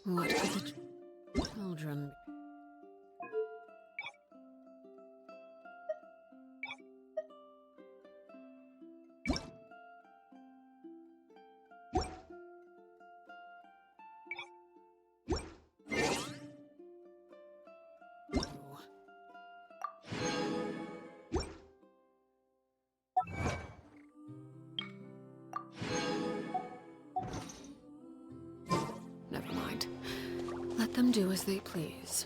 What could the children... Never mind. Let them do as they please.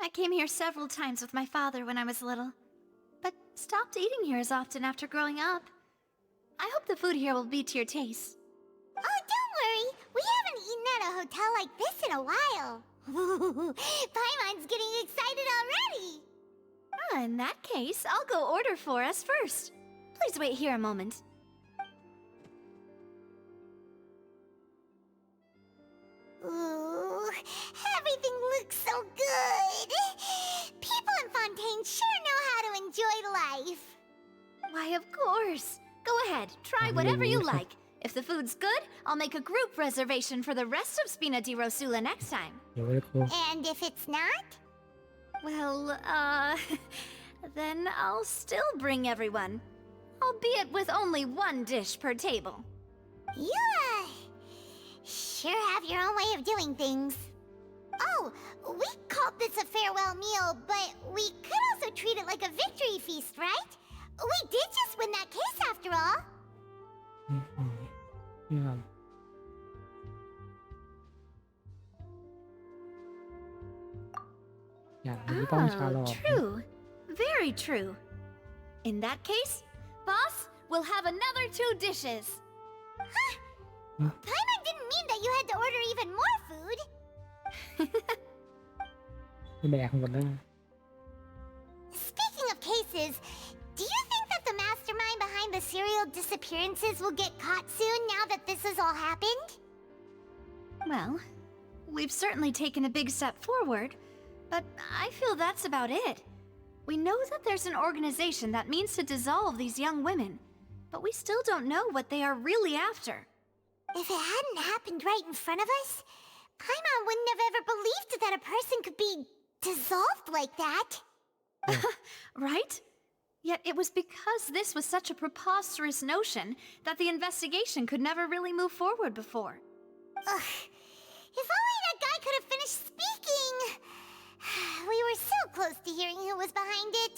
I came here several times with my father when I was little, but stopped eating here as often after growing up. I hope the food here will be to your taste. Oh, don't worry. We haven't eaten at a hotel like this in a while. Paimon's getting excited already. In that case, I'll go order for us first. Please wait here a moment. Ooh, everything looks so good. People in Fontaine sure know how to enjoy life. Why, of course. Go ahead, try whatever you like. If the food's good, I'll make a group reservation for the rest of Spina di Rosula next time. And if it's not? Well, then I'll still bring everyone. Albeit with only one dish per table. You, sure have your own way of doing things. Oh, we called this a farewell meal, but we could also treat it like a victory feast, right? We did just win that case after all. Yeah. True. Very true. In that case, boss, we'll have another 2 dishes. Huh? Paimon didn't mean that you had to order even more food. แบกหมดแล้ว Speaking of cases, do you think that the mastermind behind the serial disappearances will get caught soon now that this has all happened? Well, we've certainly taken a big step forward, but I feel that's about it. We know that there's an organization that means to dissolve these young women, but we still don't know what they are really after. If it hadn't happened right in front of us, Paimon wouldn't have ever believed that a person could be dissolved like that. Right? Yet it was because this was such a preposterous notion that the investigation could never really move forward before. Ugh. If only that guy could have finished speaking! We were so close to hearing who was behind it.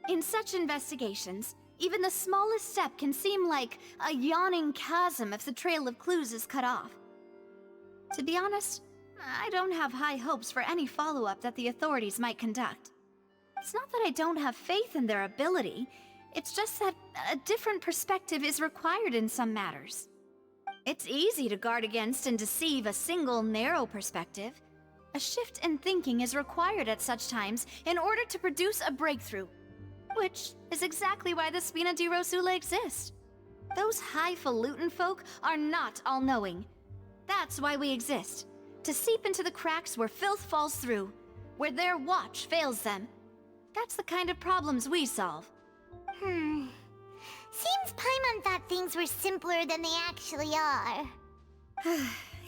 In such investigations, even the smallest step can seem like a yawning chasm if the trail of clues is cut off. To be honest, I don't have high hopes for any follow-up that the authorities might conduct. It's not that I don't have faith in their ability, it's just that a different perspective is required in some matters. It's easy to guard against and deceive a single narrow perspective. A shift in thinking is required at such times in order to produce a breakthrough. Which is exactly why the Spina di Rosula exist. Those highfalutin folk are not all-knowing. That's why we exist. To seep into the cracks where filth falls through. Where their watch fails them. That's the kind of problems we solve. Seems Paimon thought things were simpler than they actually are.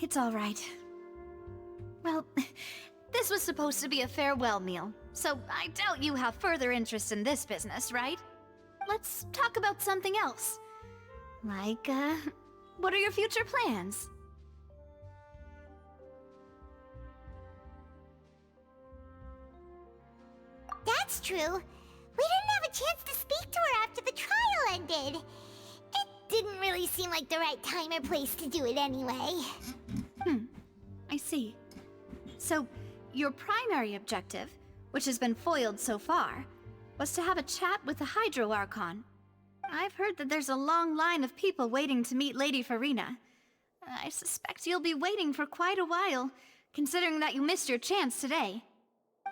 It's all right. Well, this was supposed to be a farewell meal, so I doubt you have further interest in this business, right? Let's talk about something else. Like, what are your future plans? That's true. We didn't have a chance to speak to her after the trial ended. It didn't really seem like the right time or place to do it anyway. I see. So, your primary objective, which has been foiled so far, was to have a chat with the Hydro Archon. I've heard that there's a long line of people waiting to meet Lady Farina. I suspect you'll be waiting for quite a while, considering that you missed your chance today.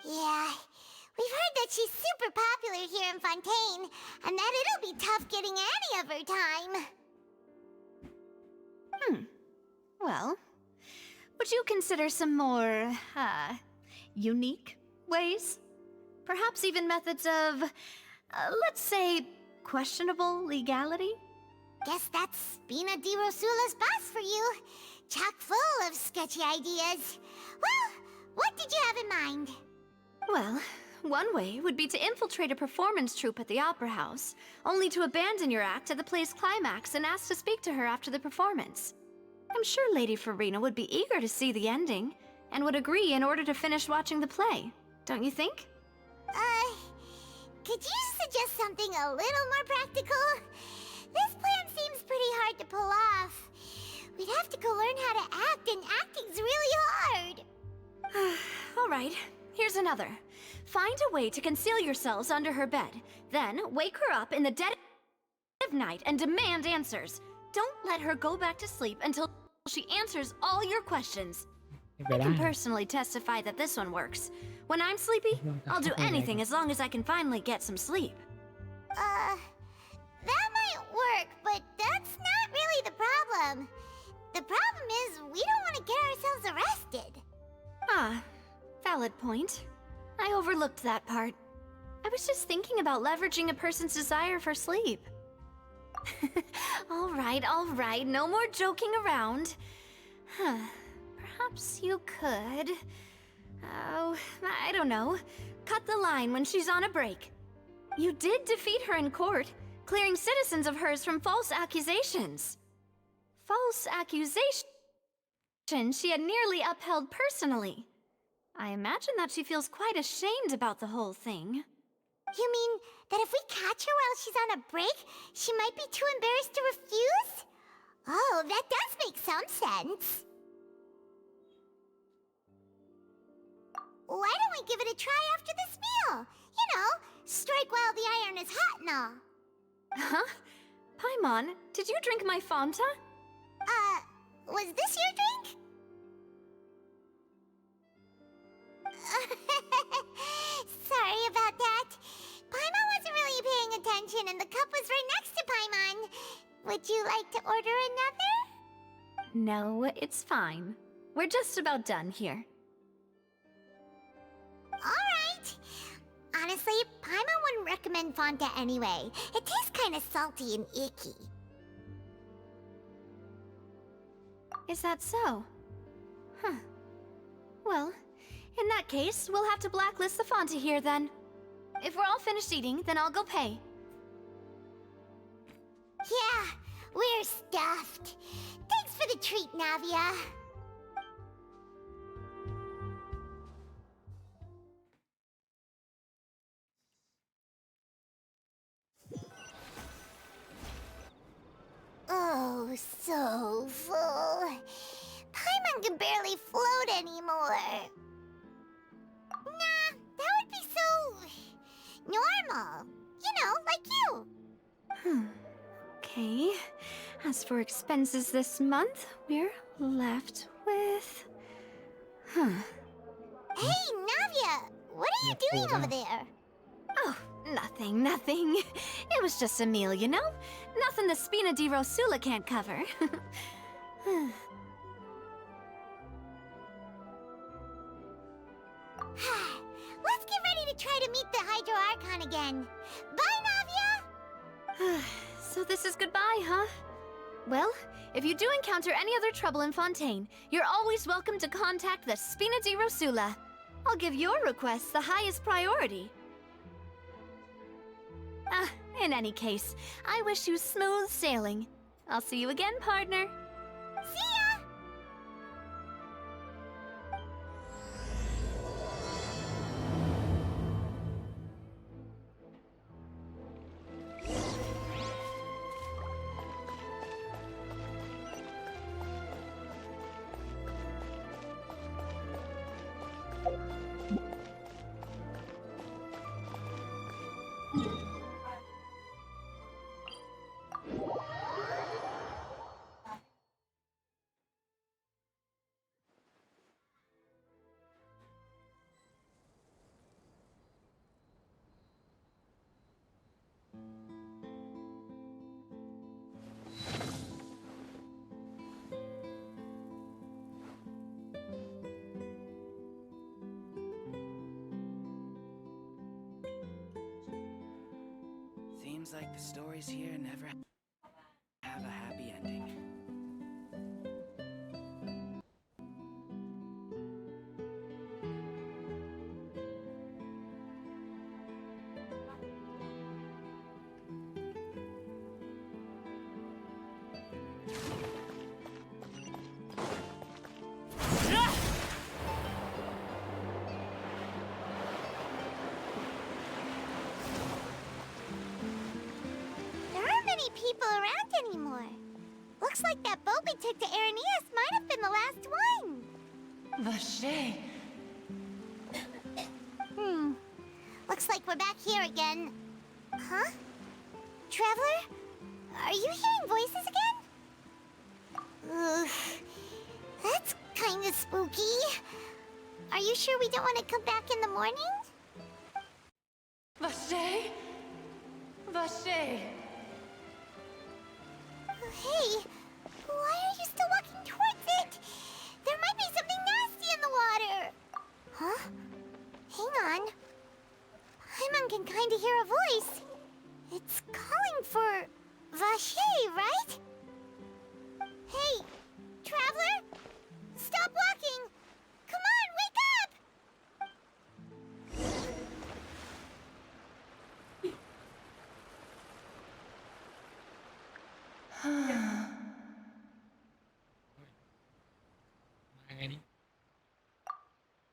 Yeah, we've heard that she's super popular here in Fontaine, and that it'll be tough getting any of her time. Well, would you consider some more, unique ways? Perhaps even methods of, let's say, questionable legality? Guess that's Spina di Rosula's boss for you. Chock full of sketchy ideas. Well, what did you have in mind? Well, one way would be to infiltrate a performance troupe at the Opera House, only to abandon your act at the play's climax and ask to speak to her after the performance. I'm sure Lady Farina would be eager to see the ending, and would agree in order to finish watching the play, don't you think? Could you suggest something a little more practical? This plan seems pretty hard to pull off. We'd have to go learn how to act, and acting's really hard. All right, here's another. Find a way to conceal yourselves under her bed, then wake her up in the dead of night and demand answers. Don't let her go back to sleep until she answers all your questions. I can personally testify that this one works. When I'm sleepy, I'll do anything as long as I can finally get some sleep. That might work, but that's not really the problem. The problem is we don't want to get ourselves arrested. Ah, valid point. I overlooked that part. I was just thinking about leveraging a person's desire for sleep. All right, no more joking around. Perhaps you could... Oh, I don't know. Cut the line when she's on a break. You did defeat her in court, clearing citizens of hers from false accusations. False accusations she had nearly upheld personally. I imagine that she feels quite ashamed about the whole thing. You mean that if we catch her while she's on a break, she might be too embarrassed to refuse? Oh, that does make some sense. Why don't we give it a try after this meal? You know, strike while the iron is hot and all. Huh? Paimon, did you drink my Fanta? Was this your drink? Sorry about that. Paimon wasn't really paying attention and the cup was right next to Paimon. Would you like to order another? No, it's fine. We're just about done here. Alright. Honestly, Paimon wouldn't recommend Fanta anyway. It tastes kinda salty and icky. Is that so? Huh. Well, in that case, we'll have to blacklist the Fanta here then. If we're all finished eating, then I'll go pay. Yeah, we're stuffed. Thanks for the treat, Navia. Oh, so full. Paimon can barely float anymore. Nah, that would be so... normal. You know, like you. Okay. As for expenses this month, we're left with... Hey, Navia! What are you doing over there? Oh, nothing. It was just a meal, you know? Nothing the Spina di Rosula can't cover. Let's get ready to try to meet the Hydro Archon again. Bye, Navia! So this is goodbye, huh? Well, if you do encounter any other trouble in Fontaine, you're always welcome to contact the Spina di Rosula. I'll give your requests the highest priority. In any case, I wish you smooth sailing. I'll see you again, partner. See ya! Seems like the stories here never have a happy ending. People around anymore. Looks like that boat we took to Araneas might have been the last one. Vache. Looks like we're back here again. Huh? Traveler? Are you hearing voices again? Ugh. That's kinda spooky. Are you sure we don't want to come back in the morning? Vache? Vache. Hey, why are you still walking towards it? There might be something nasty in the water. Huh? Hang on. Paimon can kinda hear a voice. It's calling for Vache, right? Hey, Traveler? Stop walking! Come on, wake up!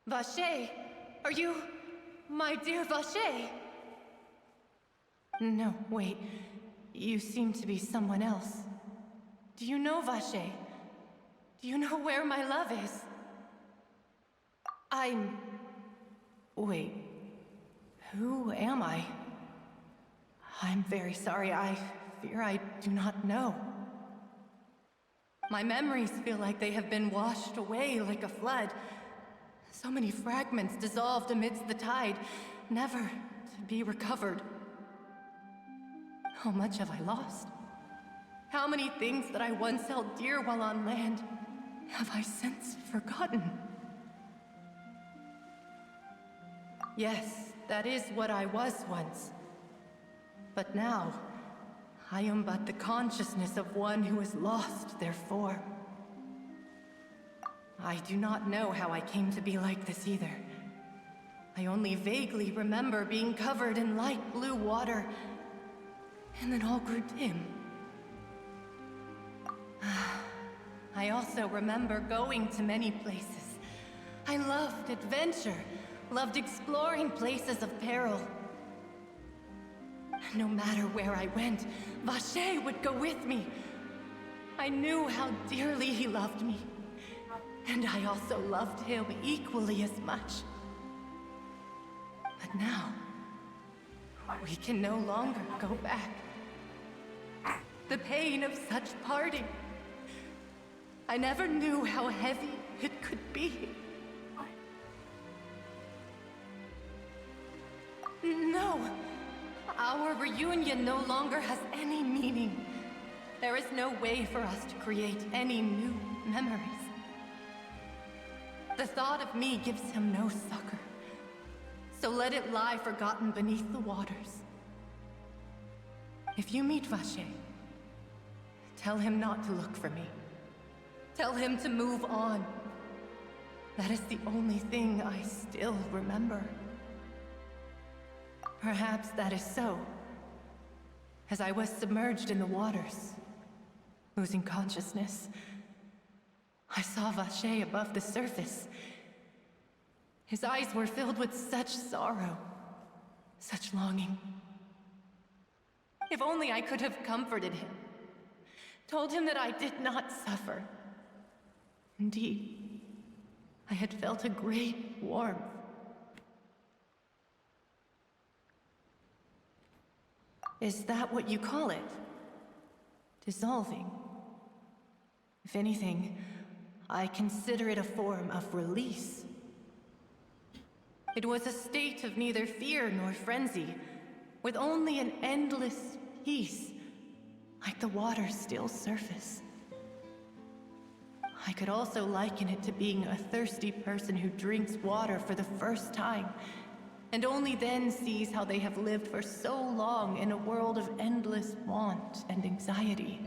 Vache, are you my dear Vache? No, wait. You seem to be someone else. Do you know Vache? Do you know where my love is? Wait. Who am I? I'm very sorry. I fear I do not know. My memories feel like they have been washed away like a flood. So many fragments dissolved amidst the tide, never to be recovered. How much have I lost? How many things that I once held dear while on land have I since forgotten? Yes, that is what I was once. But now, I am but the consciousness of one who is lost, therefore. I do not know how I came to be like this either. I only vaguely remember being covered in light blue water, and then all grew dim. I also remember going to many places. I loved adventure, loved exploring places of peril. No matter where I went, Vache would go with me. I knew how dearly he loved me. And I also loved him equally as much. But now, we can no longer go back. The pain of such parting. I never knew how heavy it could be. No. Our reunion no longer has any meaning. There is no way for us to create any new memories. The thought of me gives him no succor. So let it lie forgotten beneath the waters. If you meet Vache, tell him not to look for me. Tell him to move on. That is the only thing I still remember. Perhaps that is so. As I was submerged in the waters, losing consciousness, I saw Vache above the surface. His eyes were filled with such sorrow, such longing. If only I could have comforted him, told him that I did not suffer. Indeed, I had felt a great warmth. Is that what you call it? Dissolving? If anything, I consider it a form of release. It was a state of neither fear nor frenzy, with only an endless peace, like the water's still surface. I could also liken it to being a thirsty person who drinks water for the first time, and only then sees how they have lived for so long in a world of endless want and anxiety.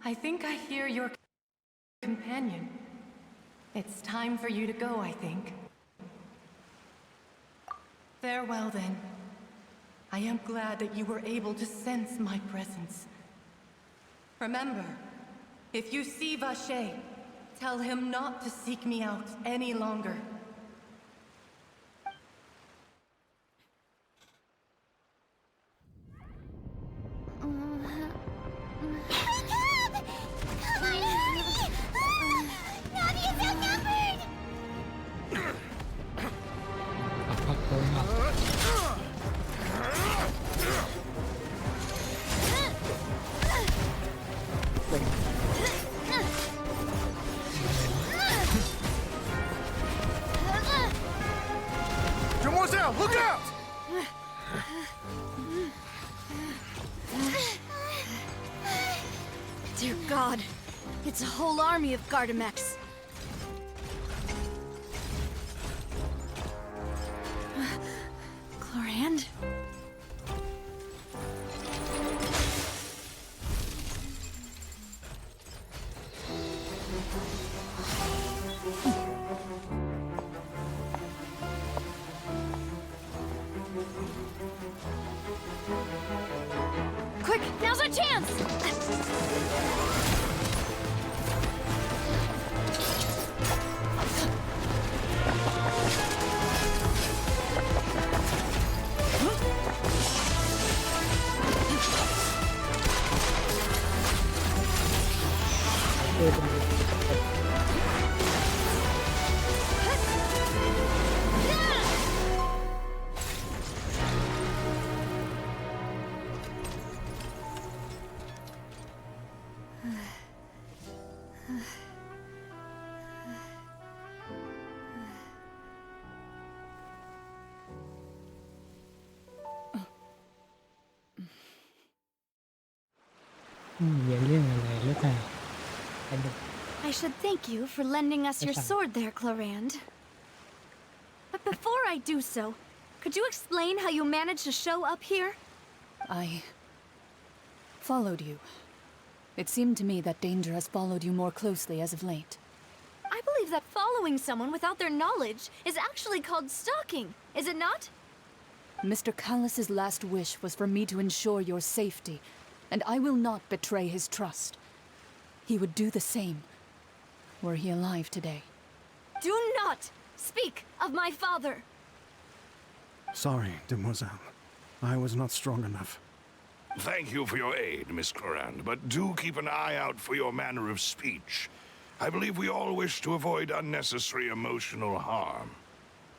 I think I hear your companion. It's time for you to go, I think. Farewell, then. I am glad that you were able to sense my presence. Remember, if you see Vache, tell him not to seek me out any longer. Come on, hurry! Navia's outnumbered! พักตัวมา Demoiselle, look out! Dear God, it's a whole army of Gardamex. Chlorand? Quick, now's our chance!อย่าเรื่องอะไรหรือเปล่าไอ้เด็ก I should thank you for lending us your sword there, Chlorand. But before I do so, could you explain how you managed to show up here? I followed you. It seemed to me that danger has followed you more closely as of late. I believe that following someone without their knowledge is actually called stalking, is it not? Mr. Callus's last wish was for me to ensure your safety, and I will not betray his trust. He would do the same, were he alive today. Do not speak of my father. Sorry, Demoiselle. I was not strong enough. Thank you for your aid, Miss Clorand, but do keep an eye out for your manner of speech. I believe we all wish to avoid unnecessary emotional harm.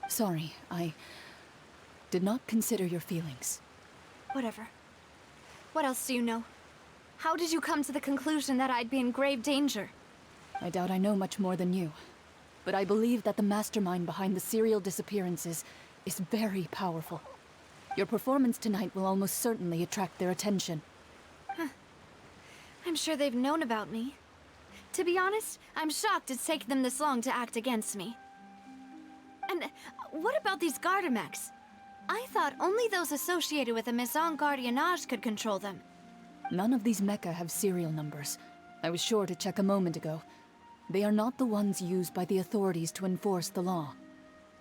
Sorry, I did not consider your feelings. Whatever. What else do you know? How did you come to the conclusion that I'd be in grave danger? I doubt I know much more than you, but I believe that the mastermind behind the serial disappearances is very powerful. Your performance tonight will almost certainly attract their attention. I'm sure they've known about me. To be honest, I'm shocked it's taken them this long to act against me. And what about these Gardamex? I thought only those associated with the Maison Gardiennage could control them. None of these mecha have serial numbers. I was sure to check a moment ago. They are not the ones used by the authorities to enforce the law.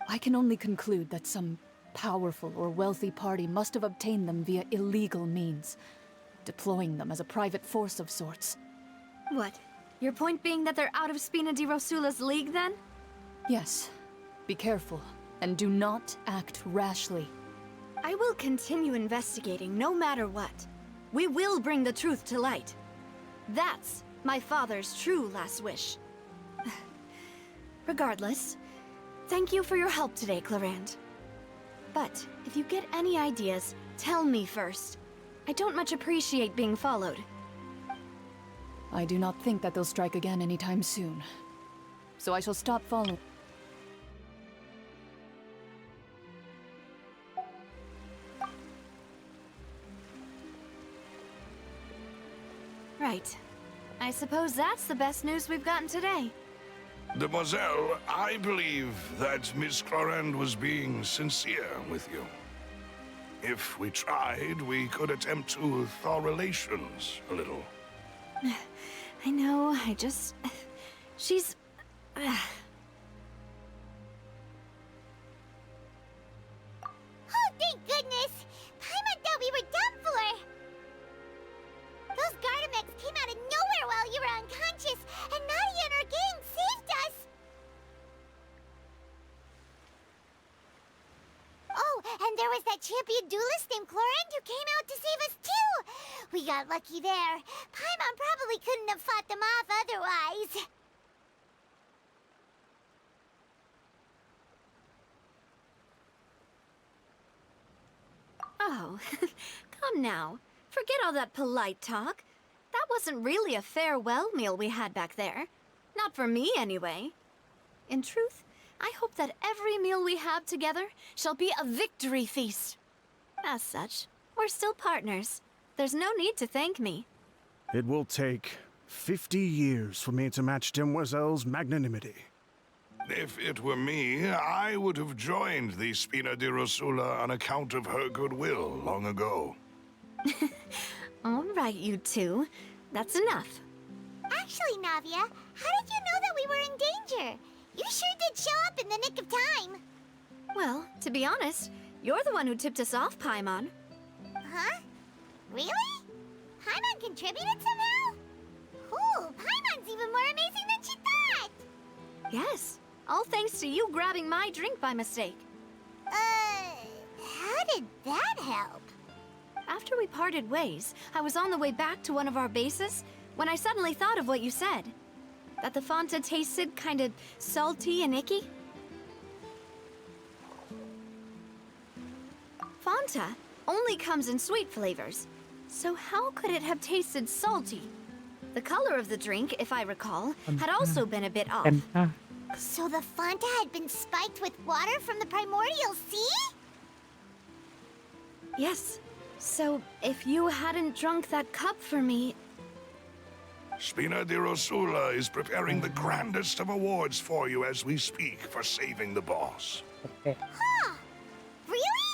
I can only conclude that some powerful or wealthy party must have obtained them via illegal means, deploying them as a private force of sorts. What? Your point being that they're out of Spina di Rosula's league, then? Yes. Be careful, and do not act rashly. I will continue investigating no matter what. We will bring the truth to light. That's my father's true last wish. Regardless, thank you for your help today, Clarand. But if you get any ideas, tell me first. I don't much appreciate being followed. I do not think that they'll strike again anytime soon. So I shall stop following. Right. I suppose that's the best news we've gotten today. Demoiselle, I believe that Miss Clarand was being sincere with you. If we tried, we could attempt to thaw relations a little. I know, she's... Oh, thank goodness! Paimon thought we were done for! Those Gardamex came out of nowhere while you were unconscious, and Nadia and her gang saved us! Oh, and there was that champion duelist named Clarand who came out to save us too! We got lucky there. Paimon probably couldn't have fought them off otherwise. Oh, come now. Forget all that polite talk. That wasn't really a farewell meal we had back there. Not for me, anyway. In truth, I hope that every meal we have together shall be a victory feast. As such, we're still partners. There's no need to thank me. It will take 50 years for me to match Demoiselle's magnanimity. If it were me, I would have joined the Spina di Rosula on account of her goodwill long ago. All right, you two. That's enough. Actually, Navia, how did you know that we were in danger? You sure did show up in the nick of time. Well, to be honest, you're the one who tipped us off, Paimon. Huh? Really? Paimon contributed somehow? Ooh, Paimon's even more amazing than she thought! Yes, all thanks to you grabbing my drink by mistake. How did that help? After we parted ways, I was on the way back to one of our bases when I suddenly thought of what you said. That the Fanta tasted kinda salty and icky. Fanta only comes in sweet flavors, so how could it have tasted salty? The color of the drink, if I recall, had also been a bit off. กันค่ะ So the Fanta had been spiked with water from the primordial sea? Yes. So, if you hadn't drunk that cup for me... Spina di Rosula is preparing the grandest of awards for you as we speak for saving the boss. โอเค Huh. Really?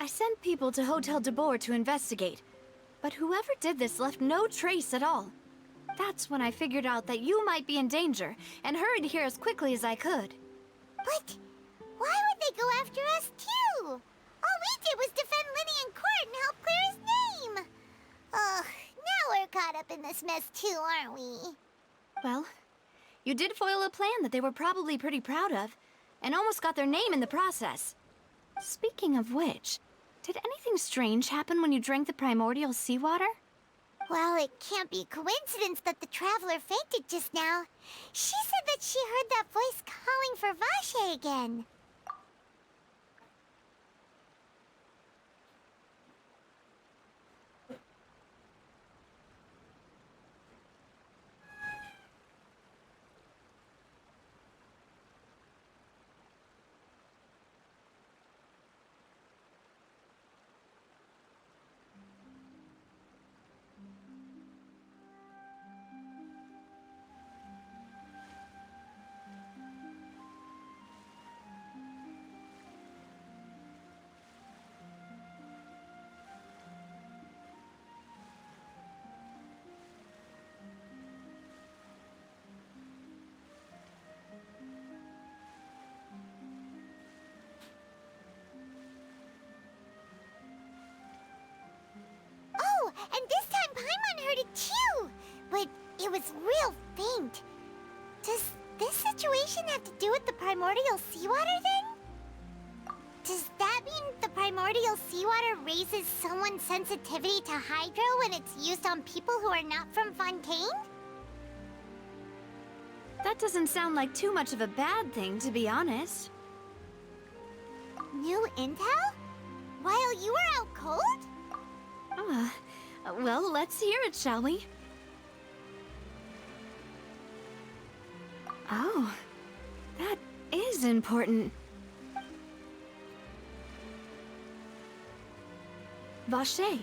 I sent people to Hotel de Boer to investigate, but whoever did this left no trace at all. That's when I figured out that you might be in danger and hurried here as quickly as I could. But why would they go after us too? All we did was defend Linny in court and help clear his name. Ugh, now we're caught up in this mess too, aren't we? Well, you did foil a plan that they were probably pretty proud of, and almost got their name in the process. Speaking of which, did anything strange happen when you drank the primordial seawater? Well, it can't be coincidence that the traveler fainted just now. She said that she heard that voice calling for Vache again. Oh, and this time Paimon heard it too! But it was real faint. Does this situation have to do with the primordial seawater then? Does that mean the primordial seawater raises someone's sensitivity to hydro when it's used on people who are not from Fontaine? That doesn't sound like too much of a bad thing, to be honest. New intel? While you were out cold? Well, let's hear it, shall we? Oh, that is important. Vache.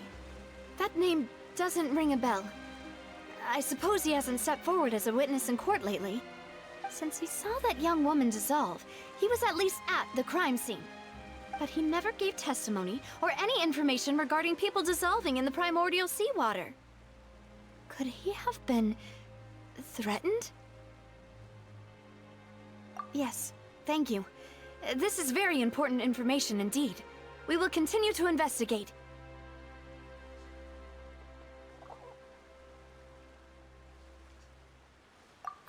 That name doesn't ring a bell. I suppose he hasn't stepped forward as a witness in court lately. Since he saw that young woman dissolve, he was at least at the crime scene. But he never gave testimony or any information regarding people dissolving in the primordial seawater. Could he have been threatened? Yes, thank you. This is very important information indeed. We will continue to investigate.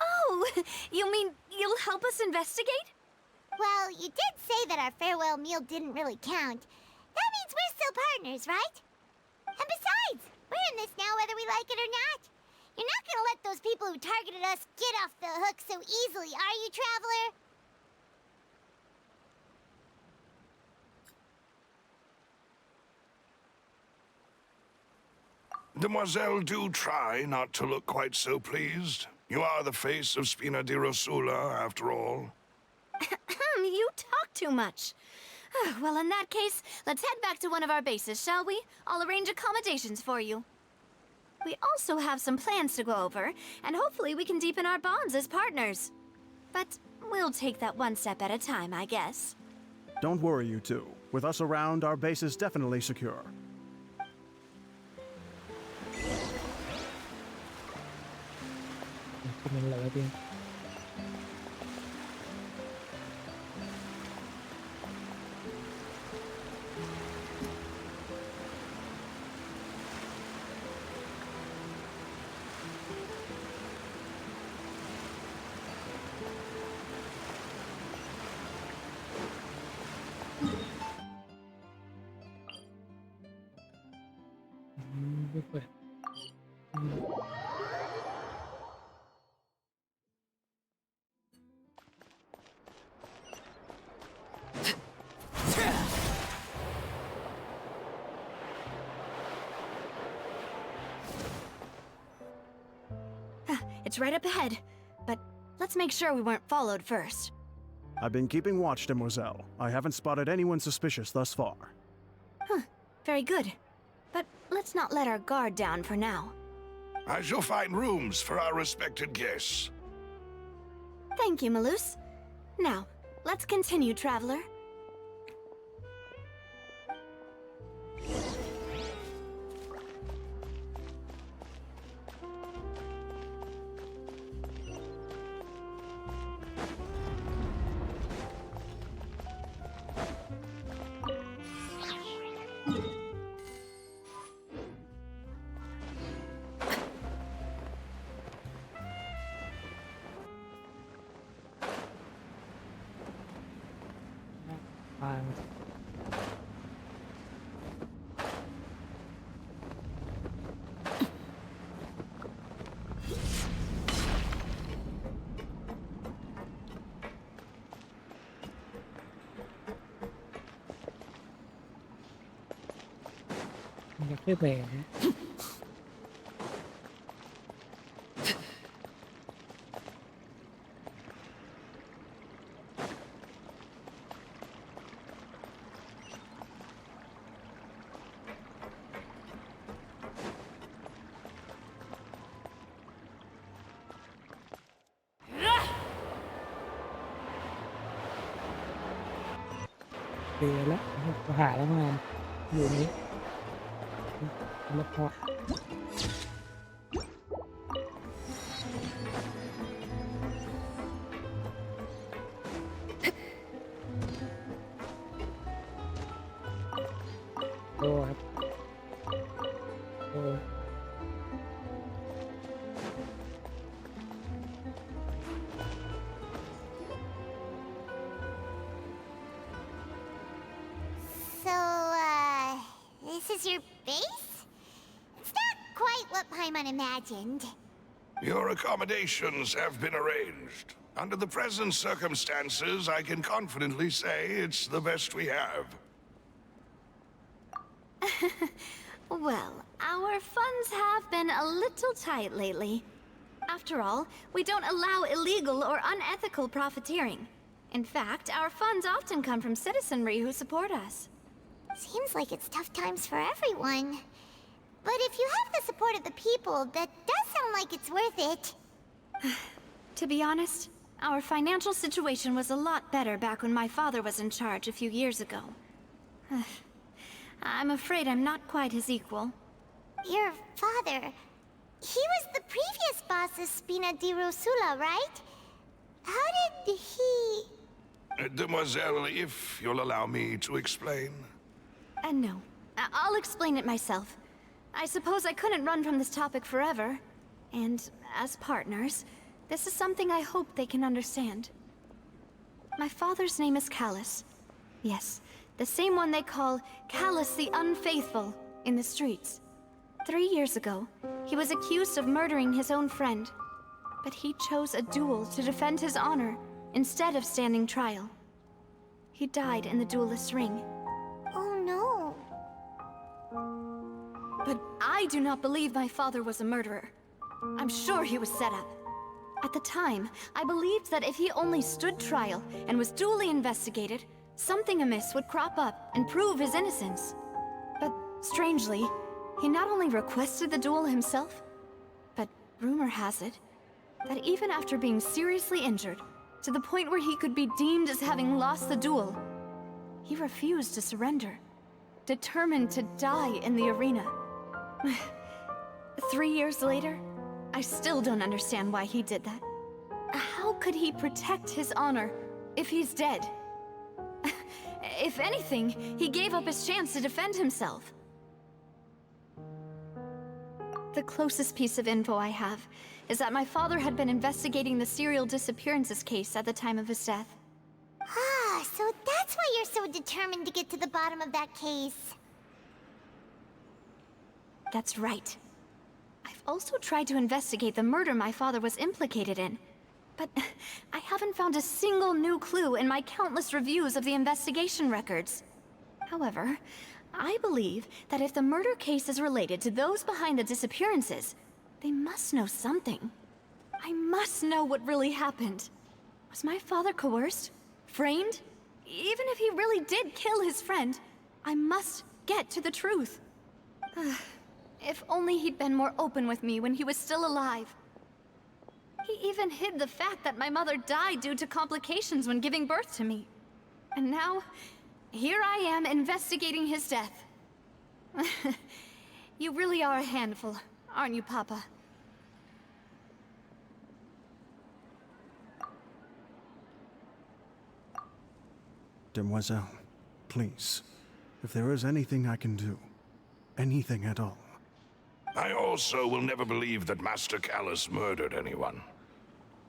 Oh, you mean you'll help us investigate? Well, you did say that our farewell meal didn't really count. That means we're still partners, right? And besides, we're in this now whether we like it or not. You're not gonna let those people who targeted us get off the hook so easily, are you, Traveler? Demoiselle, do try not to look quite so pleased. You are the face of Spina di Rosula, after all. You talk too much. Well, in that case, let's head back to one of our bases, shall we? I'll arrange accommodations for you. We also have some plans to go over, and hopefully we can deepen our bonds as partners. But we'll take that one step at a time, I guess. Don't worry, you two. With us around, our base is definitely secure. Mình lợi tiên. Biết vậy. It's right up ahead, but let's make sure we weren't followed first. I've been keeping watch, Demoiselle. I haven't spotted anyone suspicious thus far. Very good. But let's not let our guard down for now. I shall find rooms for our respected guests. Thank you, Malus. Now, let's continue, Traveler. Vàng. Nhặt cái bè nữa. Bè lắm, có hại lắm anh. Vụนี้แล้วพอ โอ้ครับโอ้ So, is your base? It's not quite what Paimon imagined. Your accommodations have been arranged. Under the present circumstances, I can confidently say it's the best we have. Well, our funds have been a little tight lately. After all, we don't allow illegal or unethical profiteering. In fact, our funds often come from citizenry who support us. Seems like it's tough times for everyone. But if you have the support of the people, that does sound like it's worth it. To be honest, our financial situation was a lot better back when my father was in charge a few years ago. I'm afraid I'm not quite his equal. Your father... he was the previous boss of Spina di Rosula, right? How did he... Demoiselle, if you'll allow me to explain. No. I'll explain it myself. I suppose I couldn't run from this topic forever. And as partners, this is something I hope they can understand. My father's name is Callus. Yes, the same one they call Callus the Unfaithful in the streets. 3 years ago, he was accused of murdering his own friend. But he chose a duel to defend his honor instead of standing trial. He died in the duelist's ring. Oh no. But I do not believe my father was a murderer. I'm sure he was set up. At the time, I believed that if he only stood trial and was duly investigated, something amiss would crop up and prove his innocence. But strangely, he not only requested the duel himself, but rumor has it that even after being seriously injured, to the point where he could be deemed as having lost the duel, he refused to surrender, determined to die in the arena. 3 years later, I still don't understand why he did that. How could he protect his honor if he's dead? If anything, he gave up his chance to defend himself. The closest piece of info I have is that my father had been investigating the serial disappearances case at the time of his death. Ah, so that's why you're so determined to get to the bottom of that case. That's right. I've also tried to investigate the murder my father was implicated in, but I haven't found a single new clue in my countless reviews of the investigation records. However, I believe that if the murder case is related to those behind the disappearances, they must know something. I must know what really happened. Was my father coerced? Framed? Even if he really did kill his friend, I must get to the truth. If only he'd been more open with me when he was still alive. He even hid the fact that my mother died due to complications when giving birth to me. And now, here I am investigating his death. You really are a handful, aren't you, Papa? Demoiselle, please, if there is anything I can do, anything at all. I also will never believe that Master Callus murdered anyone.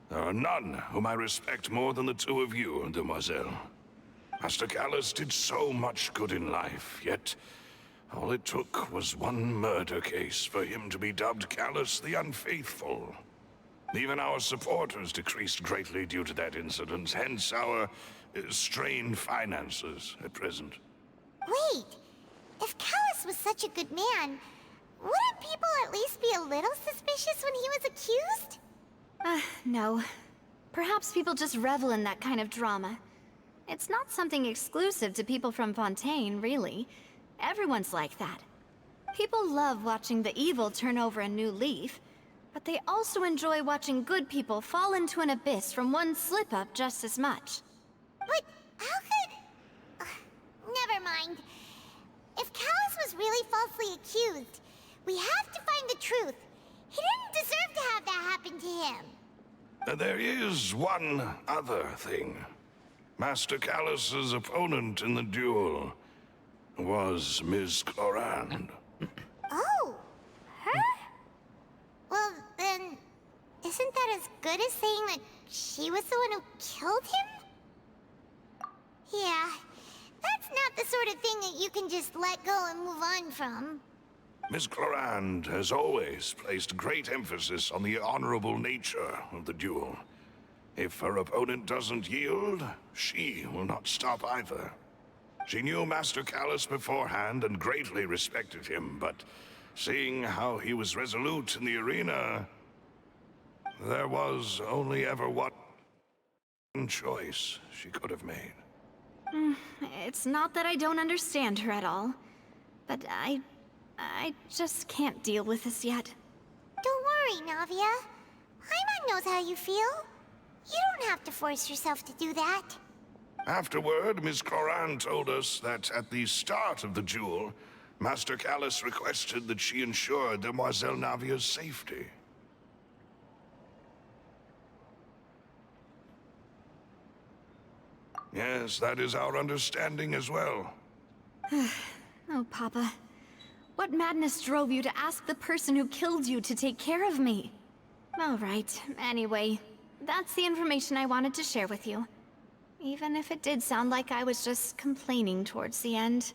There are none whom I respect more than the two of you, Demoiselle. Master Callus did so much good in life, yet all it took was one murder case for him to be dubbed Callus the Unfaithful. Even our supporters decreased greatly due to that incident, hence our strained finances at present. Wait, if Callus was such a good man, wouldn't people at least be a little suspicious when he was accused? No. Perhaps people just revel in that kind of drama. It's not something exclusive to people from Fontaine, really. Everyone's like that. People love watching the evil turn over a new leaf, but they also enjoy watching good people fall into an abyss from one slip-up just as much. But how could... never mind. If Callus was really falsely accused, we have to find the truth. He didn't deserve to have that happen to him. There is one other thing. Master Callus's opponent in the duel was Ms. Clorand. Oh, her? Well, then, isn't that as good as saying that she was the one who killed him? Yeah, That's not the sort of thing that you can just let go and move on from. Miss Clorand has always placed great emphasis on the honorable nature of the duel. If her opponent doesn't yield, she will not stop either. She knew Master Callus beforehand and greatly respected him, but seeing how he was resolute in the arena, there was only ever one choice she could have made. It's not that I don't understand her at all, but I just can't deal with this yet. Don't worry, Navia. Paimon knows how you feel. You don't have to force yourself to do that. Afterward, Miss Clorand told us that at the start of the duel, Master Callus requested that she ensure Demoiselle Navia's safety. Yes, that is our understanding as well. Oh, Papa. What madness drove you to ask the person who killed you to take care of me? All right, anyway, that's the information I wanted to share with you. Even if it did sound like I was just complaining towards the end.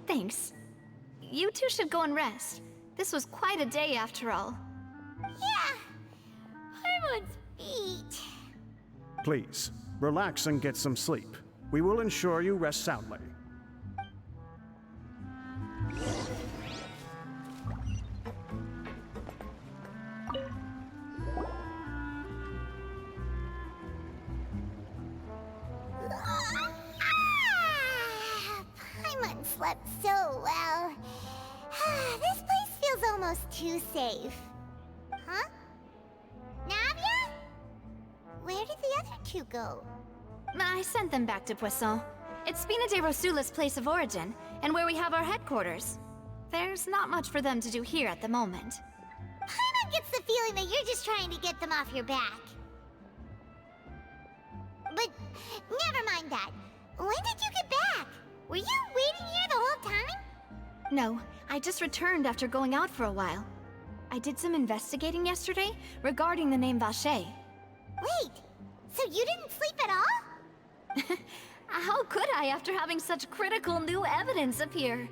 Thanks. You two should go and rest. This was quite a day after all. Yeah. Paimon's feet. Please, relax and get some sleep. We will ensure you rest soundly. Paimon slept so well. This place feels almost too safe. Huh? Navia? Where did the other two go? I sent them back to Poisson. It's Spina de Rosula's place of origin, and where we have our headquarters. There's not much for them to do here at the moment. Paimon gets the feeling that you're just trying to get them off your back. But never mind that. When did you get back? Were you waiting here the whole time? No, I just returned after going out for a while. I did some investigating yesterday regarding the name Vache. Wait, so you didn't sleep at all? How could I after having such critical new evidence appear?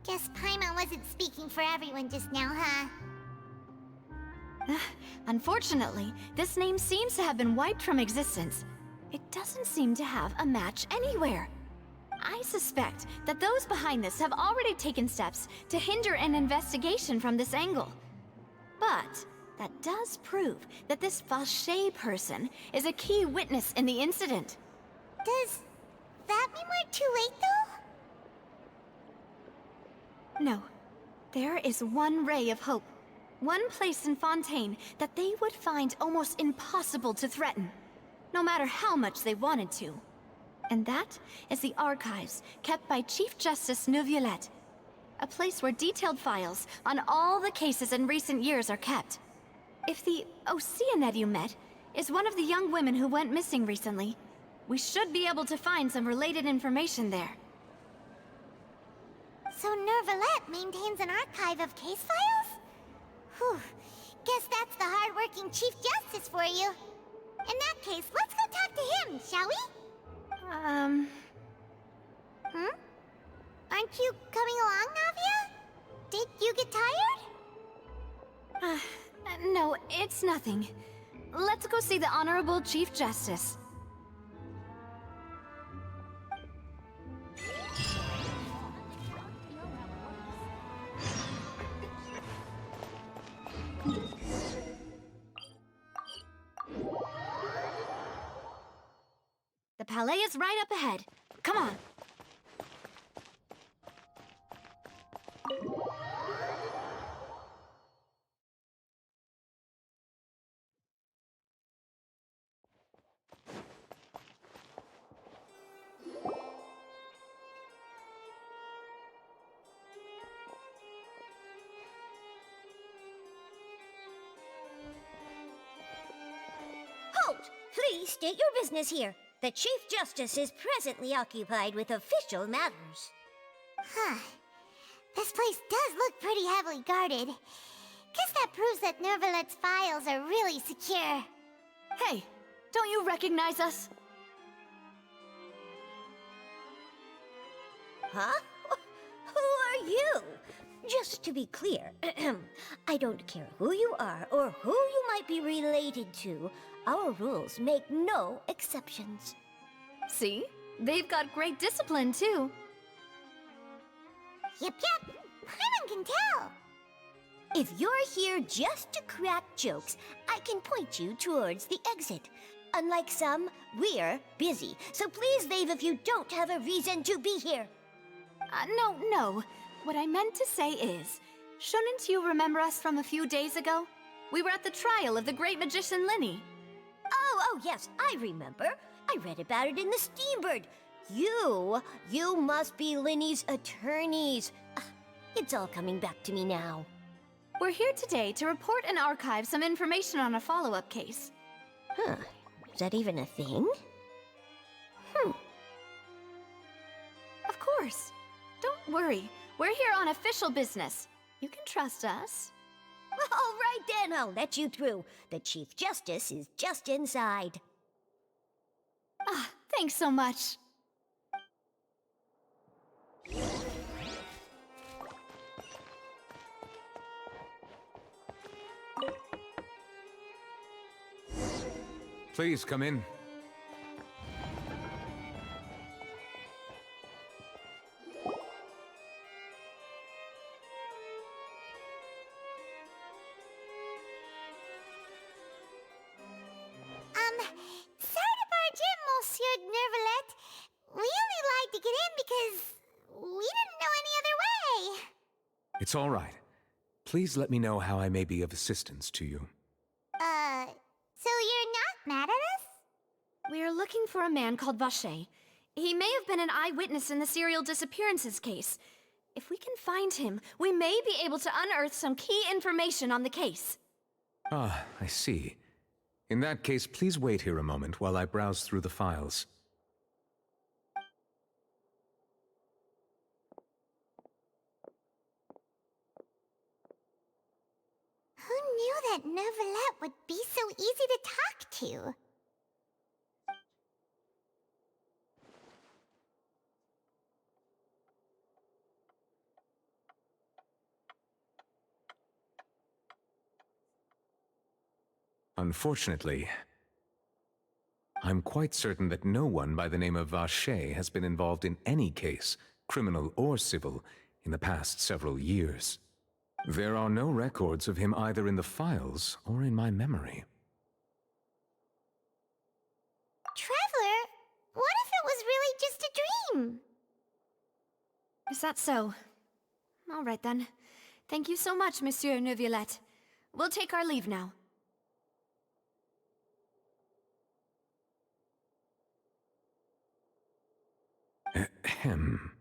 Guess Paimon wasn't speaking for everyone just now, huh? Unfortunately, this name seems to have been wiped from existence. It doesn't seem to have a match anywhere. I suspect that those behind this have already taken steps to hinder an investigation from this angle. But that does prove that this Vache person is a key witness in the incident. Does that mean we're too late, though? No. There is one ray of hope. One place in Fontaine that they would find almost impossible to threaten, no matter how much they wanted to. And that is the archives kept by Chief Justice Neuvillette. A place where detailed files on all the cases in recent years are kept. If the Oceanette you met is one of the young women who went missing recently, we should be able to find some related information there. So Neuvillette maintains an archive of case files? Whew. Guess that's the hard-working Chief Justice for you. In that case, let's go talk to him, shall we? Aren't you coming along, Navia? Did you get tired? No, it's nothing. Let's go see the Honorable Chief Justice. The Palais is right up ahead. Come on. Halt! Please state your business here. The Chief Justice is presently occupied with official matters. Huh. This place does look pretty heavily guarded. Guess that proves that Neuvillette's files are really secure. Hey, don't you recognize us? Huh? Who are you? Just to be clear, I don't care who you are or who you might be related to. Our rules make no exceptions. See? They've got great discipline, too. Yep. Paimon can tell. If you're here just to crack jokes, I can point you towards the exit. Unlike some, we're busy, so please leave if you don't have a reason to be here. No. What I meant to say is, shouldn't you remember us from a few days ago? We were at the trial of the great magician Linny. Oh, yes, I remember. I read about it in the Steambird. You must be Linny's attorneys. It's all coming back to me now. We're here today to report and archive some information on a follow-up case. Huh. Is that even a thing? Of course. Don't worry. We're here on official business. You can trust us. All right then, I'll let you through. The Chief Justice is just inside. Thanks so much. Please come in. Sorry to barge in, Monsieur Nervalet. We only lied to get in because we didn't know any other way. It's all right. Please let me know how I may be of assistance to you. So you're not mad at us? We're looking for a man called Vache. He may have been an eyewitness in the serial disappearances case. If we can find him, we may be able to unearth some key information on the case. Ah, I see. In that case, please wait here a moment while I browse through the files. Who knew that Nervalet would be so easy to talk to? Unfortunately, I'm quite certain that no one by the name of Vache has been involved in any case, criminal or civil, in the past several years. There are no records of him either in the files or in my memory. Traveler, what if it was really just a dream? Is that so? All right then. Thank you so much, Monsieur Neuvillette. We'll take our leave now. Ahem.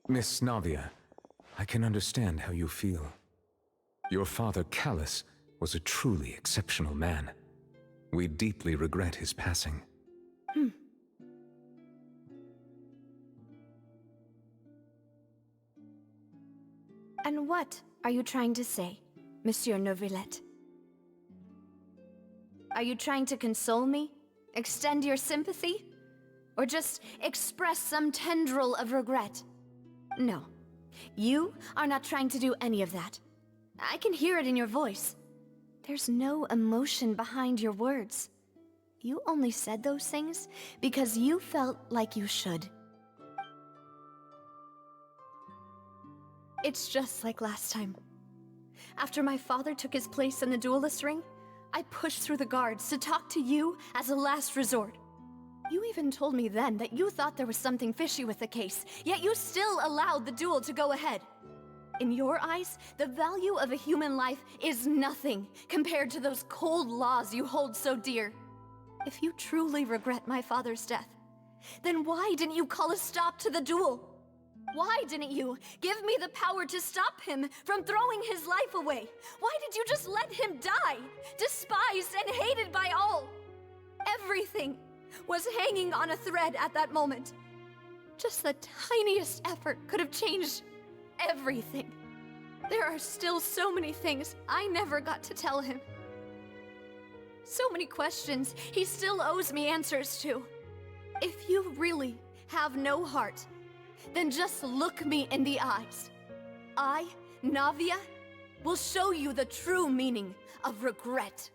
Miss Navia, I can understand how you feel. Your father, Callus, was a truly exceptional man. We deeply regret his passing. And what are you trying to say, Monsieur Neuvillette? Are you trying to console me? Extend your sympathy? Or just express some tendril of regret? No. You are not trying to do any of that. I can hear it in your voice. There's no emotion behind your words. You only said those things because you felt like you should. It's just like last time. After my father took his place in the duelist ring, I pushed through the guards to talk to you as a last resort. You even told me then that you thought there was something fishy with the case, yet you still allowed the duel to go ahead. In your eyes, the value of a human life is nothing compared to those cold laws you hold so dear. If you truly regret my father's death, then why didn't you call a stop to the duel? Why didn't you give me the power to stop him from throwing his life away? Why did you just let him die, despised and hated by all? Everything was hanging on a thread at that moment. Just the tiniest effort could have changed everything. There are still so many things I never got to tell him. So many questions he still owes me answers to. If you really have no heart, then just look me in the eyes. I, Navia, will show you the true meaning of regret.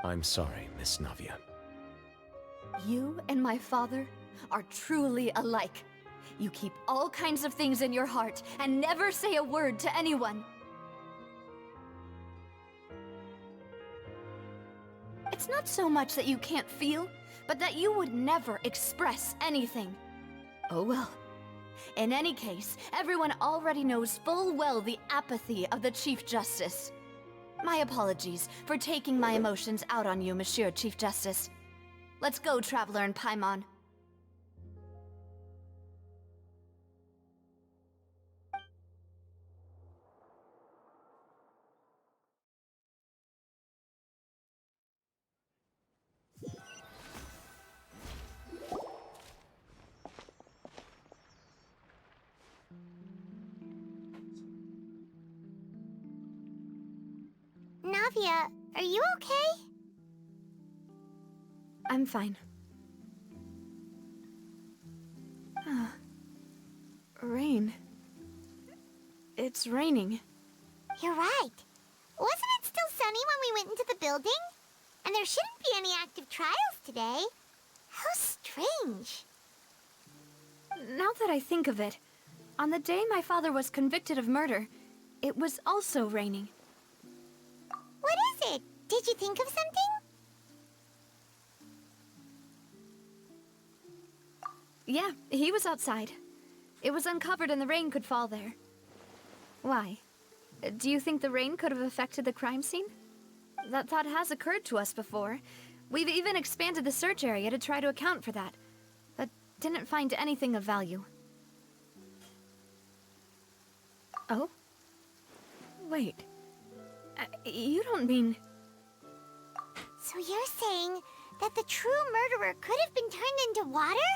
I'm sorry, Miss Navia. You and my father are truly alike. You keep all kinds of things in your heart and never say a word to anyone. It's not so much that you can't feel, but that you would never express anything. Oh well. In any case, everyone already knows full well the apathy of the Chief Justice. My apologies for taking my emotions out on you, Monsieur Chief Justice. Let's go, Traveler and Paimon. Navia, are you okay? I'm fine. Rain. It's raining. You're right. Wasn't it still sunny when we went into the building? And there shouldn't be any active trials today. How strange. Now that I think of it, on the day my father was convicted of murder, it was also raining. What is it? Did you think of something? Yeah, he was outside. It was uncovered and the rain could fall there. Why? Do you think the rain could have affected the crime scene? That thought has occurred to us before. We've even expanded the search area to try to account for that, but didn't find anything of value. Oh? Wait. You don't mean... So you're saying that the true murderer could have been turned into water?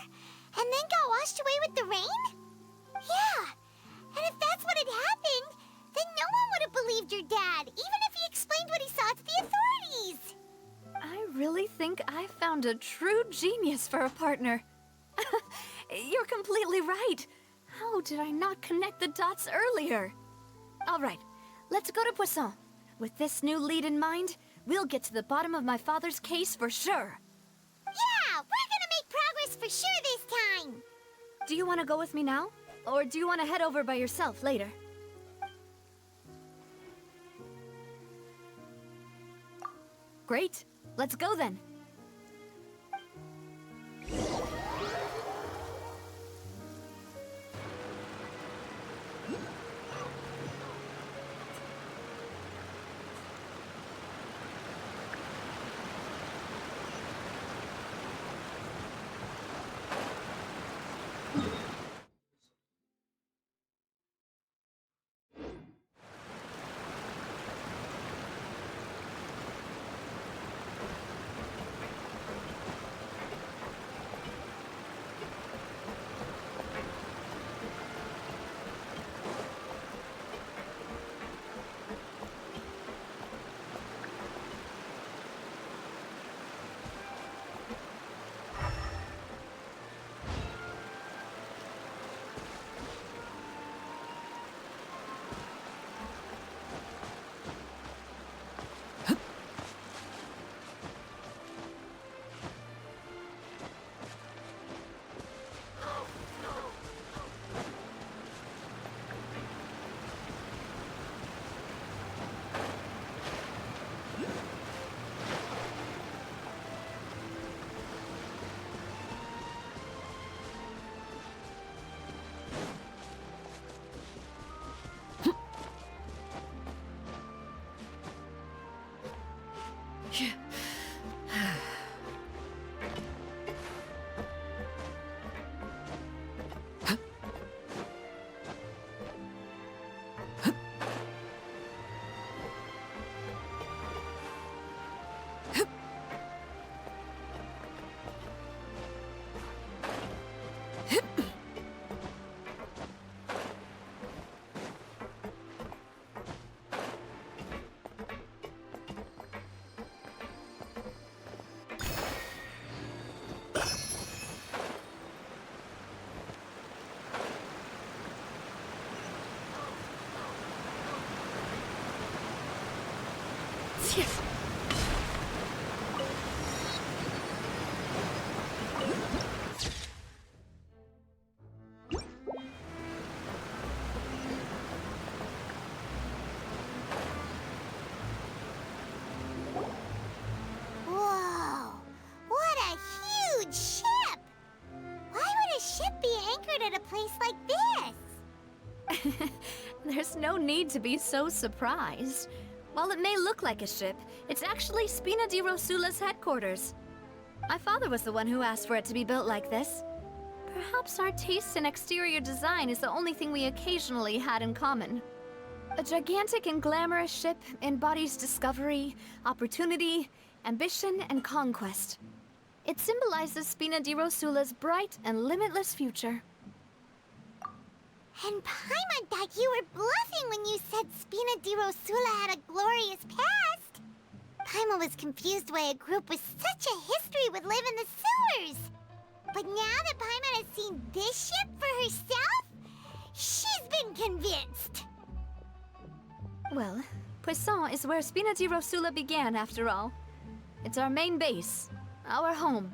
And then got washed away with the rain? Yeah. And if that's what had happened, then no one would have believed your dad, even if he explained what he saw to the authorities. I really think I found a true genius for a partner. You're completely right. How did I not connect the dots earlier? All right, let's go to Poisson. With this new lead in mind, we'll get to the bottom of my father's case for sure. Yeah, we're gonna make progress for sure this time. Do you want to go with me now? Or do you want to head over by yourself later? Great. Let's go then. Whoa! What a huge ship! Why would a ship be anchored at a place like this? There's no need to be so surprised. While it may look like a ship, it's actually Spina di Rosula's headquarters. My father was the one who asked for it to be built like this. Perhaps our taste in exterior design is the only thing we occasionally had in common. A gigantic and glamorous ship embodies discovery, opportunity, ambition, and conquest. It symbolizes Spina di Rosula's bright and limitless future. And Paimon thought you were bluffing when you said Spina di Rosula had a glorious past. Paimon was confused why a group with such a history would live in the sewers. But now that Paimon has seen this ship for herself, she's been convinced. Well, Poisson is where Spina di Rosula began, after all. It's our main base, our home.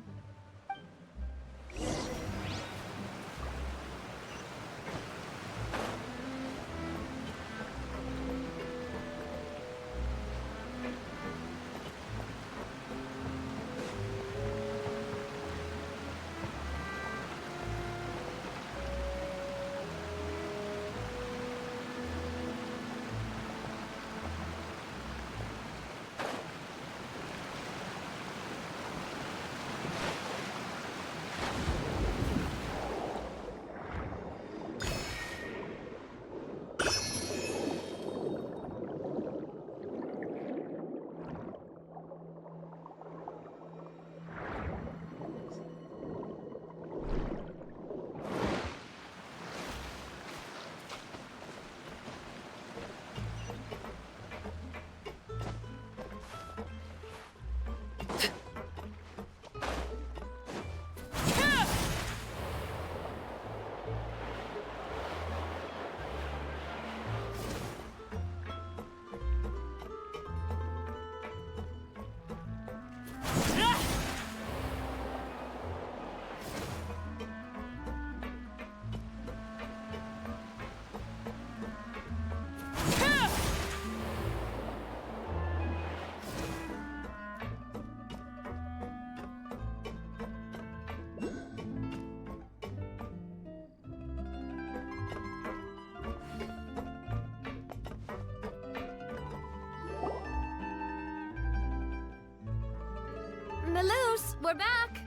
Melus, we're back!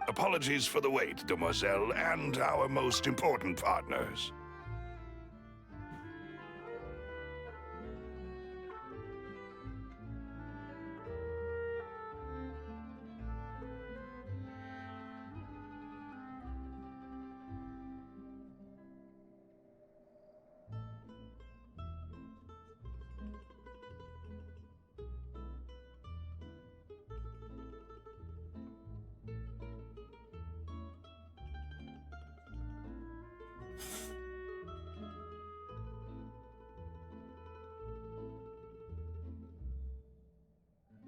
Apologies for the wait, demoiselle, and our most important partners.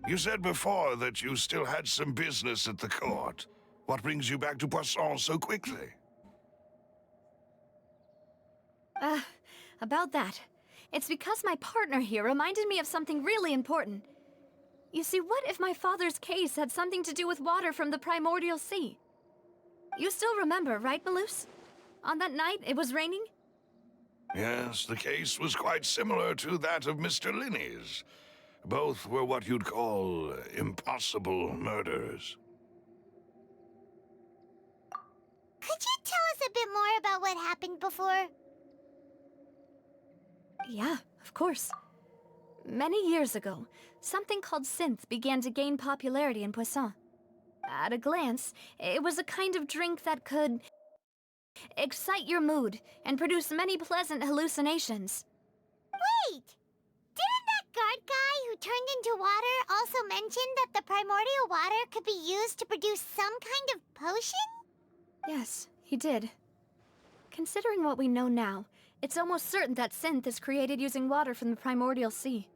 You said before that you still had some business at the court. What brings you back to Poisson so quickly? About that. It's because my partner here reminded me of something really important. You see, what if my father's case had something to do with water from the primordial sea? You still remember, right, Melus? On that night, it was raining? Yes, the case was quite similar to that of Mr. Linney's. Both were what you'd call impossible murders. Could you tell us a bit more about what happened before? Yeah, of course. Many years ago, something called synth began to gain popularity in Poisson. At a glance, it was a kind of drink that could excite your mood and produce many pleasant hallucinations. Wait! Didn't that guard guy who turned into water also mention that the primordial water could be used to produce some kind of potion? Yes, he did. Considering what we know now, It's almost certain that synth is created using water from the primordial sea.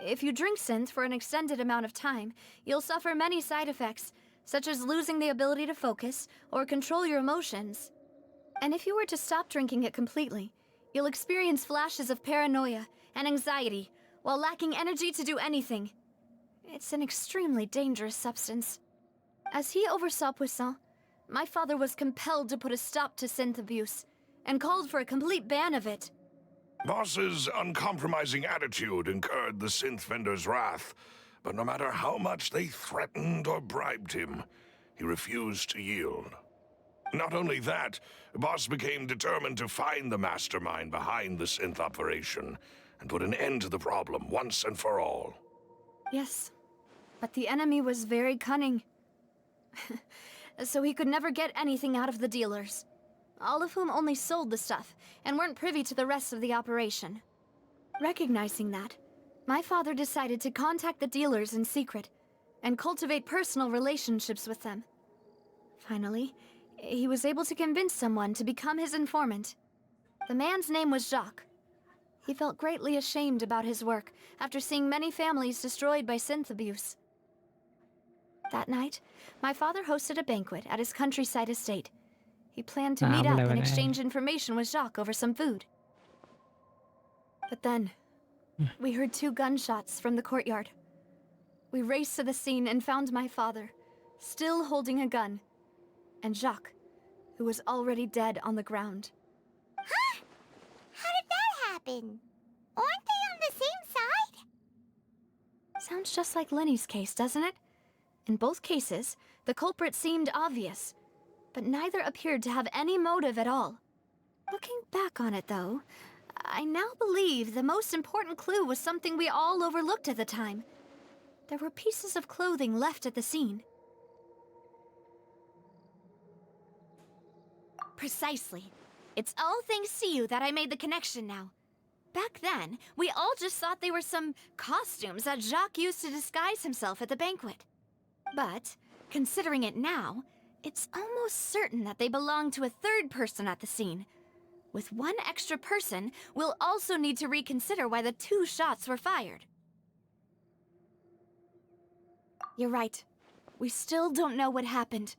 If you drink synth for an extended amount of time, you'll suffer many side effects, such as losing the ability to focus or control your emotions. And if you were to stop drinking it completely, you'll experience flashes of paranoia and anxiety while lacking energy to do anything. It's an extremely dangerous substance. As he oversaw Poisson, my father was compelled to put a stop to synth abuse and called for a complete ban of it. Boss's uncompromising attitude incurred the synth vendor's wrath, but no matter how much they threatened or bribed him, he refused to yield. Not only that, Boss became determined to find the mastermind behind the synth operation and put an end to the problem once and for all. Yes, but the enemy was very cunning. So he could never get anything out of the dealers, all of whom only sold the stuff and weren't privy to the rest of the operation. Recognizing that, my father decided to contact the dealers in secret and cultivate personal relationships with them. Finally, he was able to convince someone to become his informant. The man's name was Jacques. He felt greatly ashamed about his work after seeing many families destroyed by synth abuse. That night, my father hosted a banquet at his countryside estate. He planned to meet up and exchange information with Jacques over some food. But then, we heard 2 gunshots from the courtyard. We raced to the scene and found my father, still holding a gun, and Jacques, who was already dead on the ground. Huh? How did that happen? Aren't they on the same side? Sounds just like Lenny's case, doesn't it? In both cases, the culprit seemed obvious, but neither appeared to have any motive at all. Looking back on it, though, I now believe the most important clue was something we all overlooked at the time. There were pieces of clothing left at the scene. Precisely. It's all thanks to you that I made the connection now. Back then, we all just thought they were some costumes that Jacques used to disguise himself at the banquet. But, considering it now, it's almost certain that they belong to a third person at the scene. With one extra person, we'll also need to reconsider why the 2 shots were fired. You're right. We still don't know what happened.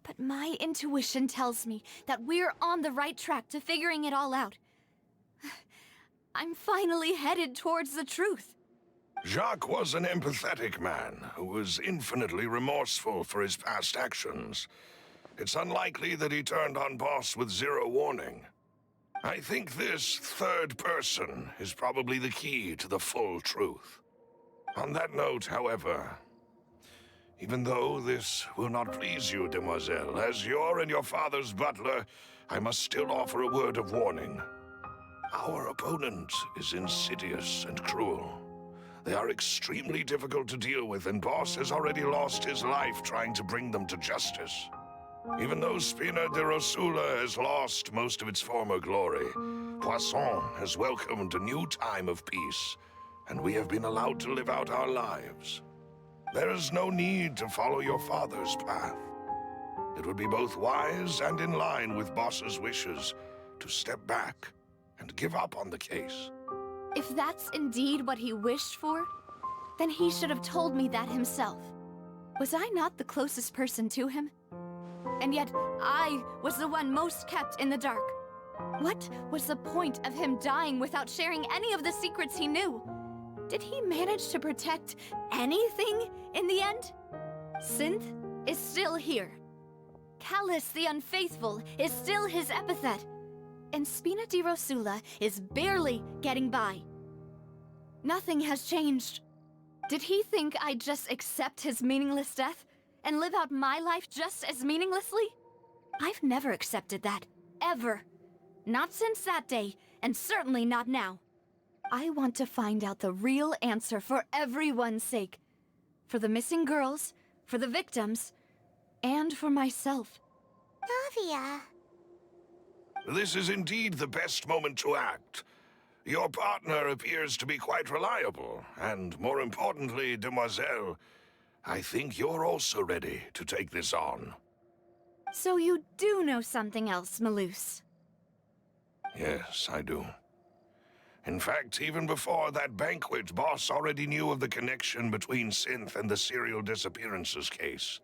But my intuition tells me that we're on the right track to figuring it all out. I'm finally headed towards the truth. Jacques was an empathetic man who was infinitely remorseful for his past actions. It's unlikely that he turned on Boss with 0 warning. I think this third person is probably the key to the full truth. On that note, however, even though this will not please you, demoiselle, as your and your father's butler, I must still offer a word of warning. Our opponent is insidious and cruel. They are extremely difficult to deal with, and Boss has already lost his life trying to bring them to justice. Even though Spina de Rosula has lost most of its former glory, Poisson has welcomed a new time of peace, and we have been allowed to live out our lives. There is no need to follow your father's path. It would be both wise and in line with Boss's wishes to step back and give up on the case. If that's indeed what he wished for, then he should have told me that himself. Was I not the closest person to him? And yet, I was the one most kept in the dark. What was the point of him dying without sharing any of the secrets he knew? Did he manage to protect anything in the end? Synth is still here. Callus the Unfaithful is still his epithet. And Spina di Rosula is barely getting by. Nothing has changed. Did he think I'd just accept his meaningless death and live out my life just as meaninglessly? I've never accepted that, ever. Not since that day, and certainly not now. I want to find out the real answer for everyone's sake. For the missing girls, for the victims, and for myself. Navia. This is indeed the best moment to act. Your partner appears to be quite reliable, and more importantly, demoiselle, I think you're also ready to take this on. So you do know something else, Malus? Yes, I do. In fact, even before that banquet, Boss already knew of the connection between Synth and the serial disappearances case.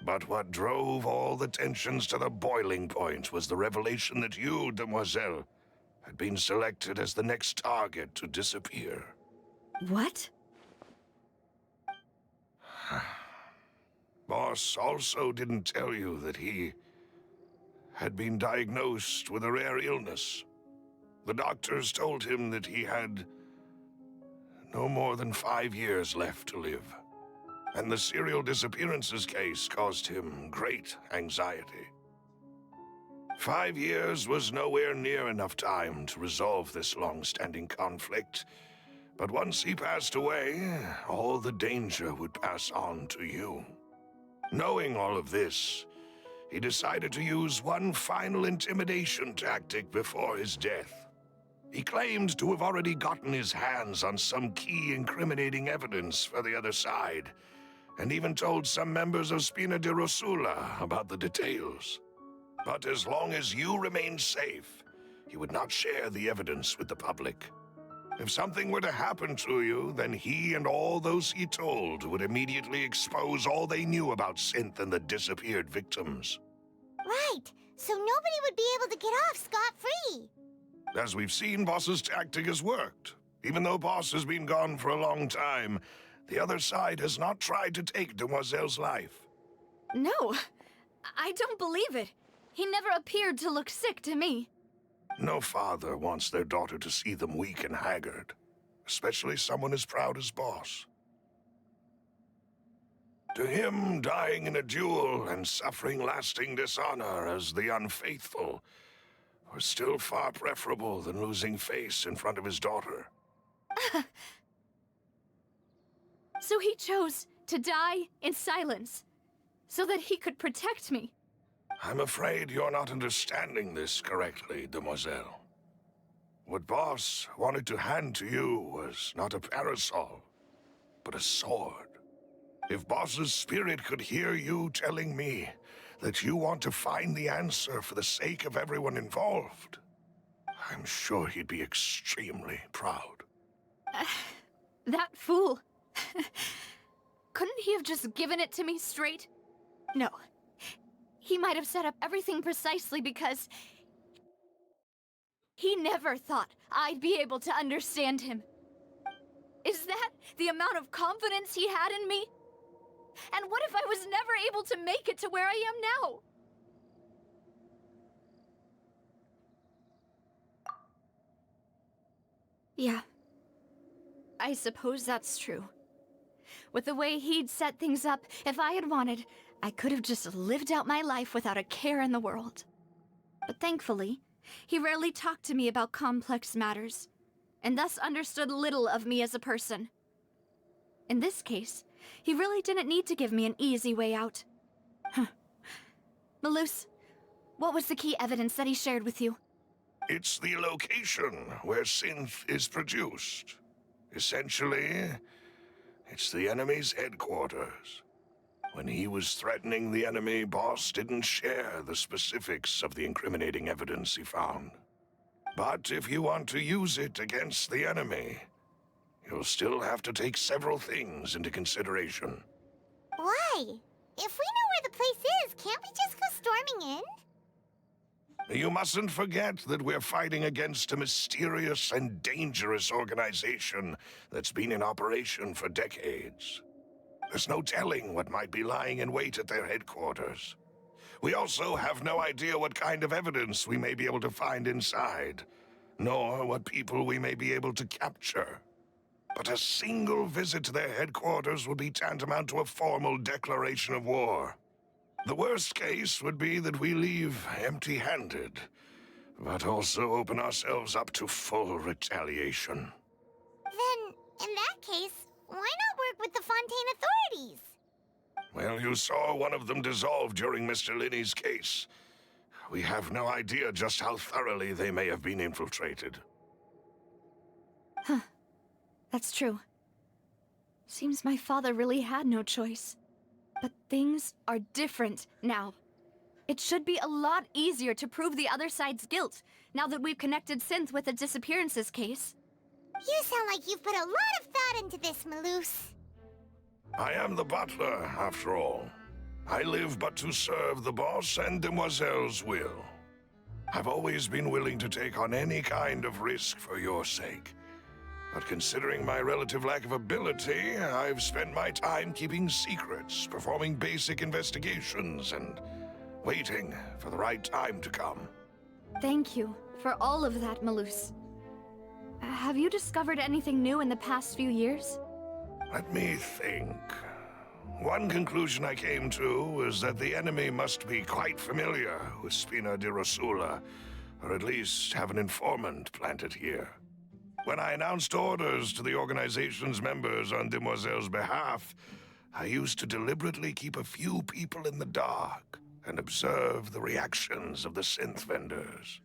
But what drove all the tensions to the boiling point was the revelation that you, Demoiselle, had been selected as the next target to disappear. What? Boss also didn't tell you that he had been diagnosed with a rare illness. The doctors told him that he had no more than 5 years left to live. And the serial disappearances case caused him great anxiety. 5 years was nowhere near enough time to resolve this long-standing conflict. But once he passed away, all the danger would pass on to you. Knowing all of this, he decided to use one final intimidation tactic before his death. He claimed to have already gotten his hands on some key incriminating evidence for the other side, and even told some members of Spina di Rosula about the details. But as long as you remained safe, he would not share the evidence with the public. If something were to happen to you, then he and all those he told would immediately expose all they knew about Synth and the disappeared victims. Right, so nobody would be able to get off scot-free. As we've seen, Boss's tactic has worked. Even though Boss has been gone for a long time, the other side has not tried to take Demoiselle's life. No, I don't believe it. He never appeared to look sick to me. No father wants their daughter to see them weak and haggard, especially someone as proud as Boss. To him, dying in a duel and suffering lasting dishonor as the unfaithful was still far preferable than losing face in front of his daughter. So he chose to die in silence, so that he could protect me. I'm afraid you're not understanding this correctly, Demoiselle. What Boss wanted to hand to you was not a parasol, but a sword. If Boss's spirit could hear you telling me that you want to find the answer for the sake of everyone involved, I'm sure he'd be extremely proud. That fool. Couldn't he have just given it to me straight? No. He might have set up everything precisely because he never thought I'd be able to understand him. Is that the amount of confidence he had in me? And what if I was never able to make it to where I am now? Yeah. I suppose that's true. With the way he'd set things up, if I had wanted, I could have just lived out my life without a care in the world. But thankfully, he rarely talked to me about complex matters, and thus understood little of me as a person. In this case, he really didn't need to give me an easy way out. Malus, what was the key evidence that he shared with you? It's the location where Synth is produced. Essentially, it's the enemy's headquarters. When he was threatening the enemy, Boss didn't share the specifics of the incriminating evidence he found. But if you want to use it against the enemy, you'll still have to take several things into consideration. Why? If we know where the place is, can't we just go storming in? You mustn't forget that we're fighting against a mysterious and dangerous organization that's been in operation for decades. There's no telling what might be lying in wait at their headquarters. We also have no idea what kind of evidence we may be able to find inside, nor what people we may be able to capture. But a single visit to their headquarters would be tantamount to a formal declaration of war. The worst case would be that we leave empty-handed, but also open ourselves up to full retaliation. Then, in that case, why not work with the Fontaine authorities? Well, you saw one of them dissolve during Mr. Linney's case. We have no idea just how thoroughly they may have been infiltrated. Huh. That's true. Seems my father really had no choice. But things are different now. It should be a lot easier to prove the other side's guilt, now that we've connected Synth with the disappearances case. You sound like you've put a lot of thought into this, Malus. I am the butler, after all. I live but to serve the boss and Demoiselle's will. I've always been willing to take on any kind of risk for your sake. But considering my relative lack of ability, I've spent my time keeping secrets, performing basic investigations, and waiting for the right time to come. Thank you for all of that, Malus. Have you discovered anything new in the past few years? Let me think. One conclusion I came to is that the enemy must be quite familiar with Spina di Rosula, or at least have an informant planted here. When I announced orders to the organization's members on Demoiselle's behalf, I used to deliberately keep a few people in the dark and observe the reactions of the synth vendors.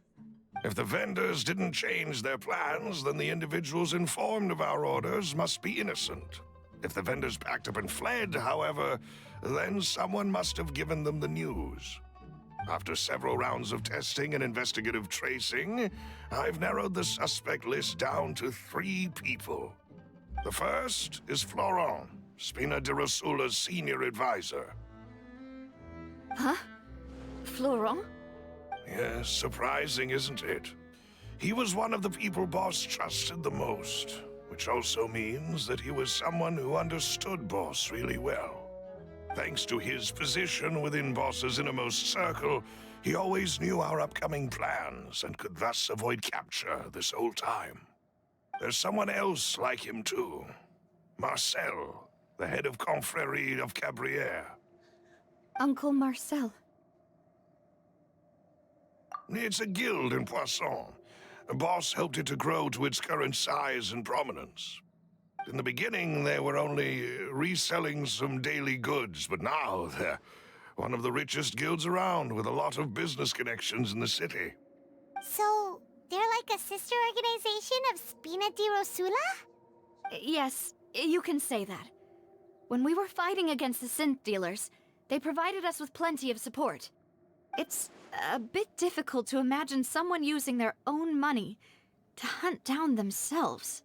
If the vendors didn't change their plans, then the individuals informed of our orders must be innocent. If the vendors packed up and fled, however, then someone must have given them the news. After several rounds of testing and investigative tracing, I've narrowed the suspect list down to 3 people. The first is Florent, Spina di Rosula's senior advisor. Huh? Florent? Yes, surprising, isn't it? He was one of the people Boss trusted the most, which also means that he was someone who understood Boss really well. Thanks to his position within Boss's innermost circle, he always knew our upcoming plans and could thus avoid capture this whole time. There's someone else like him too. Marcel, the head of Confrérie of Cabrières. Uncle Marcel. It's a guild in Poisson. Boss helped it to grow to its current size and prominence. In the beginning, they were only reselling some daily goods, but now they're one of the richest guilds around with a lot of business connections in the city. So, they're like a sister organization of Spina di Rosula? Yes, you can say that. When we were fighting against the synth dealers, they provided us with plenty of support. It's a bit difficult to imagine someone using their own money to hunt down themselves.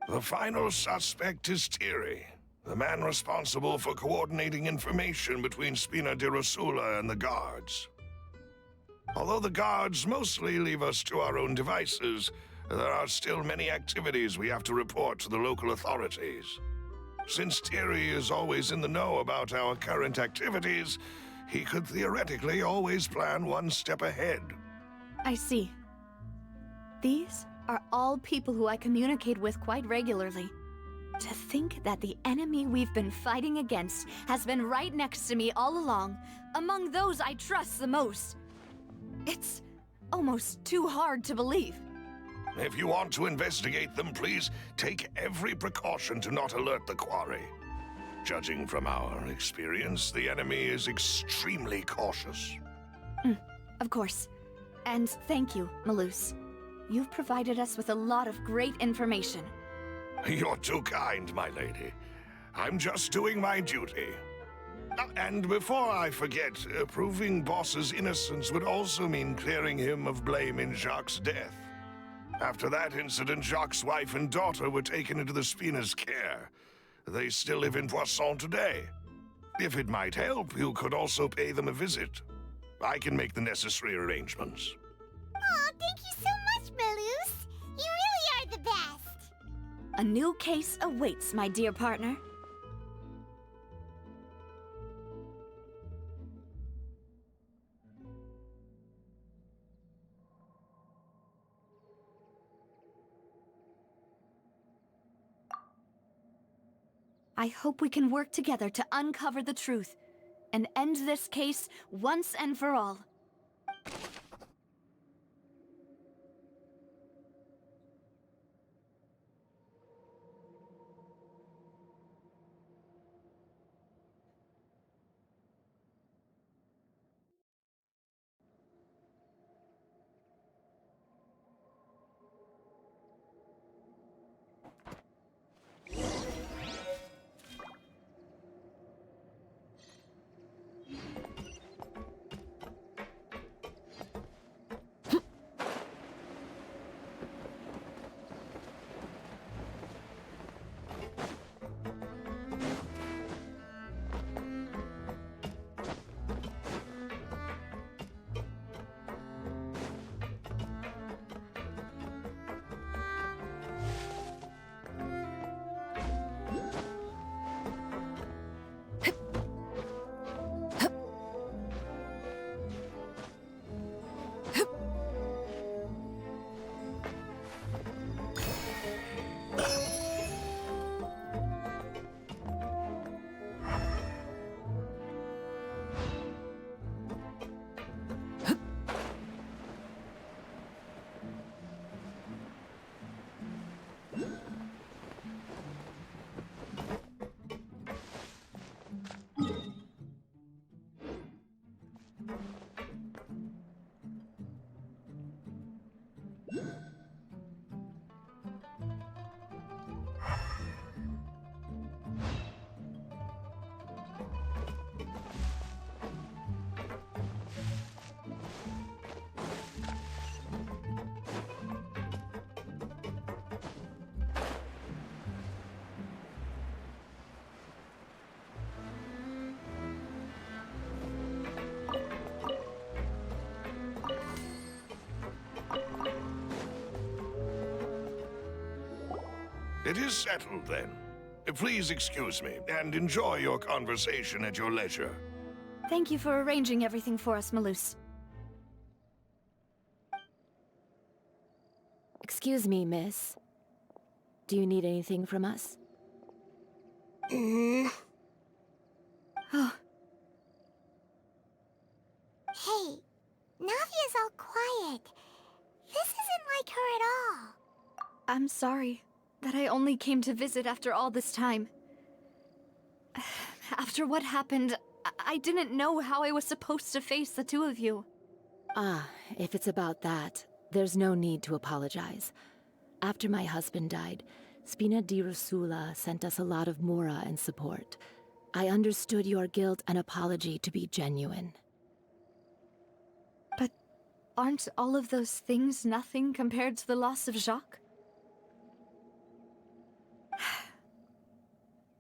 The final suspect is Thierry, the man responsible for coordinating information between Spina di Rosula and the guards. Although the guards mostly leave us to our own devices, there are still many activities we have to report to the local authorities. Since Thierry is always in the know about our current activities, he could theoretically always plan one step ahead. I see. These are all people who I communicate with quite regularly. To think that the enemy we've been fighting against has been right next to me all along, among those I trust the most. It's almost too hard to believe. If you want to investigate them, please take every precaution to not alert the quarry. Judging from our experience, the enemy is extremely cautious. Of course. And thank you, Malus. You've provided us with a lot of great information. You're too kind, my lady. I'm just doing my duty. And before I forget, proving Boss's innocence would also mean clearing him of blame in Jacques' death. After that incident, Jacques' wife and daughter were taken into the Spina's care. They still live in Poisson today. If it might help, you could also pay them a visit. I can make the necessary arrangements. Aw, thank you so much, Malus. You really are the best. A new case awaits, my dear partner. I hope we can work together to uncover the truth and end this case once and for all. It is settled then. Please excuse me and enjoy your conversation at your leisure. Thank you for arranging everything for us, Malus. Excuse me, miss. Do you need anything from us? Oh, Hey, Navia's all quiet. This isn't like her at all. I'm sorry that I only came to visit after all this time. After what happened, I didn't know how I was supposed to face the two of you. Ah, if it's about that, there's no need to apologize. After my husband died, Spina di Rusula sent us a lot of mora and support. I understood your guilt and apology to be genuine. But aren't all of those things nothing compared to the loss of Jacques?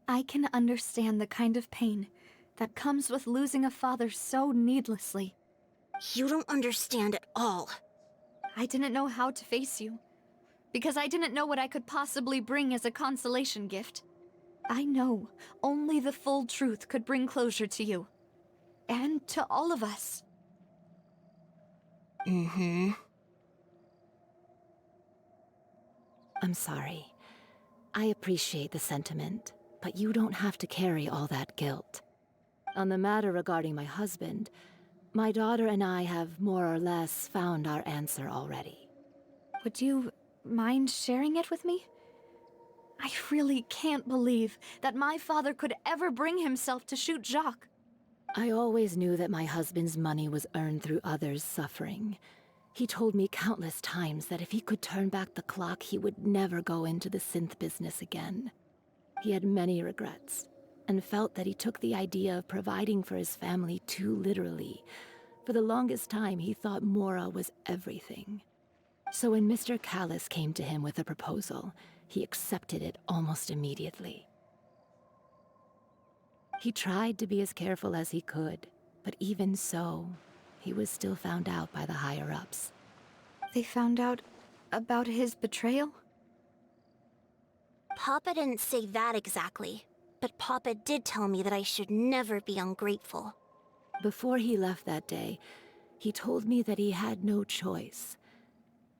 I can understand the kind of pain that comes with losing a father so needlessly. You don't understand at all. I didn't know how to face you, because I didn't know what I could possibly bring as a consolation gift. I know only the full truth could bring closure to you. And to all of us. Mm-hmm. I'm sorry. I appreciate the sentiment, but you don't have to carry all that guilt. On the matter regarding my husband, my daughter and I have more or less found our answer already. Would you mind sharing it with me? I really can't believe that my father could ever bring himself to shoot Jacques. I always knew that my husband's money was earned through others' suffering. He told me countless times that if he could turn back the clock, he would never go into the synth business again. He had many regrets, and felt that he took the idea of providing for his family too literally. For the longest time, he thought Mora was everything. So when Mr. Callis came to him with a proposal, he accepted it almost immediately. He tried to be as careful as he could, but even so, he was still found out by the higher-ups. They found out about his betrayal? Papa didn't say that exactly, but Papa did tell me that I should never be ungrateful. Before he left that day, he told me that he had no choice.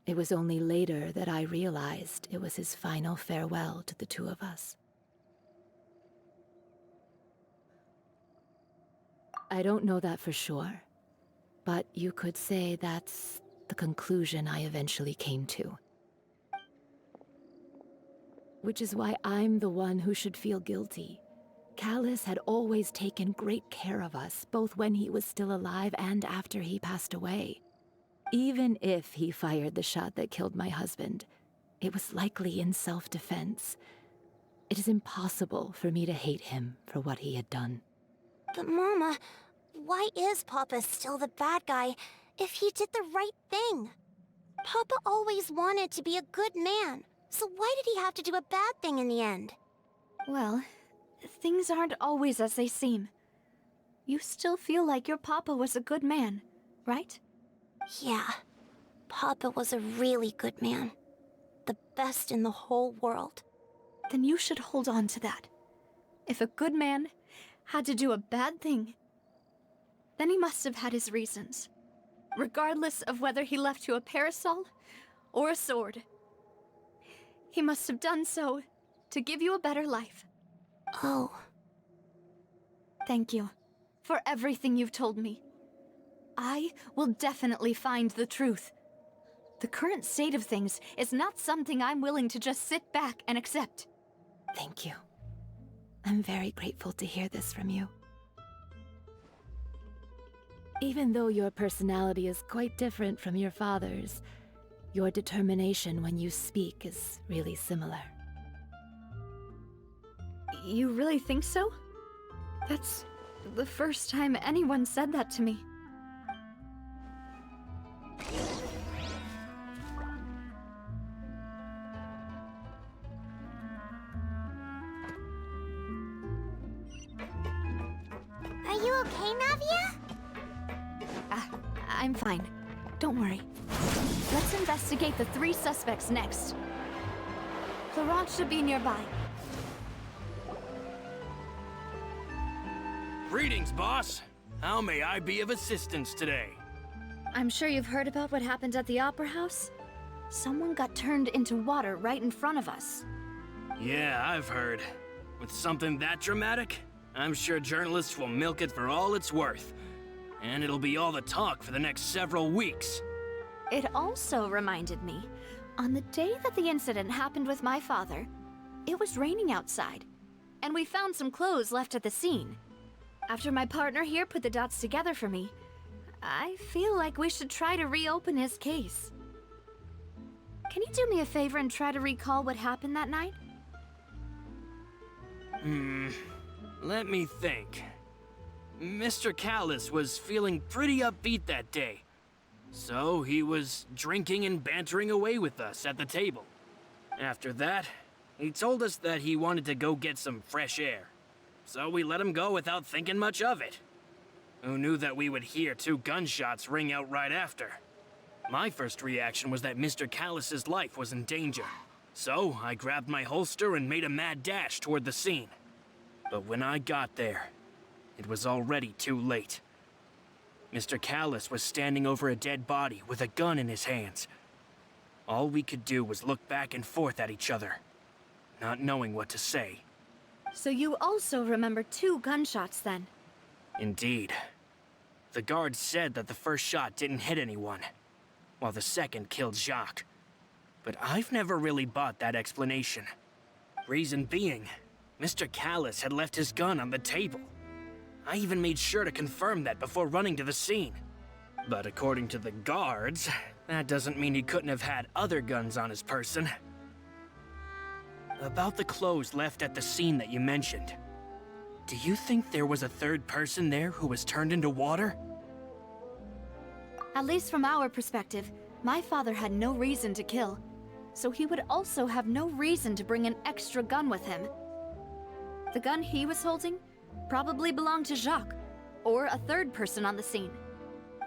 It was only later that I realized it was his final farewell to the two of us. I don't know that for sure, but you could say that's the conclusion I eventually came to. Which is why I'm the one who should feel guilty. Callis had always taken great care of us, both when he was still alive and after he passed away. Even if he fired the shot that killed my husband, it was likely in self-defense. It is impossible for me to hate him for what he had done. But Mama, why is Papa still the bad guy if he did the right thing? Papa always wanted to be a good man, so why did he have to do a bad thing in the end? Well, things aren't always as they seem. You still feel like your papa was a good man, right? Yeah, Papa was a really good man. The best in the whole world. Then you should hold on to that. If a good man had to do a bad thing, then he must have had his reasons. Regardless of whether he left you a parasol or a sword. He must have done so to give you a better life. Oh. Thank you for everything you've told me. I will definitely find the truth. The current state of things is not something I'm willing to just sit back and accept. Thank you. I'm very grateful to hear this from you. Even though your personality is quite different from your father's, your determination when you speak is really similar. You really think so? That's the first time anyone said that to me. Are you okay, Navia? I'm fine. Don't worry. Let's investigate the 3 suspects next. Laurent should be nearby. Greetings, boss. How may I be of assistance today? I'm sure you've heard about what happened at the Opera House. Someone got turned into water right in front of us. Yeah, I've heard. With something that dramatic, I'm sure journalists will milk it for all it's worth. And it'll be all the talk for the next several weeks. It also reminded me, on the day that the incident happened with my father, it was raining outside, and we found some clothes left at the scene. After my partner here put the dots together for me, I feel like we should try to reopen his case. Can you do me a favor and try to recall what happened that night? Let me think. Mr. Callis was feeling pretty upbeat that day. So he was drinking and bantering away with us at the table. After that, he told us that he wanted to go get some fresh air. So we let him go without thinking much of it. Who knew that we would hear 2 gunshots ring out right after? My first reaction was that Mr. Callis's life was in danger. So I grabbed my holster and made a mad dash toward the scene. But when I got there, it was already too late. Mr. Callis was standing over a dead body with a gun in his hands. All we could do was look back and forth at each other, not knowing what to say. So you also remember 2 gunshots then? Indeed. The guard said that the first shot didn't hit anyone, while the second killed Jacques. But I've never really bought that explanation. Reason being, Mr. Callis had left his gun on the table. I even made sure to confirm that before running to the scene. But according to the guards, that doesn't mean he couldn't have had other guns on his person. About the clothes left at the scene that you mentioned, do you think there was a third person there who was turned into water? At least from our perspective, my father had no reason to kill, so he would also have no reason to bring an extra gun with him. The gun he was holding probably belonged to Jacques, or a third person on the scene.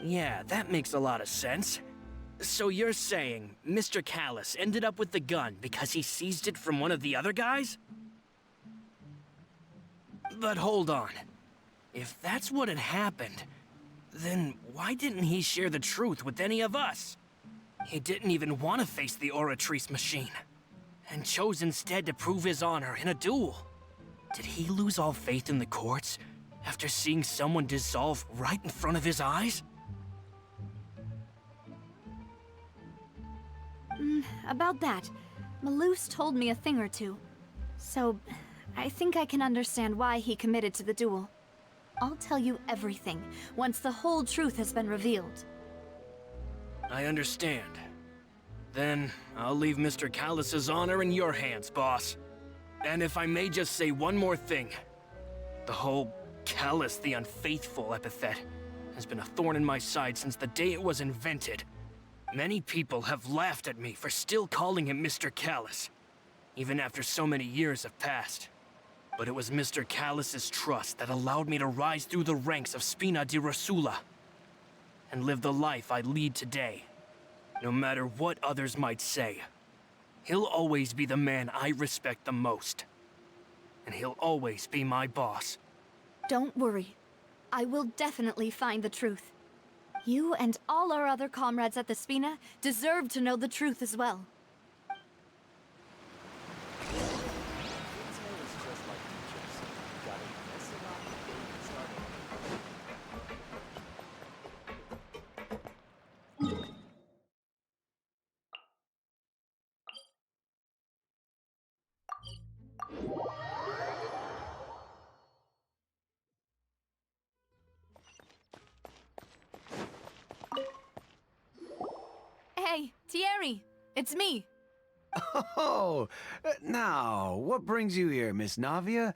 Yeah, that makes a lot of sense. So you're saying Mr. Callis ended up with the gun because he seized it from one of the other guys? But hold on. If that's what had happened, then why didn't he share the truth with any of us? He didn't even want to face the Oratrice machine, and chose instead to prove his honor in a duel. Did he lose all faith in the courts after seeing someone dissolve right in front of his eyes? About that, Malus told me a thing or two, so I think I can understand why he committed to the duel. I'll tell you everything once the whole truth has been revealed. I understand. Then I'll leave Mr. Callis's honor in your hands, boss. And if I may just say one more thing, the whole Callis the Unfaithful epithet has been a thorn in my side since the day it was invented. Many people have laughed at me for still calling him Mr. Callis, even after so many years have passed. But it was Mr. Callis's trust that allowed me to rise through the ranks of Spina di Rosula and live the life I lead today. No matter what others might say, he'll always be the man I respect the most. And he'll always be my boss. Don't worry. I will definitely find the truth. You and all our other comrades at the Spina deserve to know the truth as well. Hey, Thierry, it's me. Oh, now, what brings you here, Miss Navia?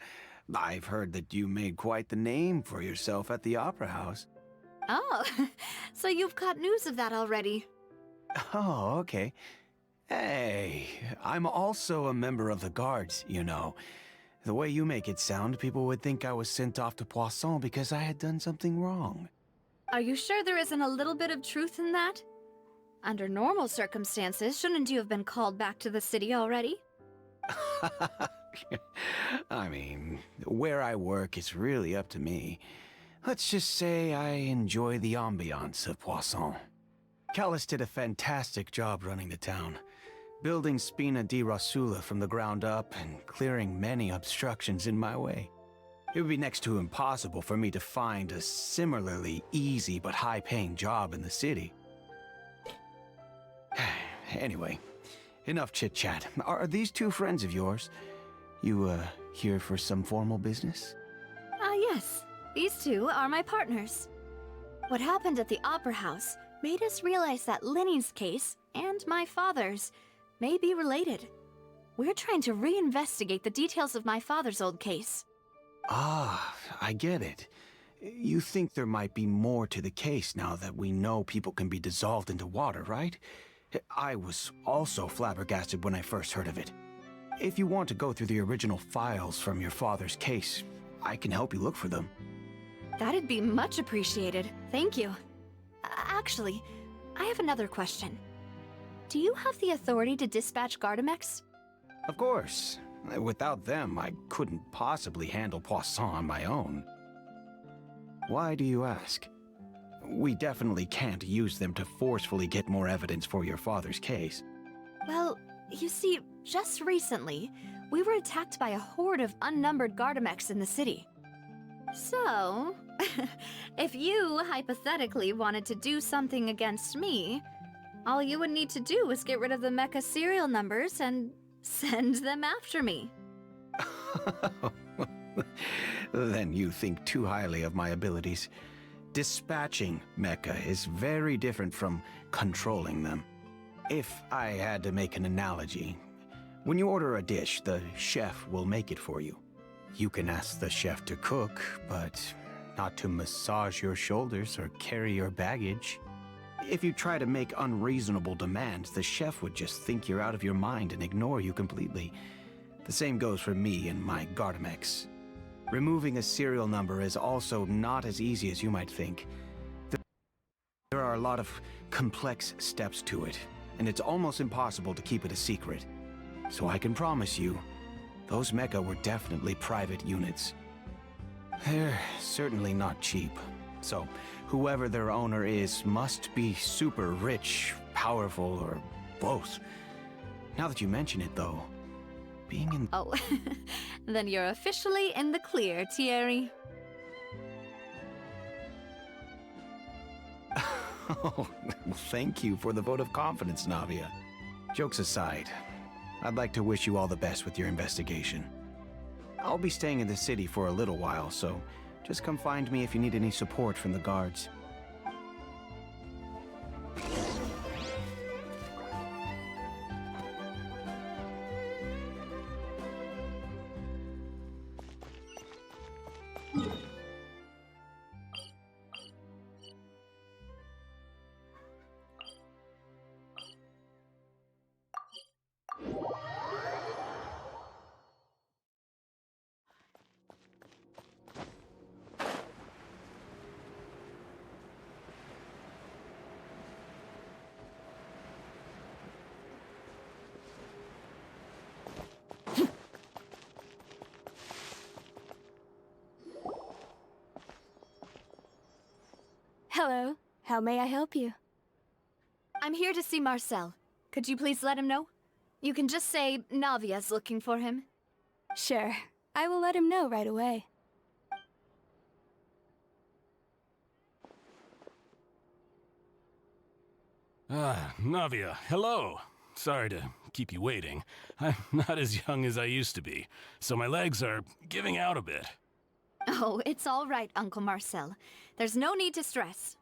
I've heard that you made quite the name for yourself at the Opera House. Oh, so you've caught news of that already. Oh, okay. Hey, I'm also a member of the Guards, you know. The way you make it sound, people would think I was sent off to Poisson because I had done something wrong. Are you sure there isn't a little bit of truth in that? Under normal circumstances, shouldn't you have been called back to the city already? I mean, where I work is really up to me. Let's just say I enjoy the ambiance of Poisson. Callis did a fantastic job running the town, building Spina di Rosula from the ground up and clearing many obstructions in my way. It would be next to impossible for me to find a similarly easy but high-paying job in the city. Anyway, enough chit-chat. Are these two friends of yours? You, here for some formal business? Yes. These two are my partners. What happened at the Opera House made us realize that Linny's case and my father's may be related. We're trying to reinvestigate the details of my father's old case. Ah, I get it. You think there might be more to the case now that we know people can be dissolved into water, right? I was also flabbergasted when I first heard of it. If you want to go through the original files from your father's case, I can help you look for them. That'd be much appreciated. Thank you. Actually, I have another question. Do you have the authority to dispatch Gardamex? Of course. Without them, I couldn't possibly handle Poisson on my own. Why do you ask? We definitely can't use them to forcefully get more evidence for your father's case. Well, you see, just recently, we were attacked by a horde of unnumbered Gardamex in the city. So, if you hypothetically wanted to do something against me, all you would need to do is get rid of the mecha serial numbers and send them after me. Then you think too highly of my abilities. Dispatching mecha is very different from controlling them. If I had to make an analogy, when you order a dish, the chef will make it for you. You can ask the chef to cook, but not to massage your shoulders or carry your baggage. If you try to make unreasonable demands, the chef would just think you're out of your mind and ignore you completely. The same goes for me and my Gardamex. Removing a serial number is also not as easy as you might think. There are a lot of complex steps to it, and it's almost impossible to keep it a secret. So I can promise you, those mecha were definitely private units. They're certainly not cheap. So, whoever their owner is must be super rich, powerful, or both. Now that you mention it, though, being in... Oh, then you're officially in the clear, Thierry. Oh, thank you for the vote of confidence, Navia. Jokes aside, I'd like to wish you all the best with your investigation. I'll be staying in the city for a little while, so just come find me if you need any support from the guards. Hello. How may I help you? I'm here to see Marcel. Could you please let him know? You can just say Navia's looking for him. Sure. I will let him know right away. Navia, hello. Sorry to keep you waiting. I'm not as young as I used to be, so my legs are giving out a bit. Oh, it's all right, Uncle Marcel. There's no need to stress.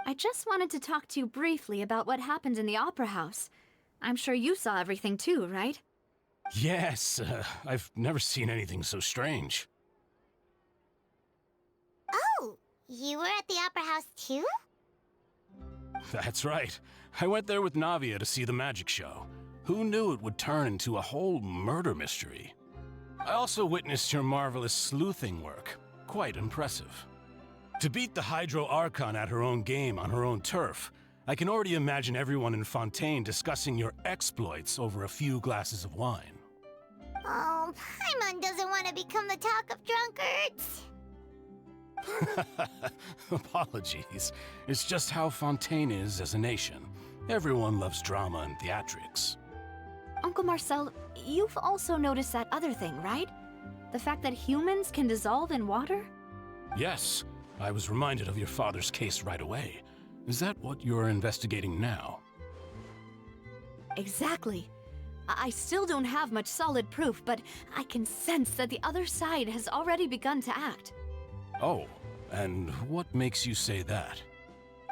I just wanted to talk to you briefly about what happened in the Opera House. I'm sure you saw everything too, right? Yes, I've never seen anything so strange. Oh, you were at the Opera House too? That's right. I went there with Navia to see the magic show. Who knew it would turn into a whole murder mystery? I also witnessed your marvelous sleuthing work. Quite impressive. To beat the Hydro Archon at her own game on her own turf, I can already imagine everyone in Fontaine discussing your exploits over a few glasses of wine. Oh, Paimon doesn't want to become the talk of drunkards. Apologies. It's just how Fontaine is as a nation. Everyone loves drama and theatrics. Uncle Marcel, you've also noticed that other thing, right? The fact that humans can dissolve in water? Yes, I was reminded of your father's case right away. Is that what you're investigating now? Exactly. I still don't have much solid proof, but I can sense that the other side has already begun to act. Oh, and what makes you say that?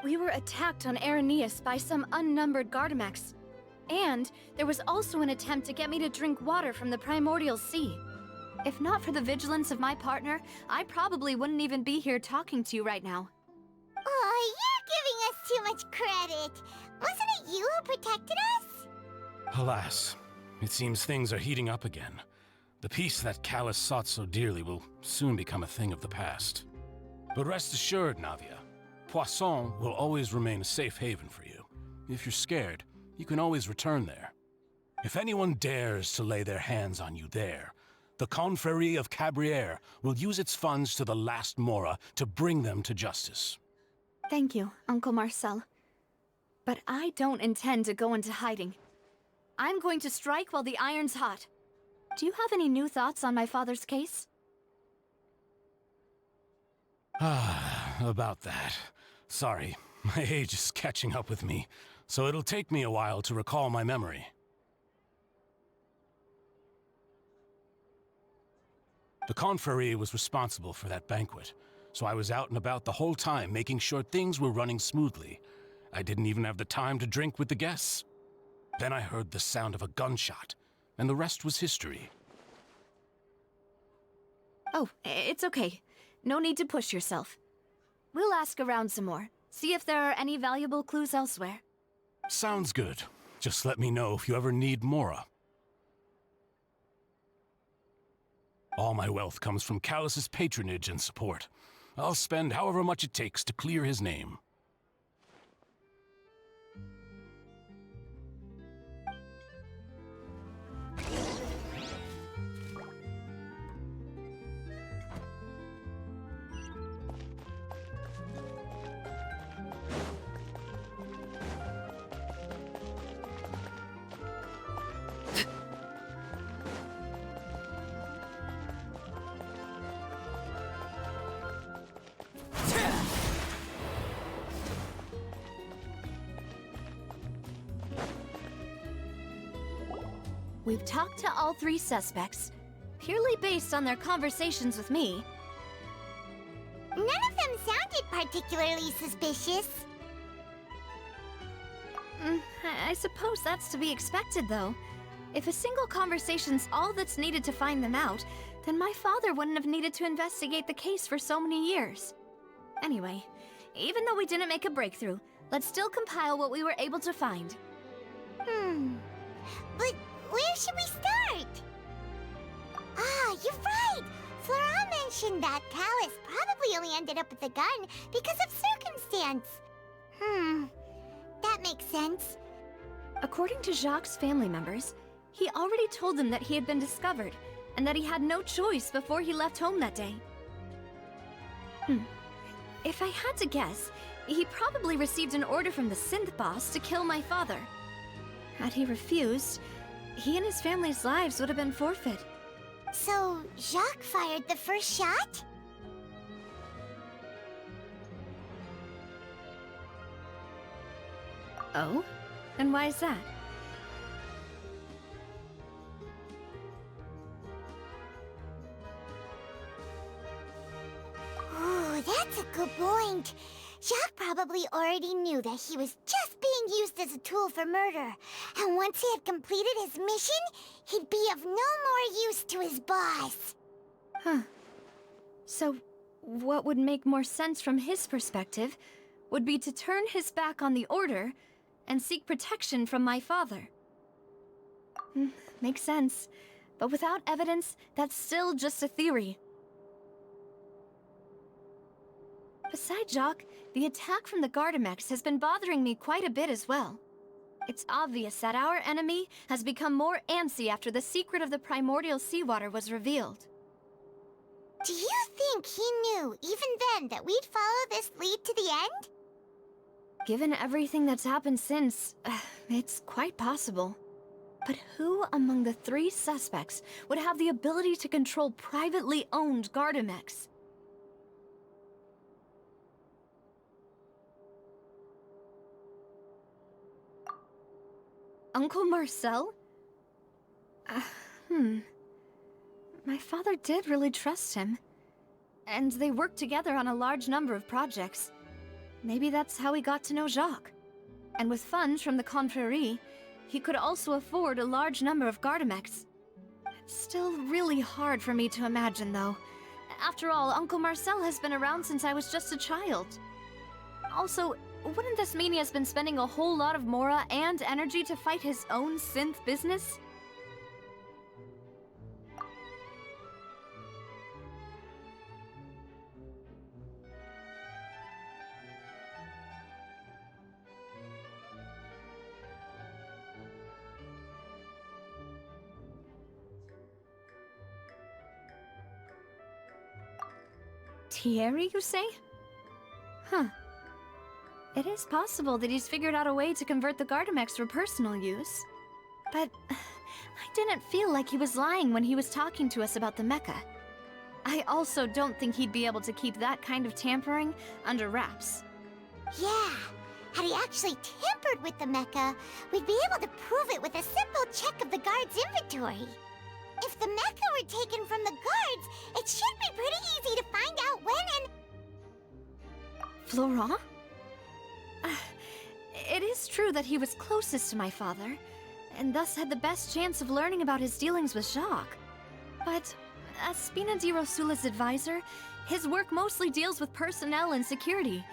We were attacked on Araneus by some unnumbered Gardamex. And there was also an attempt to get me to drink water from the primordial sea. If not for the vigilance of my partner, I probably wouldn't even be here talking to you right now. Oh, you're giving us too much credit. Wasn't it you who protected us? Alas, it seems things are heating up again. The peace that Callus sought so dearly will soon become a thing of the past. But rest assured, Navia, Poisson will always remain a safe haven for you. If you're scared, you can always return there. If anyone dares to lay their hands on you there, the Confrérie of Cabrières will use its funds to the last Mora to bring them to justice. Thank you, Uncle Marcel. But I don't intend to go into hiding. I'm going to strike while the iron's hot. Do you have any new thoughts on my father's case? About that. Sorry, my age is catching up with me, so it'll take me a while to recall my memory. The Confrérie was responsible for that banquet, so I was out and about the whole time making sure things were running smoothly. I didn't even have the time to drink with the guests. Then I heard the sound of a gunshot, and the rest was history. Oh, it's okay. No need to push yourself. We'll ask around some more, see if there are any valuable clues elsewhere. Sounds good. Just let me know if you ever need Mora. All my wealth comes from Callus's patronage and support. I'll spend however much it takes to clear his name. We've talked to all three suspects, purely based on their conversations with me. None of them sounded particularly suspicious. I suppose that's to be expected, though. If a single conversation's all that's needed to find them out, then my father wouldn't have needed to investigate the case for so many years. Anyway, even though we didn't make a breakthrough, let's still compile what we were able to find. But where should we start? Ah, you're right! Flora mentioned that Callus probably only ended up with the gun because of circumstance. That makes sense. According to Jacques' family members, he already told them that he had been discovered, and that he had no choice before he left home that day. If I had to guess, he probably received an order from the synth boss to kill my father. Had he refused, he and his family's lives would have been forfeit. So, Jacques fired the first shot? Oh? And why is that? Ooh, that's a good point. Jacques probably already knew that he was just being used as a tool for murder. And once he had completed his mission, he'd be of no more use to his boss. So, what would make more sense from his perspective would be to turn his back on the Order and seek protection from my father. Makes sense. But without evidence, that's still just a theory. Besides Jacques, the attack from the Gardamex has been bothering me quite a bit as well. It's obvious that our enemy has become more antsy after the secret of the primordial seawater was revealed. Do you think he knew, even then, that we'd follow this lead to the end? Given everything that's happened since, it's quite possible. But who among the 3 suspects would have the ability to control privately owned Gardamex? Uncle Marcel? My father did really trust him. And they worked together on a large number of projects. Maybe that's how he got to know Jacques. And with funds from the Confrérie, he could also afford a large number of Gardamex. It's still really hard for me to imagine, though. After all, Uncle Marcel has been around since I was just a child. Also, wouldn't this mean he has been spending a whole lot of mora and energy to fight his own synth business? Thierry, you say? Huh. It is possible that he's figured out a way to convert the Gardamex for personal use. But I didn't feel like he was lying when he was talking to us about the mecha. I also don't think he'd be able to keep that kind of tampering under wraps. Yeah, had he actually tampered with the mecha, we'd be able to prove it with a simple check of the guard's inventory. If the mecha were taken from the guards, it should be pretty easy to find out when and... Florent? It is true that he was closest to my father, and thus had the best chance of learning about his dealings with Jacques. But as Spina di Rosula's advisor, his work mostly deals with personnel and security,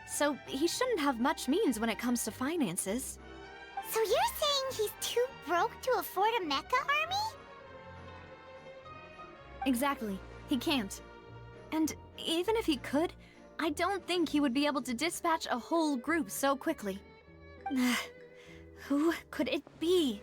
so he shouldn't have much means when it comes to finances. So you're saying he's too broke to afford a mecha army? Exactly. He can't. And even if he could, I don't think he would be able to dispatch a whole group so quickly. Who could it be?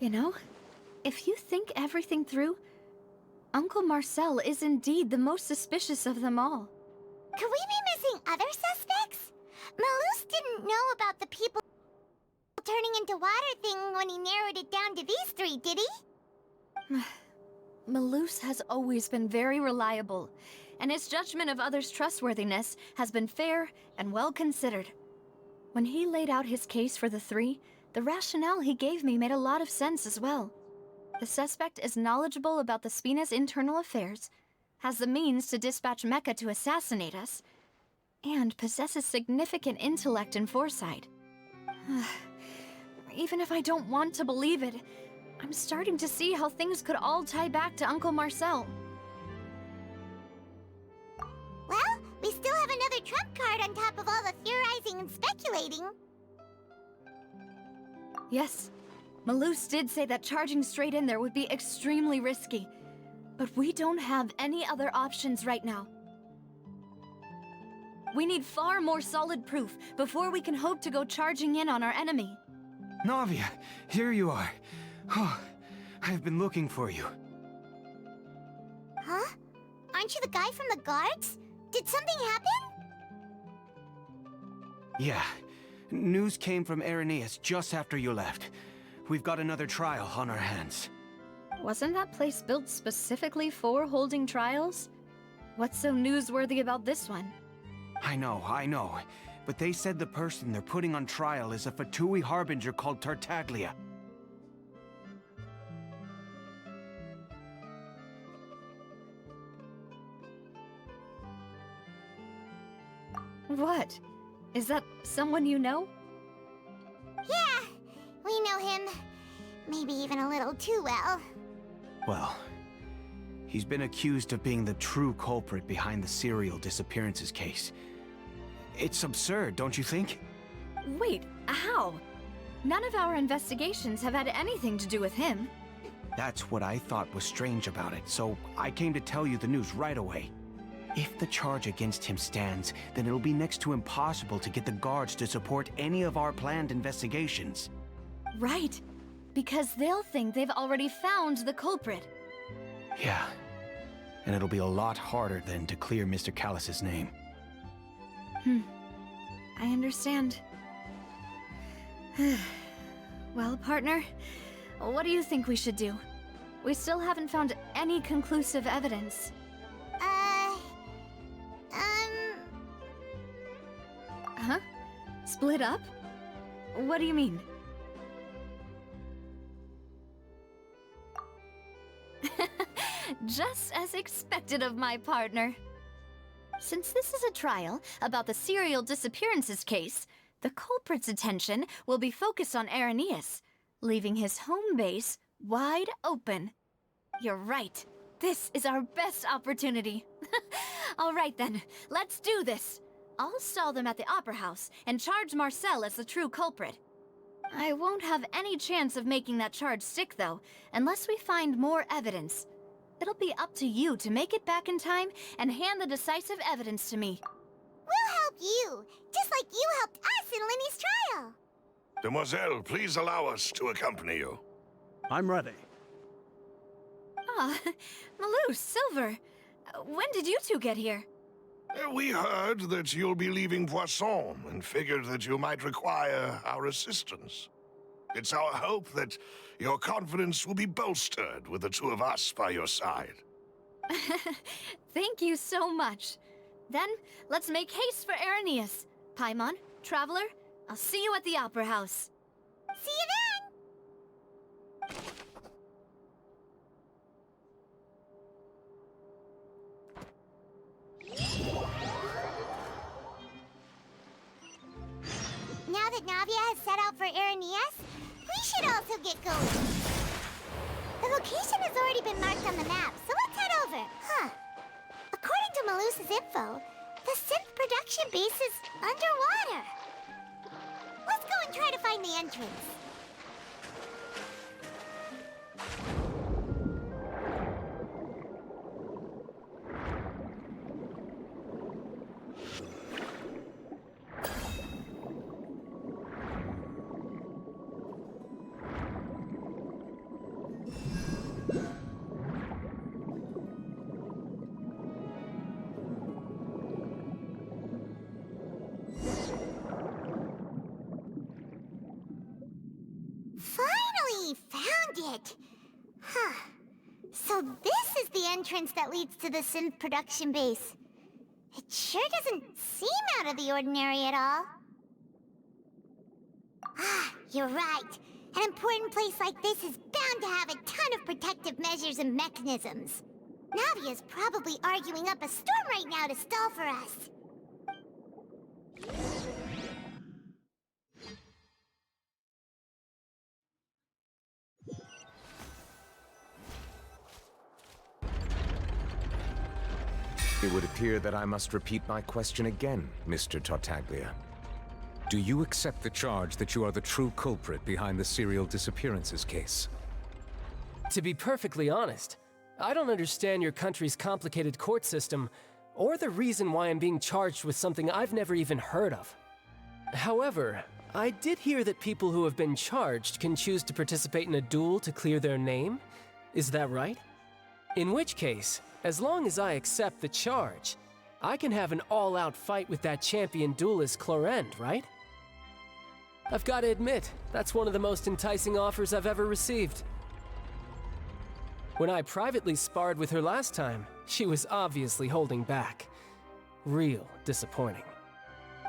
You know, if you think everything through, Uncle Marcel is indeed the most suspicious of them all. Could we be missing other suspects? Malus didn't know about the people turning into water thing when he narrowed it down to these 3, did he? Malus has always been very reliable, and his judgment of others' trustworthiness has been fair and well considered. When he laid out his case for the 3, the rationale he gave me made a lot of sense as well. The suspect is knowledgeable about the Spina's internal affairs, has the means to dispatch Mecha to assassinate us, and possesses significant intellect and foresight. Even if I don't want to believe it, I'm starting to see how things could all tie back to Uncle Marcel. Well, we still have another trump card on top of all the theorizing and speculating. Yes, Malus did say that charging straight in there would be extremely risky, but we don't have any other options right now. We need far more solid proof before we can hope to go charging in on our enemy. Navia, here you are. Oh, I've been looking for you. Huh? Aren't you the guy from the guards? Did something happen? Yeah. News came from Irenaeus just after you left. We've got another trial on our hands. Wasn't that place built specifically for holding trials? What's so newsworthy about this one? I know. But they said the person they're putting on trial is a Fatui harbinger called Tartaglia. What? Is that someone you know? Yeah, we know him. Maybe even a little too well. Well, he's been accused of being the true culprit behind the serial disappearances case. It's absurd, don't you think? Wait, how? None of our investigations have had anything to do with him. That's what I thought was strange about it, so I came to tell you the news right away. If the charge against him stands, then it'll be next to impossible to get the guards to support any of our planned investigations. Right, because they'll think they've already found the culprit. Yeah, and it'll be a lot harder then to clear Mr. Callus's name. I understand. Well, partner, what do you think we should do? We still haven't found any conclusive evidence. Huh? Split up? What do you mean? Just as expected of my partner. Since this is a trial about the serial disappearances case, the culprit's attention will be focused on Irenaeus, leaving his home base wide open. You're right. This is our best opportunity. All right then, let's do this. I'll stall them at the Opera House and charge Marcel as the true culprit. I won't have any chance of making that charge stick, though, unless we find more evidence. It'll be up to you to make it back in time and hand the decisive evidence to me. We'll help you, just like you helped us in Linny's trial. Demoiselle, please allow us to accompany you. I'm ready. Ah, Malou, Silver, when did you two get here? We heard that you'll be leaving Poisson and figured that you might require our assistance. It's our hope that your confidence will be bolstered with the two of us by your side. Thank you so much. Then, let's make haste for Irenaeus. Paimon, Traveler, I'll see you at the Opera House. See you then! Now that Navia has set out for Irenaeus, we should also get going. The location has already been marked on the map, so let's head over. According to Malus's info, the synth production base is underwater. Let's go and try to find the entrance. Finally found it! So this is the entrance that leads to the synth production base. It sure doesn't seem out of the ordinary at all. You're right. An important place like this is bound to have a ton of protective measures and mechanisms. Navia's probably arguing up a storm right now to stall for us. It would appear that I must repeat my question again, Mr. Tartaglia. Do you accept the charge that you are the true culprit behind the serial disappearances case? To be perfectly honest, I don't understand your country's complicated court system, or the reason why I'm being charged with something I've never even heard of. However, I did hear that people who have been charged can choose to participate in a duel to clear their name. Is that right? In which case, as long as I accept the charge, I can have an all-out fight with that champion duelist Clorend, right? I've got to admit, that's one of the most enticing offers I've ever received. When I privately sparred with her last time, she was obviously holding back. Real disappointing.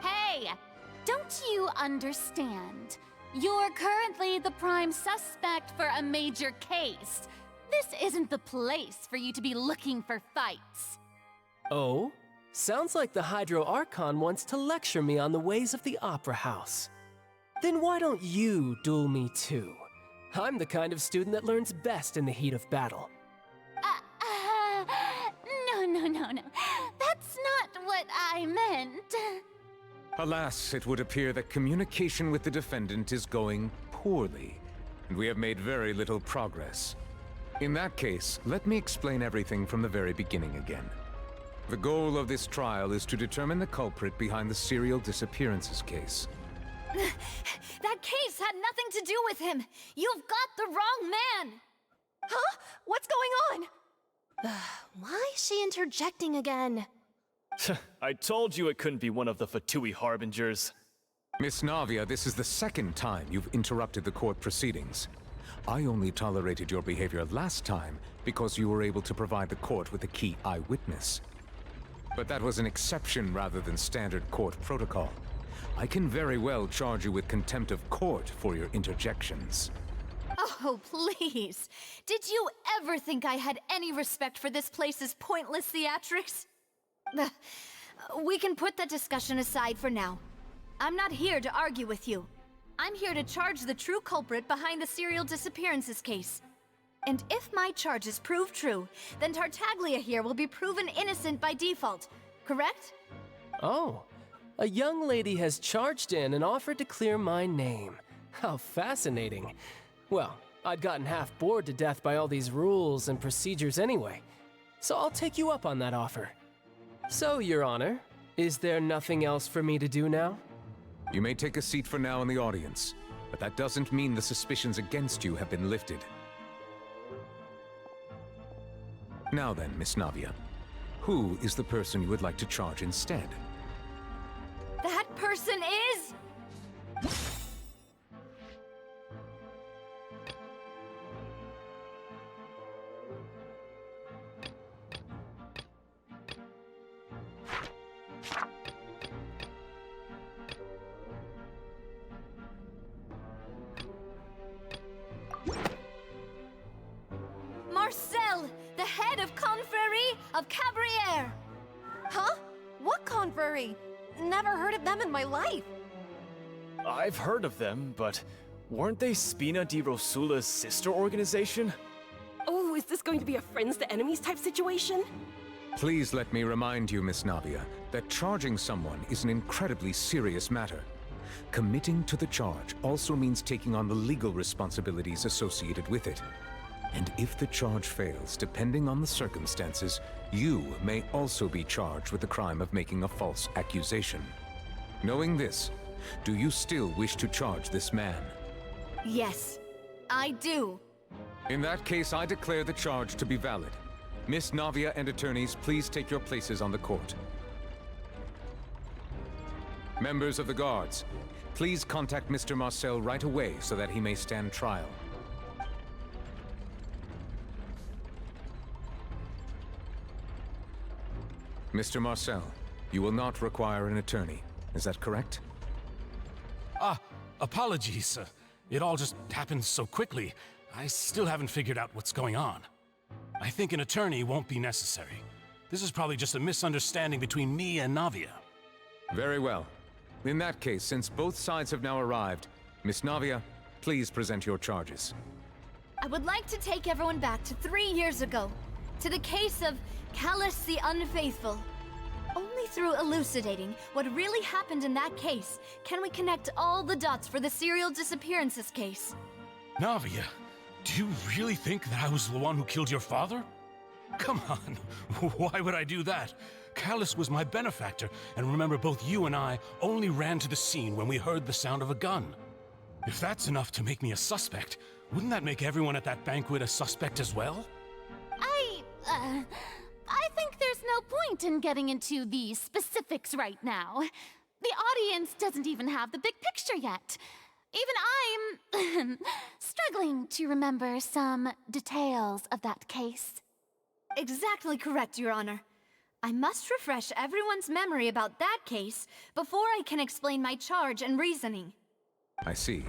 Hey! Don't you understand? You're currently the prime suspect for a major case. This isn't the place for you to be looking for fights. Oh? Sounds like the Hydro Archon wants to lecture me on the ways of the Opera House. Then why don't you duel me too? I'm the kind of student that learns best in the heat of battle. No. That's not what I meant. Alas, it would appear that communication with the defendant is going poorly, and we have made very little progress. In that case, let me explain everything from the very beginning again. The goal of this trial is to determine the culprit behind the serial disappearances case. That case had nothing to do with him. You've got the wrong man. Huh? What's going on? Why is she interjecting again? I told you it couldn't be one of the Fatui harbingers. Miss Navia, this is the second time you've interrupted the court proceedings. I only tolerated your behavior last time because you were able to provide the court with a key eyewitness. But that was an exception rather than standard court protocol. I can very well charge you with contempt of court for your interjections. Oh, please. Did you ever think I had any respect for this place's pointless theatrics? We can put that discussion aside for now. I'm not here to argue with you. I'm here to charge the true culprit behind the serial disappearances case. And if my charges prove true, then Tartaglia here will be proven innocent by default, correct? Oh, a young lady has charged in and offered to clear my name. How fascinating. Well, I'd gotten half bored to death by all these rules and procedures anyway, so I'll take you up on that offer. So, Your Honor, is there nothing else for me to do now? You may take a seat for now in the audience, but that doesn't mean the suspicions against you have been lifted. Now then, Miss Navia, who is the person you would like to charge instead? That person is... Marcel, the head of Confrérie of Cabrières! Huh? What confrérie? Never heard of them in my life. I've heard of them, but weren't they Spina di Rosula's sister organization? Oh, is this going to be a friends to enemies type situation? Please let me remind you, Miss Navia, that charging someone is an incredibly serious matter. Committing to the charge also means taking on the legal responsibilities associated with it. And if the charge fails, depending on the circumstances, you may also be charged with the crime of making a false accusation. Knowing this, do you still wish to charge this man? Yes, I do. In that case, I declare the charge to be valid. Miss Navia and attorneys, please take your places on the court. Members of the guards, please contact Mr. Marcel right away so that he may stand trial. Mr. Marcel, you will not require an attorney. Is that correct? Apologies. It all just happened so quickly. I still haven't figured out what's going on. I think an attorney won't be necessary. This is probably just a misunderstanding between me and Navia. Very well. In that case, since both sides have now arrived, Miss Navia, please present your charges. I would like to take everyone back to 3 years ago, to the case of Callus the Unfaithful. Only through elucidating what really happened in that case can we connect all the dots for the serial disappearances case. Navia, do you really think that I was the one who killed your father? Come on, why would I do that? Callus was my benefactor, and remember both you and I only ran to the scene when we heard the sound of a gun. If that's enough to make me a suspect, wouldn't that make everyone at that banquet a suspect as well? I think there's no point in getting into the specifics right now. The audience doesn't even have the big picture yet. Even I'm struggling to remember some details of that case. Exactly correct, Your Honor. I must refresh everyone's memory about that case before I can explain my charge and reasoning. I see.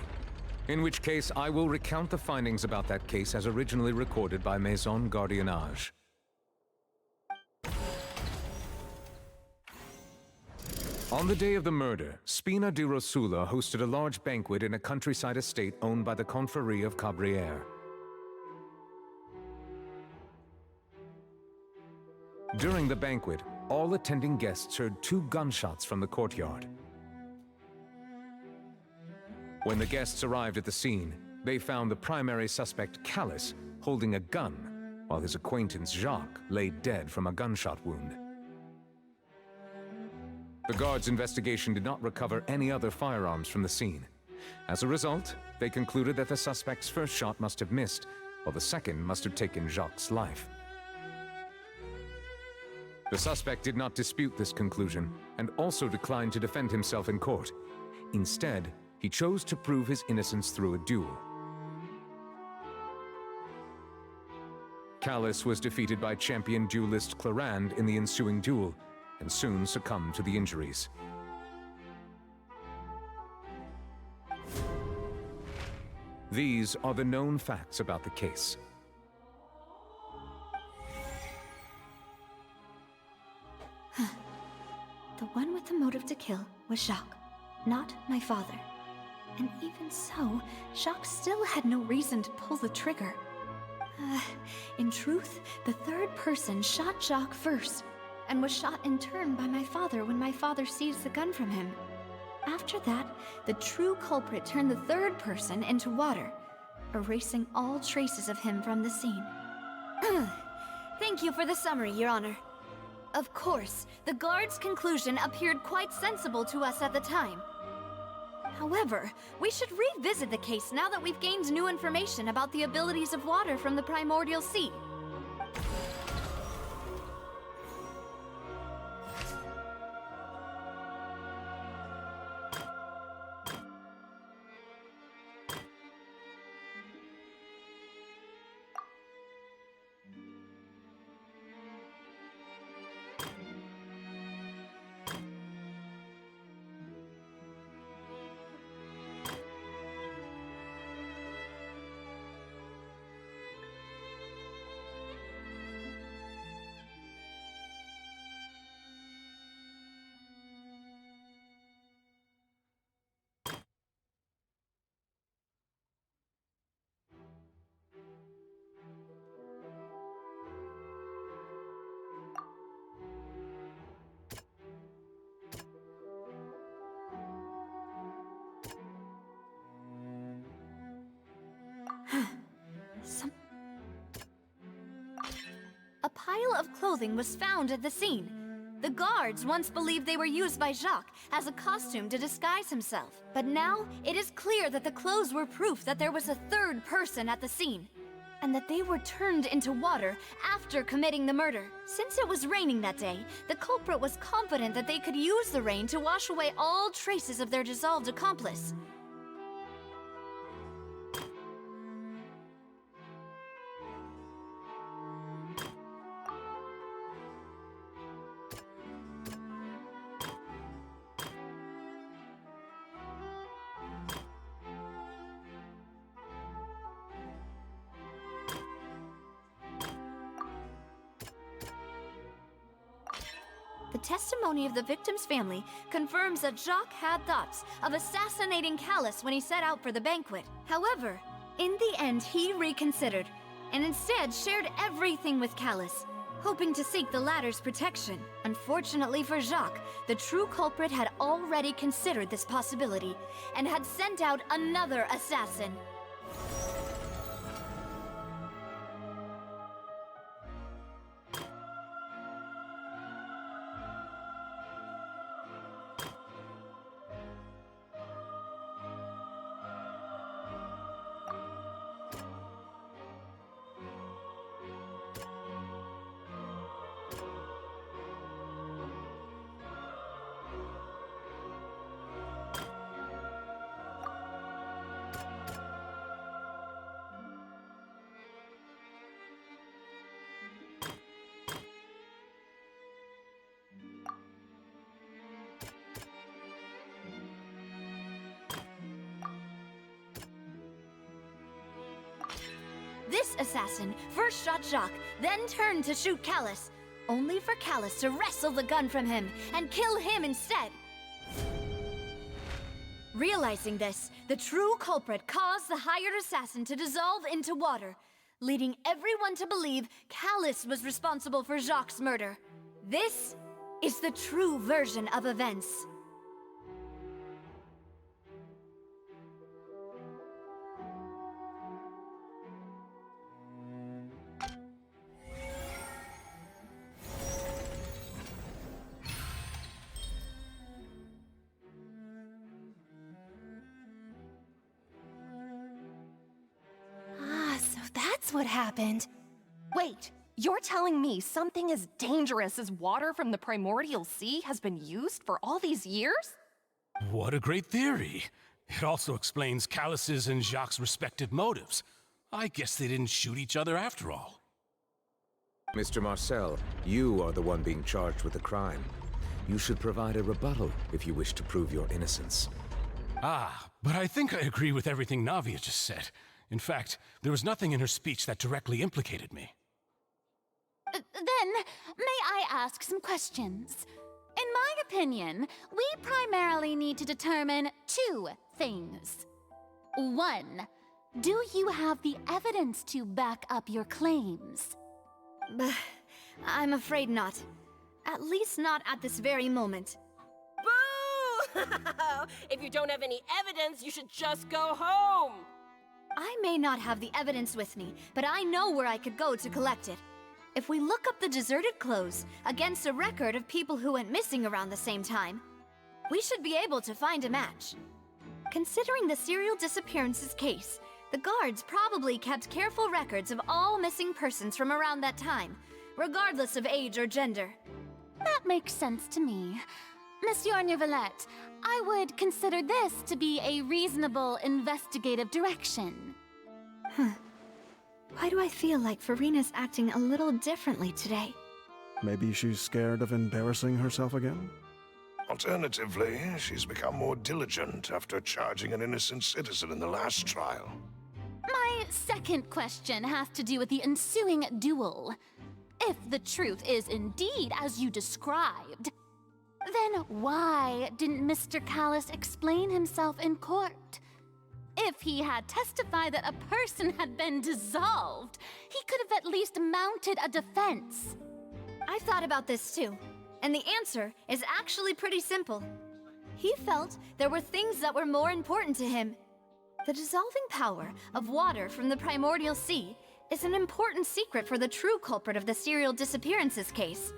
In which case, I will recount the findings about that case as originally recorded by Maison Gardiennage. On the day of the murder, Spina di Rosula hosted a large banquet in a countryside estate owned by the Confrérie of Cabrières. During the banquet, all attending guests heard 2 gunshots from the courtyard. When the guests arrived at the scene, they found the primary suspect, Callus, holding a gun, while his acquaintance, Jacques, lay dead from a gunshot wound. The guards' investigation did not recover any other firearms from the scene. As a result, they concluded that the suspect's first shot must have missed, while the second must have taken Jacques' life. The suspect did not dispute this conclusion, and also declined to defend himself in court. Instead, he chose to prove his innocence through a duel. Callus was defeated by champion duelist Clarand in the ensuing duel, and soon succumbed to the injuries. These are the known facts about the case. The one with the motive to kill was Jacques, not my father. And even so, Jacques still had no reason to pull the trigger. In truth, the third person shot Jacques first, and was shot in turn by my father when my father seized the gun from him. After that, the true culprit turned the third person into water, erasing all traces of him from the scene. Thank you for the summary, Your Honor. Of course, the guard's conclusion appeared quite sensible to us at the time. However, we should revisit the case now that we've gained new information about the abilities of water from the primordial sea. A pile of clothing was found at the scene. The guards once believed they were used by Jacques as a costume to disguise himself. But now, it is clear that the clothes were proof that there was a third person at the scene, and that they were turned into water after committing the murder. Since it was raining that day, the culprit was confident that they could use the rain to wash away all traces of their dissolved accomplice. The testimony of the victim's family confirms that Jacques had thoughts of assassinating Callus when he set out for the banquet. However, in the end, he reconsidered, and instead shared everything with Callus, hoping to seek the latter's protection. Unfortunately for Jacques, the true culprit had already considered this possibility, and had sent out another assassin. this assassin first shot Jacques, then turned to shoot Callus, only for Callus to wrestle the gun from him and kill him instead. Realizing this, the true culprit caused the hired assassin to dissolve into water, leading everyone to believe Callus was responsible for Jacques' murder. This is the true version of events. So that's what happened. Wait, you're telling me something as dangerous as water from the primordial sea has been used for all these years? What a great theory. It also explains Callus's and Jacques' respective motives. I guess they didn't shoot each other after all. Mr. Marcel, you are the one being charged with the crime. You should provide a rebuttal if you wish to prove your innocence. Ah, but I think I agree with everything Navia just said. In fact, there was nothing in her speech that directly implicated me. Then, may I ask some questions? In my opinion, we primarily need to determine two things. One, do you have the evidence to back up your claims? I'm afraid not. At least not at this very moment. Boo! If you don't have any evidence, you should just go home! I may not have the evidence with me, but I know where I could go to collect it. If we look up the deserted clothes against a record of people who went missing around the same time, we should be able to find a match. Considering the serial disappearances case, the guards probably kept careful records of all missing persons from around that time, regardless of age or gender. That makes sense to me. Monsieur Neuvillette, I would consider this to be a reasonable investigative direction. Why do I feel like Farina's acting a little differently today? Maybe she's scared of embarrassing herself again? Alternatively, she's become more diligent after charging an innocent citizen in the last trial. My second question has to do with the ensuing duel. If the truth is indeed as you described, then why didn't Mr. Callus explain himself in court? If he had testified that a person had been dissolved, he could have at least mounted a defense. I've thought about this too, and the answer is actually pretty simple. He felt there were things that were more important to him. The dissolving power of water from the primordial sea is an important secret for the true culprit of the serial disappearances case.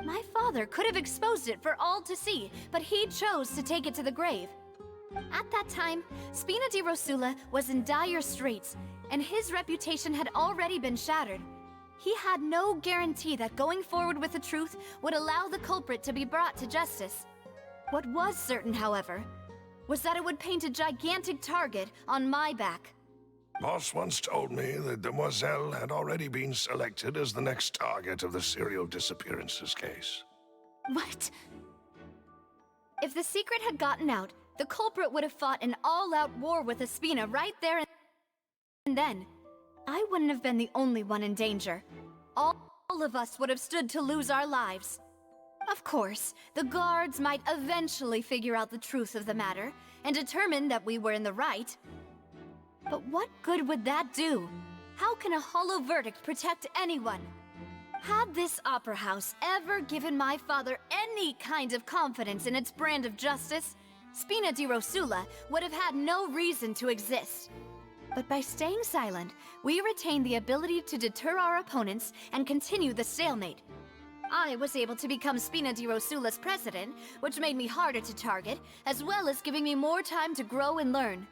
My father could have exposed it for all to see, but he chose to take it to the grave. At that time, Spina di Rosula was in dire straits, and his reputation had already been shattered. He had no guarantee that going forward with the truth would allow the culprit to be brought to justice. What was certain, however, was that it would paint a gigantic target on my back. Boss once told me that Demoiselle had already been selected as the next target of the serial disappearances case. What? If the secret had gotten out, the culprit would have fought an all-out war with Espina right there and then. I wouldn't have been the only one in danger. All of us would have stood to lose our lives. Of course, the guards might eventually figure out the truth of the matter and determine that we were in the right. But what good would that do? How can a hollow verdict protect anyone? Had this opera house ever given my father any kind of confidence in its brand of justice, Spina di Rosula would have had no reason to exist. But by staying silent, we retained the ability to deter our opponents and continue the stalemate. I was able to become Spina di Rosula's president, which made me harder to target, as well as giving me more time to grow and learn.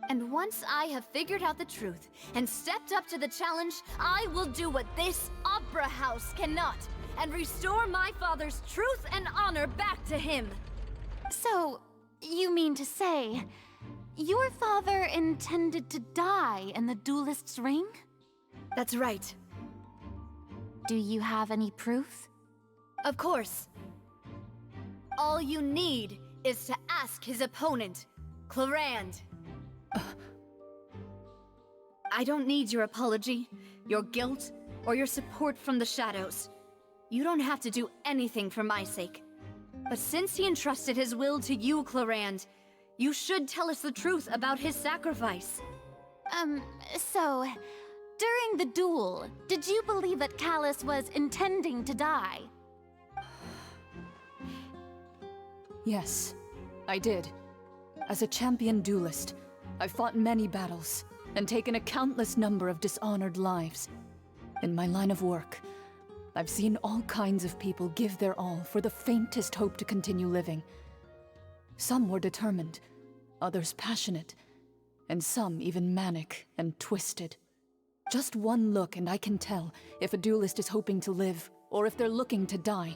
And once I have figured out the truth and stepped up to the challenge, I will do what this opera house cannot, and restore my father's truth and honor back to him. So, you mean to say, your father intended to die in the duelist's ring? That's right. Do you have any proof? Of course. All you need is to ask his opponent, Clarand. I don't need your apology, your guilt, or your support from the shadows. You don't have to do anything for my sake. But since he entrusted his will to you, Clorand, you should tell us the truth about his sacrifice. So, during the duel, did you believe that Callus was intending to die? Yes, I did. As a champion duelist, I've fought many battles and taken a countless number of dishonored lives. In my line of work, I've seen all kinds of people give their all for the faintest hope to continue living. Some were determined, others passionate, and some even manic and twisted. Just one look and I can tell if a duelist is hoping to live or if they're looking to die.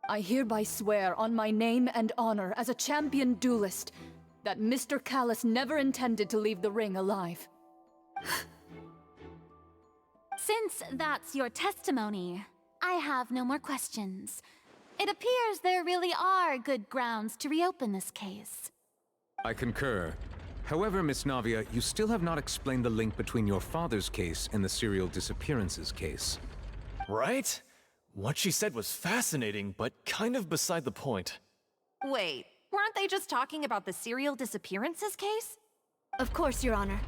I hereby swear on my name and honor as a champion duelist that Mr. Callus never intended to leave the ring alive. Since that's your testimony, I have no more questions. It appears there really are good grounds to reopen this case. I concur. However, Miss Navia, you still have not explained the link between your father's case and the serial disappearances case. Right? What she said was fascinating, but kind of beside the point. Wait, weren't they just talking about the serial disappearances case? Of course, Your Honor.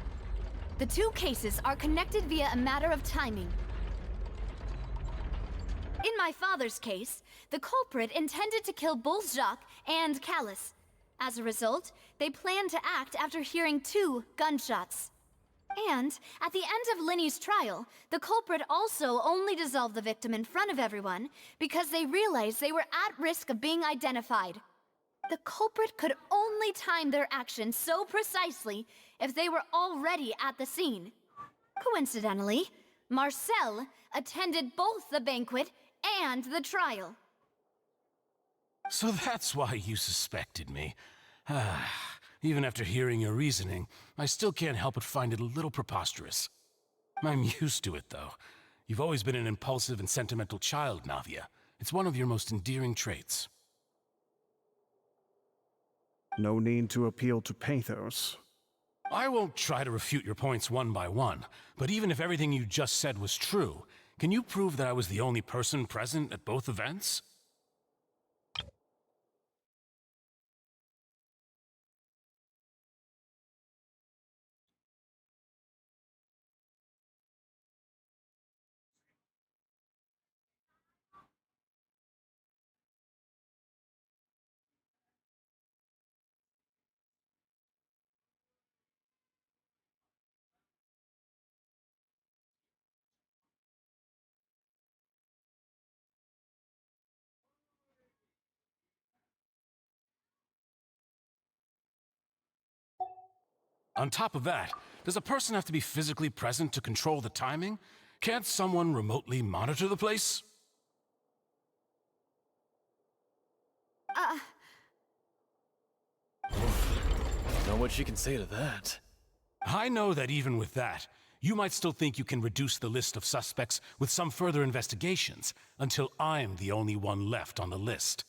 The two cases are connected via a matter of timing. In my father's case, the culprit intended to kill both Jacques and Callus. As a result, they planned to act after hearing 2 gunshots. And, at the end of Linny's trial, the culprit also only dissolved the victim in front of everyone because they realized they were at risk of being identified. The culprit could only time their actions so precisely if they were already at the scene. Coincidentally, Marcel attended both the banquet and the trial. So that's why you suspected me. Even after hearing your reasoning, I still can't help but find it a little preposterous. I'm used to it, though. You've always been an impulsive and sentimental child, Navia. It's one of your most endearing traits. No need to appeal to pathos. I won't try to refute your points one by one, but even if everything you just said was true, can you prove that I was the only person present at both events? On top of that, does a person have to be physically present to control the timing? Can't someone remotely monitor the place? Know what she can say to that. I know that even with that, you might still think you can reduce the list of suspects with some further investigations, until I'm the only one left on the list.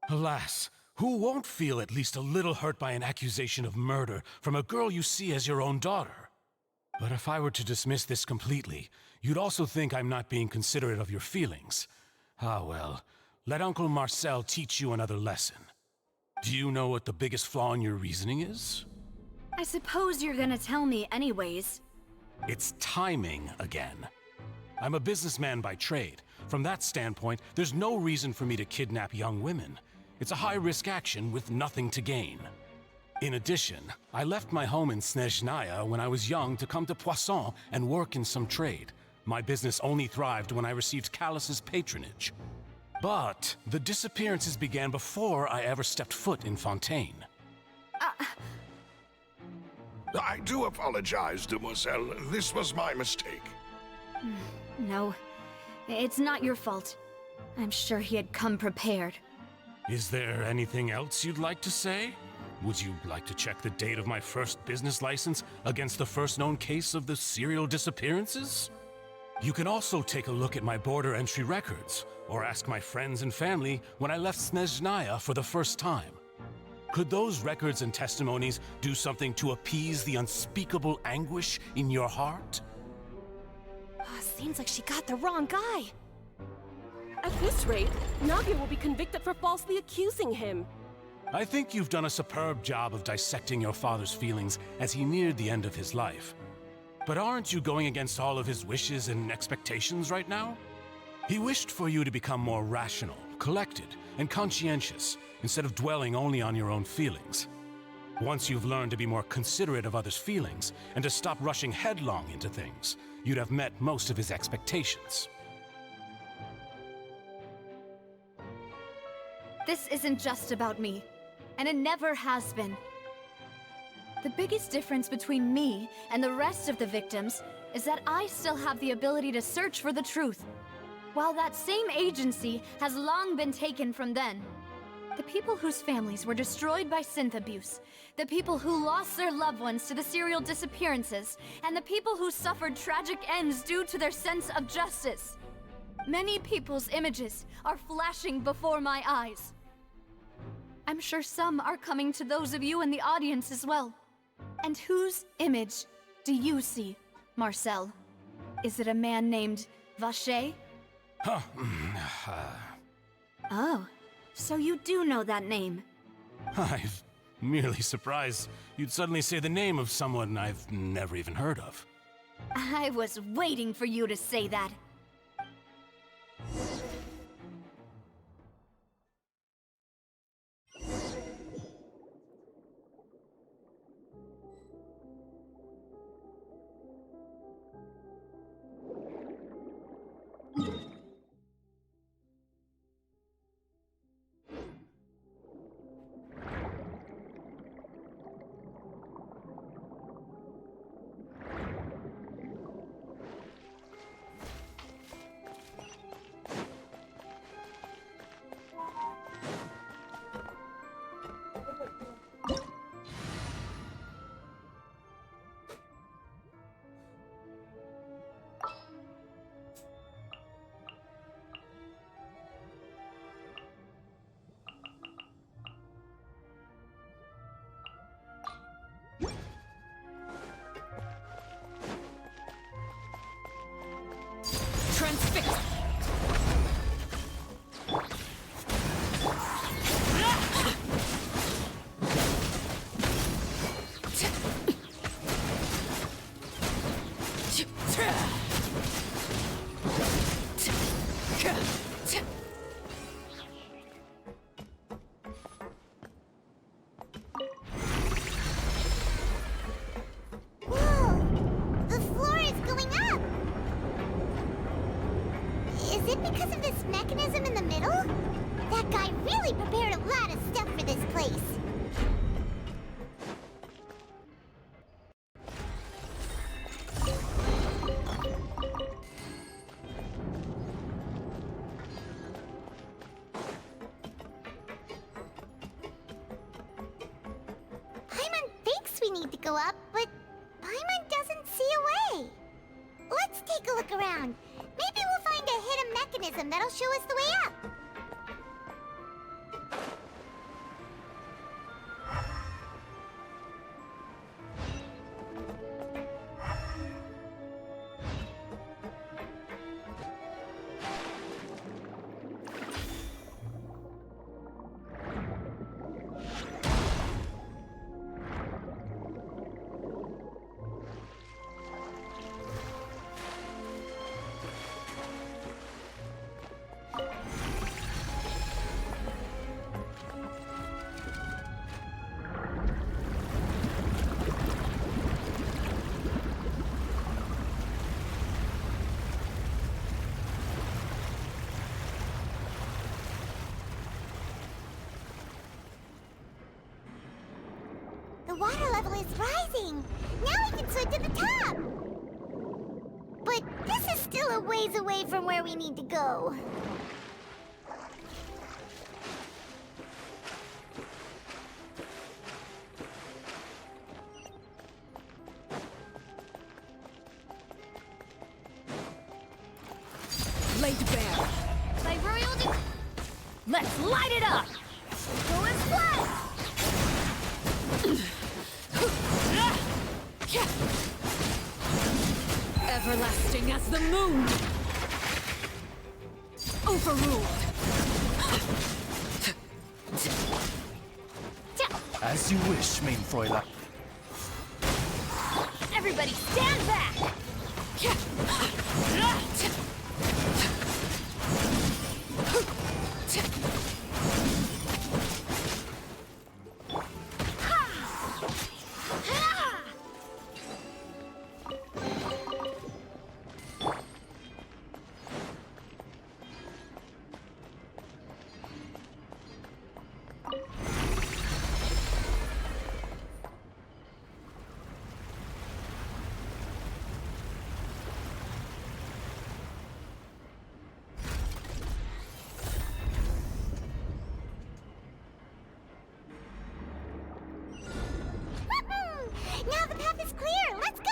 Alas, who won't feel at least a little hurt by an accusation of murder from a girl you see as your own daughter? But if I were to dismiss this completely, you'd also think I'm not being considerate of your feelings. Ah well, let Uncle Marcel teach you another lesson. Do you know what the biggest flaw in your reasoning is? I suppose you're gonna tell me anyways. It's timing again. I'm a businessman by trade. From that standpoint, there's no reason for me to kidnap young women. It's a high-risk action with nothing to gain. In addition, I left my home in Snezhnaya when I was young to come to Poisson and work in some trade. My business only thrived when I received Callus's patronage. But the disappearances began before I ever stepped foot in Fontaine. I do apologize, demoiselle. This was my mistake. No, it's not your fault. I'm sure he had come prepared. Is there anything else you'd like to say? Would you like to check the date of my first business license against the first known case of the serial disappearances? You can also take a look at my border entry records, or ask my friends and family when I left Snezhnaya for the first time. Could those records and testimonies do something to appease the unspeakable anguish in your heart? Seems like she got the wrong guy. At this rate, Navia will be convicted for falsely accusing him. I think you've done a superb job of dissecting your father's feelings as he neared the end of his life. But aren't you going against all of his wishes and expectations right now? He wished for you to become more rational, collected, and conscientious, instead of dwelling only on your own feelings. Once you've learned to be more considerate of others' feelings, and to stop rushing headlong into things, you'd have met most of his expectations. This isn't just about me, and it never has been. The biggest difference between me and the rest of the victims is that I still have the ability to search for the truth, while that same agency has long been taken from them. The people whose families were destroyed by synth abuse, the people who lost their loved ones to the serial disappearances, and the people who suffered tragic ends due to their sense of justice. Many people's images are flashing before my eyes. I'm sure some are coming to those of you in the audience as well. And whose image do you see, Marcel? Is it a man named Vacher? Oh, so you do know that name. I'm merely surprised you'd suddenly say the name of someone I've never even heard of. I was waiting for you to say that. Transfixed! Because of this mechanism in the middle? That guy really prepared a lot of stuff for this place. Paimon thinks we need to go up, but Paimon doesn't see a way. Let's take a look around. Maybe we'll find a hidden mechanism that'll show us the way up. The water level is rising! Now we can swim to the top! But this is still a ways away from where we need to go. Laid bare. By royal Let's light it up! go and fly! Everlasting as the moon! Overruled! As you wish, main Fräulein. Everybody stand back! Now the path is clear! Let's go!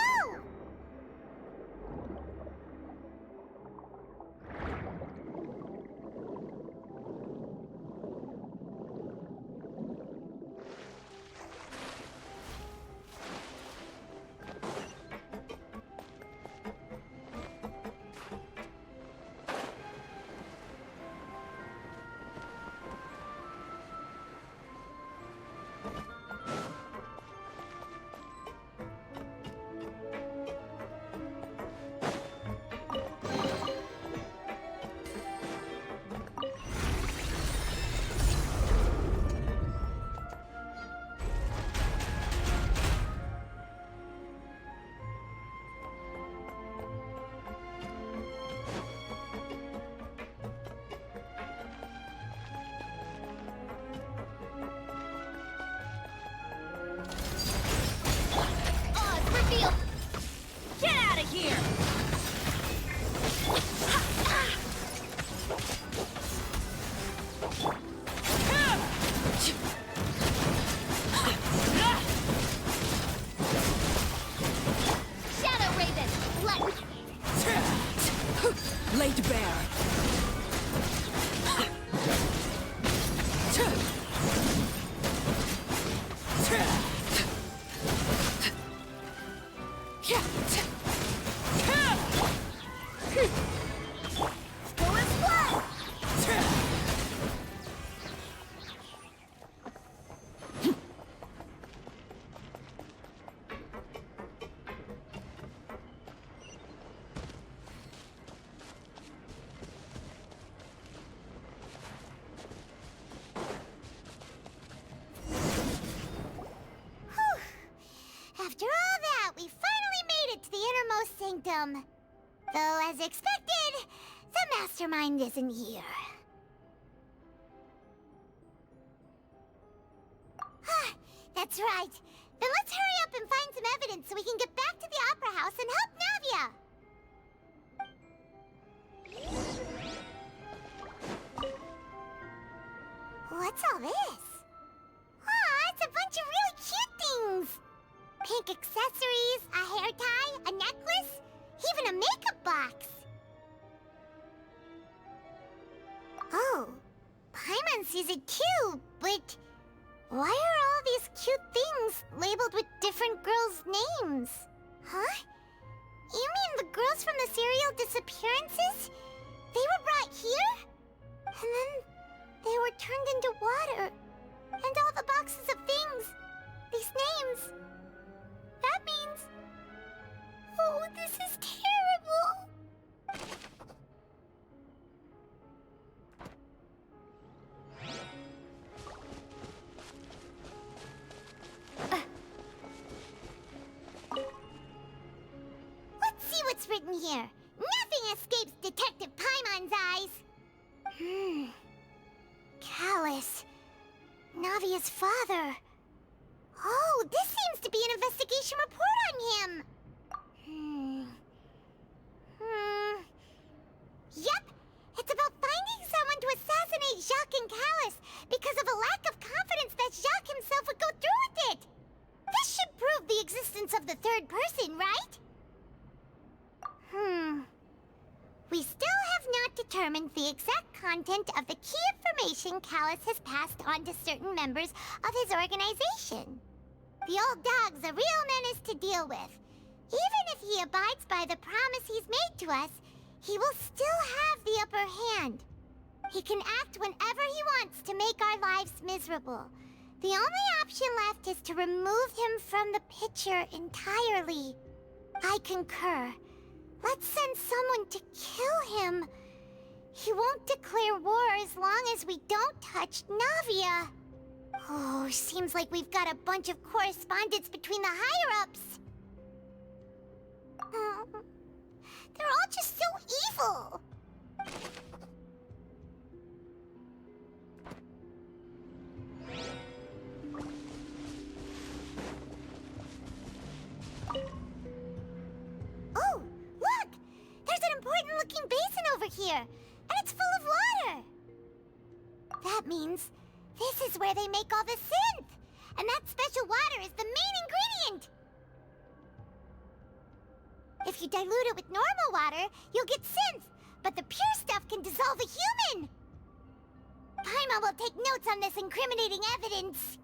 Get out of here! Shadow Raven, Laid bare! After all that, we finally made it to the innermost sanctum. Though, as expected, the mastermind isn't here. That's right. Then let's hurry up and find some evidence so we can get back to the Opera House and help Navia! What's all this? Aw, it's a bunch of really cute things! Pink accessories, a hair tie, a necklace, even a makeup box! Oh, Paimon sees it too, but why are all these cute things labeled with different girls' names? Huh? You mean the girls from the serial disappearances? They were brought here? And then they were turned into water. And all the boxes of things, these names. That means... Oh, this is terrible! Let's see what's written here. Nothing escapes Detective Paimon's eyes. Callus. Navia's father. Oh, this seems to be an investigation report on him. Yep, it's about finding someone to assassinate Jacques and Callus because of a lack of confidence that Jacques himself would go through with it. This should prove the existence of the third person, right? We still have not determined the exact content of the key information Callus has passed on to certain members of his organization. The old dog's a real menace to deal with. Even if he abides by the promise he's made to us, he will still have the upper hand. He can act whenever he wants to make our lives miserable. The only option left is to remove him from the picture entirely. I concur. Let's send someone to kill him. He won't declare war as long as we don't touch Navia. Oh, seems like we've got a bunch of correspondence between the higher-ups. They're all just so evil. Oh, look! There's an important-looking basin over here, and it's full of water. That means this is where they make all the synth, and that special water is the main ingredient. If you dilute it with normal water, you'll get synth, but the pure stuff can dissolve a human. Paimon will take notes on this incriminating evidence.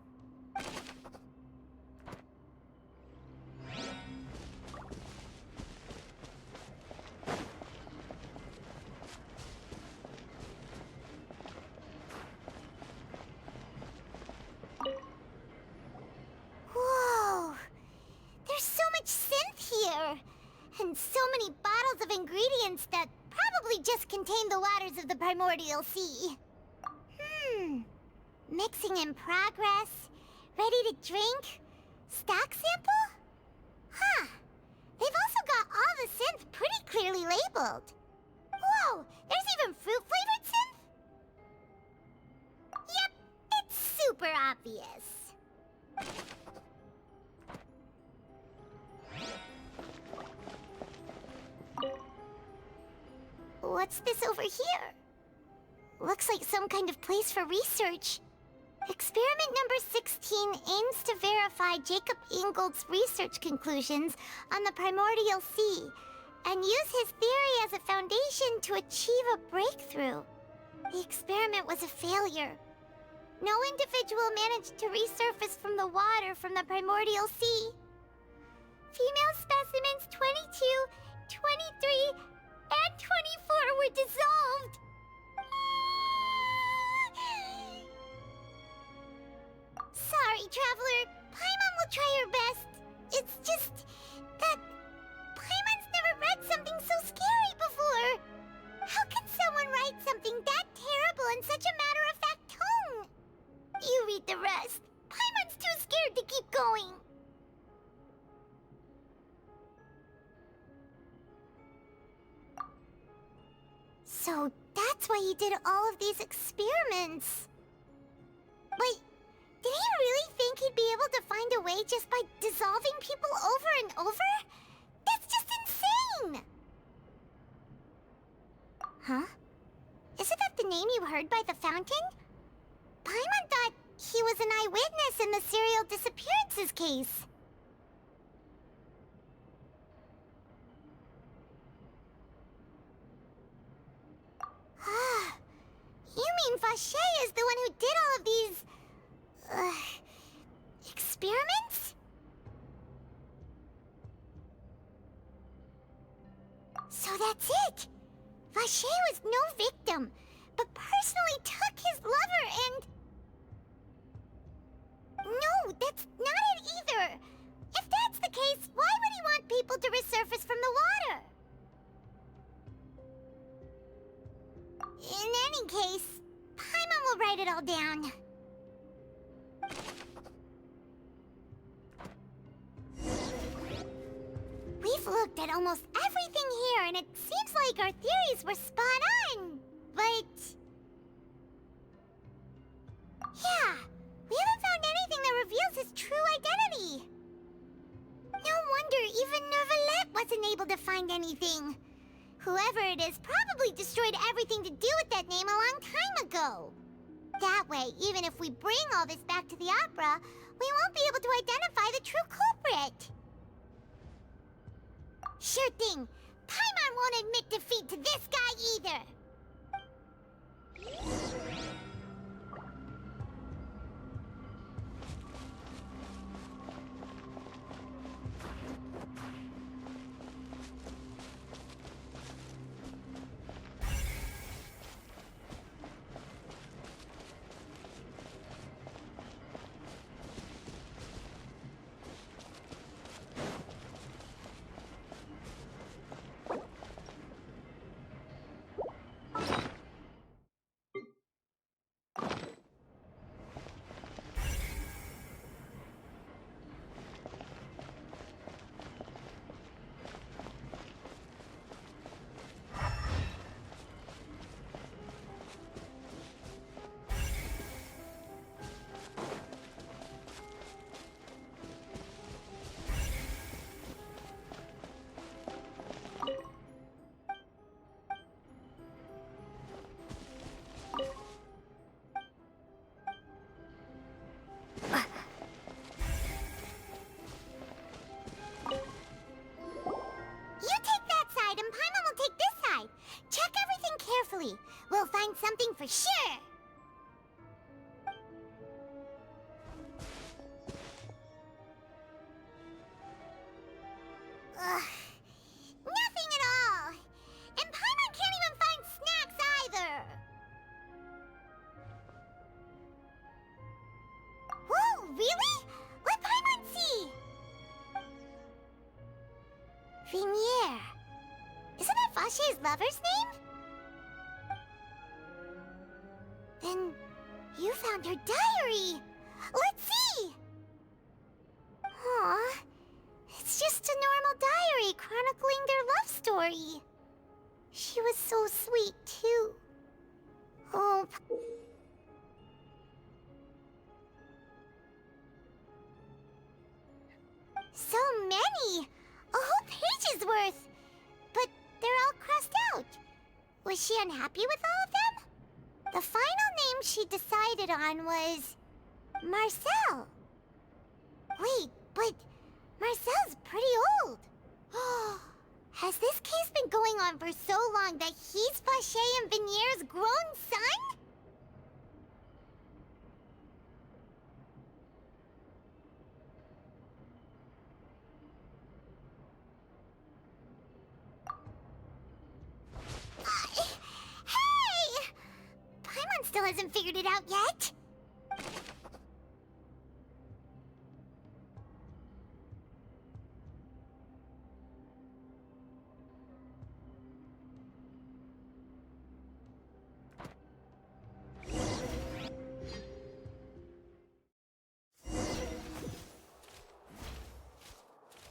Whoa! There's so much synth here! And so many bottles of ingredients that probably just contain the waters of the primordial sea. Mixing in progress, ready to drink, stock sample? Huh. They've also got all the synth pretty clearly labeled. Whoa, there's even fruit-flavored synth? Yep, it's super obvious. What's this over here? Looks like some kind of place for research. Experiment number 16 aims to verify Jacob Ingold's research conclusions on the primordial sea and use his theory as a foundation to achieve a breakthrough. The experiment was a failure. No individual managed to resurface from the water from the primordial sea. Female specimens 22, 23, and 24 were dissolved. Sorry, Traveler. Paimon will try her best. It's just that Paimon's never read something so scary before. How can someone write something that terrible in such a matter-of-fact tone? You read the rest. Paimon's too scared to keep going. So that's why he did all of these experiments. Wait, did he really think he'd be able to find a way just by dissolving people over and over? That's just insane! Huh? Isn't that the name you heard by the fountain? Paimon thought he was an eyewitness in the serial disappearances case. You mean Vache is the one who did all of these... experiments? So that's it! Vache was no victim, but personally took his lover and... No, that's not it either! If that's the case, why would he want people to resurface from the water? In any case, Paimon will write it all down. We've looked at almost everything here, and it seems like our theories were spot on. But... yeah, we haven't found anything that reveals his true identity. No wonder even Neuvillette wasn't able to find anything. Whoever it is probably destroyed everything to do with that name a long time ago. That way, even if we bring all this back to the opera, we won't be able to identify the true culprit. Sure thing. Paimon won't admit defeat to this guy either. lover's name? Then you found her diary. Let's see! Aw, it's just a normal diary chronicling their love story. She was so sweet, too. Oh. So many! A whole page's worth! But they're all crossed out. Was she unhappy with all of them? The final name she decided on was... Marcel. Wait, but Marcel's pretty old. Has this case been going on for so long that he's Vacher and Vinier's grown son? Hey! Paimon still hasn't figured it out yet.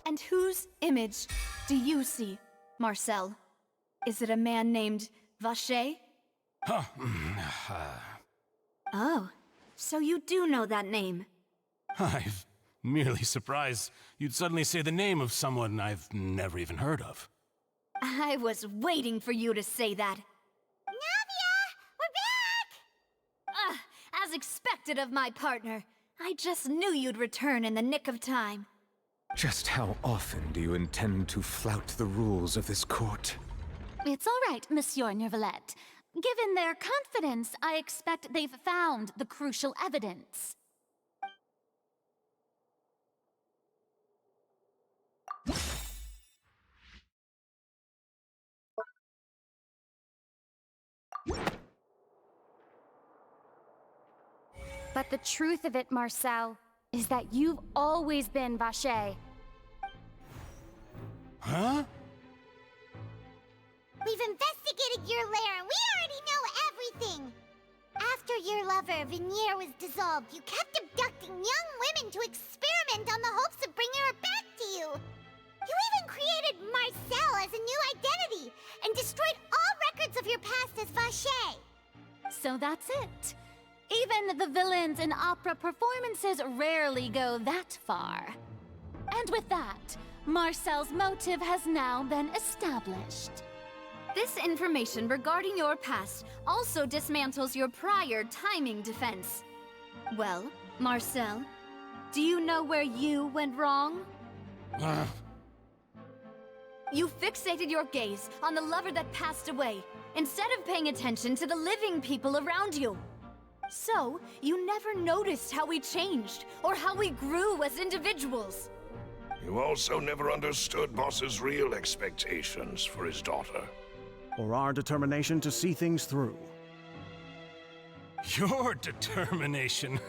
And whose image do you see, Marcel? Is it a man named Vacher? Oh, so you do know that name. I'm merely surprised you'd suddenly say the name of someone I've never even heard of. I was waiting for you to say that. Navia! We're back! As expected of my partner. I just knew you'd return in the nick of time. Just how often do you intend to flout the rules of this court? It's all right, Monsieur Nervalette. Given their confidence, I expect they've found the crucial evidence. But the truth of it, Marcel, is that you've always been Vacher. Huh? We've investigated your lair and we already know everything! After your lover, Vinier, was dissolved, you kept abducting young women to experiment on the hopes of bringing her back to you! You even created Marcel as a new identity and destroyed all records of your past as Vacher! So that's it. Even the villains in opera performances rarely go that far. And with that, Marcel's motive has now been established. This information regarding your past also dismantles your prior timing defense. Well, Marcel, do you know where you went wrong? You fixated your gaze on the lover that passed away, instead of paying attention to the living people around you. So, you never noticed how we changed, or how we grew as individuals. You also never understood Boss's real expectations for his daughter. Or our determination to see things through. Your determination.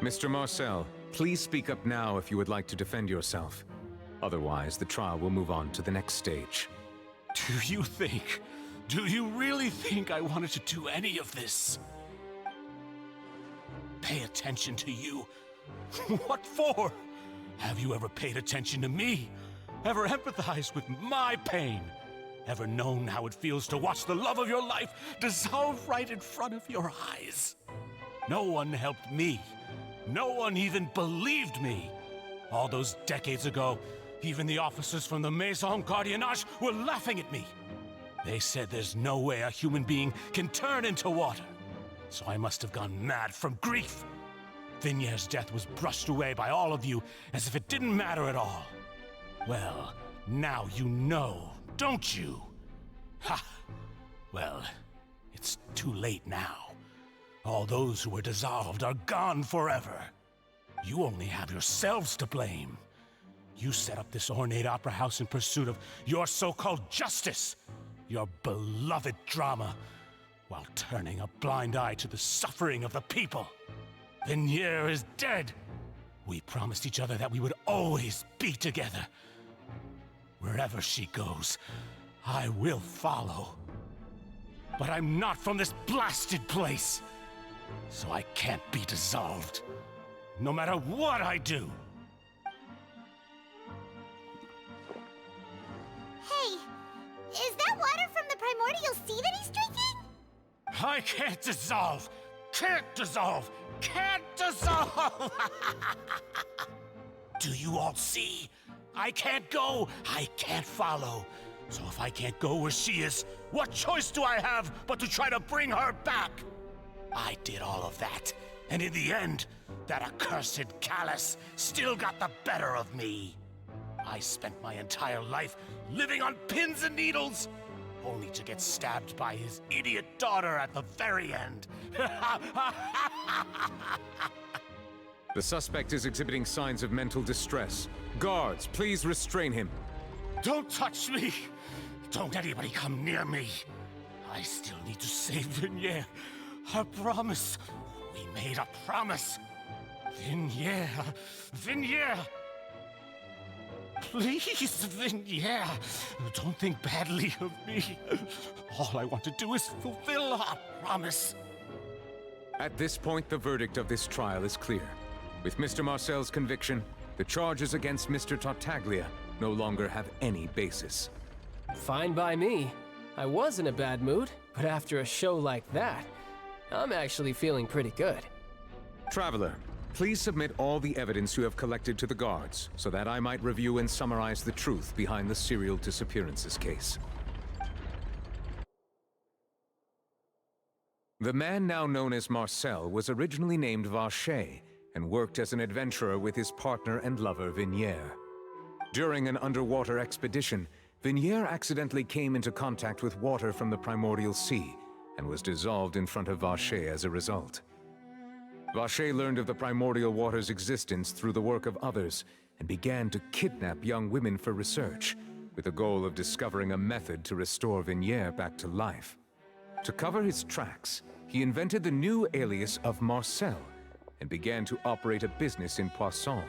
Mr. Marcel, please speak up now if you would like to defend yourself. Otherwise, the trial will move on to the next stage. Do you really think I wanted to do any of this? Pay attention to you? What for? Have you ever paid attention to me? Ever empathized with my pain? Ever known how it feels to watch the love of your life dissolve right in front of your eyes? No one helped me. No one even believed me. All those decades ago, even the officers from the Maison Gardiennage were laughing at me. They said there's no way a human being can turn into water. So I must have gone mad from grief. Vinier's death was brushed away by all of you as if it didn't matter at all. Well, now you know, don't you? Ha! Well, it's too late now. All those who were dissolved are gone forever. You only have yourselves to blame. You set up this ornate opera house in pursuit of your so-called justice, your beloved drama, while turning a blind eye to the suffering of the people. Vinier is dead. We promised each other that we would always be together. Wherever she goes, I will follow. But I'm not from this blasted place, so I can't be dissolved, no matter what I do. Hey, is that water from the primordial sea that he's drinking? I can't dissolve! Can't dissolve! Can't dissolve! Do you all see? I can't go, I can't follow. So if I can't go where she is, what choice do I have but to try to bring her back? I did all of that, and in the end, that accursed Callus still got the better of me. I spent my entire life living on pins and needles, only to get stabbed by his idiot daughter at the very end. The suspect is exhibiting signs of mental distress. Guards, please restrain him. Don't touch me! Don't anybody come near me! I still need to save Vignier. Our promise. We made a promise. Vignier. Vignier! Please, Vignier. Don't think badly of me. All I want to do is fulfill our promise. At this point, the verdict of this trial is clear. With Mr. Marcel's conviction, the charges against Mr. Tartaglia no longer have any basis. Fine by me. I was in a bad mood, but after a show like that, I'm actually feeling pretty good. Traveler, please submit all the evidence you have collected to the guards, so that I might review and summarize the truth behind the serial disappearances case. The man now known as Marcel was originally named Vacher and worked as an adventurer with his partner and lover Vignier. During an underwater expedition, Vignier accidentally came into contact with water from the primordial sea and was dissolved in front of Vacher as a result. Vacher learned of the primordial water's existence through the work of others and began to kidnap young women for research, with the goal of discovering a method to restore Vignier back to life. To cover his tracks, he invented the new alias of Marcel and began to operate a business in Poisson.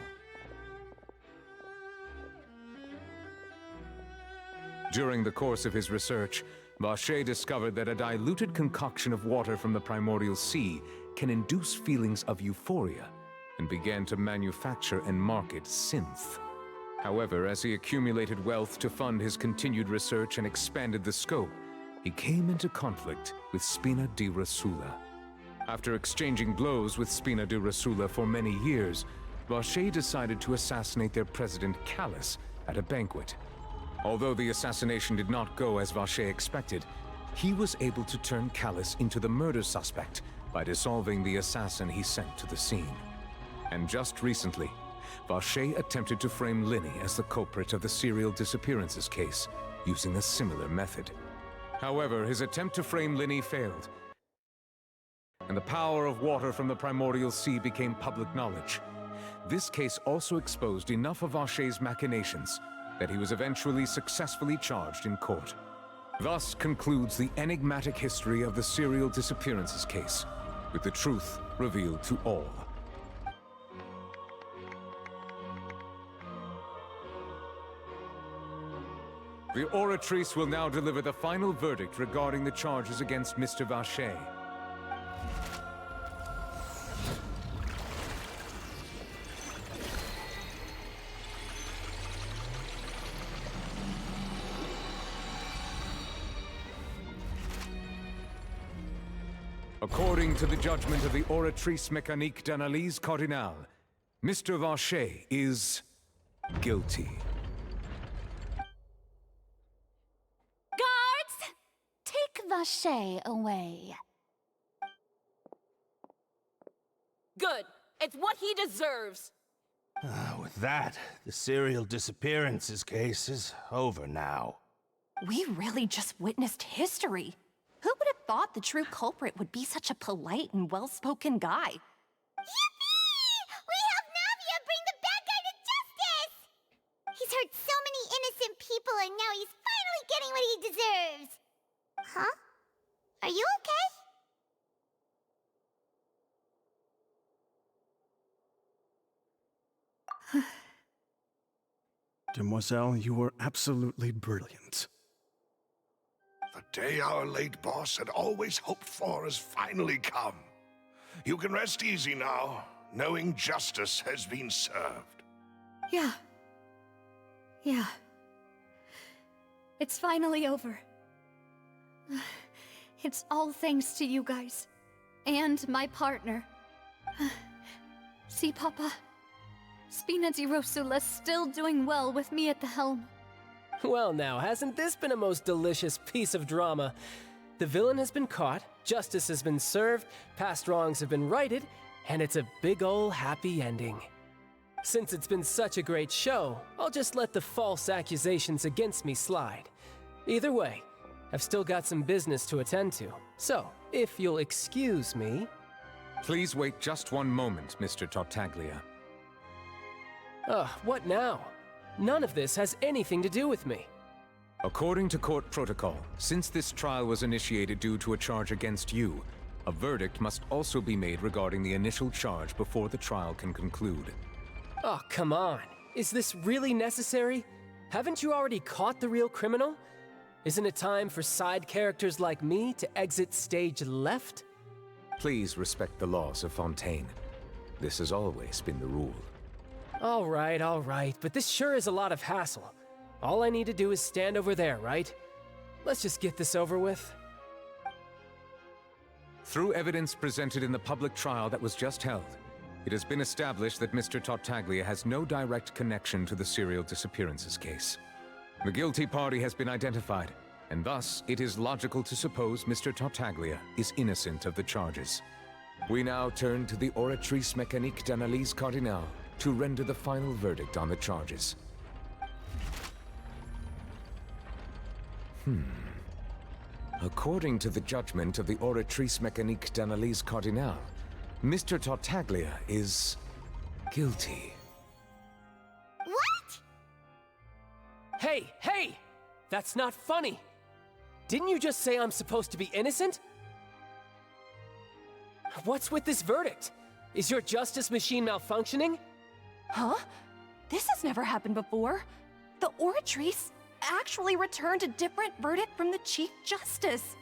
During the course of his research, Vacher discovered that a diluted concoction of water from the primordial sea can induce feelings of euphoria, and began to manufacture and market synth. However, as he accumulated wealth to fund his continued research and expanded the scope, he came into conflict with Spina di Rosula. After exchanging blows with Spina di Rosula for many years, Vacher decided to assassinate their president Callus at a banquet. Although the assassination did not go as Vacher expected, he was able to turn Callus into the murder suspect by dissolving the assassin he sent to the scene. And just recently, Vacher attempted to frame Linny as the culprit of the serial disappearances case, using a similar method. However, his attempt to frame Linny failed, and the power of water from the primordial sea became public knowledge. This case also exposed enough of Vacher's machinations that he was eventually successfully charged in court. Thus concludes the enigmatic history of the serial disappearances case, with the truth revealed to all. The Oratrice will now deliver the final verdict regarding the charges against Mr. Vacher. According to the judgment of the Oratrice Mécanique d'Analyse Cardinal, Mr. Vacher is guilty. Guards! Take Vacher away. Good. It's what he deserves. With that, the serial disappearances case is over now. We really just witnessed history. Who would have thought the true culprit would be such a polite and well-spoken guy? Yippee! We helped Navia bring the bad guy to justice! He's hurt so many innocent people and now he's finally getting what he deserves! Huh? Are you okay? Demoiselle, you were absolutely brilliant. The day our late boss had always hoped for has finally come. You can rest easy now, knowing justice has been served. Yeah. Yeah. It's finally over. It's all thanks to you guys. And my partner. See, Papa? Spina di Rosula's still doing well with me at the helm. Well now, hasn't this been a most delicious piece of drama? The villain has been caught, justice has been served, past wrongs have been righted, and it's a big ol' happy ending. Since it's been such a great show, I'll just let the false accusations against me slide. Either way, I've still got some business to attend to, so if you'll excuse me... Please wait just one moment, Mr. Tartaglia. What now? None of this has anything to do with me. According to court protocol, since this trial was initiated due to a charge against you, a verdict must also be made regarding the initial charge before the trial can conclude. Oh, come on. Is this really necessary? Haven't you already caught the real criminal? Isn't it time for side characters like me to exit stage left? Please respect the laws of Fontaine. This has always been the rule. All right, but this sure is a lot of hassle. All I need to do is stand over there, right? Let's just get this over with. Through evidence presented in the public trial that was just held, it has been established that Mr. Tartaglia has no direct connection to the serial disappearances case. The guilty party has been identified, and thus it is logical to suppose Mr. Tartaglia is innocent of the charges. We now turn to the Oratrice Mécanique d'Analyse Cardinale to render the final verdict on the charges. According to the judgment of the Oratrice Mécanique d'Analyse Cardinale, Mr. Tartaglia is guilty. What? Hey! That's not funny! Didn't you just say I'm supposed to be innocent? What's with this verdict? Is your justice machine malfunctioning? Huh? This has never happened before. The Oratrice actually returned a different verdict from the Chief Justice.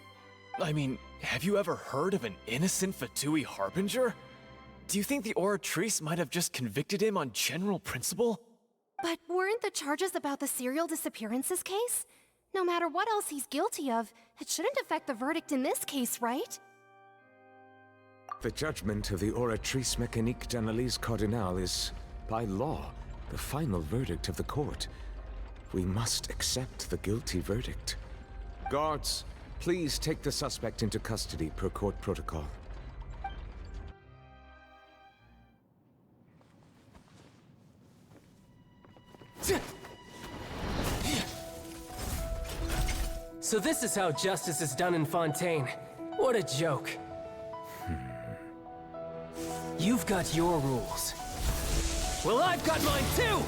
I mean, have you ever heard of an innocent Fatui Harbinger? Do you think the Oratrice might have just convicted him on general principle? But weren't the charges about the serial disappearances case? No matter what else he's guilty of, it shouldn't affect the verdict in this case, right? The judgment of the Oratrice Mécanique d'Analyse Cardinale is, by law, the final verdict of the court. We must accept the guilty verdict. Guards, please take the suspect into custody per court protocol. So this is how justice is done in Fontaine. What a joke. You've got your rules. Well, I've got mine too!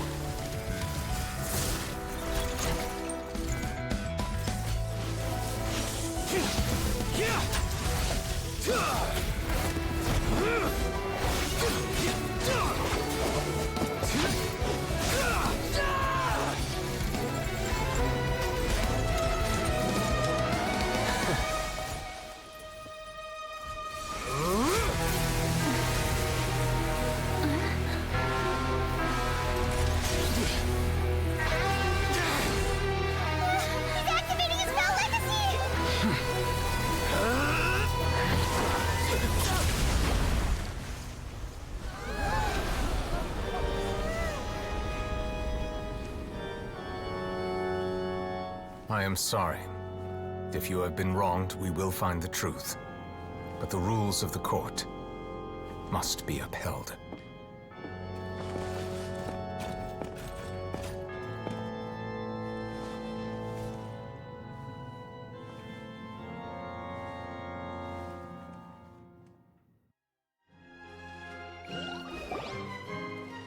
I am sorry. If you have been wronged, we will find the truth. But the rules of the court must be upheld.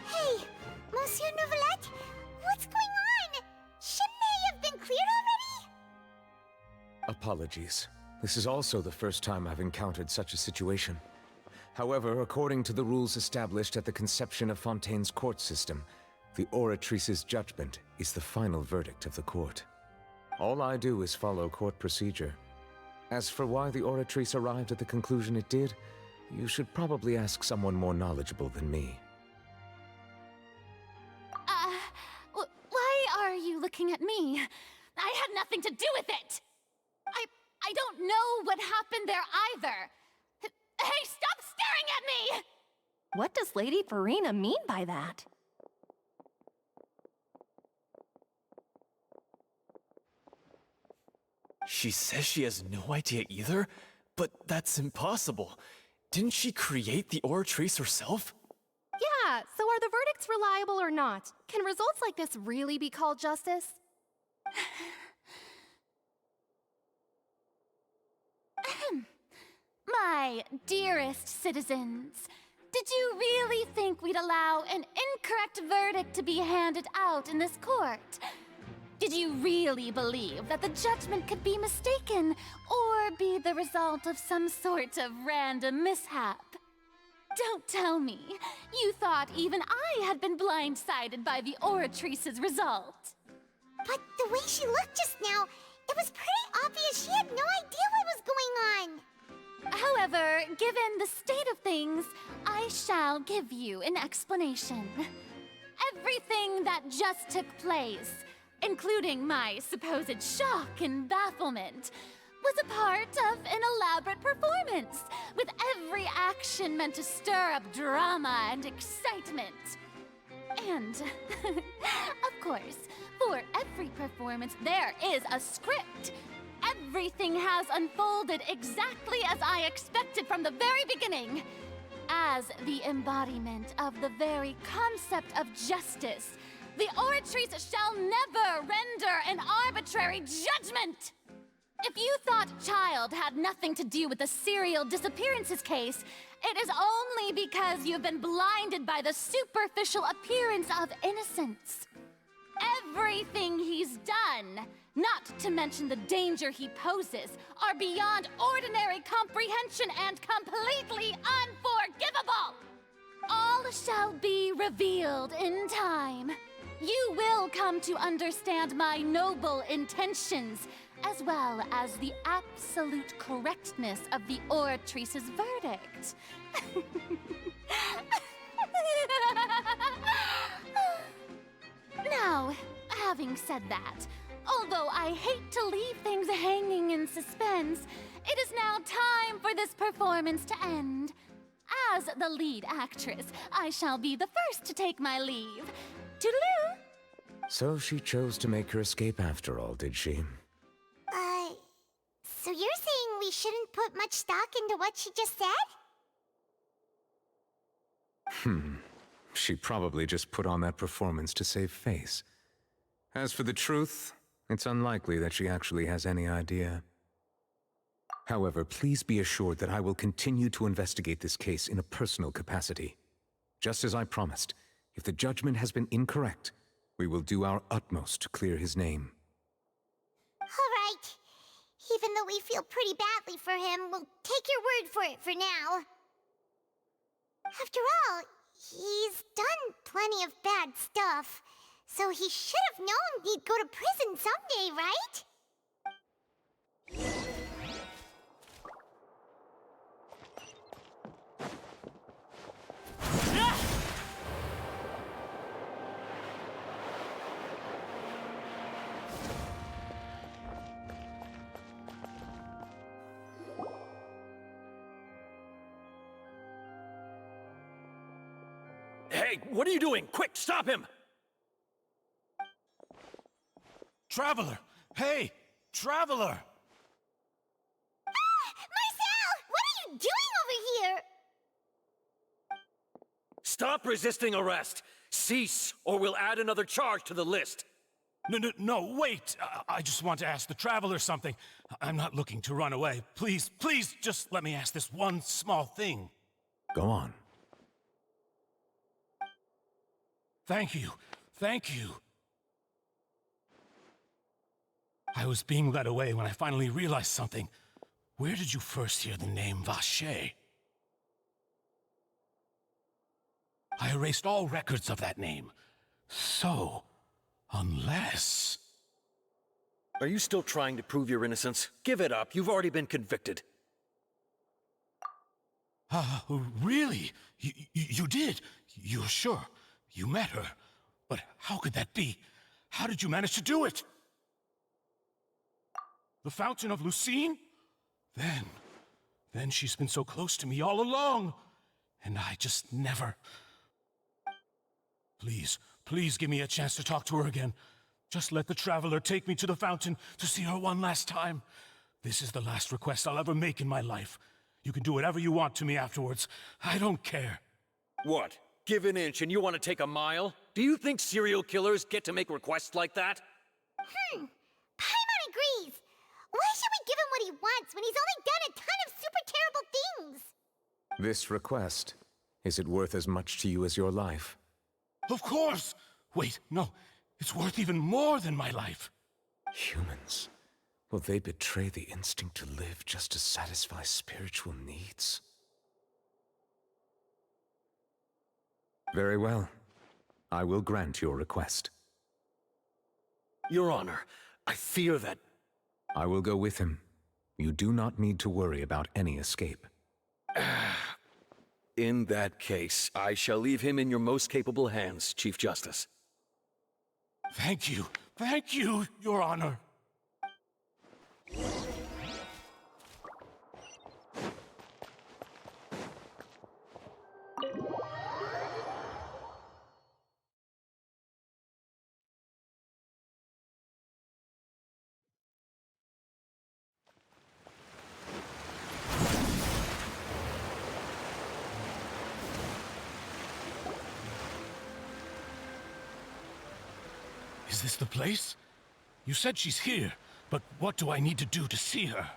Hey, Monsieur Nouvelette, what's going on? Shouldn't they have been cleared already? Apologies. This is also the first time I've encountered such a situation. However, according to the rules established at the conception of Fontaine's court system, The Oratrice's judgment is the final verdict of the court. All I do is follow court procedure. As for why the Oratrice arrived at the conclusion it did, you should probably ask someone more knowledgeable than me. Why are you looking at me? I had nothing to do with it! I don't know what happened there either! Hey, stop staring at me! What does Lady Farina mean by that? She says she has no idea either, but that's impossible. Didn't she create the Oratrice herself? Yeah, so are the verdicts reliable or not? Can results like this really be called justice? My dearest citizens, did you really think we'd allow an incorrect verdict to be handed out in this court? Did you really believe that the judgment could be mistaken or be the result of some sort of random mishap? Don't tell me you thought even I had been blindsided by the Oratrice's result. But the way she looked just now, it was pretty obvious she had no idea what was going on. However, given the state of things, I shall give you an explanation. Everything that just took place, including my supposed shock and bafflement, was a part of an elaborate performance, with every action meant to stir up drama and excitement. And, of course, for every performance there is a script. Everything has unfolded exactly as I expected from the very beginning. As the embodiment of the very concept of justice, the Oratrice shall never render an arbitrary judgment! If you thought Child had nothing to do with the serial disappearances case, it is only because you've been blinded by the superficial appearance of innocence. Everything he's done, not to mention the danger he poses, are beyond ordinary comprehension and completely unforgivable! All shall be revealed in time. You will come to understand my noble intentions, as well as the absolute correctness of the Oratrice's verdict. Now, having said that, although I hate to leave things hanging in suspense, it is now time for this performance to end. As the lead actress, I shall be the first to take my leave. Toodaloo! So she chose to make her escape after all, did she? So you're saying we shouldn't put much stock into what she just said? She probably just put on that performance to save face. As for the truth, it's unlikely that she actually has any idea. However, please be assured that I will continue to investigate this case in a personal capacity. Just as I promised, if the judgment has been incorrect, we will do our utmost to clear his name. All right. Even though we feel pretty badly for him, we'll take your word for it for now. After all, he's done plenty of bad stuff, so he should have known he'd go to prison someday, right? Hey, what are you doing? Quick, stop him! Traveler! Hey! Traveler! Marcel! What are you doing over here? Stop resisting arrest! Cease, or we'll add another charge to the list. No, wait! I just want to ask the Traveler something. I'm not looking to run away. Please, just let me ask this one small thing. Go on. Thank you. I was being led away when I finally realized something. Where did you first hear the name Vacher? I erased all records of that name. So, unless... Are you still trying to prove your innocence? Give it up. You've already been convicted. Really? You did? You're sure? You met her? But how could that be? How did you manage to do it? The Fountain of Lucine? Then she's been so close to me all along. And I just never... Please give me a chance to talk to her again. Just let the Traveler take me to the fountain to see her one last time. This is the last request I'll ever make in my life. You can do whatever you want to me afterwards. I don't care. What? Give an inch and you want to take a mile? Do you think serial killers get to make requests like that? Paimon agrees. Why should we give him what he wants when he's only done a ton of super terrible things? This request, is it worth as much to you as your life? Of course! Wait, no. It's worth even more than my life. Humans. Will they betray the instinct to live just to satisfy spiritual needs? Very well. I will grant your request. Your Honor, I fear that... I will go with him. You do not need to worry about any escape. In that case, I shall leave him in your most capable hands, Chief Justice. Thank you, Your Honor. Is this the place? You said she's here, but what do I need to do to see her?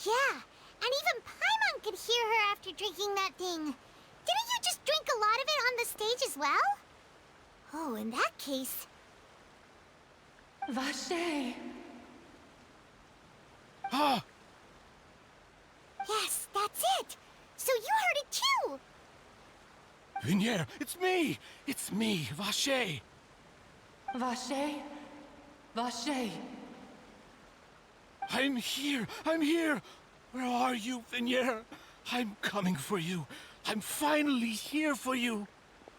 Yeah, and even Paimon could hear her after drinking that thing. Didn't you just drink a lot of it on the stage as well? Oh, in that case... Vache! Ah! Yes, that's it! So you heard it too! Vignier, it's me! It's me, Vache! Vache? Vache! I'm here! Where are you, Vignier? I'm coming for you. I'm finally here for you.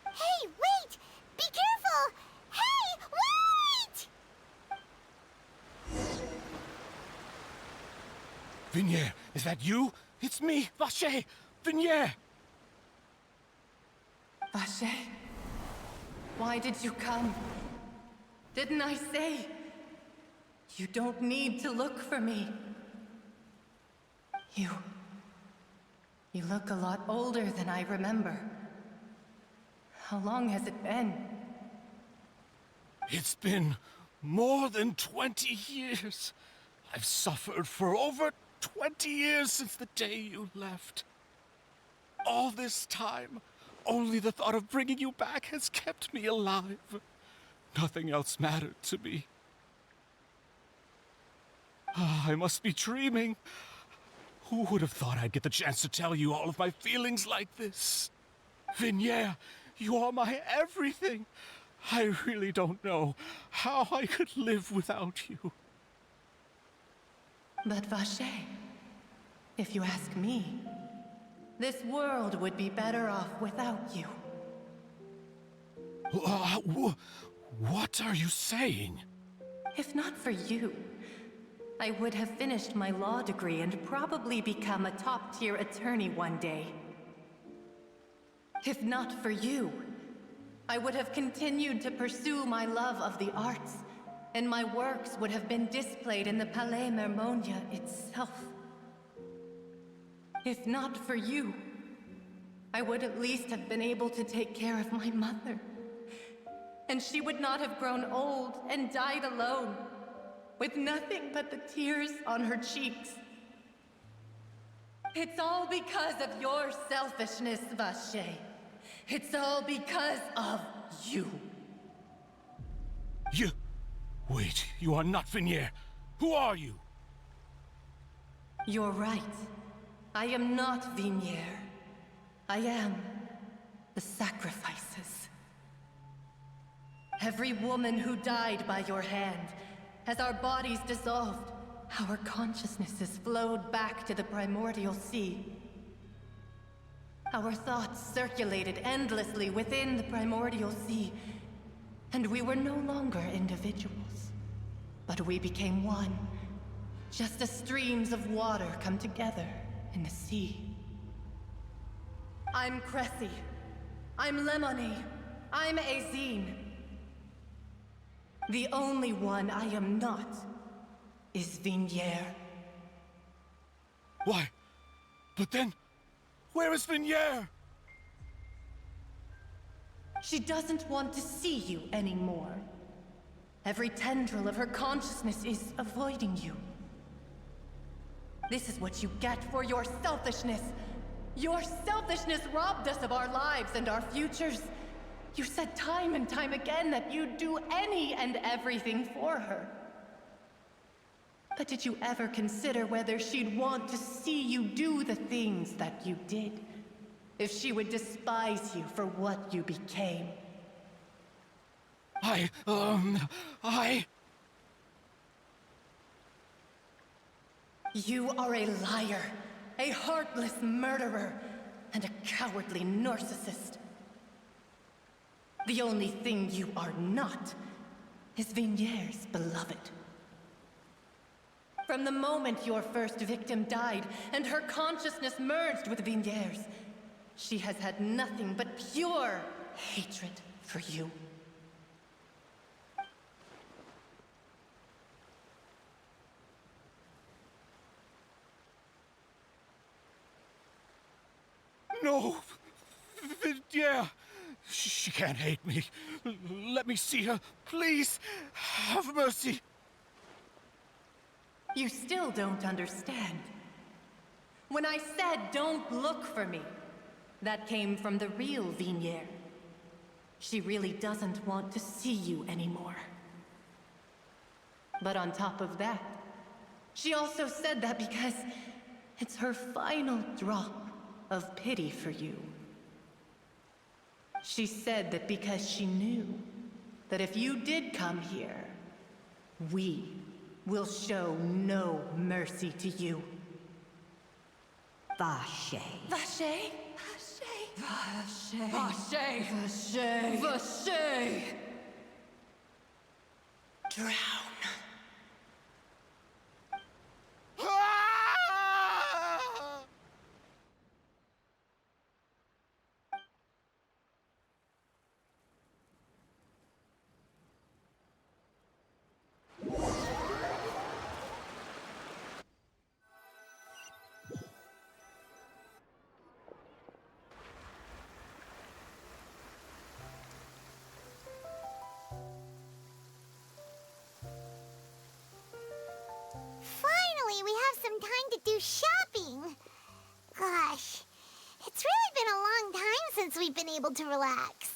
Hey, wait! Be careful! Hey, wait! Vignier, is that you? It's me, Vache! Vignier! Vache, why did you come? Didn't I say? You don't need to look for me. You look a lot older than I remember. How long has it been? It's been more than 20 years. I've suffered for over 20 years since the day you left. All this time, only the thought of bringing you back has kept me alive. Nothing else mattered to me. I must be dreaming. Who would have thought I'd get the chance to tell you all of my feelings like this? Vignier, you are my everything. I really don't know how I could live without you. But Vache, if you ask me, this world would be better off without you. What are you saying? If not for you, I would have finished my law degree and probably become a top-tier attorney one day. If not for you, I would have continued to pursue my love of the arts, and my works would have been displayed in the Palais Mermonia itself. If not for you, I would at least have been able to take care of my mother. And she would not have grown old and died alone, with nothing but the tears on her cheeks. It's all because of your selfishness, Vache. It's all because of you. You... Wait, you are not Vignier. Who are you? You're right. I am not Vignier. I am the sacrifices. Every woman who died by your hand, as our bodies dissolved, our consciousnesses flowed back to the primordial sea. Our thoughts circulated endlessly within the primordial sea, and we were no longer individuals, but we became one, just as streams of water come together in the sea. I'm Cressy. I'm Lemony. I'm Azine. The only one I am not is Vignier. Why? But then, where is Vignier? She doesn't want to see you anymore. Every tendril of her consciousness is avoiding you. This is what you get for your selfishness. Your selfishness robbed us of our lives and our futures. You said time and time again that you'd do any and everything for her. But did you ever consider whether she'd want to see you do the things that you did? If she would despise you for what you became? You are a liar, a heartless murderer, and a cowardly narcissist. The only thing you are not is Vignier's beloved. From the moment your first victim died and her consciousness merged with Vignier's, she has had nothing but pure hatred for you. No! Vignier! She can't hate me. Let me see her, please. Have mercy. You still don't understand. When I said don't look for me, that came from the real Vignier. She really doesn't want to see you anymore. But on top of that, she also said that because it's her final drop of pity for you. She said that because she knew that if you did come here, we will show no mercy to you. Vache. Vache? Vache. Vache. Vache. Vache. Drown. Finally, we have some time to do shopping. Gosh, it's really been a long time since we've been able to relax.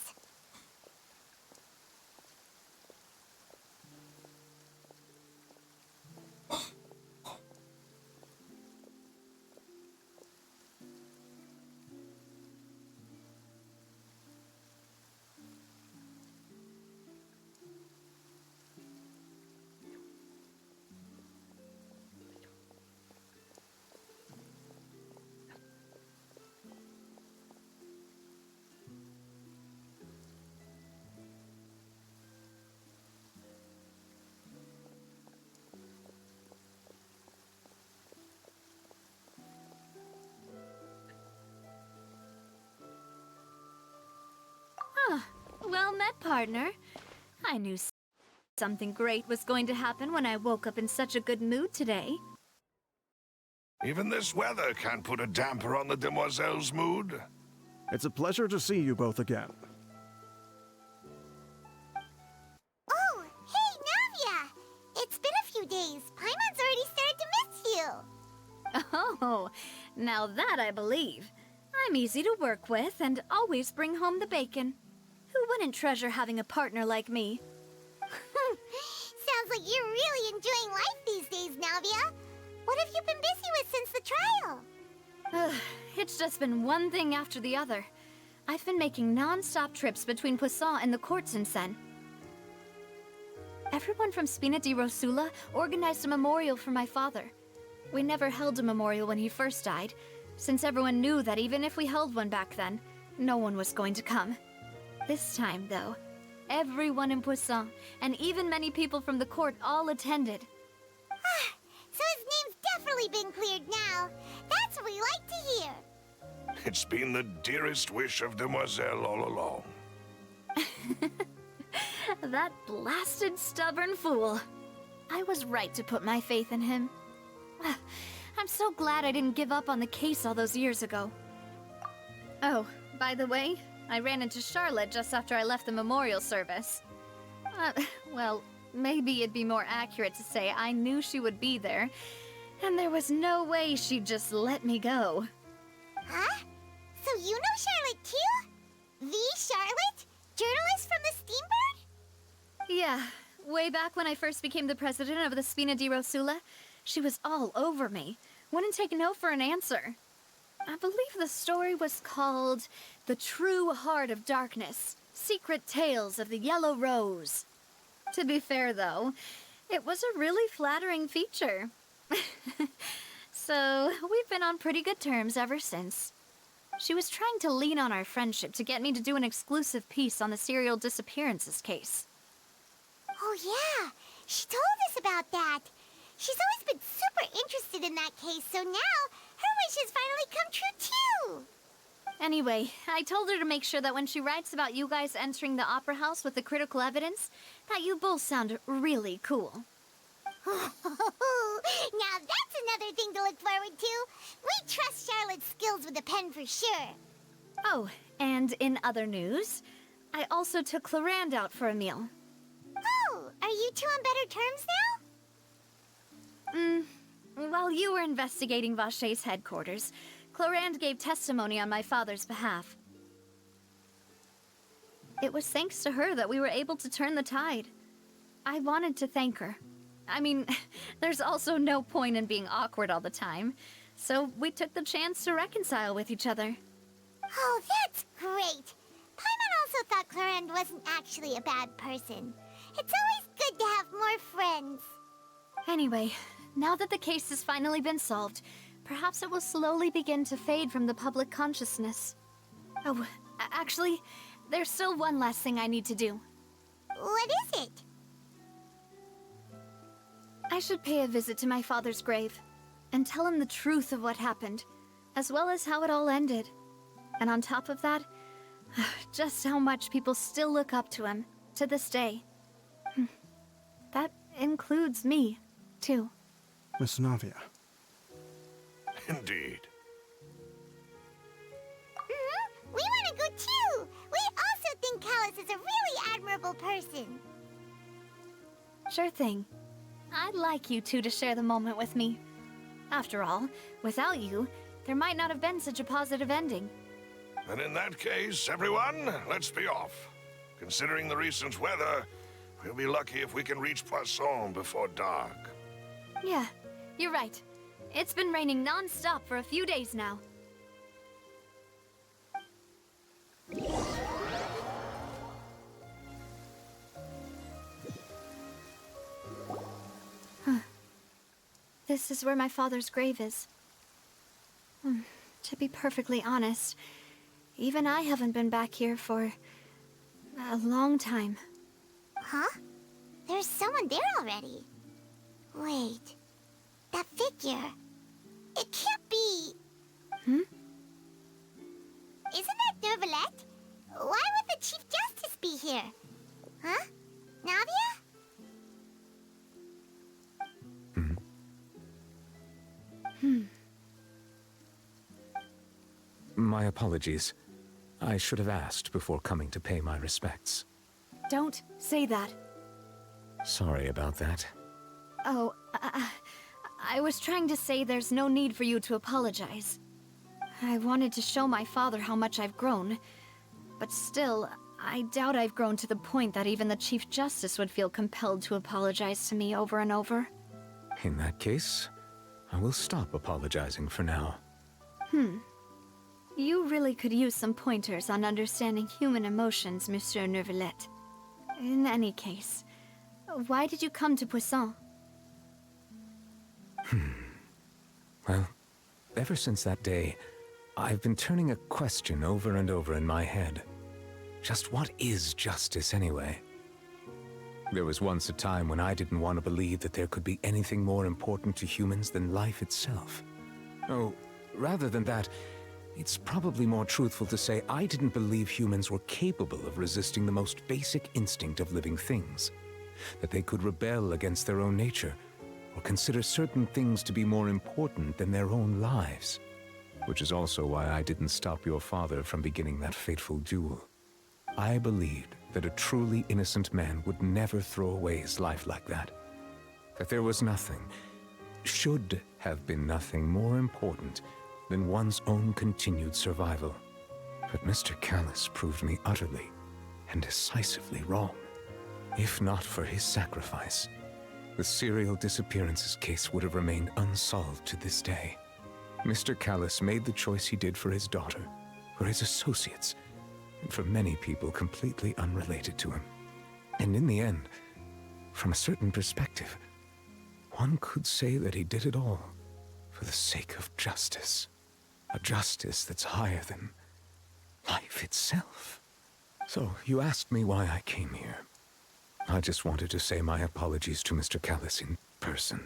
Well met, partner. I knew something great was going to happen when I woke up in such a good mood today. Even this weather can't put a damper on the demoiselle's mood. It's a pleasure to see you both again. Oh, hey, Navia! It's been a few days. Paimon's already started to miss you. Oh, now that I believe. I'm easy to work with and always bring home the bacon. Who wouldn't treasure having a partner like me? Sounds like you're really enjoying life these days, Navia. What have you been busy with since the trial? It's just been one thing after the other. I've been making non-stop trips between Poisson and the court since then. Everyone from Spina di Rosula organized a memorial for my father. We never held a memorial when he first died, since everyone knew that even if we held one back then, no one was going to come. This time, though, everyone in Poisson, and even many people from the court, all attended. So his name's definitely been cleared now. That's what we like to hear. It's been the dearest wish of Demoiselle all along. That blasted stubborn fool. I was right to put my faith in him. I'm so glad I didn't give up on the case all those years ago. Oh, by the way, I ran into Charlotte just after I left the memorial service. Well, maybe it'd be more accurate to say I knew she would be there, and there was no way she'd just let me go. Huh? So you know Charlotte too? The Charlotte? Journalist from the Steambird? Yeah, way back when I first became the president of the Spina di Rosula, she was all over me. Wouldn't take no for an answer. I believe the story was called The True Heart of Darkness, Secret Tales of the Yellow Rose. To be fair, though, it was a really flattering feature. So, we've been on pretty good terms ever since. She was trying to lean on our friendship to get me to do an exclusive piece on the serial disappearances case. Oh yeah, she told us about that. She's always been super interested in that case, so now her wish has finally come true too. Anyway, I told her to make sure that when she writes about you guys entering the opera house with the critical evidence, that you both sound really cool. Now that's another thing to look forward to. We trust Charlotte's skills with a pen for sure. Oh, and in other news, I also took Clarand out for a meal. Oh, are you two on better terms now? While you were investigating Vaché's headquarters, Clarand gave testimony on my father's behalf. It was thanks to her that we were able to turn the tide. I wanted to thank her. I mean, there's also no point in being awkward all the time, so we took the chance to reconcile with each other. Oh, that's great. Paimon also thought Clarand wasn't actually a bad person. It's always good to have more friends. Anyway, now that the case has finally been solved, perhaps it will slowly begin to fade from the public consciousness. Oh, actually, there's still one last thing I need to do. What is it? I should pay a visit to my father's grave, and tell him the truth of what happened, as well as how it all ended. And on top of that, just how much people still look up to him, to this day. That includes me, too. Miss Navia. Indeed. We want to go too! We also think Callus is a really admirable person. Sure thing. I'd like you two to share the moment with me. After all, without you, there might not have been such a positive ending. And in that case, everyone, let's be off. Considering the recent weather, we'll be lucky if we can reach Poisson before dark. Yeah, you're right. It's been raining non-stop for a few days now. This is where my father's grave is. To be perfectly honest, even I haven't been back here for a long time. Huh? There's someone there already. Wait, that figure. It can't be. Hmm? Isn't that Nervalette? Why would the Chief Justice be here? Huh? Navia? My apologies. I should have asked before coming to pay my respects. Don't say that. Sorry about that. Oh, I was trying to say there's no need for you to apologize. I wanted to show my father how much I've grown, but still, I doubt I've grown to the point that even the Chief Justice would feel compelled to apologize to me over and over. In that case, I will stop apologizing for now. You really could use some pointers on understanding human emotions, Monsieur Neuvillette. In any case, why did you come to Poisson? Well, ever since that day, I've been turning a question over and over in my head. Just what is justice anyway? There was once a time when I didn't want to believe that there could be anything more important to humans than life itself. Oh, rather than that, it's probably more truthful to say I didn't believe humans were capable of resisting the most basic instinct of living things. That they could rebel against their own nature, or consider certain things to be more important than their own lives. Which is also why I didn't stop your father from beginning that fateful duel. I believed that a truly innocent man would never throw away his life like that. That there was nothing, should have been nothing more important than one's own continued survival. But Mr. Callis proved me utterly and decisively wrong. If not for his sacrifice, the serial disappearances case would have remained unsolved to this day. Mr. Callis made the choice he did for his daughter, for his associates, and for many people completely unrelated to him. And in the end, from a certain perspective, one could say that he did it all for the sake of justice. A justice that's higher than life itself. So, you asked me why I came here. I just wanted to say my apologies to Mr. Callis in person.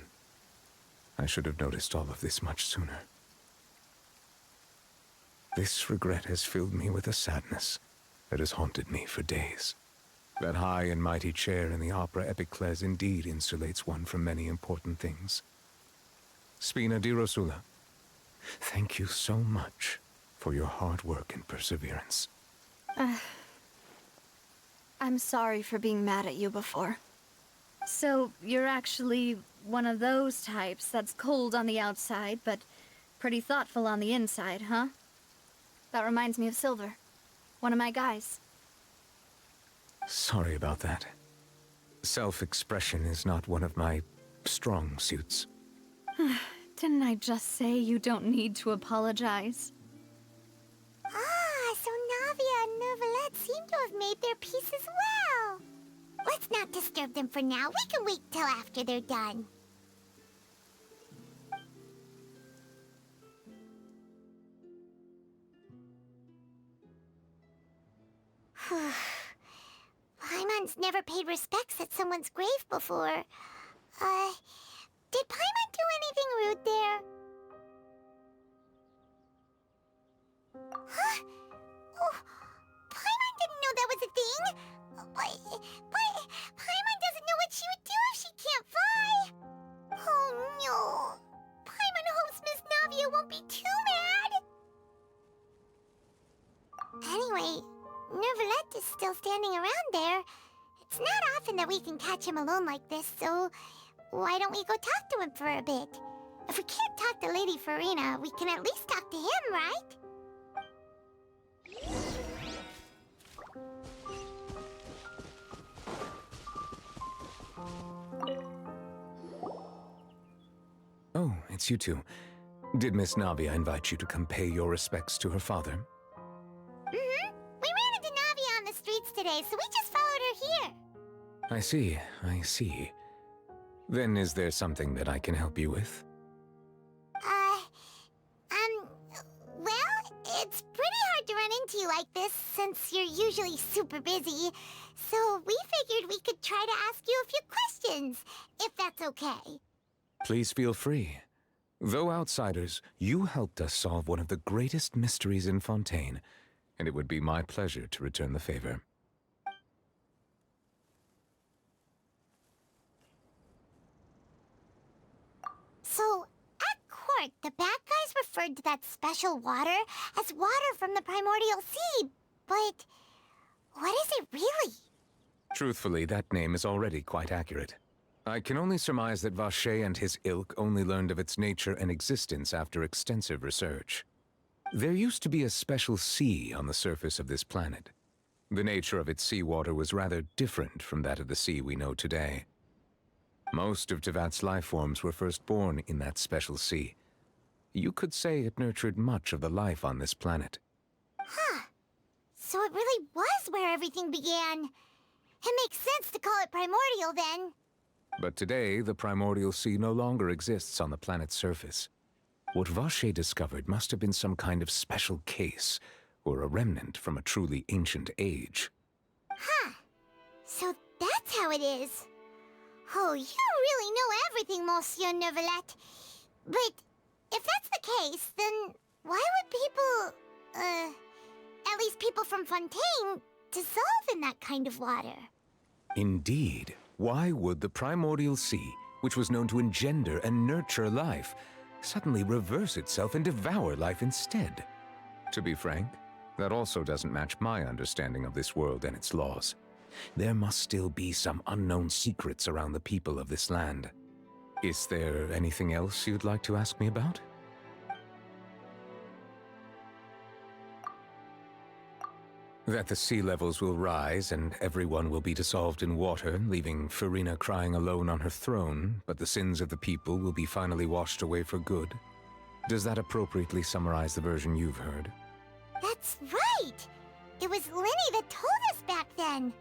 I should have noticed all of this much sooner. This regret has filled me with a sadness that has haunted me for days. That high and mighty chair in the opera Epiclese indeed insulates one from many important things. Spina di Rosula, thank you so much for your hard work and perseverance. I'm sorry for being mad at you before. So, you're actually one of those types that's cold on the outside, but pretty thoughtful on the inside, huh? That reminds me of Silver, one of my guys. Sorry about that. Self-expression is not one of my strong suits. Didn't I just say you don't need to apologize? Ah, so Navia and Neuvillette seem to have made their peace as well. Let's not disturb them for now. We can wait till after they're done. Paimon's never paid respects at someone's grave before. Did Paimon do anything rude there? Huh? Oh, Paimon didn't know that was a thing. But Paimon doesn't know what she would do if she can't fly. Oh no. Paimon hopes Miss Navia won't be too mad. Anyway, Neuvillette is still standing around there. It's not often that we can catch him alone like this, so why don't we go talk to him for a bit? If we can't talk to Lady Farina, we can at least talk to him, right? Oh, it's you two. Did Miss Navia invite you to come pay your respects to her father? Mm-hmm. We ran into Navia on the streets today, so we just followed her here. I see. Then is there something that I can help you with? Well, it's pretty hard to run into you like this since you're usually super busy. So we figured we could try to ask you a few questions, if that's okay. Please feel free. Though outsiders, you helped us solve one of the greatest mysteries in Fontaine, and it would be my pleasure to return the favor. So, at court, the bad guys referred to that special water as water from the primordial sea, but what is it really? Truthfully, that name is already quite accurate. I can only surmise that Vacher and his ilk only learned of its nature and existence after extensive research. There used to be a special sea on the surface of this planet. The nature of its seawater was rather different from that of the sea we know today. Most of Tevat's life forms were first born in that special sea. You could say it nurtured much of the life on this planet. it really was where everything began. It makes sense to call it primordial then. But today, the primordial sea no longer exists on the planet's surface. What Vache discovered must have been some kind of special case, or a remnant from a truly ancient age. Huh. So that's how it is. Oh, you really know everything, Monsieur Neuvillette. But if that's the case, then why would people, at least people from Fontaine, dissolve in that kind of water? Indeed. Why would the primordial sea, which was known to engender and nurture life, suddenly reverse itself and devour life instead? To be frank, that also doesn't match my understanding of this world and its laws. There must still be some unknown secrets around the people of this land. Is there anything else you'd like to ask me about? That the sea levels will rise and everyone will be dissolved in water, leaving Furina crying alone on her throne, but the sins of the people will be finally washed away for good. Does that appropriately summarize the version you've heard? That's right! It was Linny that told us back then.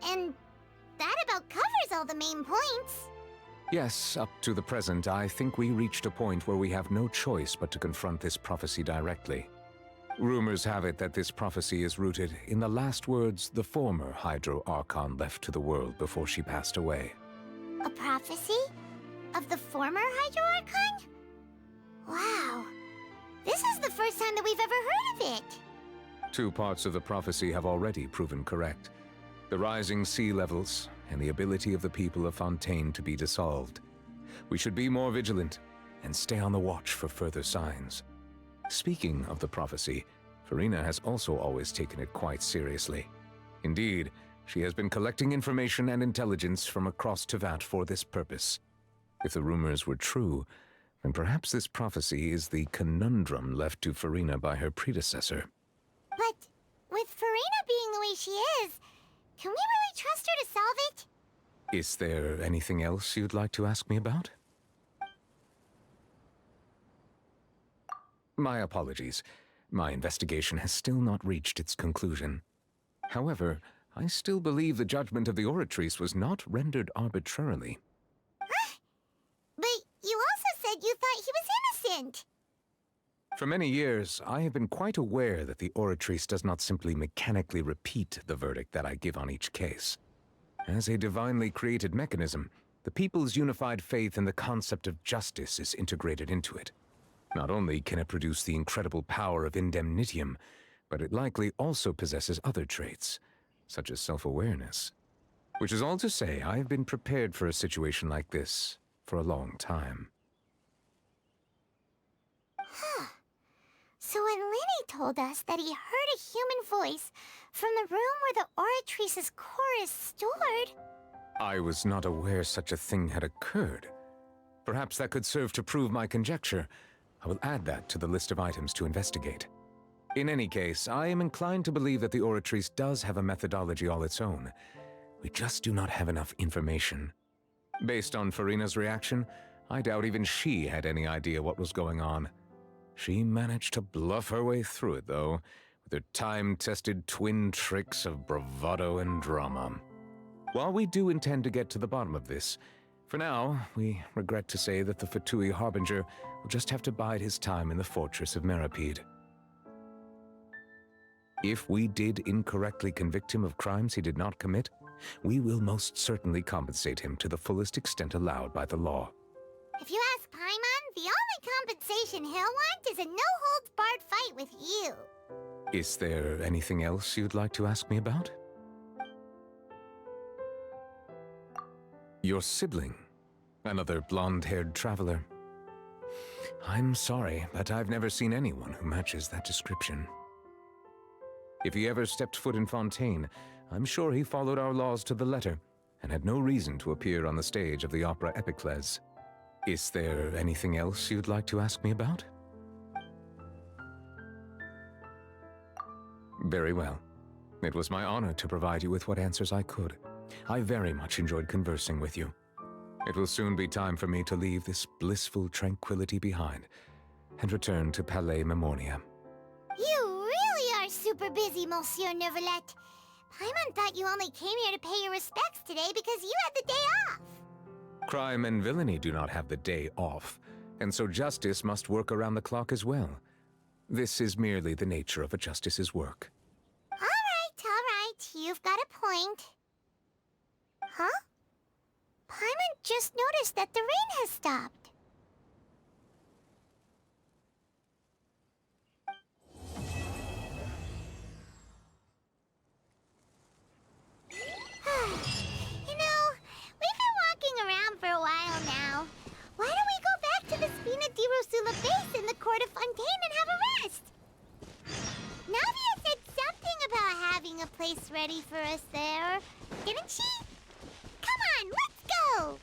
And that about covers all the main points. Yes, up to the present, I think we reached a point where we have no choice but to confront this prophecy directly. Rumors have it that this prophecy is rooted in the last words the former Hydro Archon left to the world before she passed away. A prophecy? Of the former Hydro Archon? Wow. This is the first time that we've ever heard of it. 2 parts of the prophecy have already proven correct. The rising sea levels, and the ability of the people of Fontaine to be dissolved. We should be more vigilant, and stay on the watch for further signs. Speaking of the prophecy, Furina has also always taken it quite seriously. Indeed, she has been collecting information and intelligence from across Tevat for this purpose. If the rumors were true, then perhaps this prophecy is the conundrum left to Furina by her predecessor. But with Furina being the way she is, can we really trust her to solve it? Is there anything else you'd like to ask me about? My apologies. My investigation has still not reached its conclusion. However, I still believe the judgment of the Oratrice was not rendered arbitrarily. Huh? But you also said you thought he was innocent. For many years, I have been quite aware that the Oratrice does not simply mechanically repeat the verdict that I give on each case. As a divinely created mechanism, the people's unified faith in the concept of justice is integrated into it. Not only can it produce the incredible power of indemnitium, but it likely also possesses other traits, such as self-awareness. Which is all to say, I have been prepared for a situation like this for a long time. Huh. So when Linny told us that he heard a human voice from the room where the Oratrice's core is stored... I was not aware such a thing had occurred. Perhaps that could serve to prove my conjecture. I will add that to the list of items to investigate. In any case, I am inclined to believe that the Oratrice does have a methodology all its own. We just do not have enough information. Based on Furina's reaction, I doubt even she had any idea what was going on. She managed to bluff her way through it, though, with her time-tested twin tricks of bravado and drama. While we do intend to get to the bottom of this, for now, we regret to say that the Fatui Harbinger will just have to bide his time in the fortress of Meripede. If we did incorrectly convict him of crimes he did not commit, we will most certainly compensate him to the fullest extent allowed by the law. If you ask Paimon, the only compensation he'll want is a no-holds-barred fight with you. Is there anything else you'd like to ask me about? Your sibling, another blonde-haired traveler. I'm sorry, but I've never seen anyone who matches that description. If he ever stepped foot in Fontaine, I'm sure he followed our laws to the letter and had no reason to appear on the stage of the opera Epicles. Is there anything else you'd like to ask me about? Very well. It was my honor to provide you with what answers I could. I very much enjoyed conversing with you. It will soon be time for me to leave this blissful tranquility behind and return to Palais Memoria. You really are super super busy, Monsieur Neuvillette. Paimon thought you only came here to pay your respects today because you had the day off. Crime and villainy do not have the day off, and so justice must work around the clock as well. This is merely the nature of a justice's work. All right. You've got a point. Huh? Paimon just noticed that the rain has stopped. You know, we've been walking around for a while now. Why don't we go back to the Spina di Rosula base in the court of Fontaine and have a rest? Navia said something about having a place ready for us there, didn't she? Come on, let's go!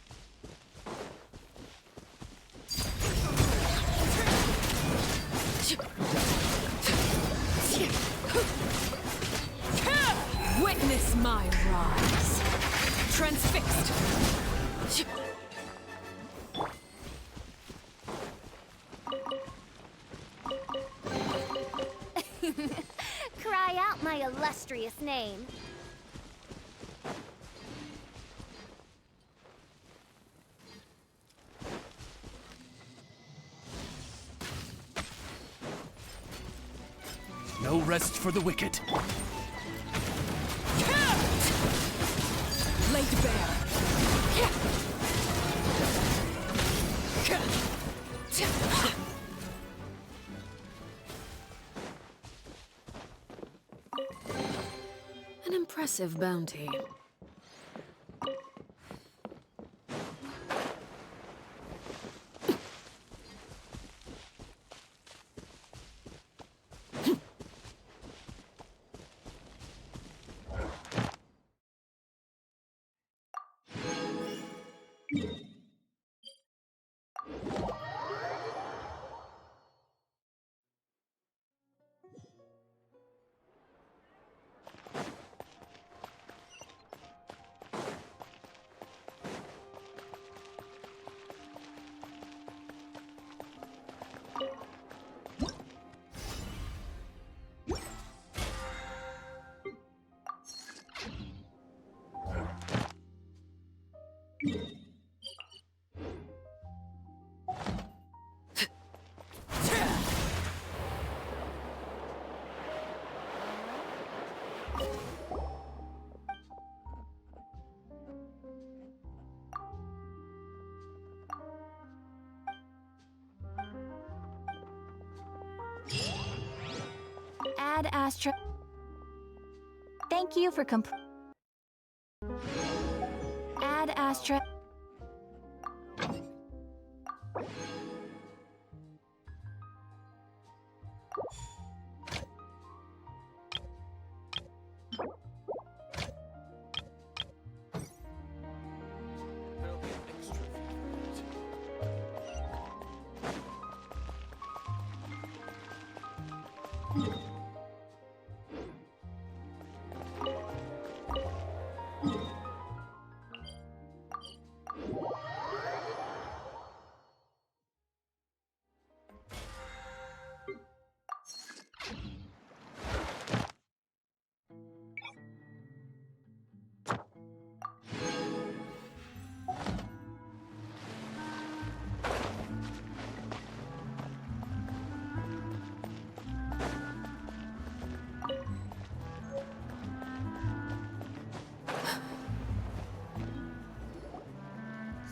Witness my rise. Transfixed. Cry out my illustrious name. No rest for the wicked. Laid bare. An impressive bounty. Ad Astra. Thank you for Ad Astra.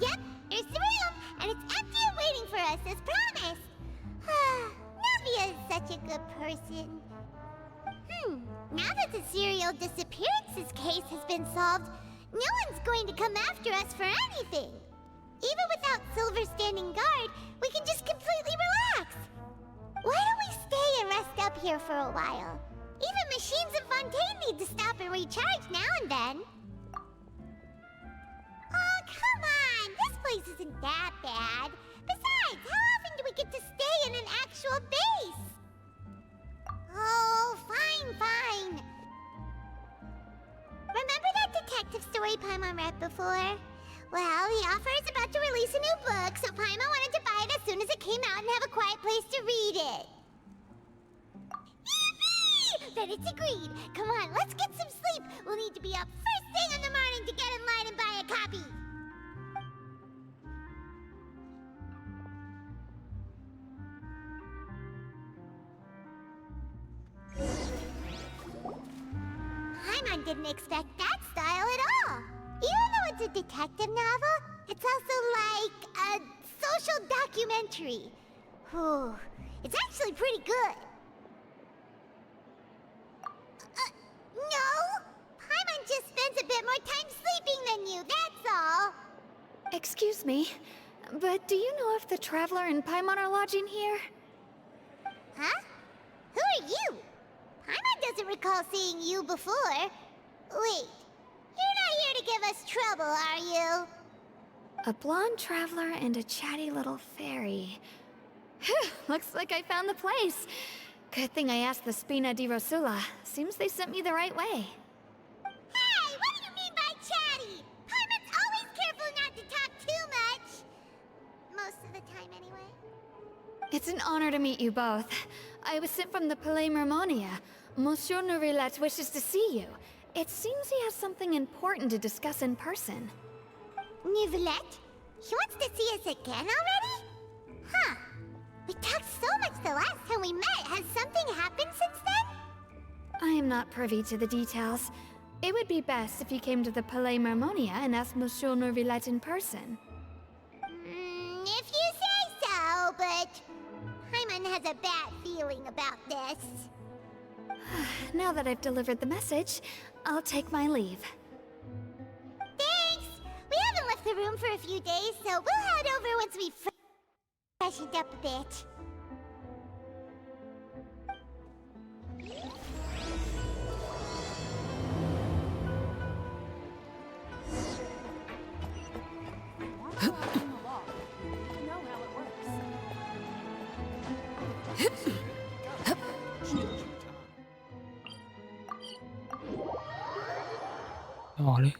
Yep, here's the room, and it's empty and waiting for us as promised. Navia is such a good person. Now that the serial disappearances case has been solved, no one's going to come after us for anything. Even without Silver standing guard, we can just completely relax. Why don't we stay and rest up here for a while? Even machines in Fontaine need to stop and recharge now and then. Oh, come on! This place isn't that bad. Besides, how often do we get to stay in an actual base? Oh, fine. Remember that detective story Paimon read before? Well, the author is about to release a new book, so Paimon wanted to buy it as soon as it came out and have a quiet place to read it. Yippee! Then it's agreed. Come on, let's get some sleep. We'll need to be up first thing in the morning to get in line and buy a copy. Paimon didn't expect that style at all. Even though it's a detective novel, it's also like a social documentary. Whew. It's actually pretty good. No! Paimon just spends a bit more time sleeping than you, that's all. Excuse me, but do you know if the Traveler and Paimon are lodging here? Huh? Who are you? Paimon doesn't recall seeing you before. Wait, you're not here to give us trouble, are you? A blonde traveler and a chatty little fairy. Whew, looks like I found the place. Good thing I asked the Spina di Rosula. Seems they sent me the right way. Hey, what do you mean by chatty? Paimon's always careful not to talk too much. Most of the time, anyway. It's an honor to meet you both. I was sent from the Palais Mermonia. Monsieur Nourilette wishes to see you. It seems he has something important to discuss in person. Nourilette? He wants to see us again already? Huh. We talked so much the last time we met. Has something happened since then? I am not privy to the details. It would be best if you came to the Palais Mermonia and asked Monsieur Nourilette in person. If you say so, but Paimon has a bad feeling about this. Now that I've delivered the message, I'll take my leave. Thanks! We haven't left the room for a few days, so we'll head over once we've freshened up a bit. Olha.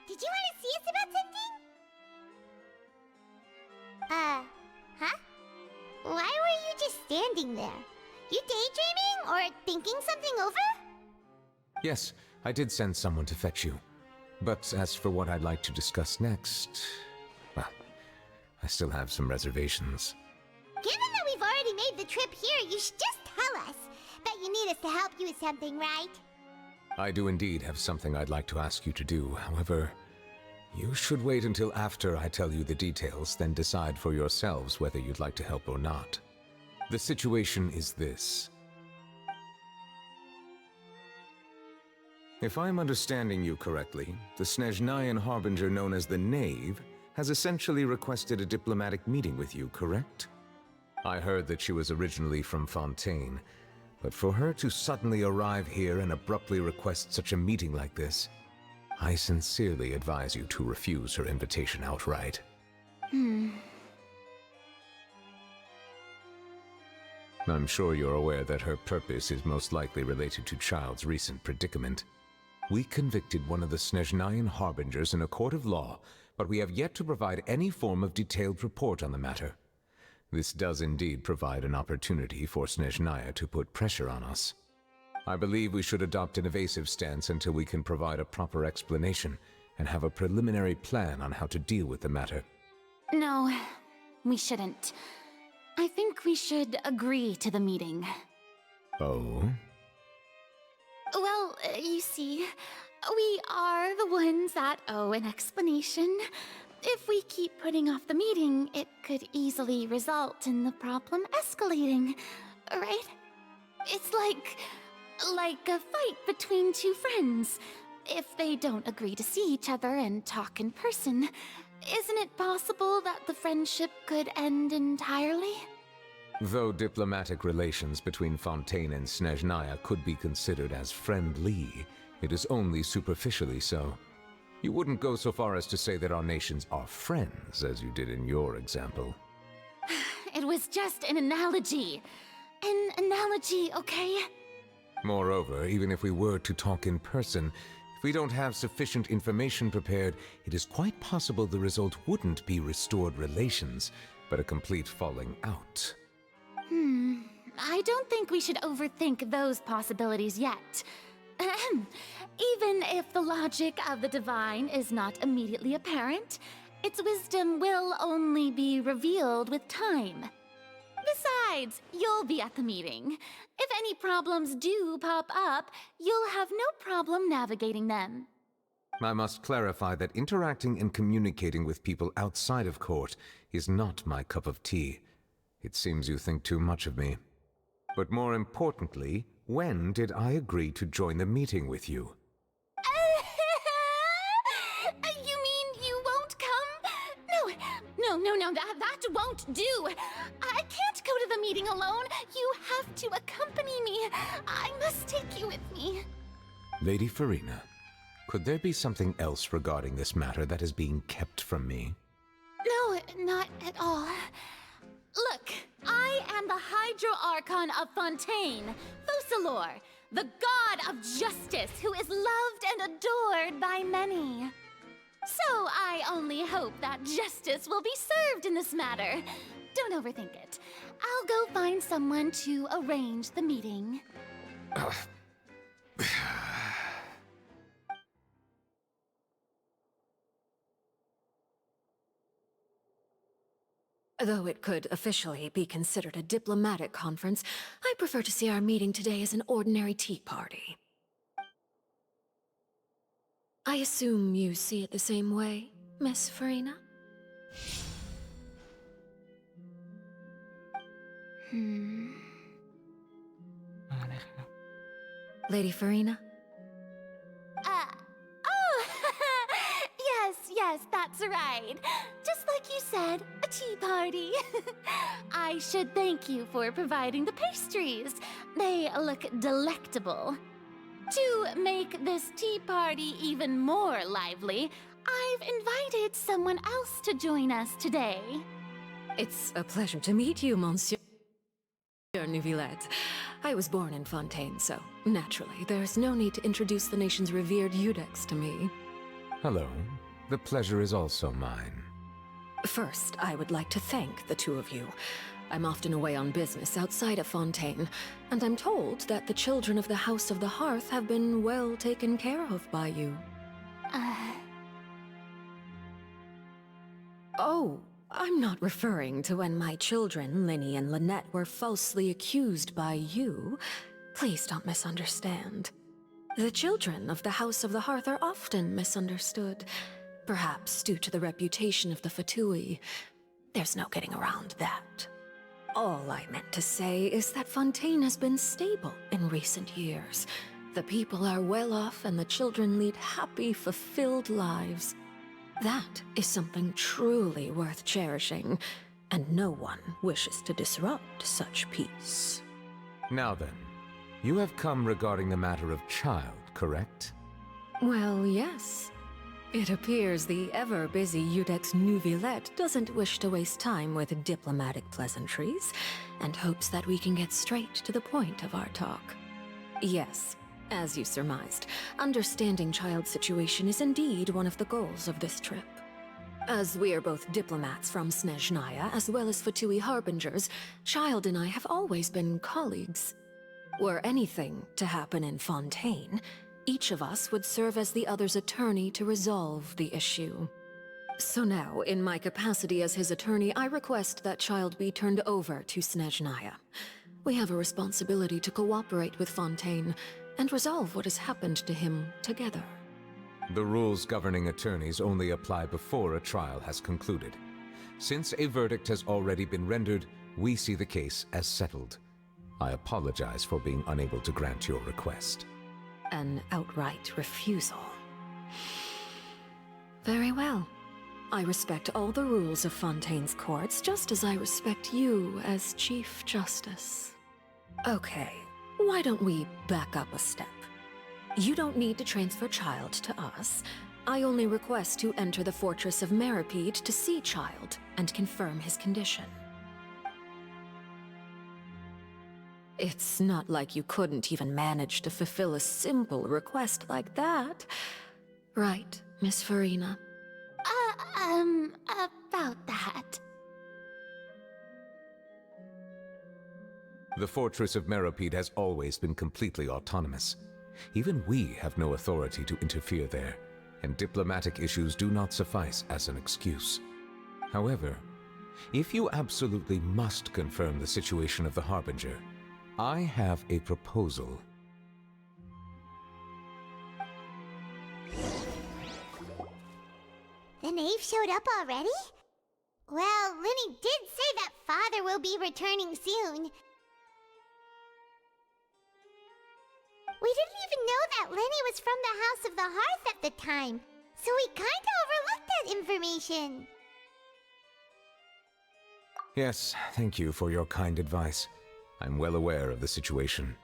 Did you want to see us about something? Huh? Why were you just standing there? You daydreaming or thinking something over? Yes, I did send someone to fetch you. But as for what I'd like to discuss next, well, I still have some reservations. Given that we've already made the trip here, you should just tell us. Bet you need us to help you with something, right? I do indeed have something I'd like to ask you to do. However, you should wait until after I tell you the details, then decide for yourselves whether you'd like to help or not. The situation is this. If I'm understanding you correctly, the Snezhnayan Harbinger known as the Knave has essentially requested a diplomatic meeting with you, correct? I heard that she was originally from Fontaine, but for her to suddenly arrive here and abruptly request such a meeting like this, I sincerely advise you to refuse her invitation outright. I'm sure you're aware that her purpose is most likely related to Child's recent predicament. We convicted one of the Snezhnayan Harbingers in a court of law, but we have yet to provide any form of detailed report on the matter. This does indeed provide an opportunity for Snezhnaya to put pressure on us. I believe we should adopt an evasive stance until we can provide a proper explanation and have a preliminary plan on how to deal with the matter. No, we shouldn't. I think we should agree to the meeting. Oh? Well, you see, we are the ones that owe an explanation. If we keep putting off the meeting, it could easily result in the problem escalating, right? It's like a fight between two friends. if they don't agree to see each other and talk in person, isn't it possible that the friendship could end entirely? Though diplomatic relations between Fontaine and Snezhnaya could be considered as friendly, it is only superficially so. You wouldn't go so far as to say that our nations are friends, as you did in your example. It was just an analogy. An analogy, okay? Moreover, even if we were to talk in person, if we don't have sufficient information prepared, it is quite possible the result wouldn't be restored relations, but a complete falling out. I don't think we should overthink those possibilities yet. Even if the logic of the divine is not immediately apparent, its wisdom will only be revealed with time. Besides, you'll be at the meeting. If any problems do pop up, you'll have no problem navigating them. I must clarify that interacting and communicating with people outside of court is not my cup of tea. It seems you think too much of me. But more importantly, when did I agree to join the meeting with you? You mean you won't come? No, that won't do. I can't go to the meeting alone. You have to accompany me. I must take you with me. Lady Farina, could there be something else regarding this matter that is being kept from me? No, not at all. Look, I am the Hydro-Archon of Fontaine, Focalor, the god of justice who is loved and adored by many. So I only hope that justice will be served in this matter. Don't overthink it. I'll go find someone to arrange the meeting. Though it could officially be considered a diplomatic conference, I prefer to see our meeting today as an ordinary tea party. I assume you see it the same way, Miss Farina? Lady Farina? Yes, that's right. Just like you said, a tea party. I should thank you for providing the pastries. They look delectable. To make this tea party even more lively, I've invited someone else to join us today. It's a pleasure to meet you, Monsieur Neuvillette. I was born in Fontaine, so naturally, there's no need to introduce the nation's revered Eudex to me. Hello. The pleasure is also mine. First, I would like to thank the two of you. I'm often away on business outside of Fontaine, and I'm told that the children of the House of the Hearth have been well taken care of by you. Oh, I'm not referring to when my children, Linny and Lynette, were falsely accused by you. Please don't misunderstand. The children of the House of the Hearth are often misunderstood, perhaps due to the reputation of the Fatui. There's no getting around that. All I meant to say is that Fontaine has been stable in recent years. The people are well off and the children lead happy, fulfilled lives. That is something truly worth cherishing, and no one wishes to disrupt such peace. Now then, you have come regarding the matter of child, correct? Well, yes. It appears the ever-busy Eudex Neuvillette doesn't wish to waste time with diplomatic pleasantries, and hopes that we can get straight to the point of our talk. Yes, as you surmised, understanding child's situation is indeed one of the goals of this trip. As we are both diplomats from Snezhnaya, as well as Fatui harbingers, Child and I have always been colleagues. Were anything to happen in Fontaine, each of us would serve as the other's attorney to resolve the issue. So now, in my capacity as his attorney, I request that Child be turned over to Snezhnaya. We have a responsibility to cooperate with Fontaine and resolve what has happened to him together. The rules governing attorneys only apply before a trial has concluded. Since a verdict has already been rendered, we see the case as settled. I apologize for being unable to grant your request. An outright refusal. Very well. I respect all the rules of Fontaine's courts, just as I respect you as Chief Justice. Okay, why don't we back up a step? You don't need to transfer Child to us. I only request to enter the Fortress of Meripede to see Child and confirm his condition. It's not like you couldn't even manage to fulfill a simple request like that. Right, Miss Farina? About that. The Fortress of Meripede has always been completely autonomous. Even we have no authority to interfere there, and diplomatic issues do not suffice as an excuse. However, if you absolutely must confirm the situation of the Harbinger, I have a proposal. The knave showed up already? Well, Linny did say that Father will be returning soon. We didn't even know that Linny was from the House of the Hearth at the time, so we kinda overlooked that information. Yes, thank you for your kind advice. I'm well aware of the situation.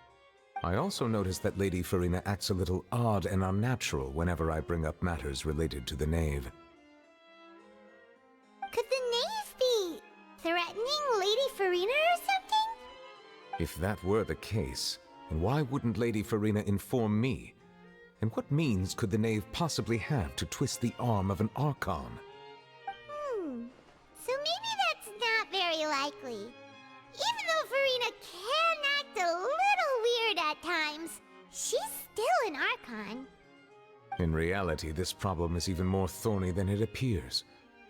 I also noticed that Lady Farina acts a little odd and unnatural whenever I bring up matters related to the knave. Could the knave be threatening Lady Farina or something? If that were the case, then why wouldn't Lady Farina inform me? And what means could the knave possibly have to twist the arm of an Archon? So maybe that's not very likely. Even though Farina can act a little weird at times, she's still an Archon. In reality, this problem is even more thorny than it appears.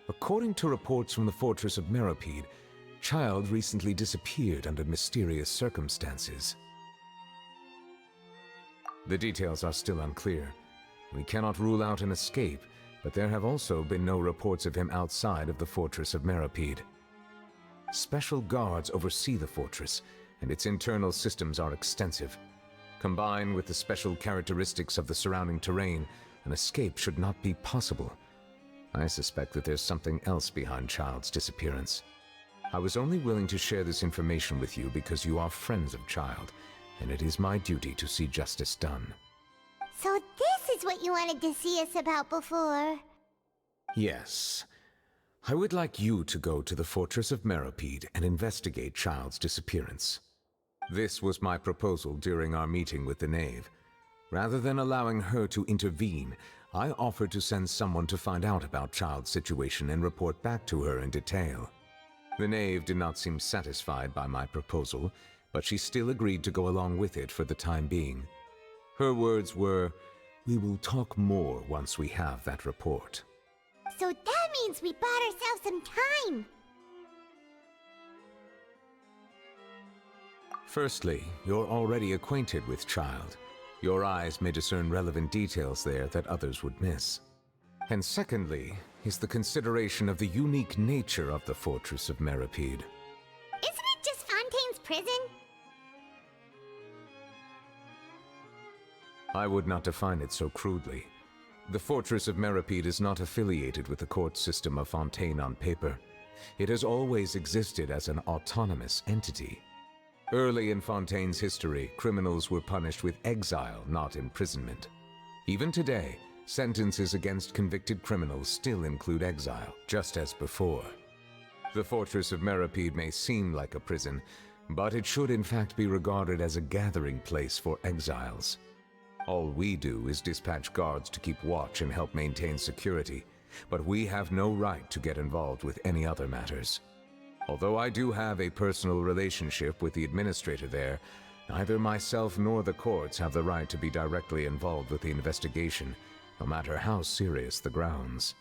According to reports from the Fortress of Meripede, Child recently disappeared under mysterious circumstances. The details are still unclear. We cannot rule out an escape, but there have also been no reports of him outside of the Fortress of Meripede. Special guards oversee the fortress, and its internal systems are extensive. Combined with the special characteristics of the surrounding terrain, an escape should not be possible. I suspect that there's something else behind Child's disappearance. I was only willing to share this information with you because you are friends of Child, and it is my duty to see justice done. So this is what you wanted to see us about before. Yes. I would like you to go to the Fortress of Meripede and investigate Child's disappearance. This was my proposal during our meeting with the knave. Rather than allowing her to intervene, I offered to send someone to find out about Child's situation and report back to her in detail. The knave did not seem satisfied by my proposal, but she still agreed to go along with it for the time being. Her words were, "We will talk more once we have that report." So that means we bought ourselves some time. Firstly, you're already acquainted with Child. Your eyes may discern relevant details there that others would miss. And secondly, is the consideration of the unique nature of the Fortress of Meripede. Isn't it just Fontaine's prison? I would not define it so crudely. The Fortress of Meripede is not affiliated with the court system of Fontaine on paper. It has always existed as an autonomous entity. Early in Fontaine's history, criminals were punished with exile, not imprisonment. Even today, sentences against convicted criminals still include exile, just as before. The Fortress of Meripede may seem like a prison, but it should in fact be regarded as a gathering place for exiles. All we do is dispatch guards to keep watch and help maintain security, but we have no right to get involved with any other matters. Although I do have a personal relationship with the administrator there, neither myself nor the courts have the right to be directly involved with the investigation, no matter how serious the grounds.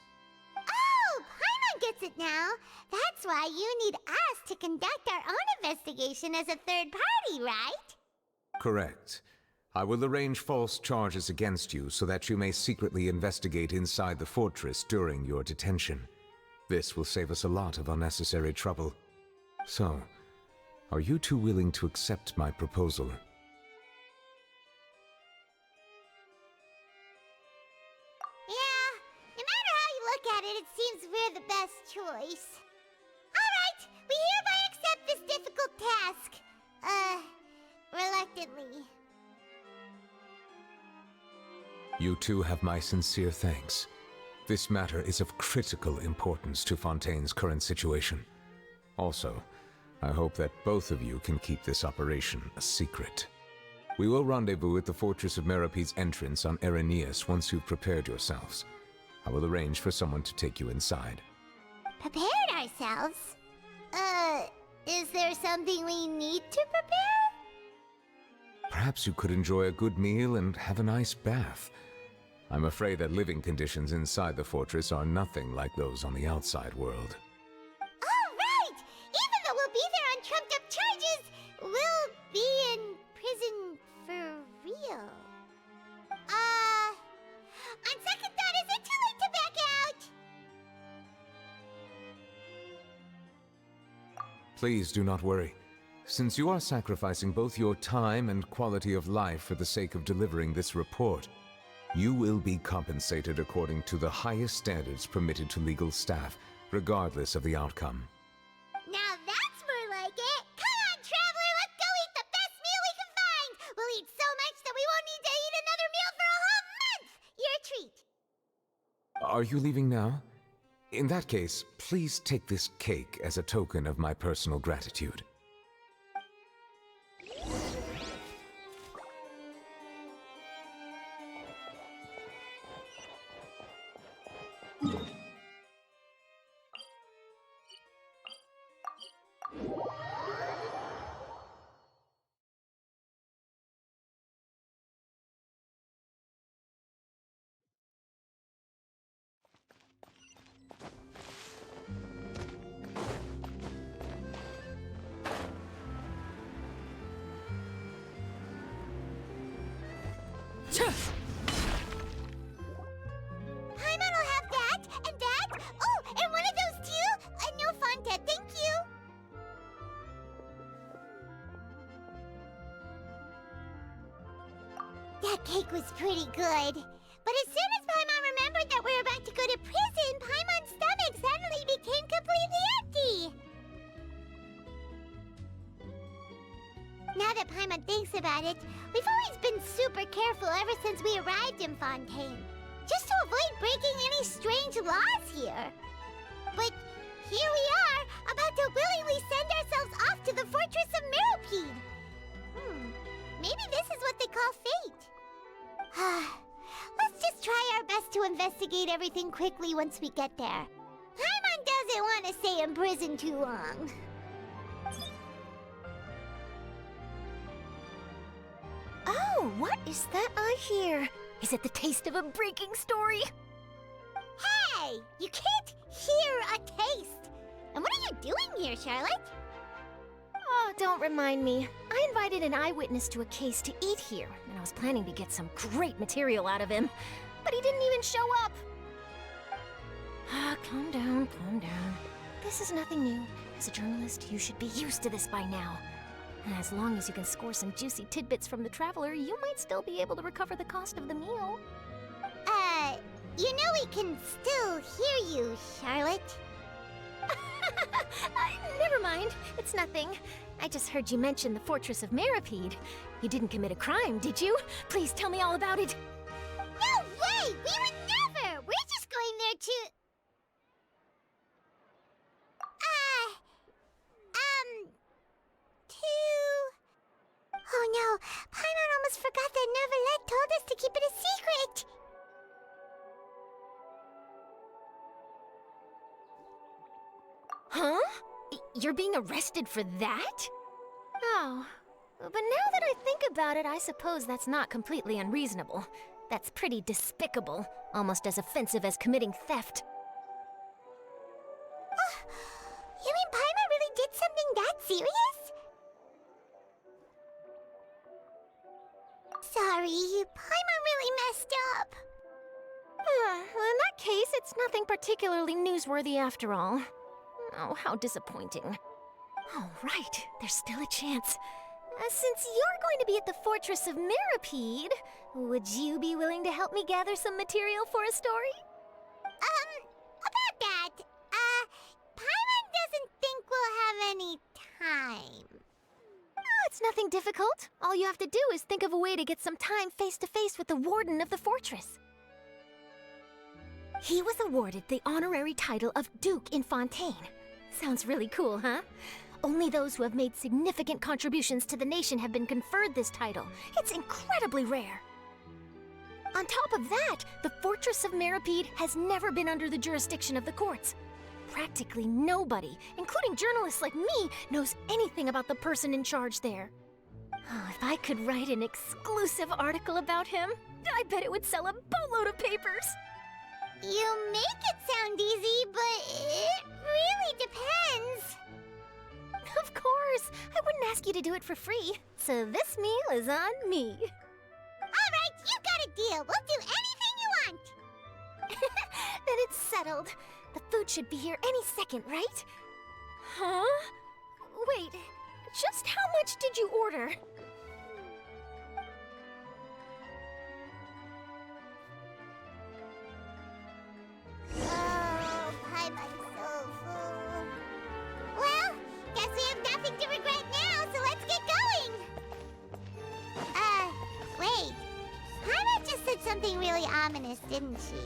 Oh, Paimon gets it now. That's why you need us to conduct our own investigation as a third party, right? Correct. I will arrange false charges against you so that you may secretly investigate inside the fortress during your detention. This will save us a lot of unnecessary trouble. So, are you two willing to accept my proposal? Yeah, it seems we're the best choice. Alright, we hereby accept this difficult task. Reluctantly. You two have my sincere thanks. This matter is of critical importance to Fontaine's current situation. Also, I hope that both of you can keep this operation a secret. We will rendezvous at the Fortress of Merope's entrance on Erinius once you've prepared yourselves. I will arrange for someone to take you inside. Prepared ourselves? Is there something we need to prepare? Perhaps you could enjoy a good meal and have a nice bath. I'm afraid that living conditions inside the fortress are nothing like those on the outside world. Alright! Even though we'll be there on trumped-up charges, we'll be in prison for real. On second thought, is it too late to back out? Please do not worry. Since you are sacrificing both your time and quality of life for the sake of delivering this report, you will be compensated according to the highest standards permitted to legal staff, regardless of the outcome. Now that's more like it! Come on, traveler, let's go eat the best meal we can find! We'll eat so much that we won't need to eat another meal for a whole month! Your treat! Are you leaving now? In that case, please take this cake as a token of my personal gratitude. Paimon will have that, and that. Oh, and one of those too? No Fontaine, thank you. That cake was pretty good. But as soon as Paimon remembered that we were about to go to prison, Paimon's stomach suddenly became completely empty. Now that Paimon thinks about it, we've always been super careful ever since we arrived in Fontaine. Just to avoid breaking any strange laws here. But here we are, about to willingly send ourselves off to the Fortress of Meropide. Maybe this is what they call fate. Let's just try our best to investigate everything quickly once we get there. Paimon doesn't want to stay in prison too long. Oh, what is that I hear? Is it the taste of a breaking story? Hey! You can't hear a taste! And what are you doing here, Charlotte? Oh, don't remind me. I invited an eyewitness to a case to eat here, and I was planning to get some great material out of him. But he didn't even show up. Calm down, calm down. This is nothing new. As a journalist, you should be used to this by now. And as long as you can score some juicy tidbits from the Traveler, you might still be able to recover the cost of the meal. You know we can still hear you, Charlotte. Never mind. It's nothing. I just heard you mention the Fortress of Meropide. You didn't commit a crime, did you? Please tell me all about it. No way! We would never! We're just going there to... Oh no, Paimon almost forgot that Neuvillette told us to keep it a secret! Huh? You're being arrested for that? Oh, but now that I think about it, I suppose that's not completely unreasonable. That's pretty despicable, almost as offensive as committing theft. You mean Paimon really did something that serious? Sorry, Paimon really messed up. Well, in that case, it's nothing particularly newsworthy after all. Oh, how disappointing. All right, there's still a chance. Since you're going to be at the Fortress of Meropide, would you be willing to help me gather some material for a story? About nothing difficult. All you have to do is think of a way to get some time face-to-face with the warden of the fortress. He was awarded the honorary title of Duke in Fontaine. Sounds really cool, huh? Only those who have made significant contributions to the nation have been conferred this title. It's incredibly rare. On top of that, the Fortress of Meripede has never been under the jurisdiction of the courts. Practically nobody, including journalists like me, knows anything about the person in charge there. Oh, if I could write an exclusive article about him, I bet it would sell a boatload of papers. You make it sound easy, but it really depends. Of course, I wouldn't ask you to do it for free, so this meal is on me. All right, you got a deal. We'll do anything you want. Then it's settled. The food should be here any second, right? Huh? Wait, just how much did you order? Oh, I'm so full. Well, guess we have nothing to regret now, so let's get going. Wait. Paimon just said something really ominous, didn't she?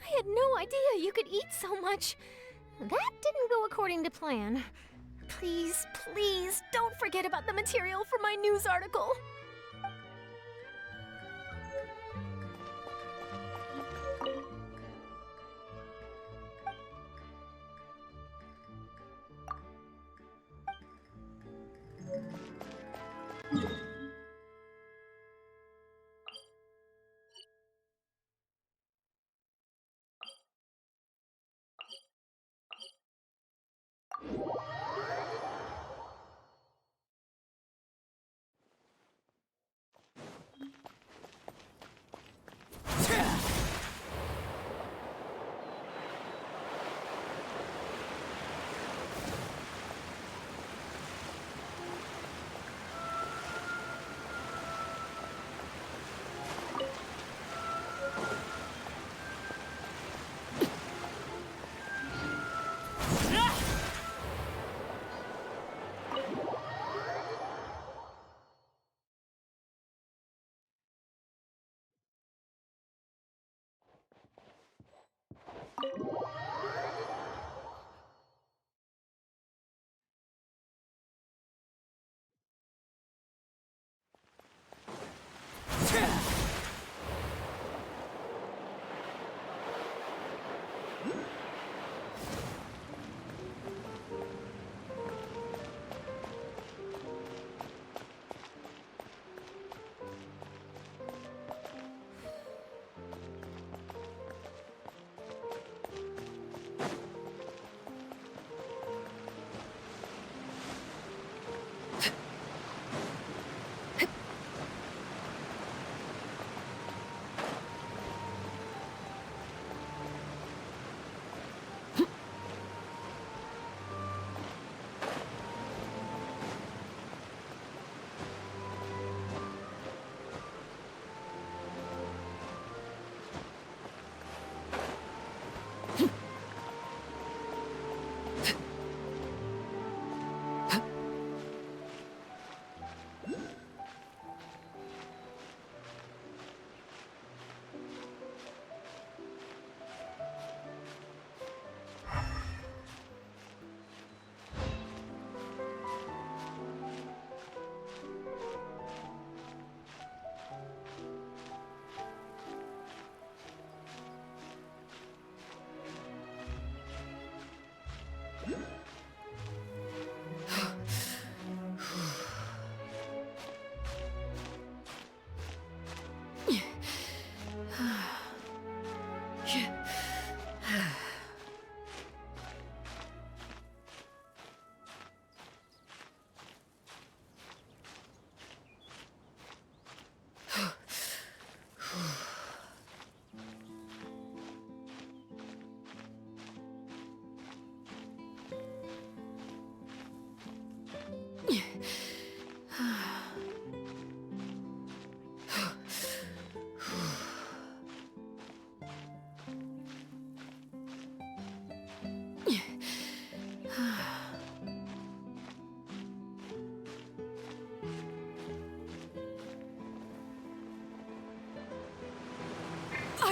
I had no idea you could eat so much. That didn't go according to plan. Please, please, don't forget about the material for my news article.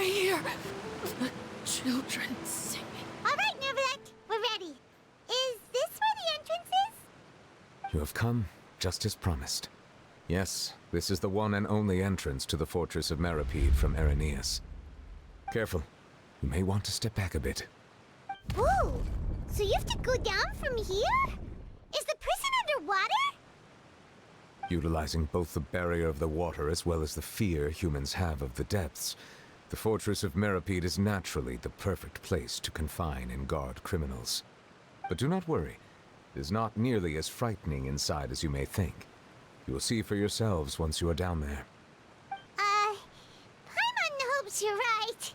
I hear the children singing. All right, Neverlet, we're ready. Is this where the entrance is? You have come just as promised. Yes, this is the one and only entrance to the fortress of Meripede from Araneus. Careful. You may want to step back a bit. Whoa! So you have to go down from here? Is the prison underwater? Utilizing both the barrier of the water as well as the fear humans have of the depths, the fortress of Meripede is naturally the perfect place to confine and guard criminals. But do not worry. It is not nearly as frightening inside as you may think. You will see for yourselves once you are down there. Paimon hopes you're right.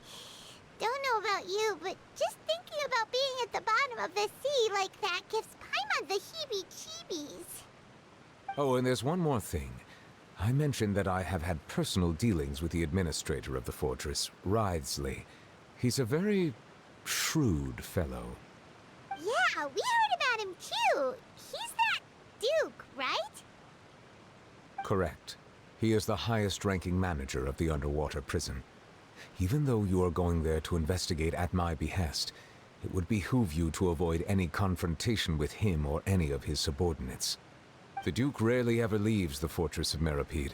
Don't know about you, but just thinking about being at the bottom of the sea like that gives Paimon the heebie-jeebies. Oh, and there's one more thing. I mentioned that I have had personal dealings with the administrator of the fortress, Writhsley. He's a very shrewd fellow. Yeah, we heard about him too. He's that Duke, right? Correct. He is the highest-ranking manager of the underwater prison. Even though you are going there to investigate at my behest, it would behoove you to avoid any confrontation with him or any of his subordinates. The Duke rarely ever leaves the fortress of Meripede,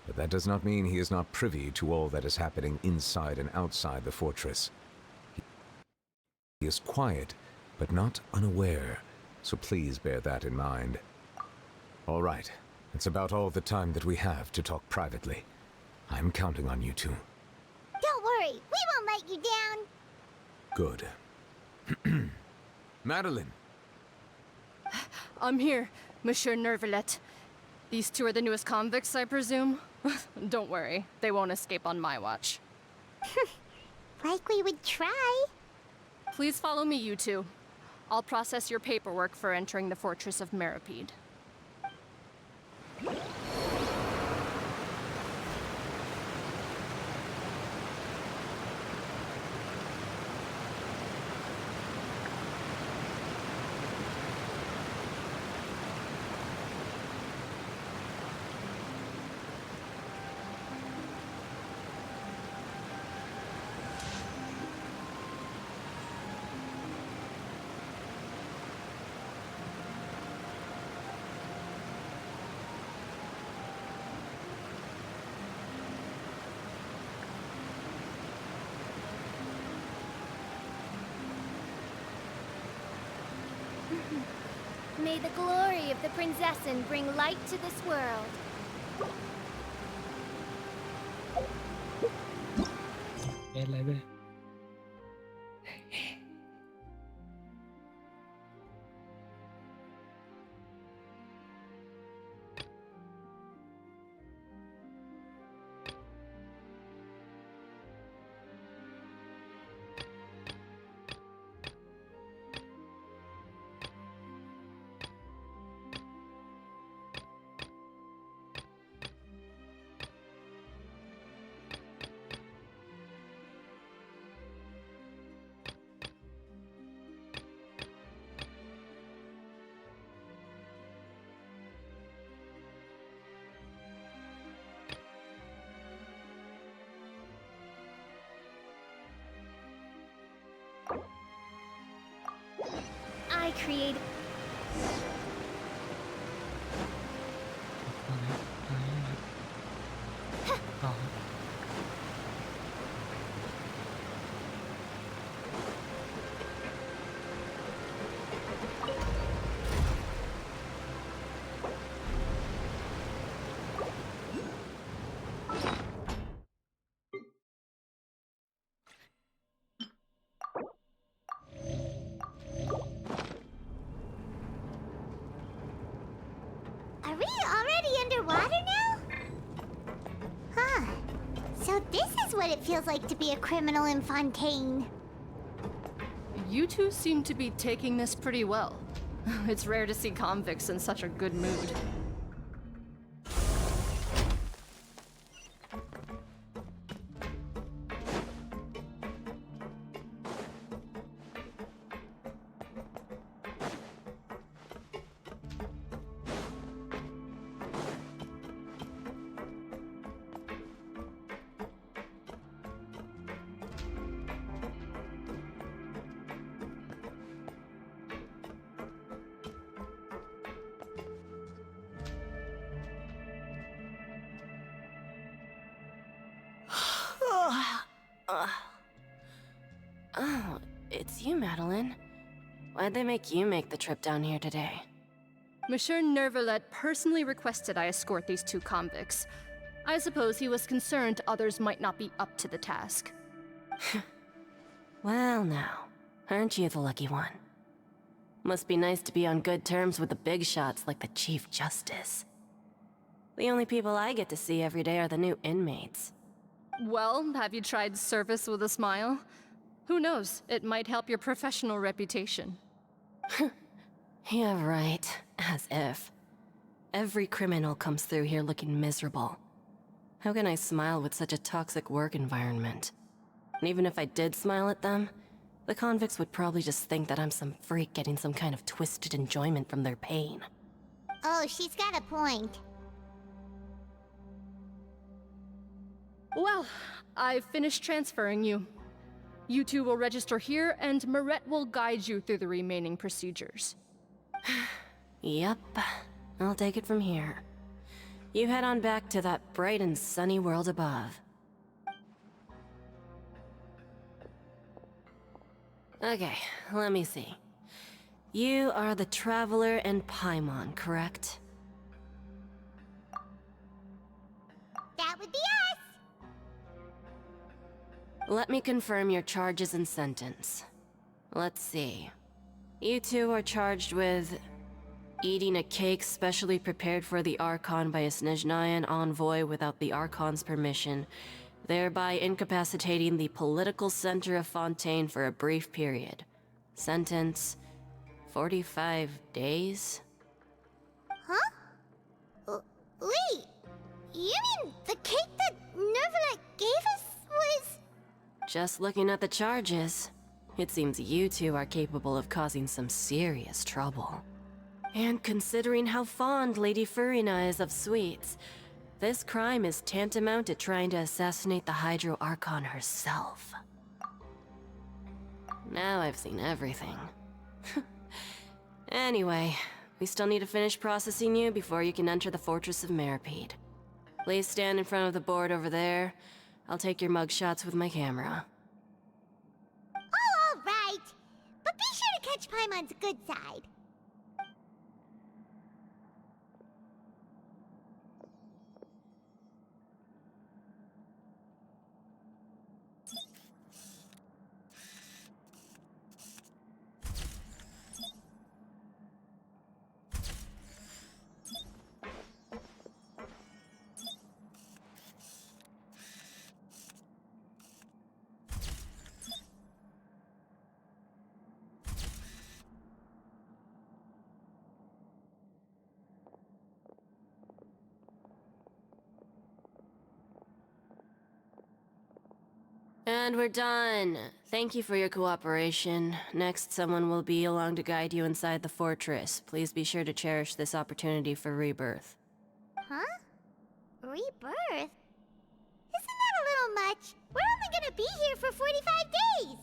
but that does not mean he is not privy to all that is happening inside and outside the fortress. He is quiet, but not unaware, so please bear that in mind. All right, it's about all the time that we have to talk privately. I'm counting on you two. Don't worry, we won't let you down. Good. Madeline! I'm here, Monsieur Nervalet. These two are the newest convicts, I presume? Don't worry, they won't escape on my watch. Like we would try. Please follow me, you two. I'll process your paperwork for entering the fortress of Meripede. May the glory of the Prinzessin bring light to this world. I created... Are we already underwater now? Huh. So this is what it feels like to be a criminal in Fontaine. You two seem to be taking this pretty well. It's rare to see convicts in such a good mood. it's you, Madeline. Why'd they make you make the trip down here today? Monsieur Nervalet personally requested I escort these two convicts. I suppose he was concerned others might not be up to the task. Well now, aren't you the lucky one? Must be nice to be on good terms with the big shots like the Chief Justice. The only people I get to see every day are the new inmates. Well, have you tried service with a smile? Who knows, it might help your professional reputation. Yeah, right. As if. Every criminal comes through here looking miserable. How can I smile with such a toxic work environment? And even if I did smile at them, the convicts would probably just think that I'm some freak getting some kind of twisted enjoyment from their pain. Oh, she's got a point. Well, I've finished transferring you. You two will register here, and Marette will guide you through the remaining procedures. Yep, I'll take it from here. You head on back to that bright and sunny world above. Okay, let me see. You are the Traveler and Paimon, correct? That would be us! Let me confirm your charges and sentence. Let's see. You two are charged with eating a cake specially prepared for the Archon by a Snezhnayan envoy without the Archon's permission, thereby incapacitating the political center of Fontaine for a brief period. Sentence: 45 days? Huh? Wait, you mean the cake that Nervalet gave us was... Just looking at the charges, it seems you two are capable of causing some serious trouble. And considering how fond Lady Furina is of sweets, this crime is tantamount to trying to assassinate the Hydro Archon herself. Now I've seen everything. Anyway, we still need to finish processing you before you can enter the Fortress of Meripede. Please stand in front of the board over there. I'll take your mugshots with my camera. Oh, all right. But be sure to catch Paimon's good side. And we're done. Thank you for your cooperation. Next, someone will be along to guide you inside the fortress. Please be sure to cherish this opportunity for rebirth. Huh? Rebirth? Isn't that a little much? We're only gonna be here for 45 days!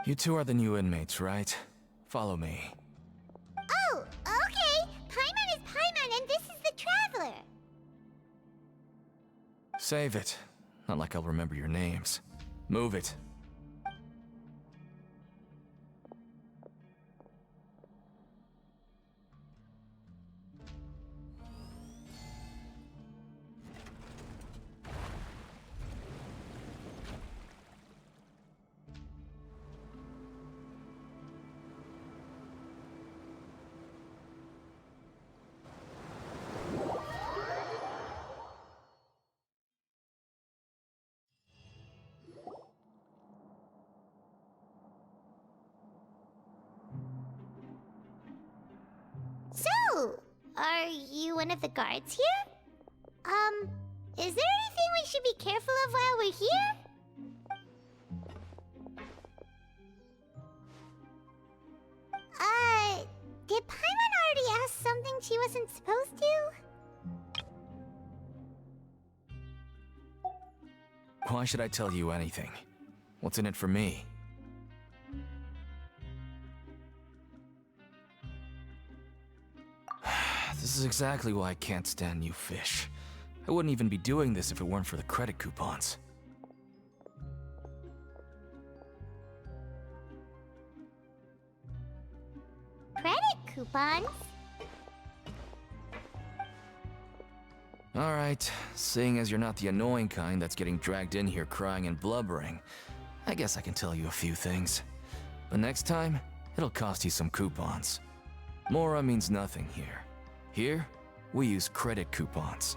You two are the new inmates, right? Follow me. Oh, okay! Paimon is Paimon and this is the Traveler! Save it. Not like I'll remember your names. Move it. So, are you one of the guards here? Is there anything we should be careful of while we're here? Did Paimon already ask something she wasn't supposed to? Why should I tell you anything? What's in it for me? This is exactly why I can't stand you fish. I wouldn't even be doing this if it weren't for the credit coupons. coupons? Alright, seeing as you're not the annoying kind that's getting dragged in here crying and blubbering, I guess I can tell you a few things. But next time, it'll cost you some coupons. Mora means nothing here. Here, we use credit coupons.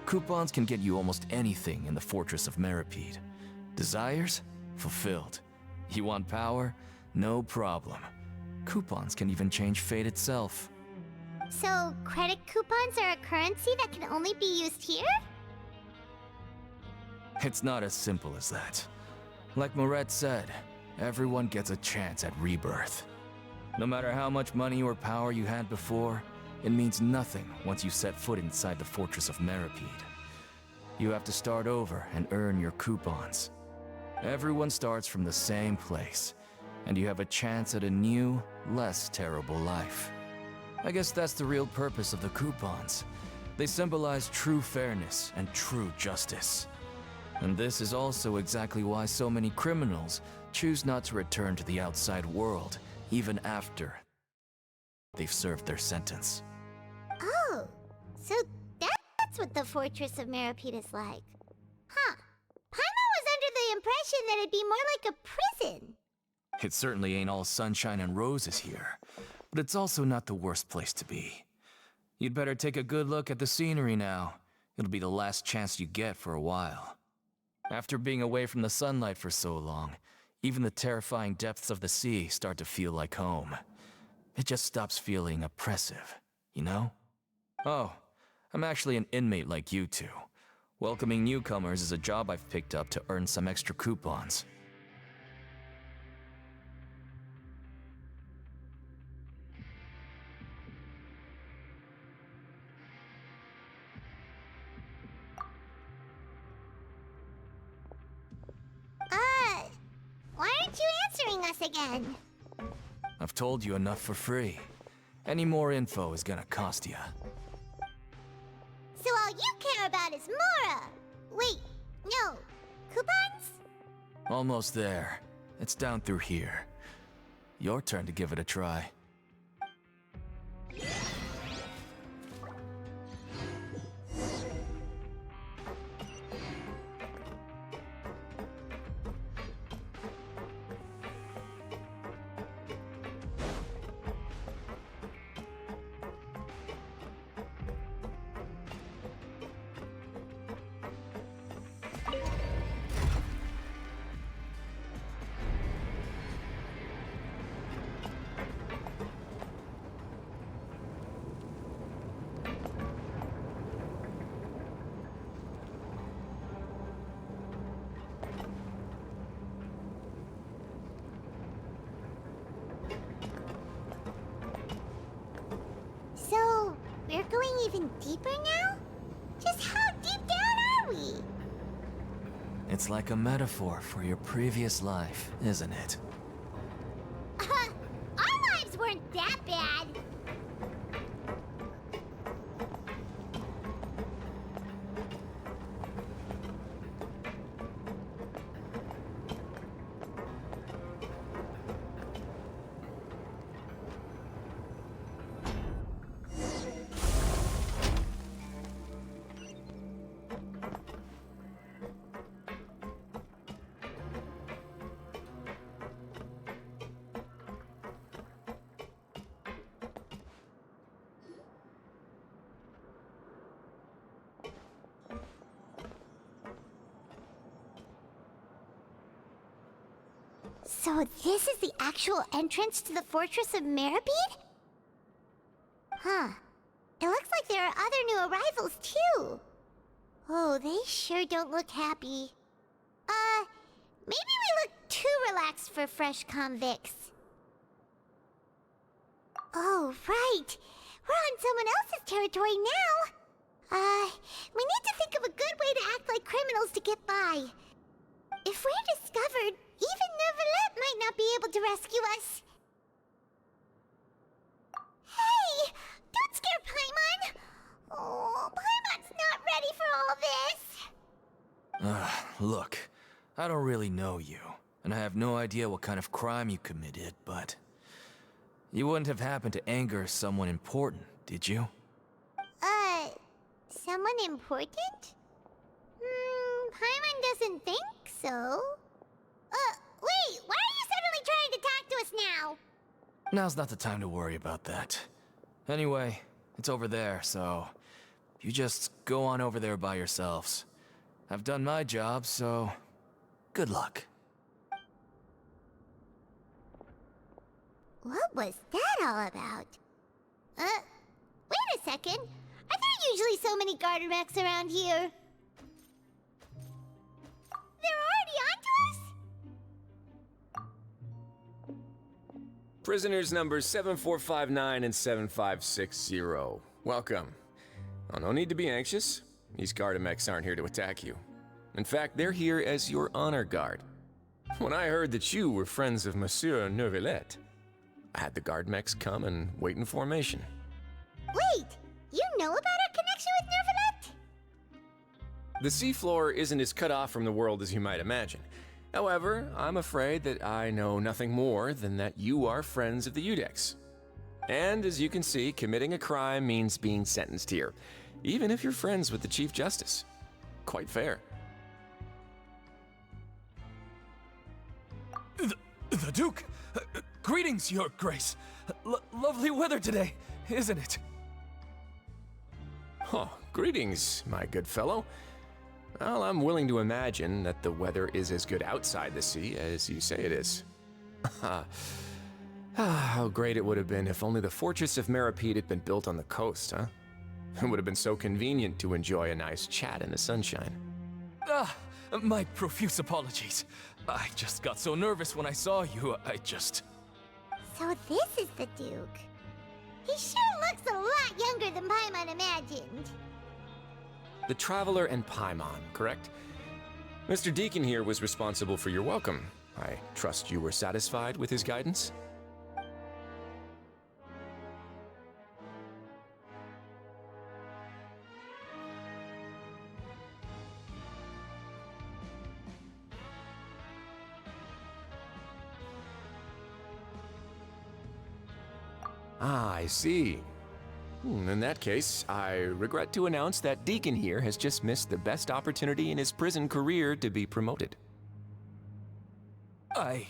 Coupons can get you almost anything in the Fortress of Meripede. Desires? Fulfilled. You want power? No problem. Coupons can even change fate itself. So, credit coupons are a currency that can only be used here? It's not as simple as that. Like Moret said, everyone gets a chance at rebirth. No matter how much money or power you had before, it means nothing once you set foot inside the Fortress of Meripede. You have to start over and earn your coupons. Everyone starts from the same place, and you have a chance at a new, less terrible life. I guess that's the real purpose of the coupons. They symbolize true fairness and true justice. And this is also exactly why so many criminals choose not to return to the outside world, even after they've served their sentence. Oh, so that's what the Fortress of Meripede is like. Huh. Paimon was under the impression that it'd be more like a prison. It certainly ain't all sunshine and roses here, but it's also not the worst place to be. You'd better take a good look at the scenery now. It'll be the last chance you get for a while. After being away from the sunlight for so long, even the terrifying depths of the sea start to feel like home. It just stops feeling oppressive, you know? Oh, I'm actually an inmate like you two. Welcoming newcomers is a job I've picked up to earn some extra coupons. Why aren't you answering us again? I've told you enough for free. Any more info is gonna cost you. So all you care about is Mora! Wait, no. Coupons? Almost there. It's down through here. Your turn to give it a try. So, we're going even deeper now? Just how deep down are we? It's like a metaphor for your previous life, isn't it? Our lives weren't that bad. So this is the actual entrance to the Fortress of Meripede? Huh. It looks like there are other new arrivals, too. Oh, they sure don't look happy. Maybe we look too relaxed for fresh convicts. Oh, right. We're on someone else's territory now. We need to think of a good way to act like criminals to get by. If we're discovered, even Neuvillette might not be able to rescue us. Hey! Don't scare Paimon! Oh, Paimon's not ready for all this! Look, I don't really know you, and I have no idea what kind of crime you committed, but You wouldn't have happened to anger someone important, did you? Someone important? Paimon doesn't think so. Wait, why are you suddenly trying to talk to us now? Now's not the time to worry about that. Anyway, it's over there, so you just go on over there by yourselves. I've done my job, so good luck. What was that all about? Wait a second. Are there usually so many garter mechs around here? They're already onto us? Prisoners numbers 7459 and 7560. Welcome. Oh, no need to be anxious. These Gardamex aren't here to attack you. In fact, they're here as your honor guard. When I heard that you were friends of Monsieur Neuvillette, I had the Gardamex come and wait in formation. Wait, you know about our connection with Neuvillette? The seafloor isn't as cut off from the world as you might imagine. However, I'm afraid that I know nothing more than that you are friends of the Udex. And as you can see, committing a crime means being sentenced here, even if you're friends with the Chief Justice. Quite fair. The Duke! Greetings, Your Grace. Lovely weather today, isn't it? Oh, greetings, my good fellow. Well, I'm willing to imagine that the weather is as good outside the sea as you say it is. How great it would have been if only the Fortress of Meripede had been built on the coast, huh? It would have been so convenient to enjoy a nice chat in the sunshine. My profuse apologies. I just got so nervous when I saw you, So this is the Duke. He sure looks a lot younger than Paimon imagined. The Traveler and Paimon, correct? Mr. Deacon here was responsible for your welcome. I trust you were satisfied with his guidance? Ah, I see. In that case, I regret to announce that Deacon here has just missed the best opportunity in his prison career to be promoted. I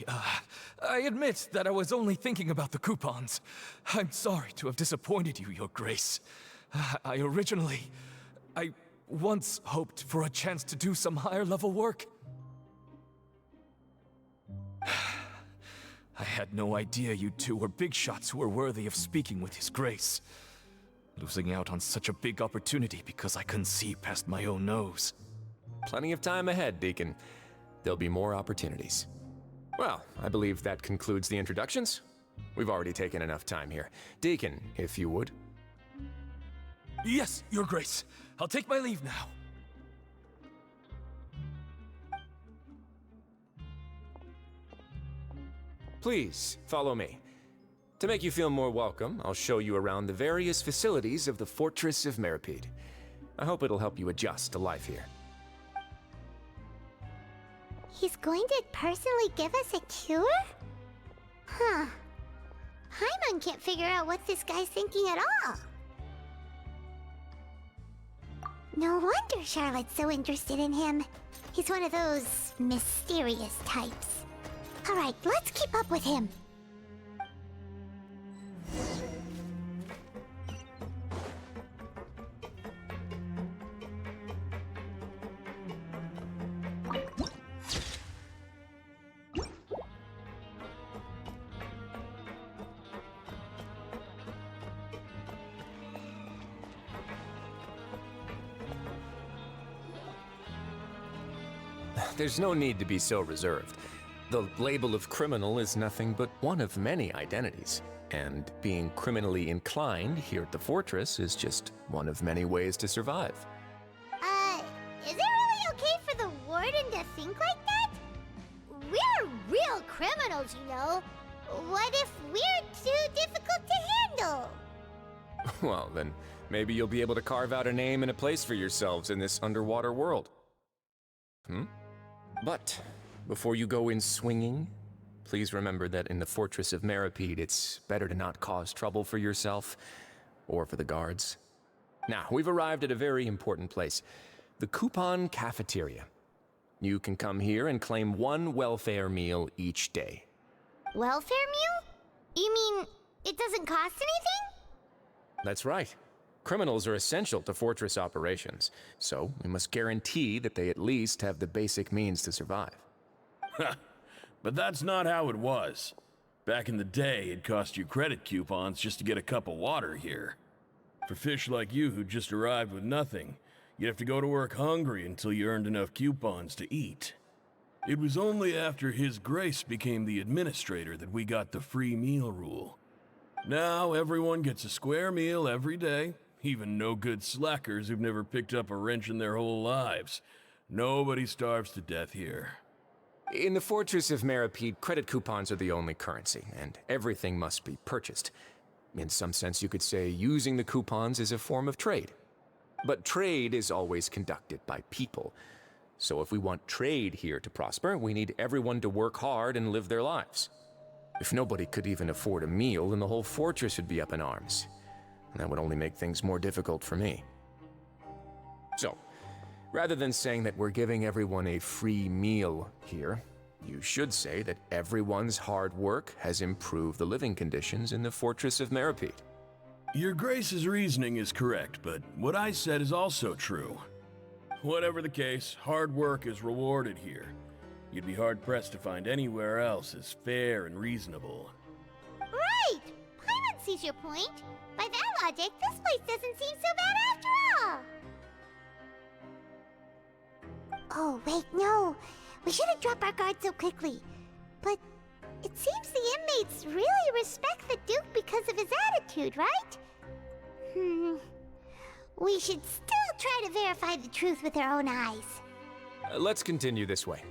admit that I was only thinking about the coupons. I'm sorry to have disappointed you, Your Grace. I once hoped for a chance to do some higher-level work. I had no idea you two were big shots who were worthy of speaking with His Grace. Losing out on such a big opportunity because I couldn't see past my own nose. Plenty of time ahead, Deacon. There'll be more opportunities. Well, I believe that concludes the introductions. We've already taken enough time here. Deacon, if you would. Yes, Your Grace. I'll take my leave now. Please, follow me. To make you feel more welcome, I'll show you around the various facilities of the Fortress of Meripede. I hope it'll help you adjust to life here. He's going to personally give us a cure? Huh. Paimon can't figure out what this guy's thinking at all. No wonder Charlotte's so interested in him. He's one of those mysterious types. Alright, let's keep up with him. There's no need to be so reserved. The label of criminal is nothing but one of many identities, and being criminally inclined here at the Fortress is just one of many ways to survive. Is it really okay for the Warden to think like that? We're real criminals, you know. What if we're too difficult to handle? Well, then maybe you'll be able to carve out a name and a place for yourselves in this underwater world. But before you go in swinging, please remember that in the Fortress of Meripede, it's better to not cause trouble for yourself or for the guards. Now, we've arrived at a very important place, the Coupon Cafeteria. You can come here and claim one welfare meal each day. Welfare meal? You mean it doesn't cost anything? That's right. Criminals are essential to Fortress operations, so we must guarantee that they at least have the basic means to survive. But that's not how it was. Back in the day, it cost you credit coupons just to get a cup of water here. For fish like you who just arrived with nothing, you'd have to go to work hungry until you earned enough coupons to eat. It was only after His Grace became the administrator that we got the free meal rule. Now everyone gets a square meal every day, even no-good slackers who've never picked up a wrench in their whole lives. Nobody starves to death here. In the Fortress of Meripede, credit coupons are the only currency, and everything must be purchased. In some sense, you could say using the coupons is a form of trade. But trade is always conducted by people. So if we want trade here to prosper, we need everyone to work hard and live their lives. If nobody could even afford a meal, then the whole fortress would be up in arms. And that would only make things more difficult for me. So, rather than saying that we're giving everyone a free meal here, you should say that everyone's hard work has improved the living conditions in the Fortress of Meripede. Your Grace's reasoning is correct, but what I said is also true. Whatever the case, hard work is rewarded here. You'd be hard-pressed to find anywhere else as fair and reasonable. Right! Paimon sees your point. By that logic, this place doesn't seem so bad after all. Oh, wait, no. We shouldn't drop our guard so quickly. But it seems the inmates really respect the Duke because of his attitude, right? We should still try to verify the truth with our own eyes. Let's continue this way.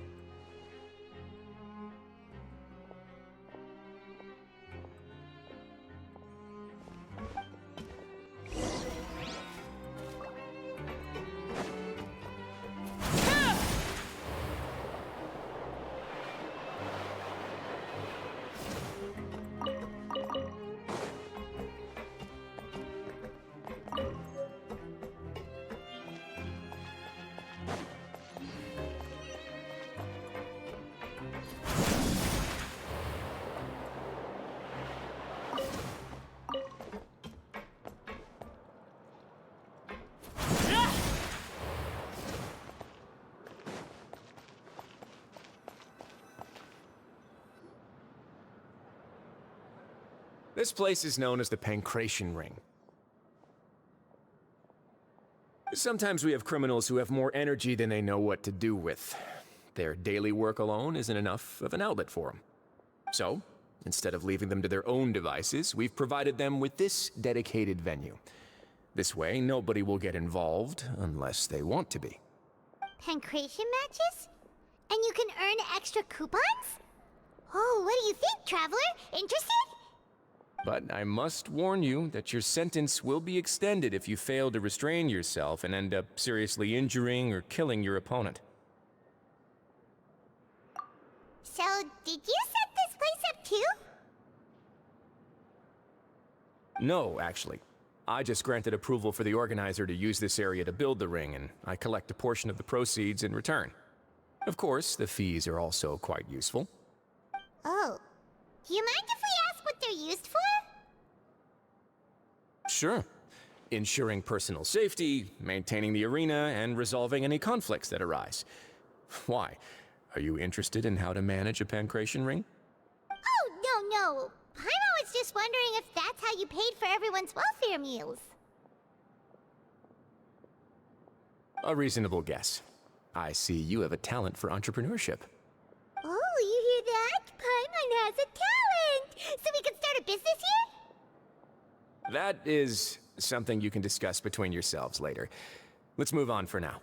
This place is known as the Pancration Ring. Sometimes we have criminals who have more energy than they know what to do with. Their daily work alone isn't enough of an outlet for them. So, instead of leaving them to their own devices, we've provided them with this dedicated venue. This way, nobody will get involved unless they want to be. Pancration matches? And you can earn extra coupons? Oh, what do you think, Traveler? Interested? But I must warn you that your sentence will be extended if you fail to restrain yourself and end up seriously injuring or killing your opponent. So, did you set this place up too? No, actually. I just granted approval for the organizer to use this area to build the ring, and I collect a portion of the proceeds in return. Of course, the fees are also quite useful. Oh. Do you mind if we ask what they're used for? Sure. Ensuring personal safety, maintaining the arena, and resolving any conflicts that arise. Why? Are you interested in how to manage a pancration ring? Oh, no. Paimon was just wondering if that's how you paid for everyone's welfare meals. A reasonable guess. I see you have a talent for entrepreneurship. Oh, you hear that? Paimon has a talent! So we can start a business here? That is something you can discuss between yourselves later. Let's move on for now.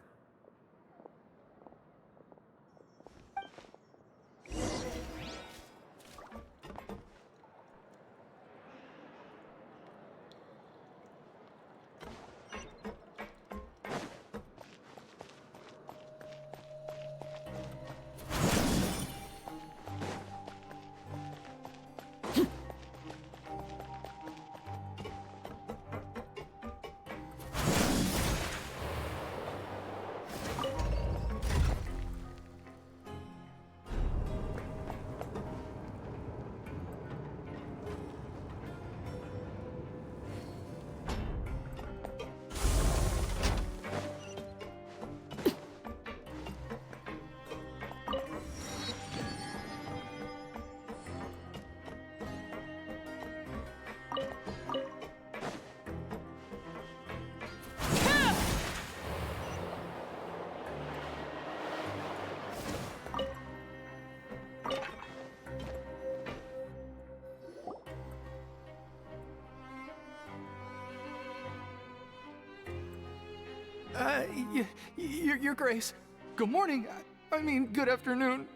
Your Grace. Good morning. I mean, good afternoon.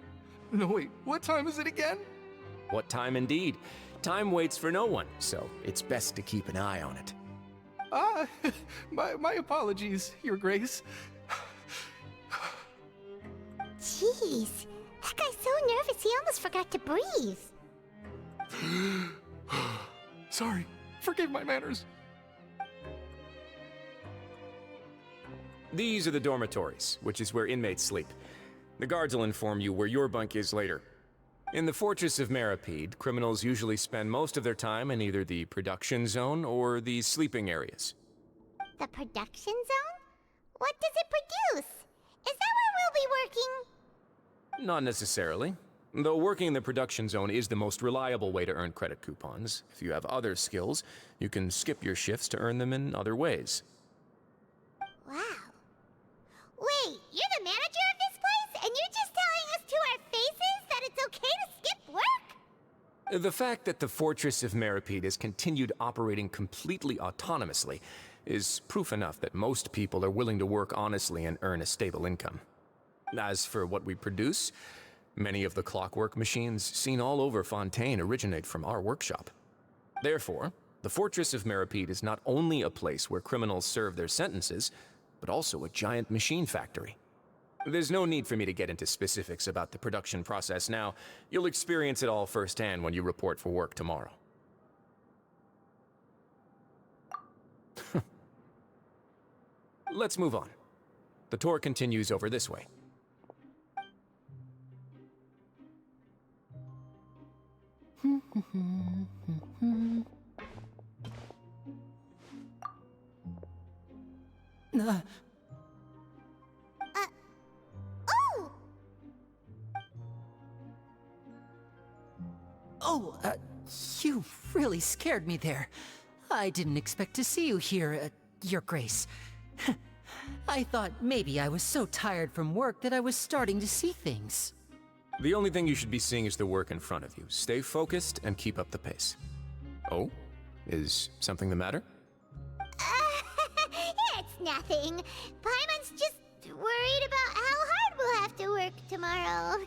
No, wait, what time is it again? What time indeed? Time waits for no one, so it's best to keep an eye on it. My apologies, Your Grace. Jeez, that guy's so nervous he almost forgot to breathe. Sorry, forgive my manners. These are the dormitories, which is where inmates sleep. The guards will inform you where your bunk is later. In the Fortress of Meripede, criminals usually spend most of their time in either the production zone or the sleeping areas. The production zone? What does it produce? Is that where we'll be working? Not necessarily. Though working in the production zone is the most reliable way to earn credit coupons, if you have other skills, you can skip your shifts to earn them in other ways. Wow. Wait, you're the manager of this place, and you're just telling us to our faces that it's okay to skip work? The fact that the Fortress of Meripede has continued operating completely autonomously is proof enough that most people are willing to work honestly and earn a stable income. As for what we produce, many of the clockwork machines seen all over Fontaine originate from our workshop. Therefore, the Fortress of Meripede is not only a place where criminals serve their sentences, but also a giant machine factory. There's no need for me to get into specifics about the production process now. You'll experience it all firsthand when you report for work tomorrow. Let's move on. The tour continues over this way. Oh! Oh, you really scared me there. I didn't expect to see you here, Your Grace. I thought maybe I was so tired from work that I was starting to see things. The only thing you should be seeing is the work in front of you. Stay focused and keep up the pace. Oh? Is something the matter? It's nothing. Paimon's just worried about how hard we'll have to work tomorrow.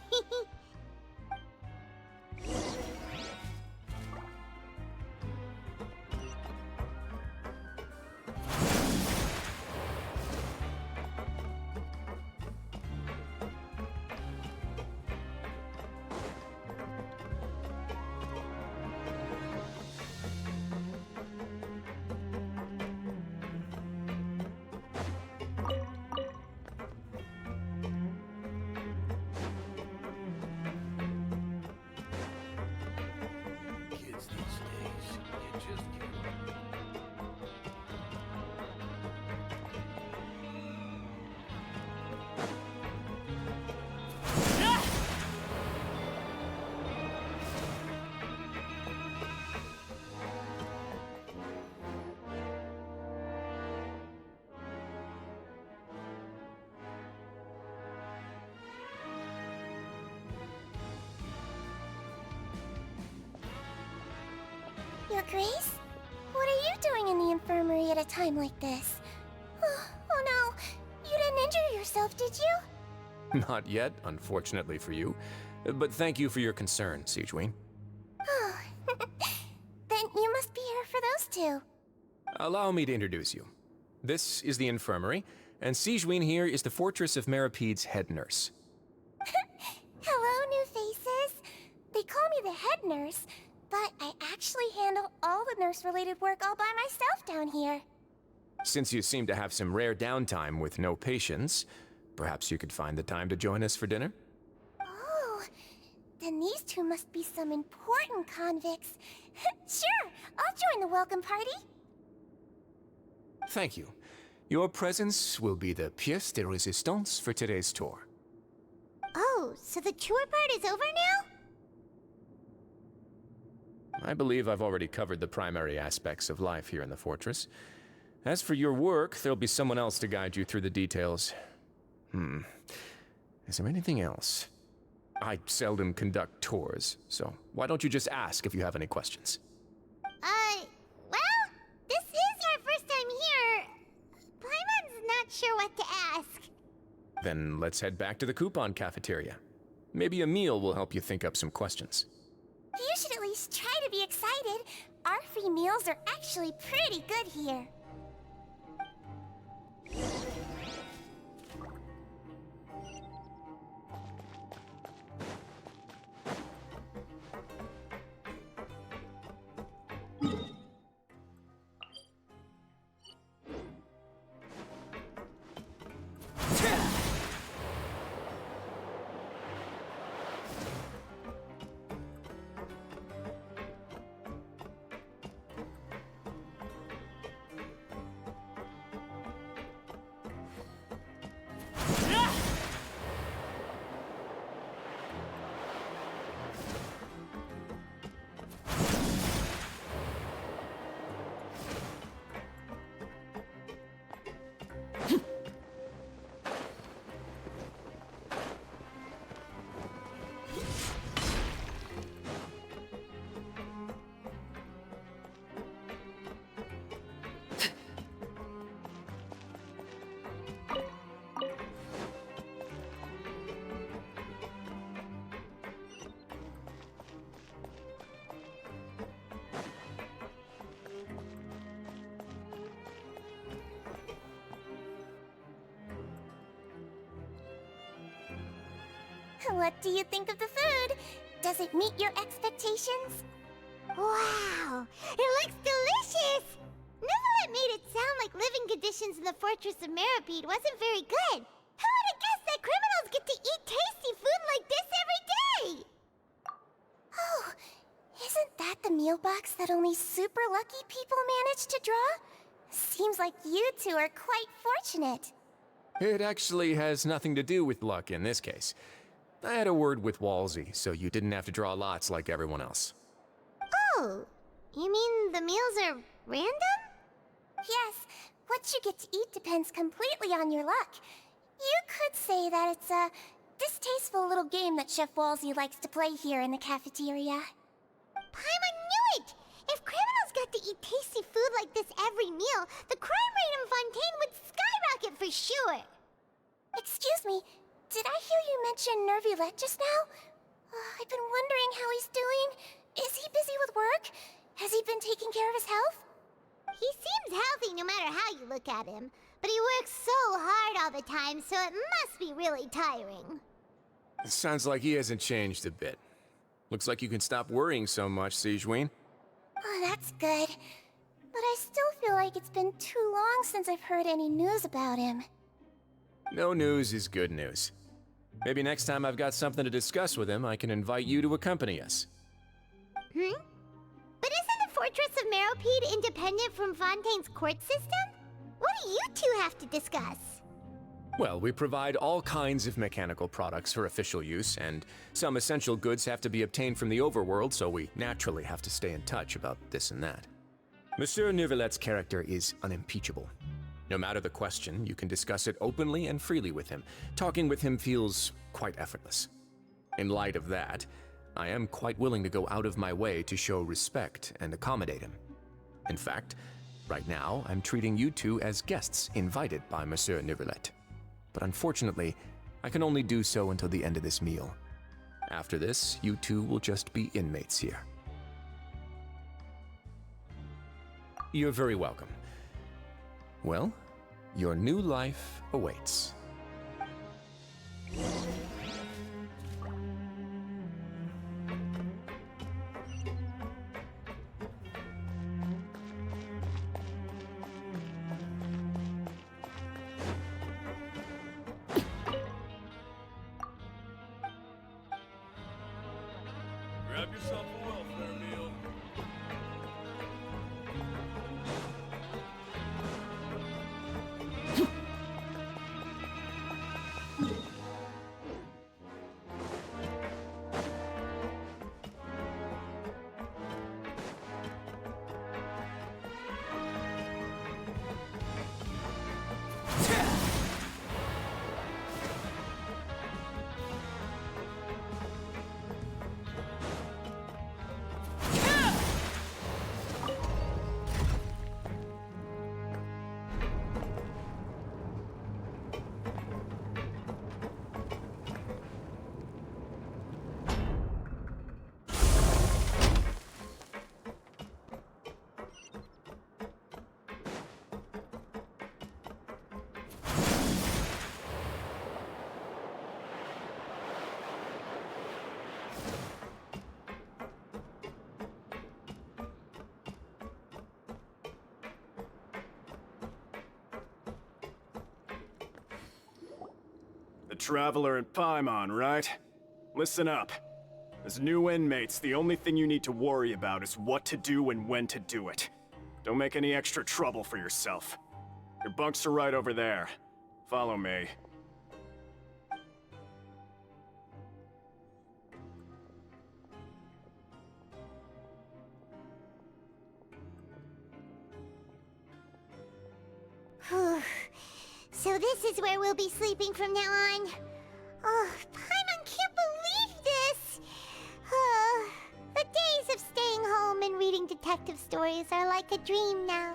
Your Grace? What are you doing in the infirmary at a time like this? Oh no, you didn't injure yourself, did you? Not yet, unfortunately for you. But thank you for your concern, Sigewin. Oh, then you must be here for those two. Allow me to introduce you. This is the infirmary, and Sigewin here is the Fortress of Meripede's head nurse. Hello, new faces. They call me the head nurse, but I actually handle all the nurse-related work all by myself down here. Since you seem to have some rare downtime with no patients, perhaps you could find the time to join us for dinner? Oh, then these two must be some important convicts. Sure, I'll join the welcome party. Thank you. Your presence will be the pièce de résistance for today's tour. Oh, so the tour part is over now? I believe I've already covered the primary aspects of life here in the fortress. As for your work, there'll be someone else to guide you through the details. Is there anything else? I seldom conduct tours, so why don't you just ask if you have any questions? Well, this is our first time here. Paimon's not sure what Then let's head back to the coupon cafeteria. Maybe a meal will help you think up some questions. You should at least try to be excited. Our free meals are actually pretty good here. What do you think of the food? Does it meet your expectations? Wow, it looks delicious! Neverlet made it sound like living conditions in the Fortress of Meripede wasn't very good. Who would have guessed that criminals get to eat tasty food like this every day? Oh, isn't that the meal box that only super lucky people manage to draw? Seems like you two are quite fortunate. It actually has nothing to do with luck in this case. I had a word with Walsey, so you didn't have to draw lots like everyone else. Oh, you mean the meals are random? Yes, what you get to eat depends completely on your luck. You could say that it's a distasteful little game that Chef Walsey likes to play here in the cafeteria. Paimon knew it! If criminals got to eat tasty food like this every meal, the crime rate in Fontaine would skyrocket for sure! Excuse me, did I hear you mention Nervulette just now? I've been wondering how he's doing. Is he busy with work? Has he been taking care of his health? He seems healthy no matter how you look at him, but he works so hard all the time, so it must be really tiring. It sounds like he hasn't changed a bit. Looks like you can stop worrying so much, Sigewinne. Oh, that's good. But I still feel like it's been too long since I've heard any news about him. No news is good news. Maybe next time I've got something to discuss with him, I can invite you to accompany us. But isn't the Fortress of Meripede independent from Fontaine's court system? What do you two have to discuss? Well, we provide all kinds of mechanical products for official use, and some essential goods have to be obtained from the overworld, so we naturally have to stay in touch about this and that. Monsieur Nervulette's character is unimpeachable. No matter the question, you can discuss it openly and freely with him. Talking with him feels quite effortless. In light of that, I am quite willing to go out of my way to show respect and accommodate him. In fact, right now, I'm treating you two as guests invited by Monsieur Nervulette. But unfortunately, I can only do so until the end of this meal. After this, you two will just be inmates here. You're very welcome. Well, your new life awaits. Grab yourself a welfare meal. The Traveler and Paimon, right? Listen up. As new inmates, the only thing you need to worry about is what to do and when to do it. Don't make any extra trouble for yourself. Your bunks are right over there. Follow me. Whew. So this is where we'll be sleeping from now on. Oh, Paimon can't believe this! The days of staying home and reading detective stories are like a dream now.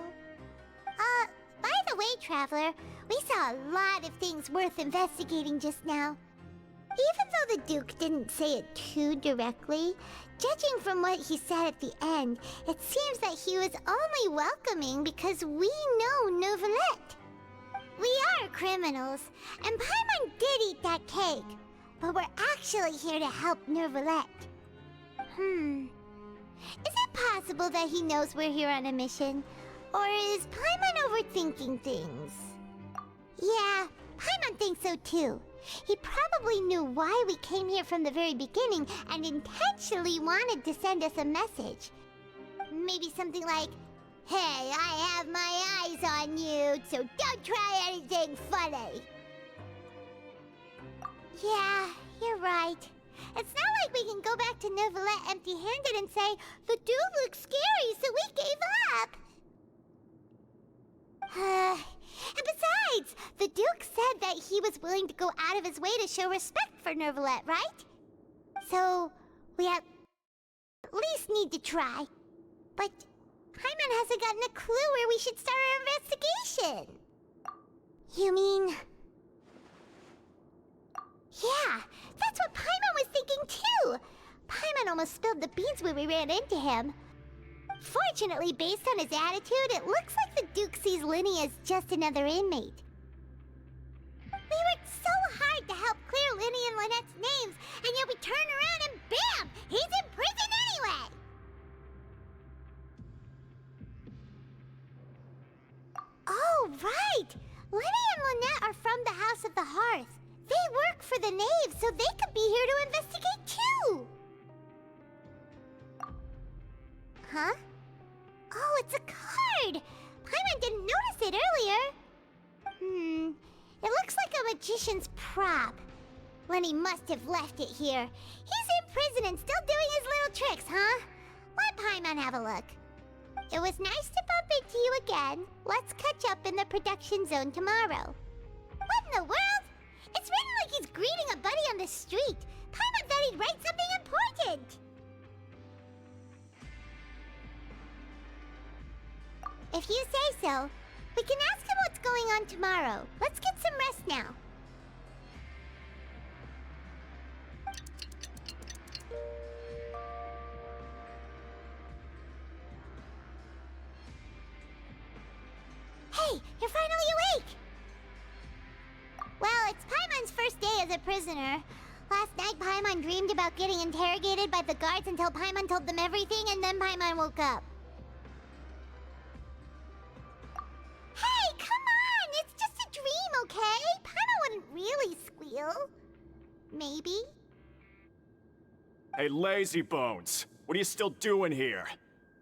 By the way, Traveler, we saw a lot of things worth investigating just now. Even though the Duke didn't say it too directly, judging from what he said at the end, it seems that he was only welcoming because we know Neuvillette. We are criminals, and Paimon did eat that cake, but we're actually here to help Neuvillette. Is it possible that he knows we're here on a mission? Or is Paimon overthinking things? Yeah, Paimon thinks so too. He probably knew why we came here from the very beginning and intentionally wanted to send us a message. Maybe something like, "Hey, I have my eyes on you, so don't try anything funny." Yeah, you're right. It's not like we can go back to Neuvillette empty-handed and say, "The dude looks scary, so we gave up." And besides, the Duke said that he was willing to go out of his way to show respect for Neuvillette, right? So, we at least need to try. But Paimon hasn't gotten a clue where we should start our investigation. You mean... Yeah, that's what Paimon was thinking too! Paimon almost spilled the beans when we ran into him. Fortunately, based on his attitude, it looks like the Duke sees Linny as just another inmate. We worked so hard to help clear Linny and Lynette's names, and yet we turn around and bam! He's in prison anyway! Oh, right! Linny and Lynette are from the House of the Hearth. They work for the Knave, so they could be here to investigate too! Huh? Oh, it's a card! Paimon didn't notice it earlier. It looks like a magician's prop. Lenny must have left it here. He's in prison and still doing his little tricks, huh? Let Paimon have a look. It was nice to bump into you again. Let's catch up in the production zone tomorrow. What in the world? It's written like he's greeting a buddy on the street. Paimon thought he'd write something important. If you say so, we can ask him what's going on tomorrow. Let's get some rest now. Hey, you're finally awake! Well, it's Paimon's first day as a prisoner. Last night, Paimon dreamed about getting interrogated by the guards until Paimon told them everything, and then Paimon woke up. Hey, come on! It's just a dream, okay? Paimon wouldn't really squeal. Maybe? Hey, lazy bones! What are you still doing here?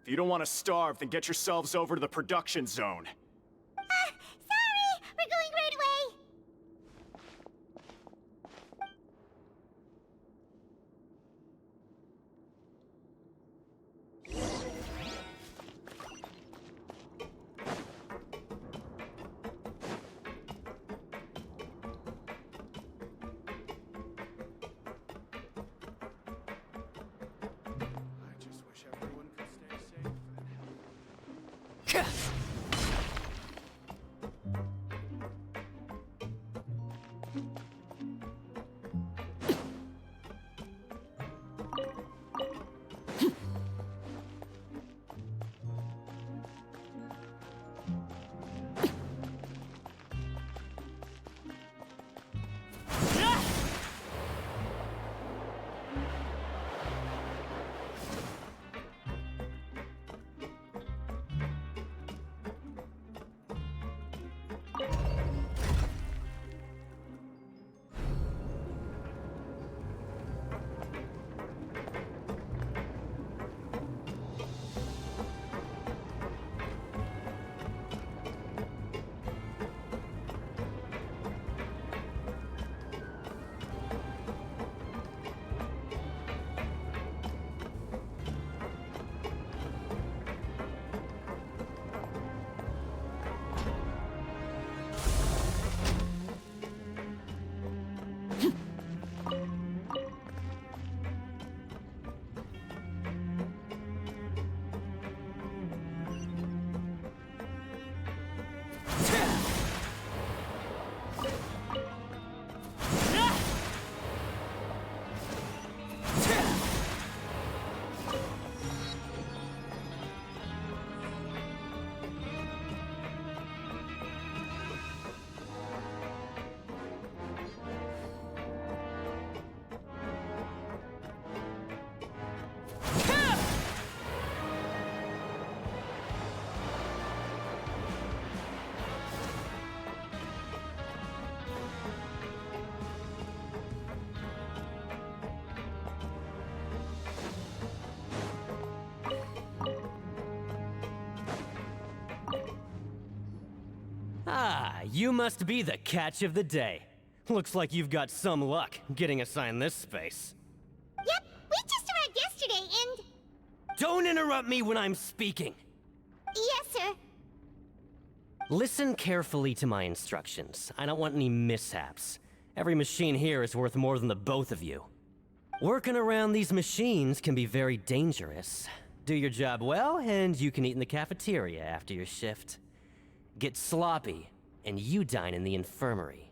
If you don't want to starve, then get yourselves over to the production zone. Sorry! We're going right away! you must be the catch of the day. Looks like you've got some luck getting assigned this space. Yep, we just arrived yesterday and... Don't interrupt me when I'm speaking! Yes, sir. Listen carefully to my instructions. I don't want any mishaps. Every machine here is worth more than the both of you. Working around these machines can be very dangerous. Do your job well, and you can eat in the cafeteria after your shift. Get sloppy, and you dine in the infirmary.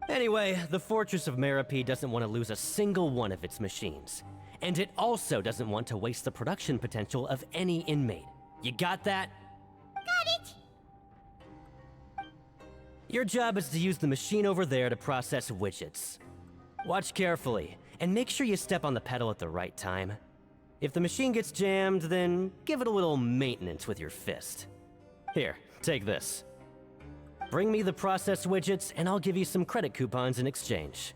Anyway, the Fortress of Meropee doesn't want to lose a single one of its machines. And it also doesn't want to waste the production potential of any inmate. You got that? Got it! Your job is to use the machine over there to process widgets. Watch carefully, and make sure you step on the pedal at the right time. If the machine gets jammed, then give it a little maintenance with your fist. Here, take this. Bring me the process widgets, and I'll give you some credit coupons in exchange.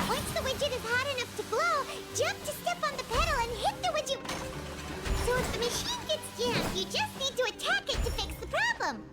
Once the widget is hot enough to blow, jump to step on the pedal and hit the widget. So if the machine gets jammed, you just need to attack it to fix the problem.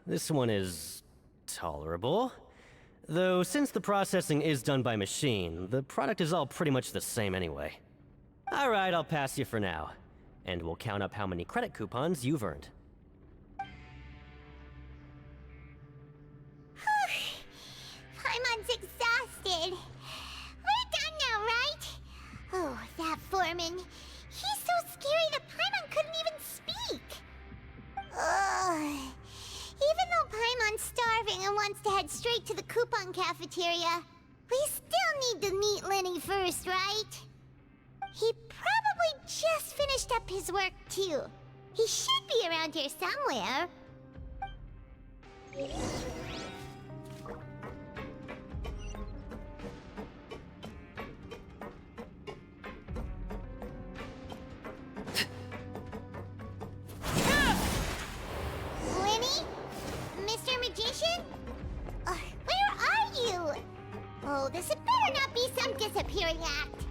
This one is tolerable. Though since the processing is done by machine, the product is all pretty much the same anyway. Alright, I'll pass you for now. And we'll count up how many credit coupons you've earned. Paimon's exhausted. We're done now, right? Oh, that foreman. He's so scary that Paimon couldn't even speak. Ugh. Even though Paimon's starving and wants to head straight to the coupon cafeteria, we still need to meet Lenny first, right? He probably just finished up his work, too. He should be around here somewhere. Lenny? Mr. Magician? Where are you? Oh, this had better not be some disappearing act.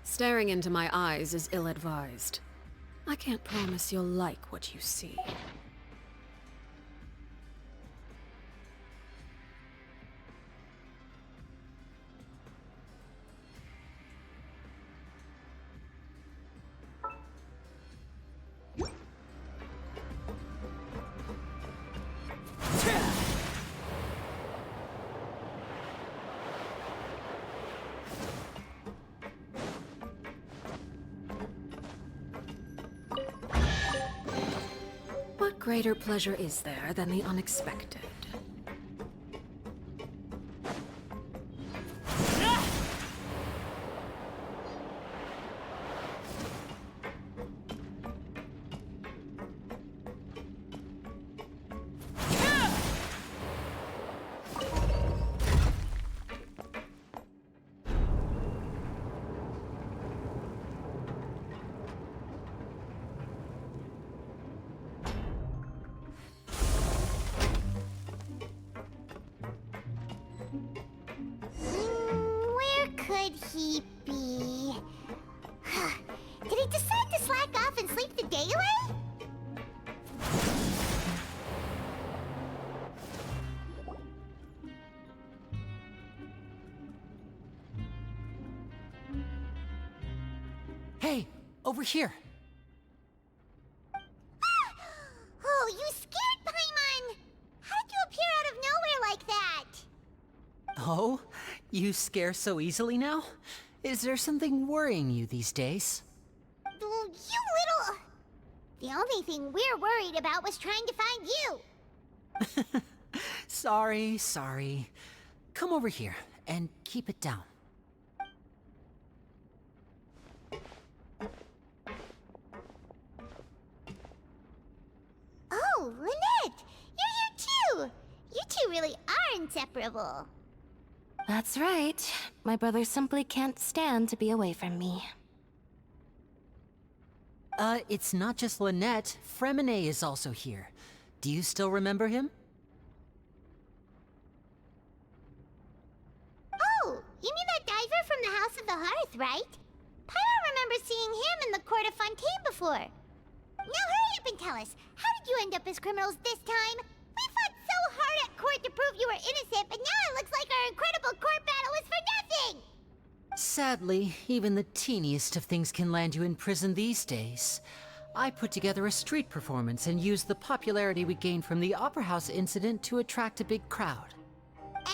Staring into my eyes is ill-advised. I can't promise you'll like what you see. What greater pleasure is there than the unexpected? Melee? Hey, over here. Oh, you scared Paimon! How did you appear out of nowhere like that? Oh, you scare so easily now? Is there something worrying you these days? You little... The only thing we're worried about was trying to find you. Sorry. Come over here and keep it down. Oh, Lynette! You're here too! You two really are inseparable. That's right. My brother simply can't stand to be away from me. It's not just Lynette. Fremine is also here. Do you still remember him? Oh, you mean that diver from the House of the Hearth, right? Paimon remembers seeing him in the Court of Fontaine before. Now hurry up and tell us, how did you end up as criminals this time? We fought so hard at court to prove you were innocent, but now it looks like our incredible court battle was for nothing! Sadly, even the teeniest of things can land you in prison these days. I put together a street performance and used the popularity we gained from the Opera House incident to attract a big crowd.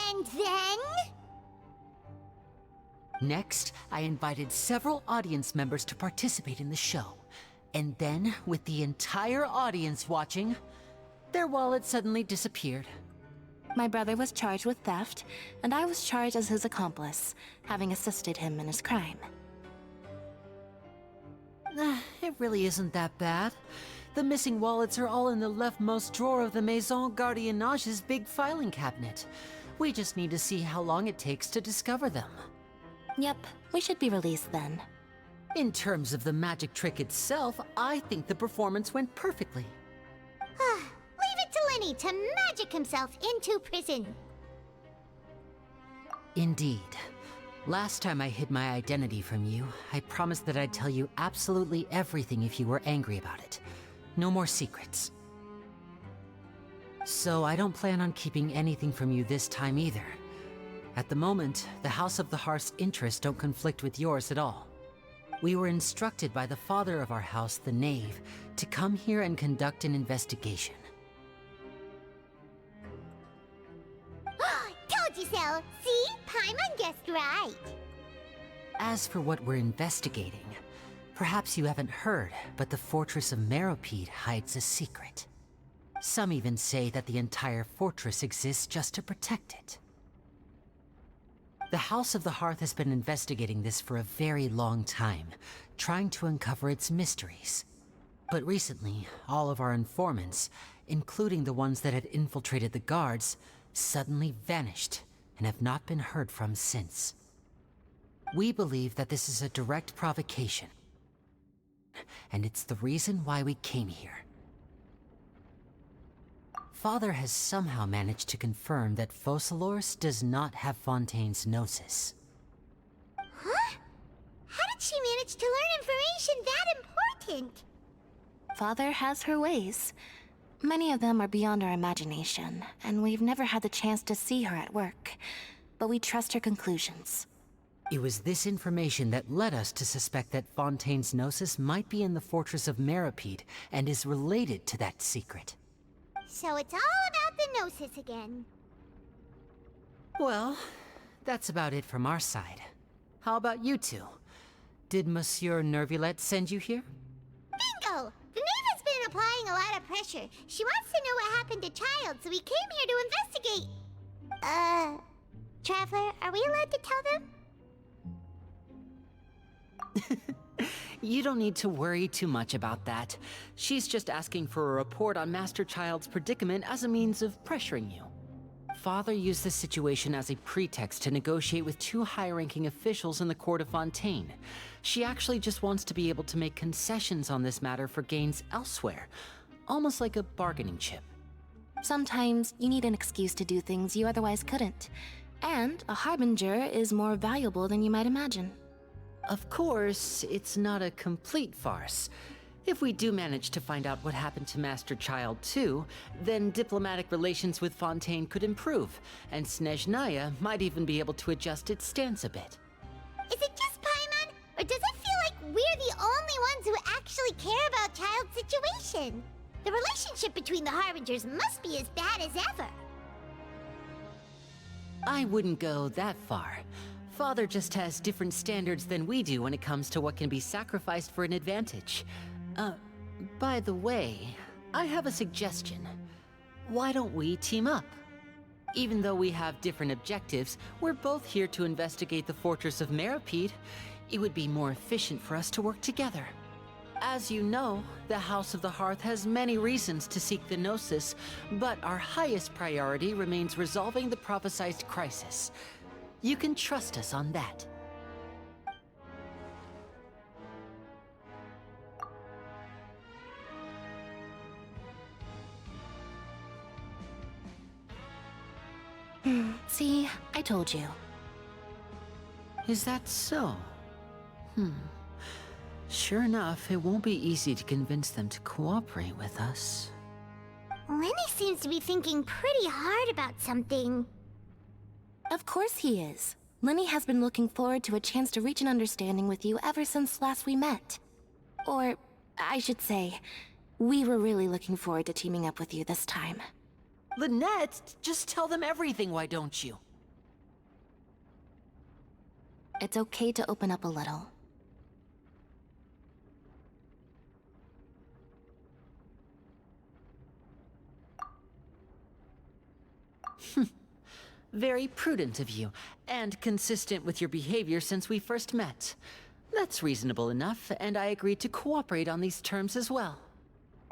And then? Next, I invited several audience members to participate in the show. And then, with the entire audience watching, their wallet suddenly disappeared. My brother was charged with theft, and I was charged as his accomplice, having assisted him in his crime. It really isn't that bad. The missing wallets are all in the leftmost drawer of the Maison Gardiennage's big filing cabinet. We just need to see how long it takes to discover them. Yep, we should be released then. In terms of the magic trick itself, I think the performance went perfectly. Leave it to Lenny to magic himself into prison. Indeed. Last time I hid my identity from you, I promised that I'd tell you absolutely everything if you were angry about it. No more secrets. So I don't plan on keeping anything from you this time either. At the moment, the House of the Hearth's interests don't conflict with yours at all. We were instructed by the father of our house, the Knave, to come here and conduct an investigation. Told you so! See? Paimon guessed right. As for what we're investigating, perhaps you haven't heard, but the fortress of Meropide hides a secret. Some even say that the entire fortress exists just to protect it. The House of the Hearth has been investigating this for a very long time, trying to uncover its mysteries. But recently, all of our informants, including the ones that had infiltrated the guards, suddenly vanished and have not been heard from since. We believe that this is a direct provocation, and it's the reason why we came here. Father has somehow managed to confirm that Focalors does not have Fontaine's gnosis. Huh? How did she manage to learn information that important? Father has her ways. Many of them are beyond our imagination, and we've never had the chance to see her at work. But we trust her conclusions. It was this information that led us to suspect that Fontaine's gnosis might be in the fortress of Meropide and is related to that secret. So it's all about the Gnosis again. Well, that's about it from our side. How about you two? Did Monsieur Nervulette send you here? Bingo! The Knave has been applying a lot of pressure. She wants to know what happened to Child, so we came here to investigate. Traveler, are we allowed to tell them? You don't need to worry too much about that. She's just asking for a report on Master Child's predicament as a means of pressuring you. Father used this situation as a pretext to negotiate with two high-ranking officials in the court of Fontaine. She actually just wants to be able to make concessions on this matter for gains elsewhere, almost like a bargaining chip. Sometimes you need an excuse to do things you otherwise couldn't. And a harbinger is more valuable than you might imagine. Of course, it's not a complete farce. If we do manage to find out what happened to Master Child too, then diplomatic relations with Fontaine could improve, and Snezhnaya might even be able to adjust its stance a bit. Is it just Paimon, or does it feel like we're the only ones who actually care about Child's situation? The relationship between the Harbingers must be as bad as ever. I wouldn't go that far. Father just has different standards than we do when it comes to what can be sacrificed for an advantage. By the way, I have a suggestion. Why don't we team up? Even though we have different objectives, we're both here to investigate the fortress of Meripede. It would be more efficient for us to work together. As you know, the House of the Hearth has many reasons to seek the Gnosis, but our highest priority remains resolving the prophesized crisis. You can trust us on that. See, I told you. Is that so? Sure enough, it won't be easy to convince them to cooperate with us. Lenny seems to be thinking pretty hard about something. Of course he is. Lenny has been looking forward to a chance to reach an understanding with you ever since last we met. Or, I should say, we were really looking forward to teaming up with you this time. Lynette, just tell them everything, why don't you? It's okay to open up a little. Very prudent of you, and consistent with your behavior since we first met. That's reasonable enough, and I agreed to cooperate on these terms as well.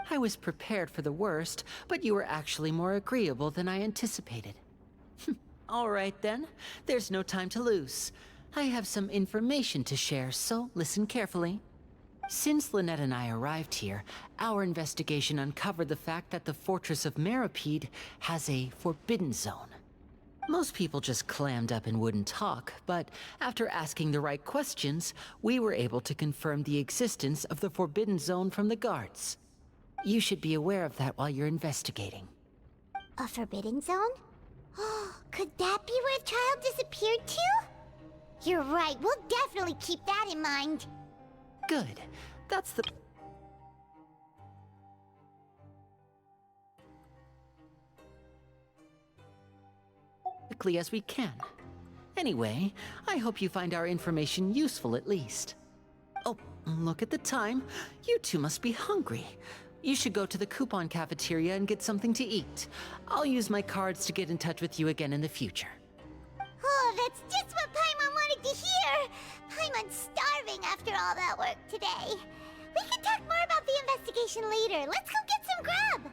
I was prepared for the worst, but you were actually more agreeable than I anticipated. All right then, there's no time to lose. I have some information to share, so listen carefully. Since Lynette and I arrived here, our investigation uncovered the fact that the Fortress of Meripede has a forbidden zone. Most people just clammed up and wouldn't talk, but after asking the right questions, we were able to confirm the existence of the forbidden zone from the guards. You should be aware of that while you're investigating. A forbidden zone? Could that be where Child disappeared to? You're right, we'll definitely keep that in mind. Good. That's the... quickly as we can. Anyway, I hope you find our information useful at least. Oh, look at the time. You two must be hungry. You should go to the coupon cafeteria and get something to eat. I'll use my cards to get in touch with you again in the future. Oh, that's just what Paimon wanted to hear! Paimon's starving after all that work today. We can talk more about the investigation later. Let's go get some grub!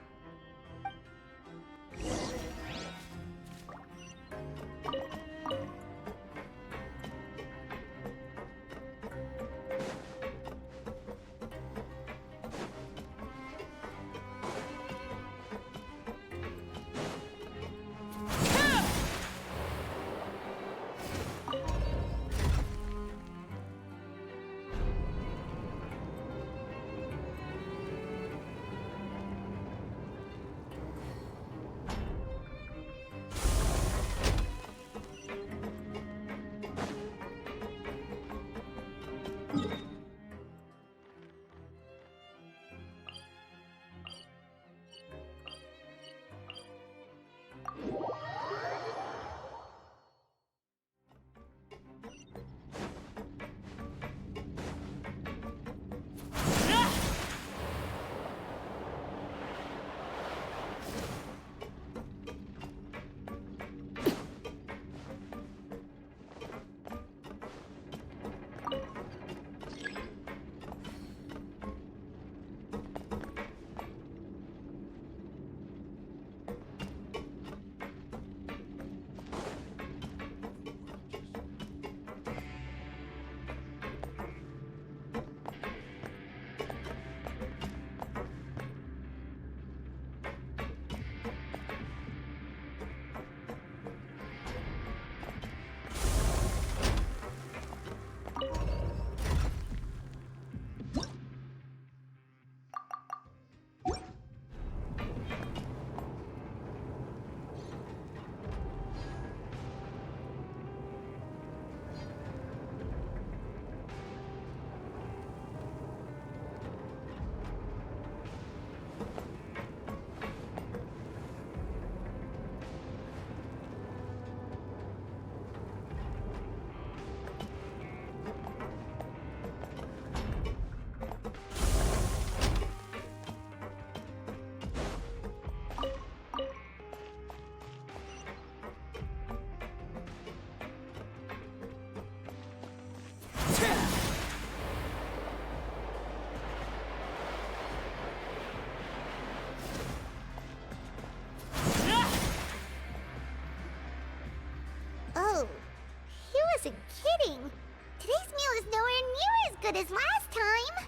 good as last time.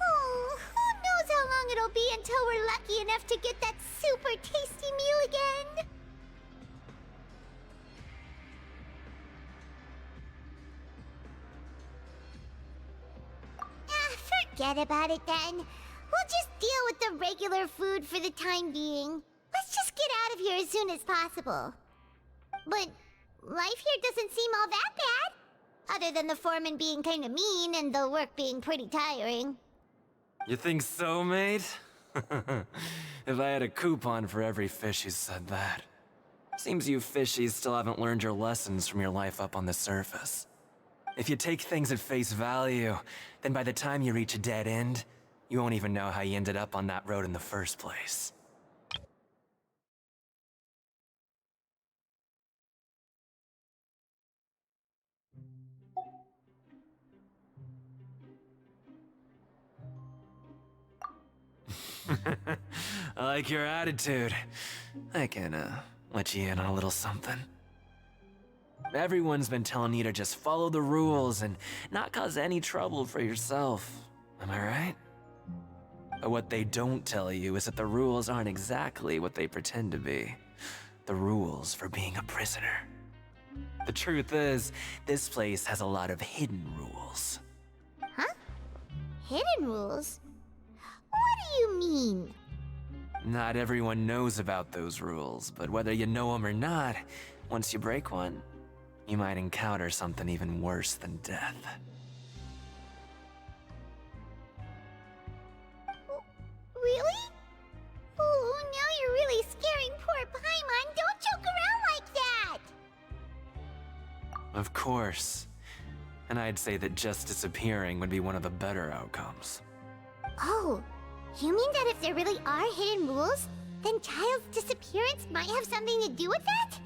Oh, who knows how long it'll be until we're lucky enough to get that super tasty meal again. Forget about it then. We'll just deal with the regular food for the time being. Let's just get out of here as soon as possible. But life here doesn't seem all that bad. Other than the foreman being kinda mean and the work being pretty tiring. You think so, mate? If I had a coupon for every fish who said that. Seems you fishies still haven't learned your lessons from your life up on the surface. If you take things at face value, then by the time you reach a dead end, you won't even know how you ended up on that road in the first place. I like your attitude. I can, let you in on a little something. Everyone's been telling you to just follow the rules and not cause any trouble for yourself. Am I right? But what they don't tell you is that the rules aren't exactly what they pretend to be. The rules for being a prisoner. The truth is, this place has a lot of hidden rules. Huh? Hidden rules? What do you mean? Not everyone knows about those rules, but whether you know them or not, once you break one, you might encounter something even worse than death. Really? Oh, now you're really scaring poor Paimon. Don't joke around like that! Of course. And I'd say that just disappearing would be one of the better outcomes. Oh, you mean that if there really are hidden rules, then Child's disappearance might have something to do with that?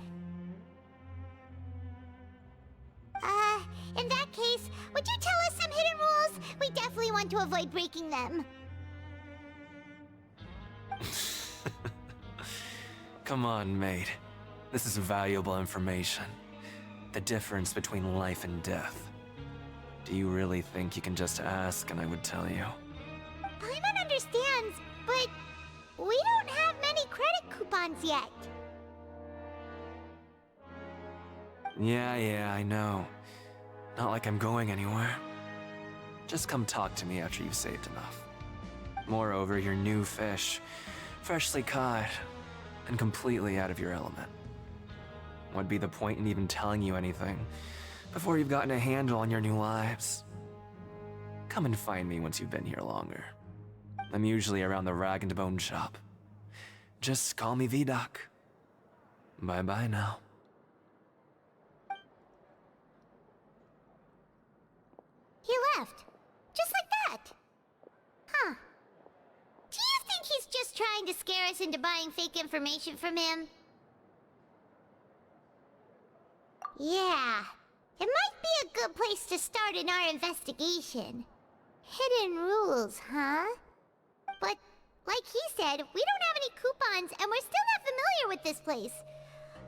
In that case, would you tell us some hidden rules? We definitely want to avoid breaking them. Come on, mate. This is valuable information. The difference between life and death. Do you really think you can just ask and I would tell you? Paimon understands, but we don't have many credit coupons yet. Yeah, I know. Not like I'm going anywhere. Just come talk to me after you've saved enough. Moreover, you're new fish, freshly caught, and completely out of your element. What'd be the point in even telling you anything before you've gotten a handle on your new lives? Come and find me once you've been here longer. I'm usually around the Rag and Bone shop. Just call me V-Doc. Bye-bye now. He left. Just like that. Huh. Do you think he's just trying to scare us into buying fake information from him? Yeah. It might be a good place to start in our investigation. Hidden rules, huh? But, like he said, we don't have any coupons and we're still not familiar with this place.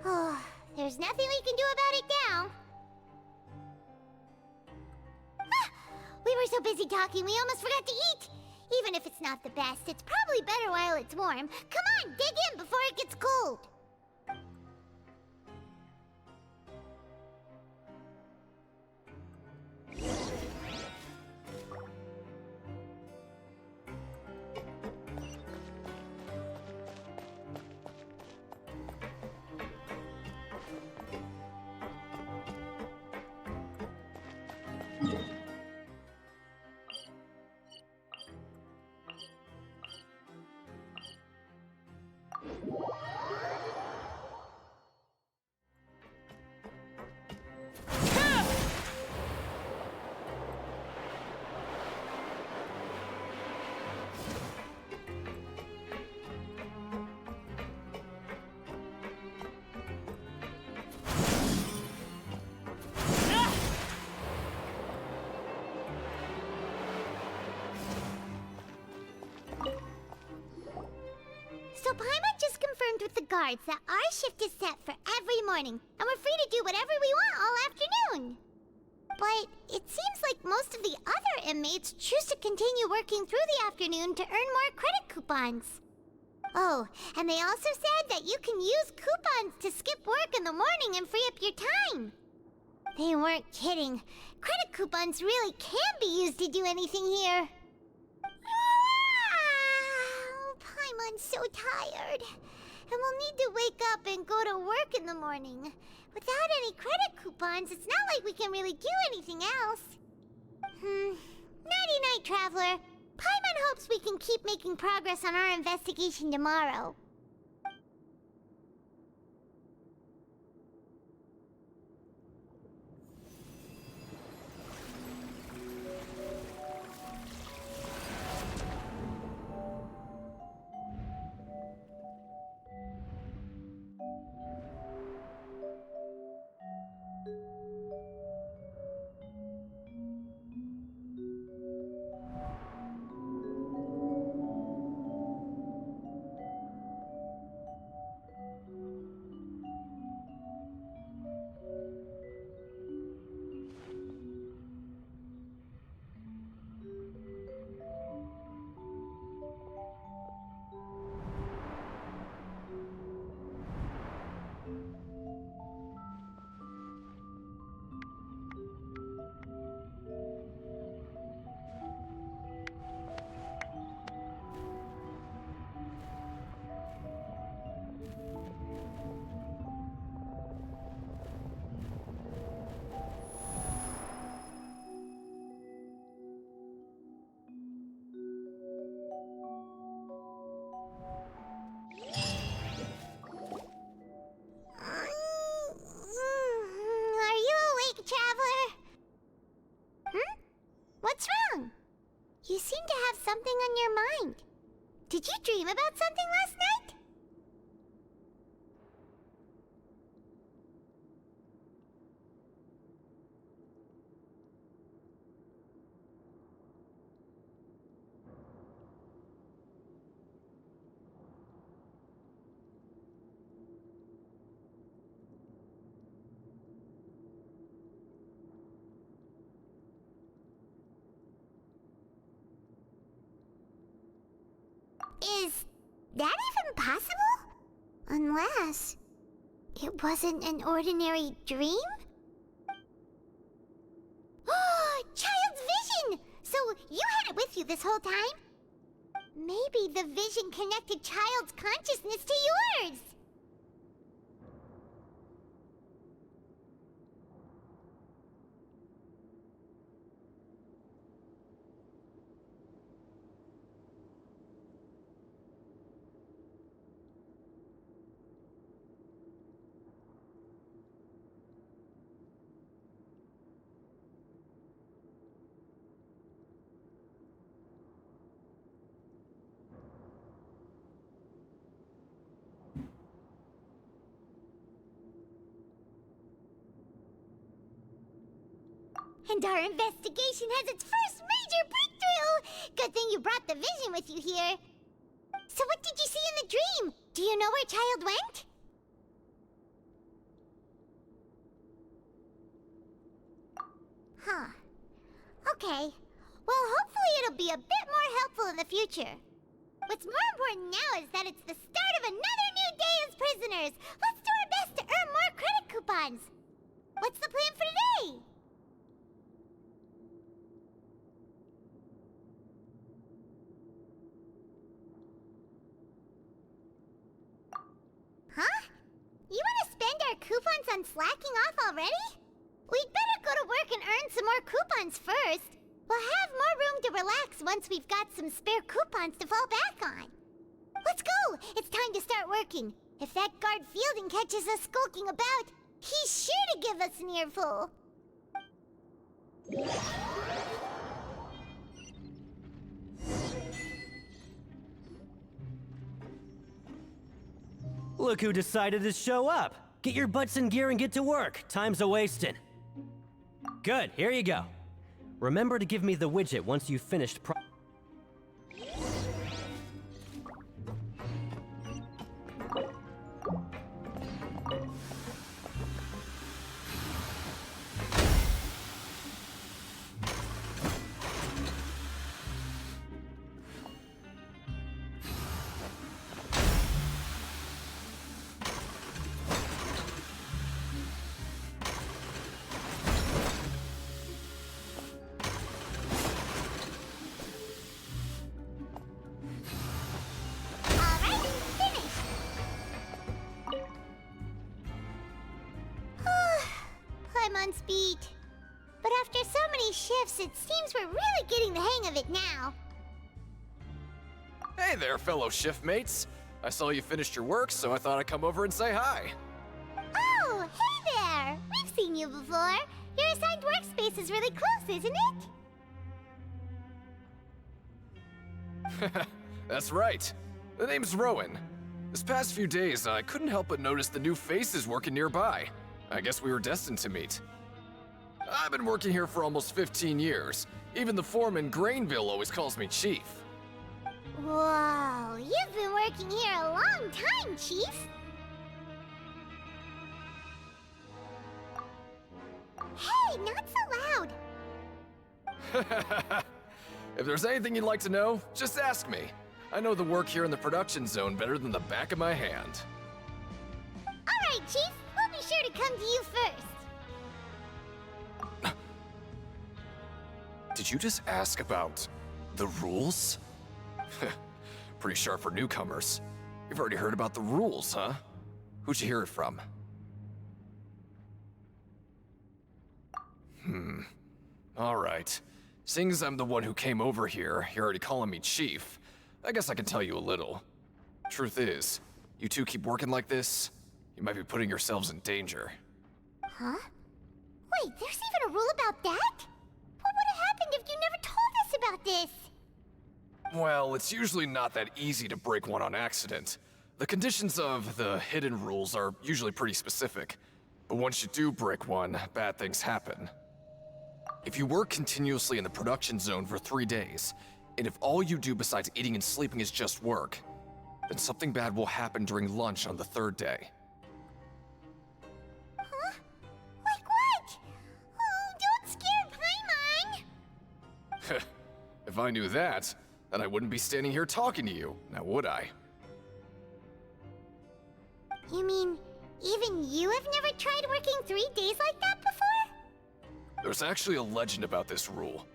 Oh, there's nothing we can do about it now. We were so busy talking, we almost forgot to eat! Even if it's not the best, it's probably better while it's warm. Come on, dig in before it gets cold! So Paimon just confirmed with the guards that our shift is set for every morning, and we're free to do whatever we want all afternoon. But it seems like most of the other inmates choose to continue working through the afternoon to earn more credit coupons. Oh, and they also said that you can use coupons to skip work in the morning and free up your time. They weren't kidding. Credit coupons really can be used to do anything here. Paimon's so tired. And we'll need to wake up and go to work in the morning. Without any credit coupons, it's not like we can really do anything else. Nighty-night, Traveler. Paimon hopes we can keep making progress on our investigation tomorrow. What's wrong? You seem to have something on your mind. Did you dream about something last night? Is that even possible? Unless it wasn't an ordinary dream? Oh, Child's vision! So you had it with you this whole time? Maybe the vision connected Child's consciousness to yours! And our investigation has its first major breakthrough! Good thing you brought the vision with you here. So what did you see in the dream? Do you know where Child went? Huh. Okay. Well, hopefully it'll be a bit more helpful in the future. What's more important now is that it's the start of another new day as prisoners. Let's do our best to earn more credit coupons. What's the plan for today? Huh? You want to spend our coupons on slacking off already? We'd better go to work and earn some more coupons first. We'll have more room to relax once we've got some spare coupons to fall back on. Let's go! It's time to start working. If that guard Fielding catches us skulking about, he's sure to give us an earful. Look who decided to show up. Get your butts in gear and get to work. Time's a-wasting. Good, here you go. Remember to give me the widget once you've finished Paimon's beat. But after so many shifts, it seems we're really getting the hang of it now. Hey there, fellow shiftmates. I saw you finished your work, so I thought I'd come over and say hi. Oh, hey there! We've seen you before. Your assigned workspace is really close, isn't it? That's right. The name's Rowan. This past few days, I couldn't help but notice the new faces working nearby. I guess we were destined to meet. I've been working here for almost 15 years. Even the foreman, Grainville, always calls me Chief. Whoa, you've been working here a long time, Chief. Hey, not so loud. If there's anything you'd like to know, just ask me. I know the work here in the production zone better than the back of my hand. All right, Chief. We'll be sure to come to you first. Did you just ask about the rules? Pretty sharp for newcomers. You've already heard about the rules, huh? Who'd you hear it from? Alright. Seeing as I'm the one who came over here, you're already calling me Chief. I guess I can tell you a little. Truth is, you two keep working like this, you might be putting yourselves in danger. Huh? Wait, there's even a rule about that? What would have happened if you never told us about this? Well, it's usually not that easy to break one on accident. The conditions of the hidden rules are usually pretty specific. But once you do break one, bad things happen. If you work continuously in the production zone for 3 days, and if all you do besides eating and sleeping is just work, then something bad will happen during lunch on the 3rd day. Huh? Like what? Oh, don't scare Paimon! If I knew that, then I wouldn't be standing here talking to you, now would I? You mean, even you have never tried working 3 days like that before? There's actually a legend about this rule.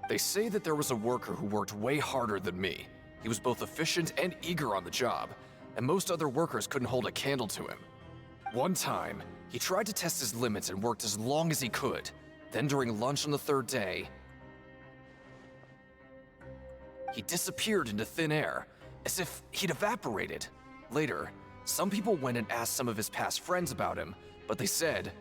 They say that there was a worker who worked way harder than me. He was both efficient and eager on the job, and most other workers couldn't hold a candle to him. One time, he tried to test his limits and worked as long as he could. Then during lunch on the 3rd day, he disappeared into thin air, as if he'd evaporated. Later, some people went and asked some of his past friends about him, but they said,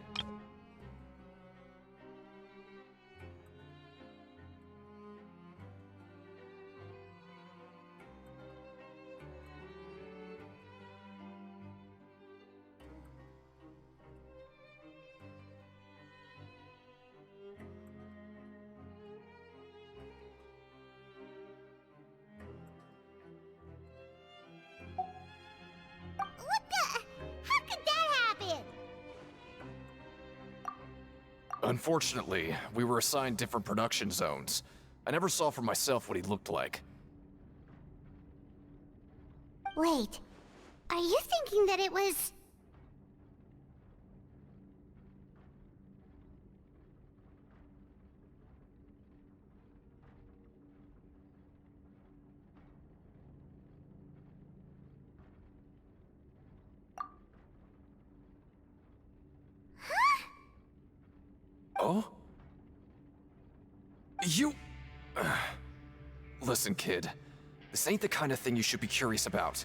Unfortunately, we were assigned different production zones. I never saw for myself what he looked like. Wait, are you thinking that it was... Oh? You... Listen, kid. This ain't the kind of thing you should be curious about.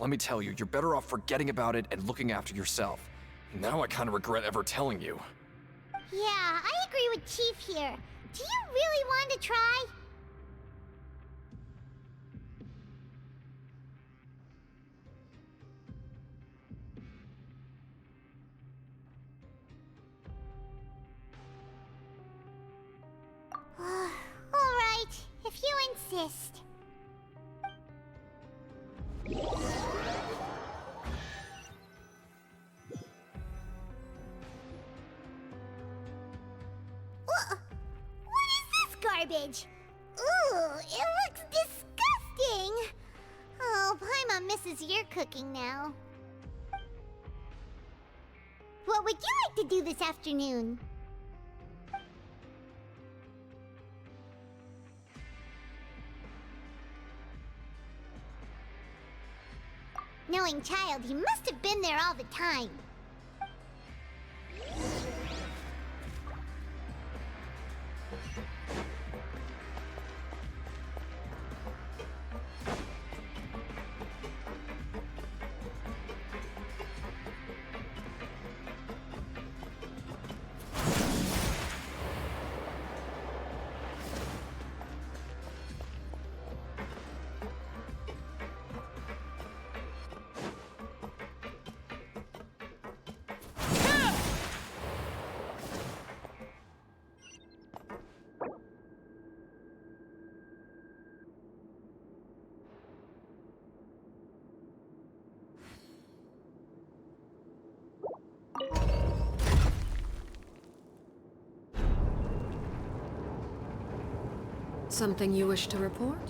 Let me tell you, you're better off forgetting about it and looking after yourself. Now I kind of regret ever telling you. Yeah, I agree with Chief here. Do you really want to try? Alright, if you insist. What is this garbage? Ooh, it looks disgusting! Oh, Paimon misses your cooking now. What would you like to do this afternoon? Knowing child, he must have been there all the time. Something you wish to report?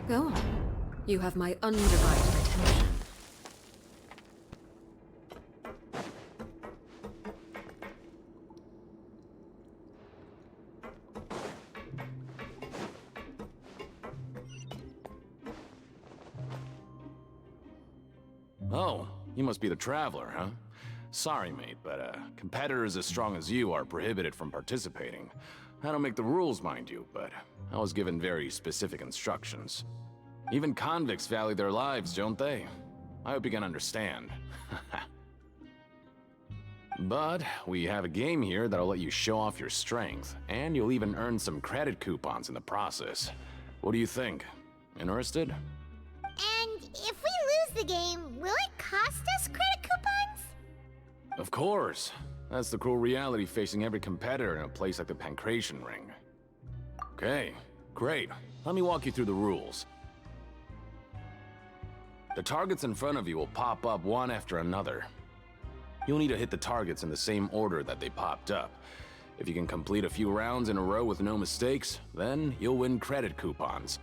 Go on. You have my undivided attention. Oh, you must be the Traveler, huh? Sorry, mate, but competitors as strong as you are prohibited from participating. I don't make the rules, mind you, but I was given very specific instructions. Even convicts value their lives, don't they? I hope you can understand. But we have a game here that'll let you show off your strength, and you'll even earn some credit coupons in the process. What do you think? Interested? And if we lose the game, will it cost us credit coupons? Of course. That's the cruel reality facing every competitor in a place like the Pancration Ring. Okay, great. Let me walk you through the rules. The targets in front of you will pop up one after another. You'll need to hit the targets in the same order that they popped up. If you can complete a few rounds in a row with no mistakes, then you'll win credit coupons.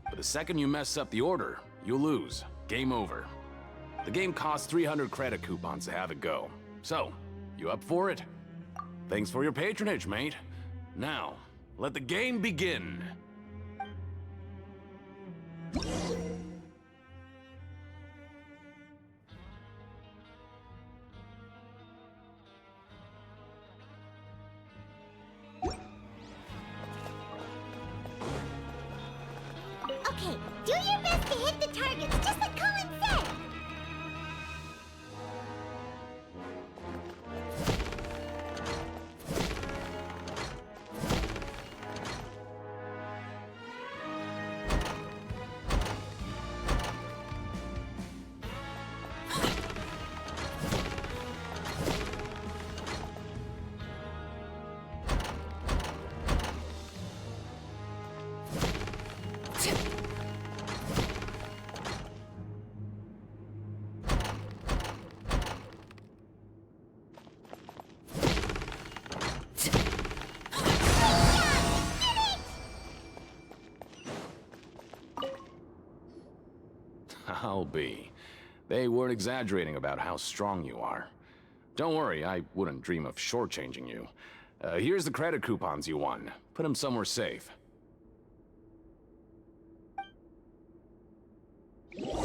But the second you mess up the order, you'll lose. Game over. The game costs 300 credit coupons to have it go. So, you up for it? Thanks for your patronage, mate. Now, let the game begin. Okay, do your best to hit the targets, just like Colin said! I'll be. They weren't exaggerating about how strong you are. Don't worry, I wouldn't dream of shortchanging you. Here's the credit coupons you won. Put them somewhere safe. Seems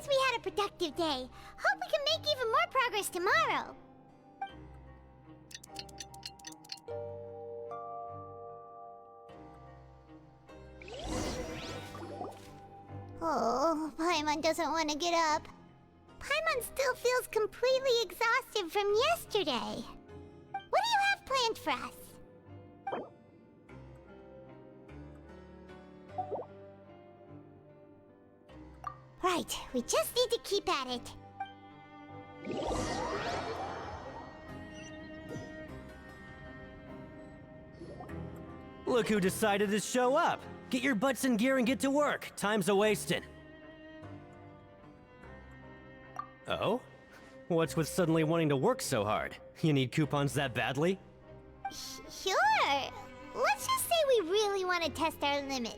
we had a productive day. Hope we can make even more progress tomorrow. Oh, Paimon doesn't want to get up. Paimon still feels completely exhausted from yesterday. What do you have planned for us? Right, we just need to keep at it. Look who decided to show up! Get your butts in gear and get to work. Time's a-wasting. Oh? What's with suddenly wanting to work so hard? You need coupons that badly? Sure. Let's just say we really want to test our limits.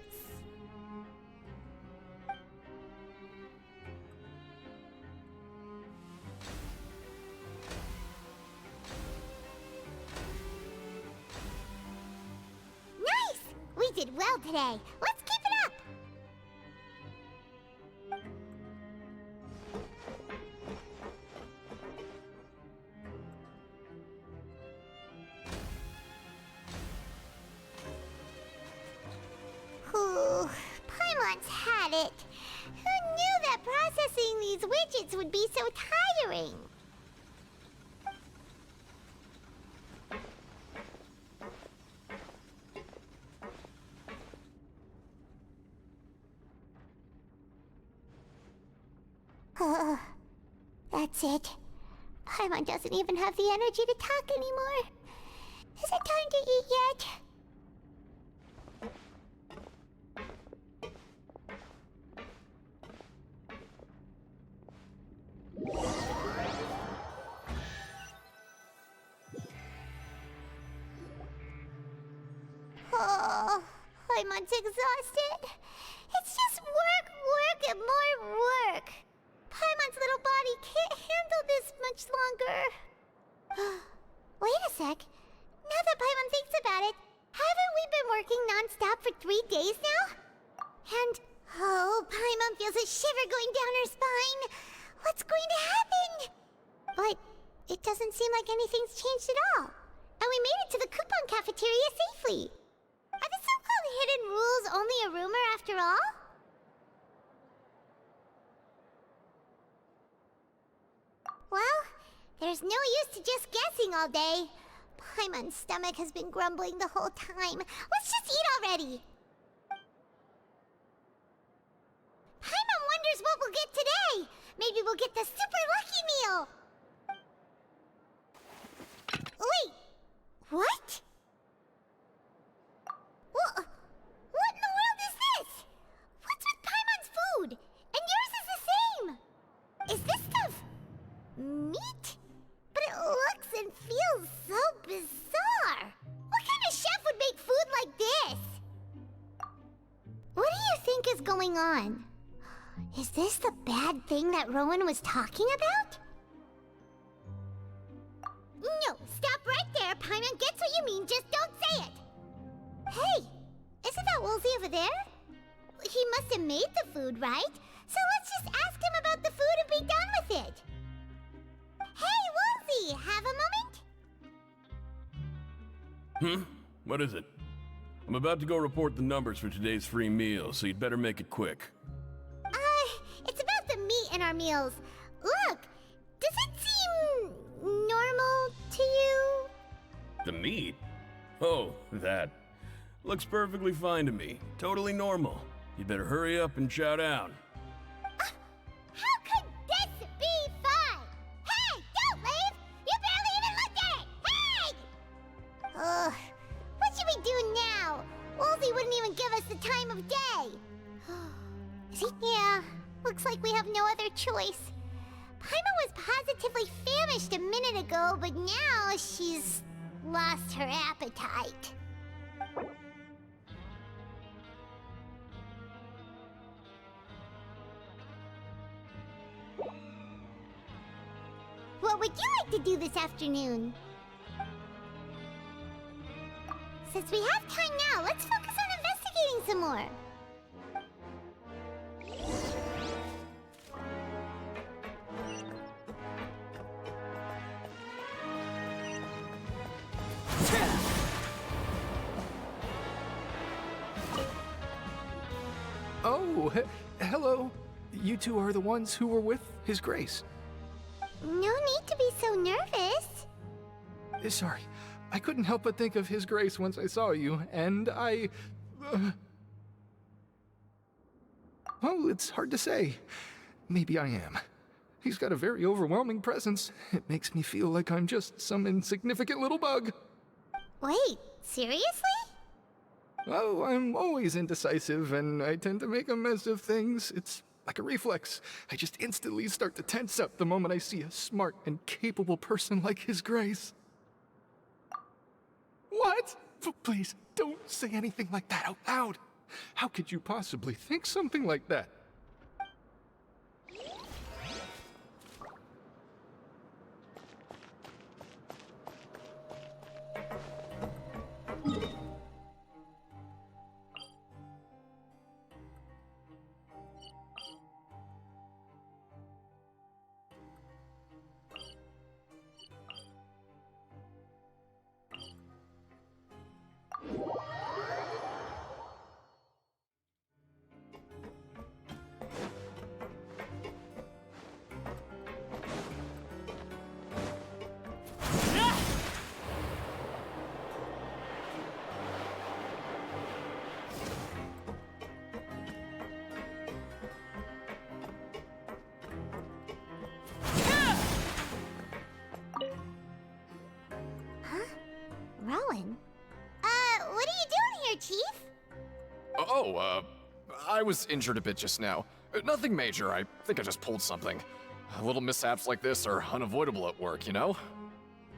Nice! We did well today. Let's keep it up! Ooh, Paimon's had it. Who knew that processing these widgets would be so tiring? That's it. Paimon doesn't even have the energy to talk anymore. Is it time to eat yet? Paimon's exhausted. It's just work, work, and more work. Paimon's little body can't handle this much longer. Wait a sec. Now that Paimon thinks about it, haven't we been working non-stop for 3 days now? And, oh, Paimon feels a shiver going down her spine. What's going to happen? But it doesn't seem like anything's changed at all. And we made it to the coupon cafeteria safely. Are the so-called hidden rules only a rumor after all? Well, there's no use to just guessing all day. Paimon's stomach has been grumbling the whole time. Let's just eat already! Paimon wonders what we'll get today! Maybe we'll get the super lucky meal! Wait! What? What in the world is this? What's with Paimon's food? And yours is the same! Is this stuff meat? But it looks and feels so bizarre! What kind of chef would make food like this? What do you think is going on? Is this the bad thing that Rowan was talking about? No, stop right there. Paimon gets what you mean, just don't say it. Hey, isn't that Woolsey over there? He must have made the food, right? So let's just ask him about the food and be done with it. Hey, Woolsey, have a moment? What is it? I'm about to go report the numbers for today's free meal, so you'd better make it quick. It's about the meat in our meals. Look, does it seem normal to you? The meat? Oh, that. Looks perfectly fine to me. Totally normal. You'd better hurry up and chow down. How could this be fine? Hey, don't leave! You barely even looked at it! Hey! Ugh, what should we do now? Woolsey wouldn't even give us the time of day. Is he? Yeah, looks like we have no other choice. Paimon was positively famished a minute ago, but now she's lost her appetite. What would you like to do this afternoon? Since we have time now, let's focus on investigating some more. Oh, hello. You two are the ones who were with His Grace. No need to be so nervous. Sorry, I couldn't help but think of His Grace once I saw you, and I... Well, it's hard to say. Maybe I am. He's got a very overwhelming presence. It makes me feel like I'm just some insignificant little bug. Wait, seriously? Oh, I'm always indecisive, and I tend to make a mess of things. It's like a reflex. I just instantly start to tense up the moment I see a smart and capable person like His Grace. What? Please, don't say anything like that out loud. How could you possibly think something like that? Rowan? What are you doing here, Chief? I was injured a bit just now. Nothing major, I think I just pulled something. Little mishaps like this are unavoidable at work, you know?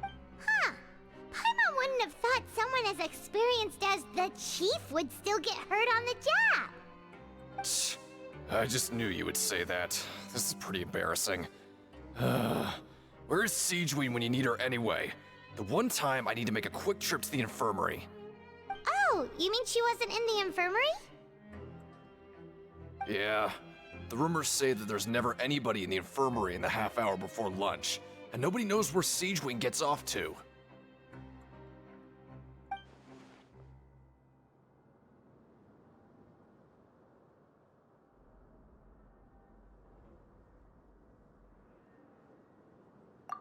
Huh. Paimon wouldn't have thought someone as as experienced as the chief would still get hurt on the job. I just knew you would say that. This is pretty embarrassing. Where's Siegeween when you need her anyway? The one time I need to make a quick trip to the infirmary. Oh, you mean she wasn't in the infirmary? Yeah. The rumors say that there's never anybody in the infirmary in the half hour before lunch, and nobody knows where Siegeween gets off to.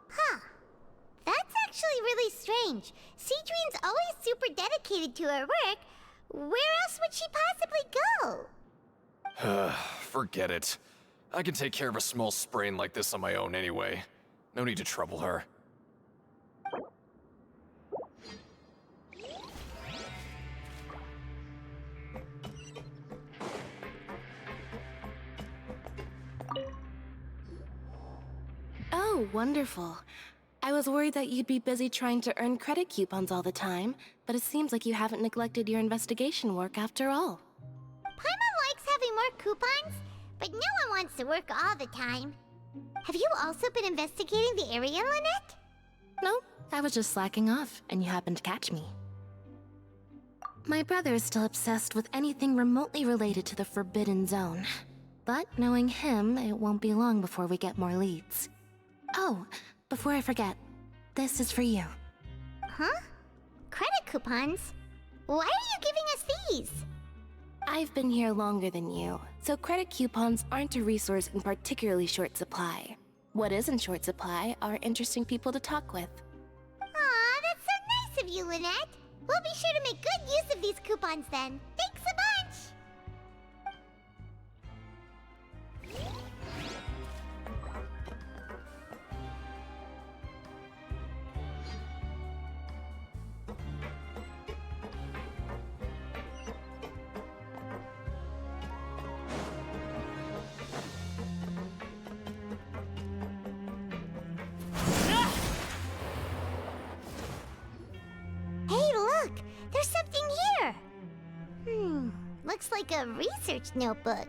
Huh. That's actually really strange. Siegeween's always super dedicated to her work. Where else would she possibly go? Forget it. I can take care of a small sprain like this on my own anyway. No need to trouble her. Oh, wonderful. I was worried that you'd be busy trying to earn credit coupons all the time, but it seems like you haven't neglected your investigation work after all. Paimon likes having more coupons, but no one wants to work all the time. Have you also been investigating the area, Lynette? No, I was just slacking off, and you happened to catch me. My brother is still obsessed with anything remotely related to the Forbidden Zone. But knowing him, it won't be long before we get more leads. Oh, before I forget, this is for you. Huh? Credit coupons? Why are you giving us these? I've been here longer than you, so credit coupons aren't a resource in particularly short supply. What is in short supply are interesting people to talk with. Aw, that's so nice of you, Lynette. We'll be sure to make good use of these coupons then. Thanks a bunch! There's something here! Looks like a research notebook.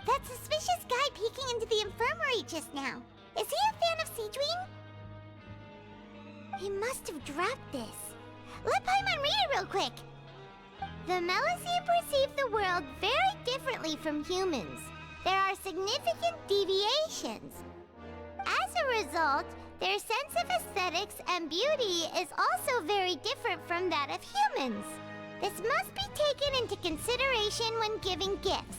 That suspicious guy peeking into the infirmary just now. Is he a fan of Siegeween? He must have dropped this. Let Paimon read it real quick! The Melusine perceive the world very differently from humans. There are significant deviations. As a result, their sense of aesthetics and beauty is also very different from that of humans. This must be taken into consideration when giving gifts.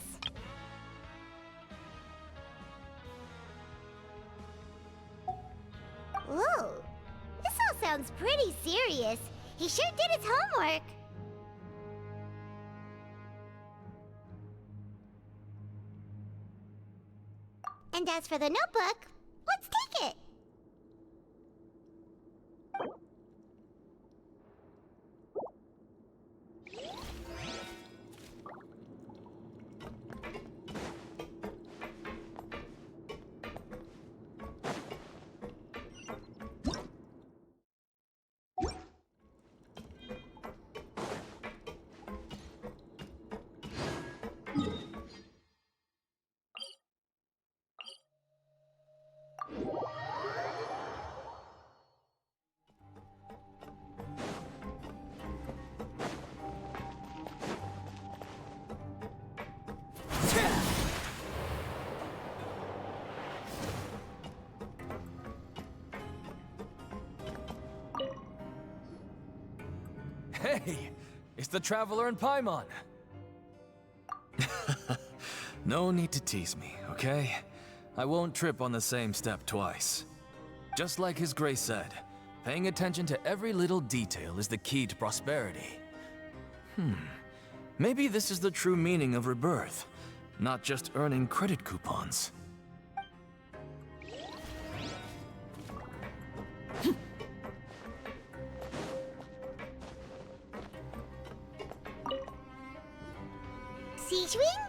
Whoa, this all sounds pretty serious. He sure did his homework. And as for the notebook, let's take it. Hey, it's the Traveler and Paimon. No need to tease me, okay? I won't trip on the same step twice. Just like His Grace said, paying attention to every little detail is the key to prosperity. Maybe this is the true meaning of rebirth, not just earning credit coupons. Siegeween?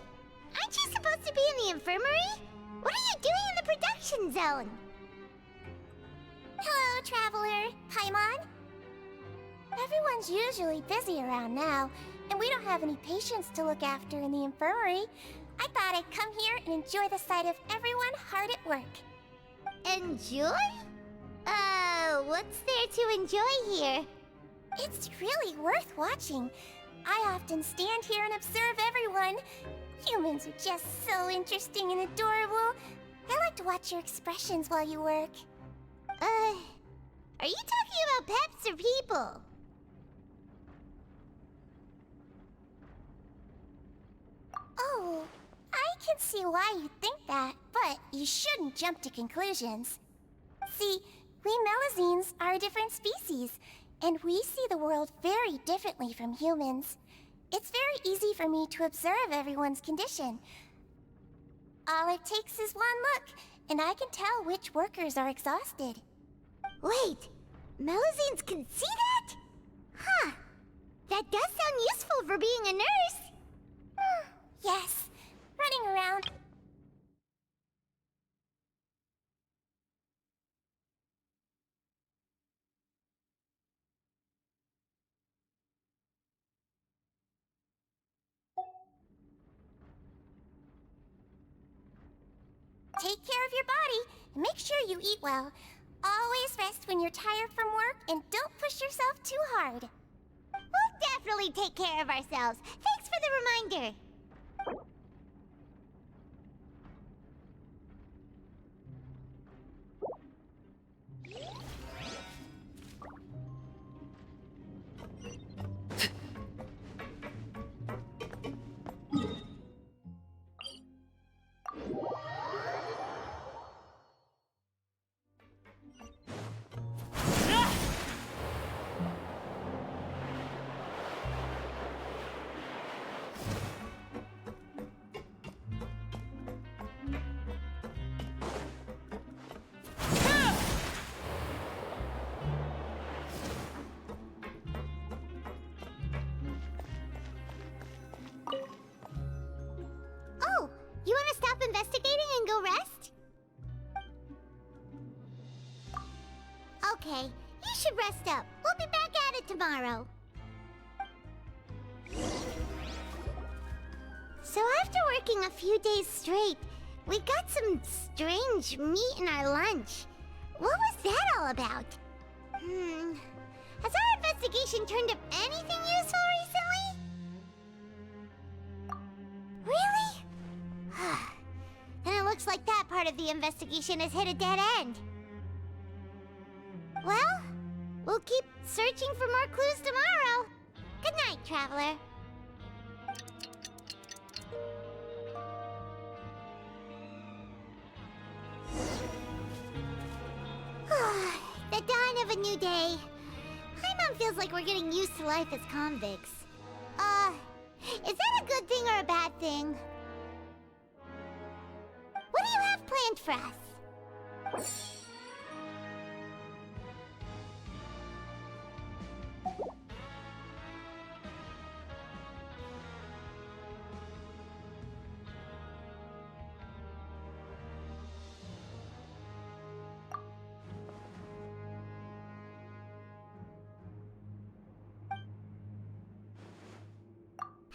Aren't you supposed to be in the infirmary? What are you doing in the production zone? Hello, Traveler. Paimon? Everyone's usually busy around now, and we don't have any patients to look after in the infirmary. I thought I'd come here and enjoy the sight of everyone hard at work. Enjoy? What's there to enjoy here? It's really worth watching. I often stand here and observe everyone. Humans are just so interesting and adorable. I like to watch your expressions while you work. Are you talking about pets or people? Oh, I can see why you think that, but you shouldn't jump to conclusions. See, we Melazines are a different species, and we see the world very differently from humans. It's very easy for me to observe everyone's condition. All it takes is one look, and I can tell which workers are exhausted. Wait, Melazines can see that? Huh. That does sound useful for being a nurse. Yes, running around. Take care of your body, and make sure you eat well. Always rest when you're tired from work, and don't push yourself too hard. We'll definitely take care of ourselves. Thanks for the reminder. Oh, you want to stop investigating and go rest? Okay, you should rest up. We'll be back at it tomorrow. So after working a few days straight, we got some strange meat in our lunch. What was that all about? Has our investigation turned up anything useful recently? Really? Then it looks like that part of the investigation has hit a dead end. Well, we'll keep searching for more clues tomorrow. Good night, Traveler. The dawn of a new day. Paimon feels like we're getting used to life as convicts. Is that a good thing or a bad thing? What do you have planned for us?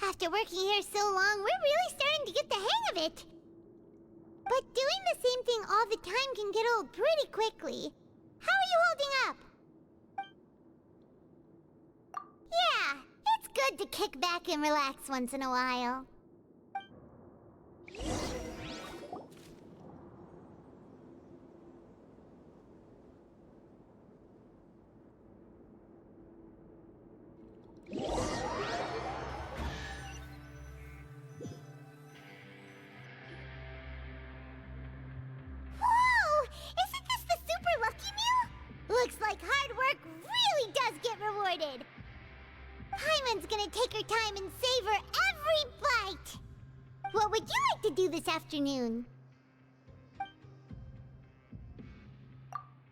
After working here so long, we're really starting to get the hang of it. But doing the same thing all the time can get old pretty quickly. How are you holding up? Yeah, it's good to kick back and relax once in a while. Looks like hard work really does get rewarded. Paimon's gonna take her time and savor every bite. What would you like to do this afternoon?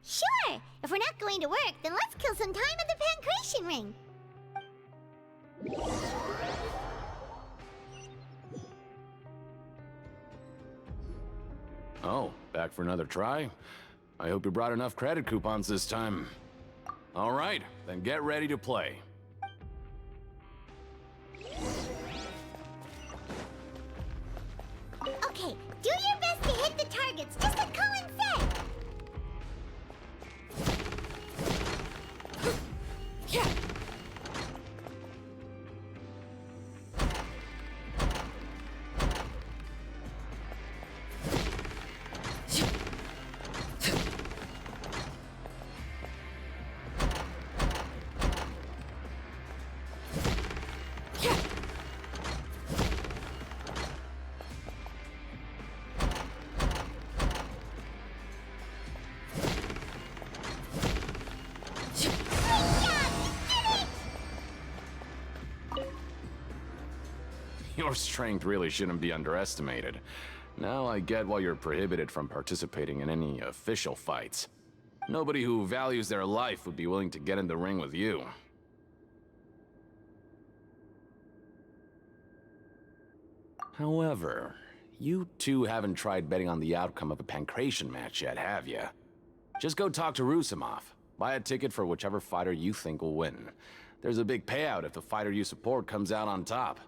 Sure! If we're not going to work, then let's kill some time at the Pancration Ring. Oh, back for another try? I hope you brought enough credit coupons this time. All right, then get ready to play. Okay, do your best to hit the targets, just like Colin said. Yeah. Your strength really shouldn't be underestimated. Now I get why you're prohibited from participating in any official fights. Nobody who values their life would be willing to get in the ring with you. However, you two haven't tried betting on the outcome of a Pancration match yet, have you? Just go talk to Rusimov. Buy a ticket for whichever fighter you think will win. There's a big payout if the fighter you support comes out on top.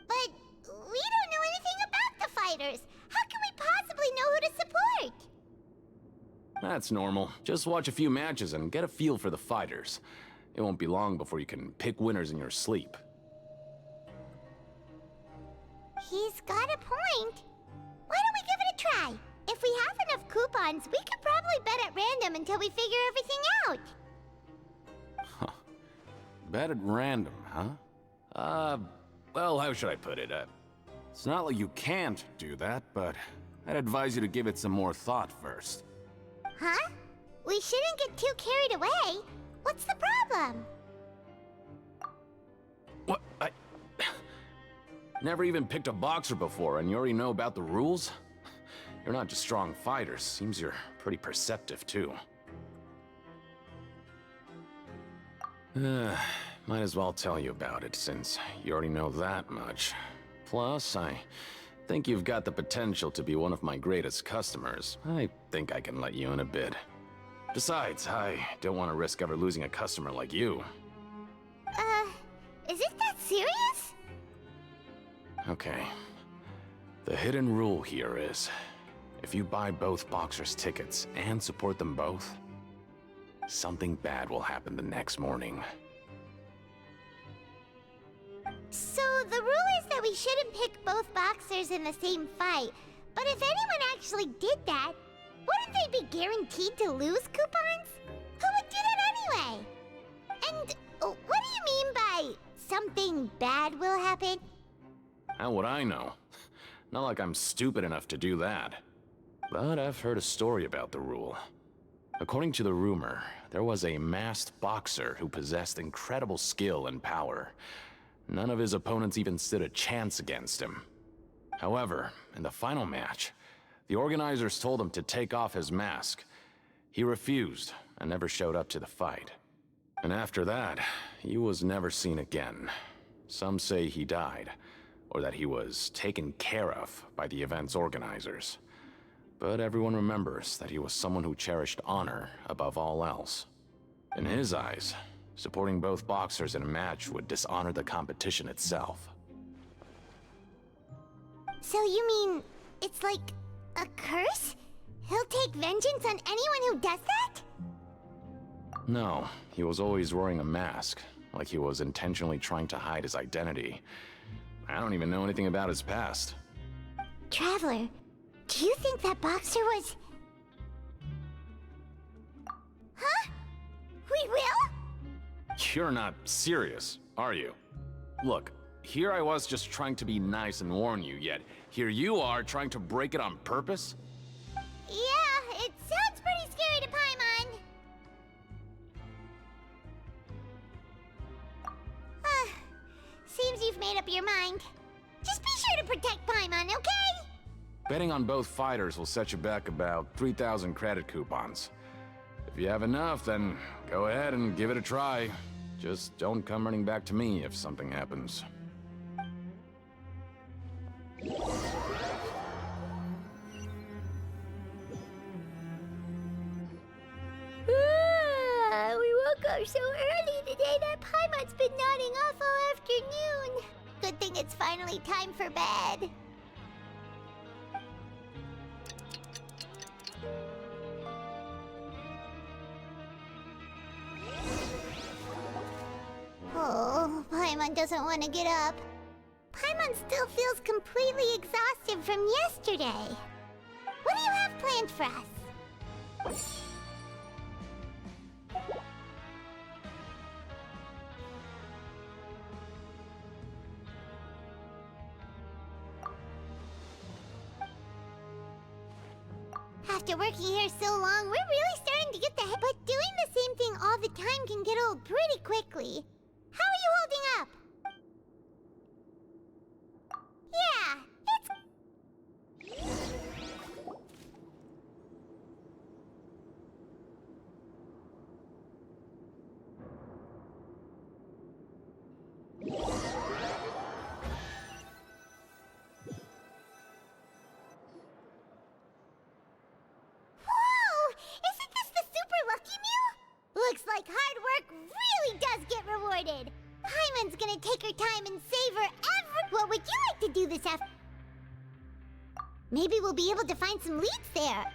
But we don't know anything about the fighters. How can we possibly know who to support? That's normal. Just watch a few matches and get a feel for the fighters. It won't be long before you can pick winners in your sleep. He's got a point. Why don't we give it a try? If we have enough coupons, we could probably bet at random until we figure everything out. Bet at random, huh? Well, how should I put it? It's not like you can't do that, but I'd advise you to give it some more thought first. Huh? We shouldn't get too carried away. What's the problem? What? Never even picked a boxer before, and you already know about the rules? You're not just strong fighters. Seems you're pretty perceptive, too. Might as well tell you about it, since you already know that much. Plus, I think you've got the potential to be one of my greatest customers. I think I can let you in a bid. Besides, I don't want to risk ever losing a customer like you. Is it that serious? Okay. The hidden rule here is, if you buy both boxers' tickets and support them both, something bad will happen the next morning. So the rule is that we shouldn't pick both boxers in the same fight. But if anyone actually did that, wouldn't they be guaranteed to lose coupons? Who would do that anyway? And what do you mean by something bad will happen? How would I know? Not like I'm stupid enough to do that. But I've heard a story about the rule. According to the rumor, there was a masked boxer who possessed incredible skill and power. None of his opponents even stood a chance against him. However, in the final match, the organizers told him to take off his mask. He refused and never showed up to the fight. And after that, he was never seen again. Some say he died, or that he was taken care of by the event's organizers. But everyone remembers that he was someone who cherished honor above all else. In his eyes, supporting both boxers in a match would dishonor the competition itself. So you mean it's like a curse? He'll take vengeance on anyone who does that? No, he was always wearing a mask, like he was intentionally trying to hide his identity. I don't even know anything about his past. Traveler, do you think that boxer was... Huh? We will? You're not serious, are you? Look, here I was just trying to be nice and warn you, yet here you are trying to break it on purpose? Yeah, it sounds pretty scary to Paimon. Seems you've made up your mind. Just be sure to protect Paimon, okay? Betting on both fighters will set you back about 3,000 credit coupons. If you have enough, then go ahead and give it a try. Just don't come running back to me if something happens. We woke shower so early today that Paimon's been nodding off all afternoon. Good thing it's finally time for bed. Oh, Paimon doesn't want to get up. Paimon still feels completely exhausted from yesterday. What do you have planned for us? After working here so long, we're really starting to get the hang. But doing the same thing all the time can get old pretty quickly. How are you holding up? Yeah, it's... Whoa! Isn't this the Super Lucky Meal? Looks like hard work really does get rewarded. Paimon's gonna take her time and savor every... What would you like to do this afternoon? Maybe we'll be able to find some leads there.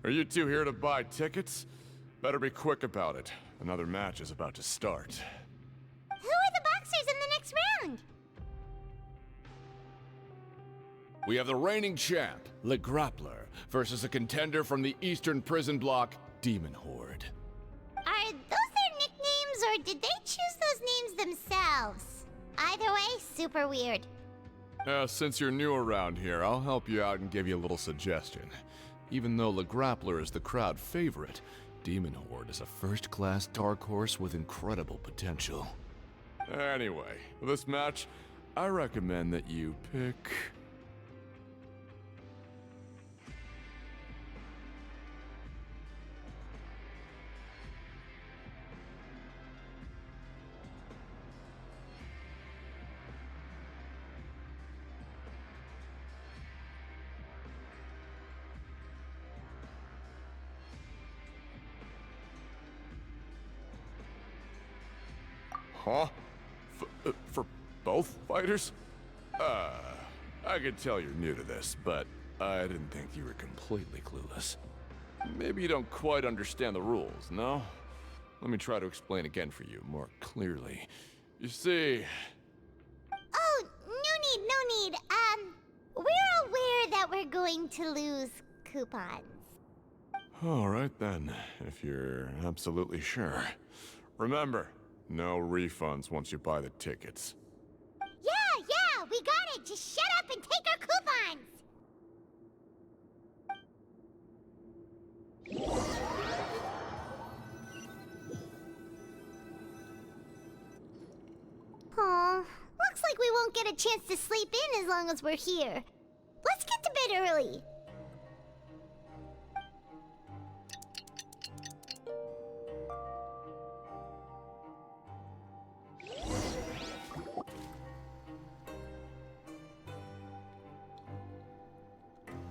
Are you two here to buy tickets? Better be quick about it. Another match is about to start. Who are the boxers in the next round? We have the reigning champ, Le Grappler, versus a contender from the Eastern Prison Block, Demon Horde. Are those their nicknames, or did they choose those names themselves? Either way, super weird. Since you're new around here, I'll help you out and give you a little suggestion. Even though Le Grappler is the crowd favorite, Demon Horde is a first-class dark horse with incredible potential. Anyway, for this match, I recommend that you pick... Huh? For both fighters? I could tell you're new to this, but I didn't think you were completely clueless. Maybe you don't quite understand the rules, no? Let me try to explain again for you more clearly. You see... Oh, no need. We're aware that we're going to lose coupons. All right then, if you're absolutely sure. Remember, no refunds once you buy the tickets. Yeah, we got it. Just shut up and take our coupons. Aw, looks like we won't get a chance to sleep in as long as we're here. Let's get to bed early.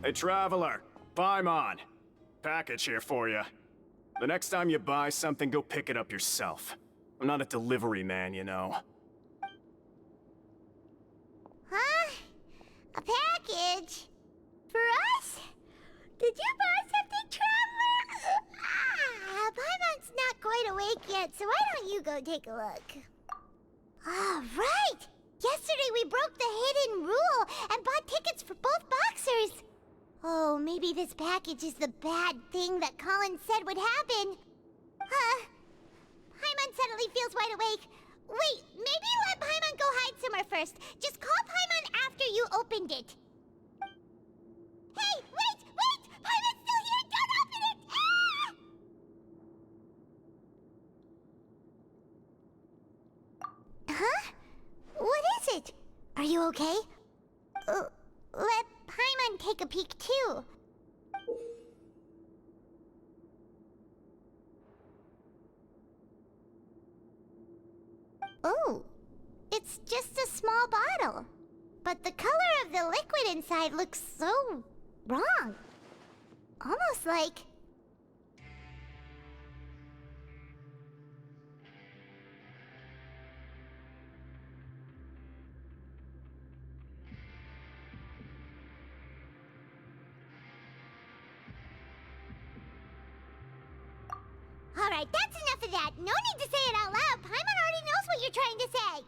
Hey, Traveler, Paimon. Package here for you. The next time you buy something, go pick it up yourself. I'm not a delivery man, you know. Huh? A package? For us? Did you buy something, Traveler? Paimon's not quite awake yet, so why don't you go take a look? Ah, right! Yesterday we broke the hidden rule and bought tickets for both boxers. Oh, maybe this package is the bad thing that Colin said would happen. Paimon suddenly feels wide awake. Wait, maybe let Paimon go hide somewhere first. Just call Paimon after you opened it. Hey, wait! Paimon's still here! Don't open it! Ah! Huh? What is it? Are you okay? Let Paimon take a peek too. Oh, it's just a small bottle. but the color of the liquid inside looks so wrong. Almost like... Alright, that's enough of that. No need to say it out loud. Paimon already knows what you're trying to say.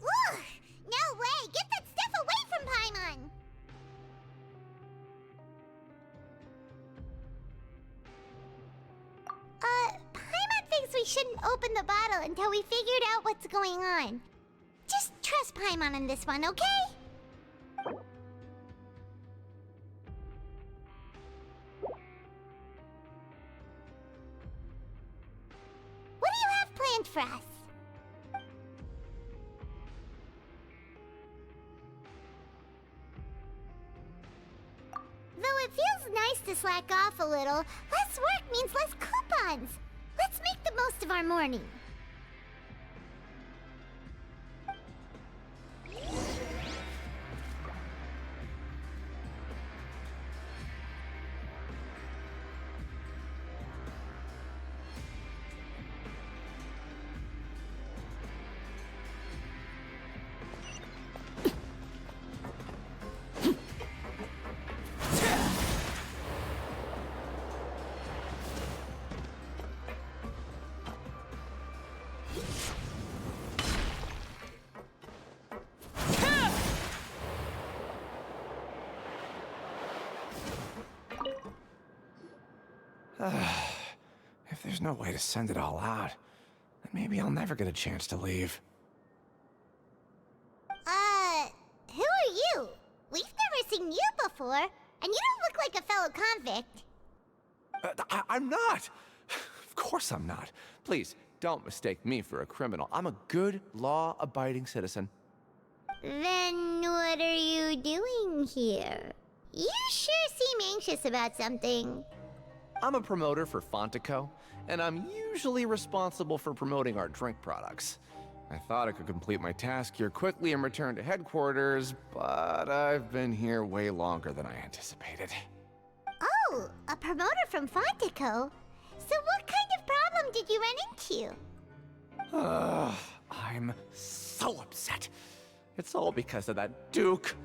Ugh! No way! Get that stuff away from Paimon! Paimon thinks we shouldn't open the bottle until we figured out what's going on. Just trust Paimon on this one, okay? What do you have planned for us? Though it feels nice to slack off a little, less work means less coupons. Let's make the most of our morning. If there's no way to send it all out, then maybe I'll never get a chance to leave. Who are you? We've never seen you before, and you don't look like a fellow convict. I'm not! Of course I'm not. Please, don't mistake me for a criminal. I'm a good, law-abiding citizen. Then what are you doing here? You sure seem anxious about something. I'm a promoter for Fontaine, and I'm usually responsible for promoting our drink products. I thought I could complete my task here quickly and return to headquarters, but I've been here way longer than I anticipated. Oh, a promoter from Fontaine? So what kind of problem did you run into? I'm so upset. It's all because of that Duke.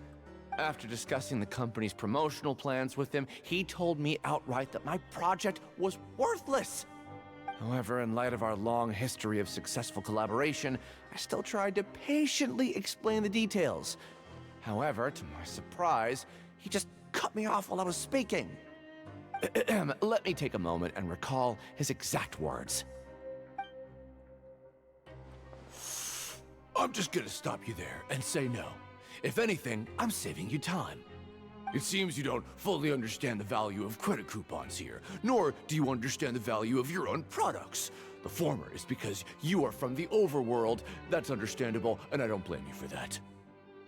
After discussing the company's promotional plans with him, he told me outright that my project was worthless. However, in light of our long history of successful collaboration, I still tried to patiently explain the details. However, to my surprise, he just cut me off while I was speaking. Let me take a moment and recall his exact words. I'm just gonna stop you there and say no. If anything, I'm saving you time. It seems you don't fully understand the value of credit coupons here, nor do you understand the value of your own products. The former is because you are from the overworld. That's understandable, and I don't blame you for that.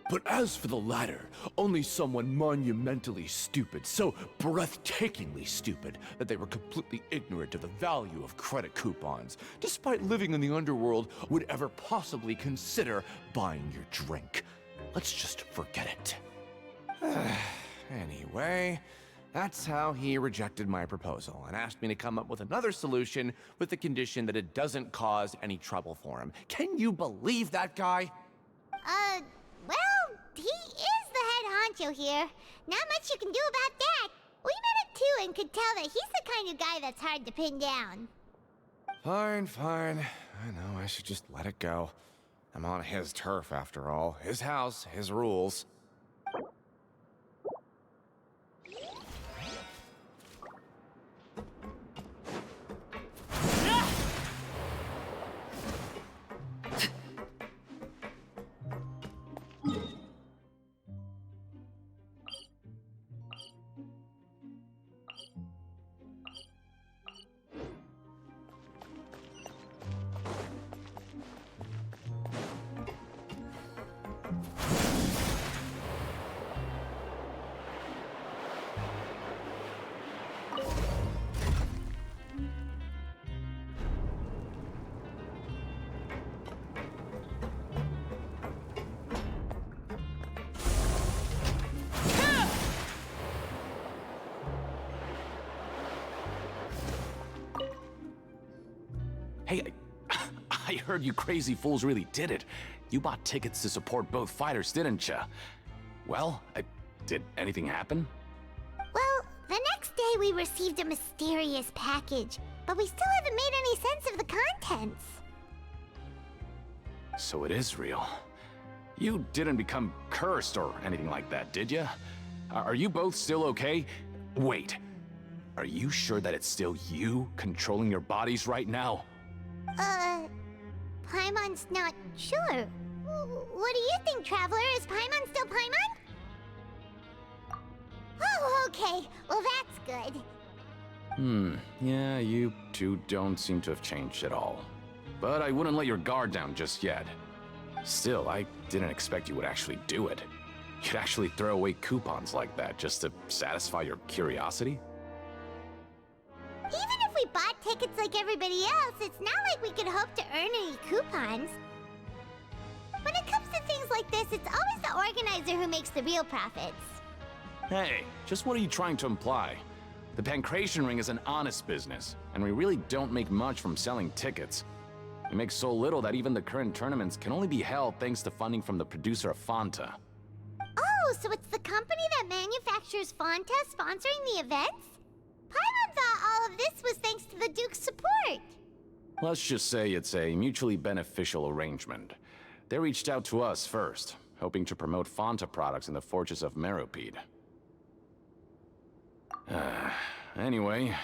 But as for the latter, only someone monumentally stupid, so breathtakingly stupid that they were completely ignorant of the value of credit coupons, despite living in the underworld, would ever possibly consider buying your drink. Let's just forget it. Anyway, that's how he rejected my proposal and asked me to come up with another solution with the condition that it doesn't cause any trouble for him. Can you believe that guy? Well, he is the head honcho here. Not much you can do about that. We met him too and could tell that he's the kind of guy that's hard to pin down. Fine. I know I should just let it go. I'm on his turf after all. His house, his rules. Hey, I heard you crazy fools really did it. You bought tickets to support both fighters, didn't ya? Well, did anything happen? Well, the next day we received a mysterious package, but we still haven't made any sense of the contents. So it is real. You didn't become cursed or anything like that, did ya? Are you both still okay? Wait, are you sure that it's still you controlling your bodies right now? Paimon's not sure. What do you think, Traveler? Is Paimon still Paimon? Oh, okay. Well, that's good. Yeah, you two don't seem to have changed at all. But I wouldn't let your guard down just yet. Still, I didn't expect you would actually do it. You'd actually throw away coupons like that just to satisfy your curiosity? Even if we bought tickets like everybody else, it's not like we could hope to earn any coupons. When it comes to things like this, it's always the organizer who makes the real profits. Hey, just what are you trying to imply? The Pancration Ring is an honest business, and we really don't make much from selling tickets. We make so little that even the current tournaments can only be held thanks to funding from the producer of Fanta. Oh, so it's the company that manufactures Fanta sponsoring the events? Paimon thought all of this was thanks to the Duke's support. Let's just say it's a mutually beneficial arrangement. They reached out to us first, hoping to promote Fanta products in the Fortress of Meropide. Anyway,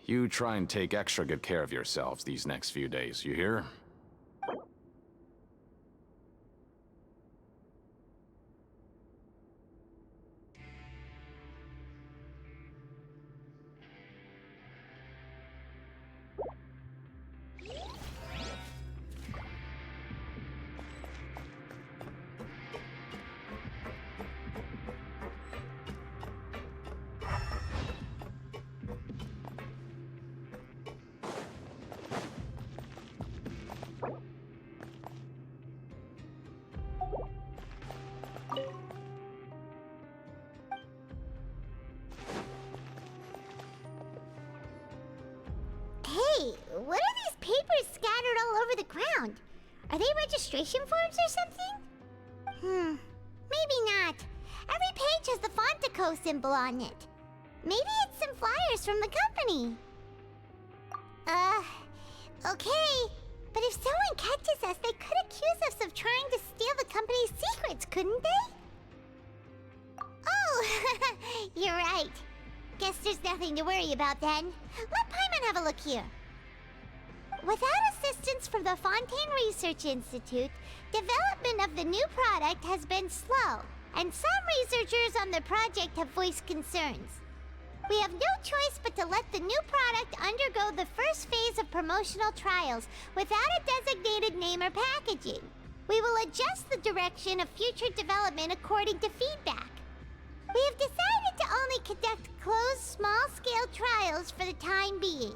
you try and take extra good care of yourselves these next few days, you hear? Hey, what are these papers scattered all over the ground? Are they registration forms or something? Maybe not. Every page has the Fontaco symbol on it. Maybe it's some flyers from the company. Okay. But if someone catches us, they could accuse us of trying to steal the company's secrets, couldn't they? Oh, you're right. Guess there's nothing to worry about then. Let Paimon have a look here. Without assistance from the Fontaine Research Institute, development of the new product has been slow, and some researchers on the project have voiced concerns. We have no choice but to let the new product undergo the first phase of promotional trials without a designated name or packaging. We will adjust the direction of future development according to feedback. We have decided to only conduct closed, small-scale trials for the time being.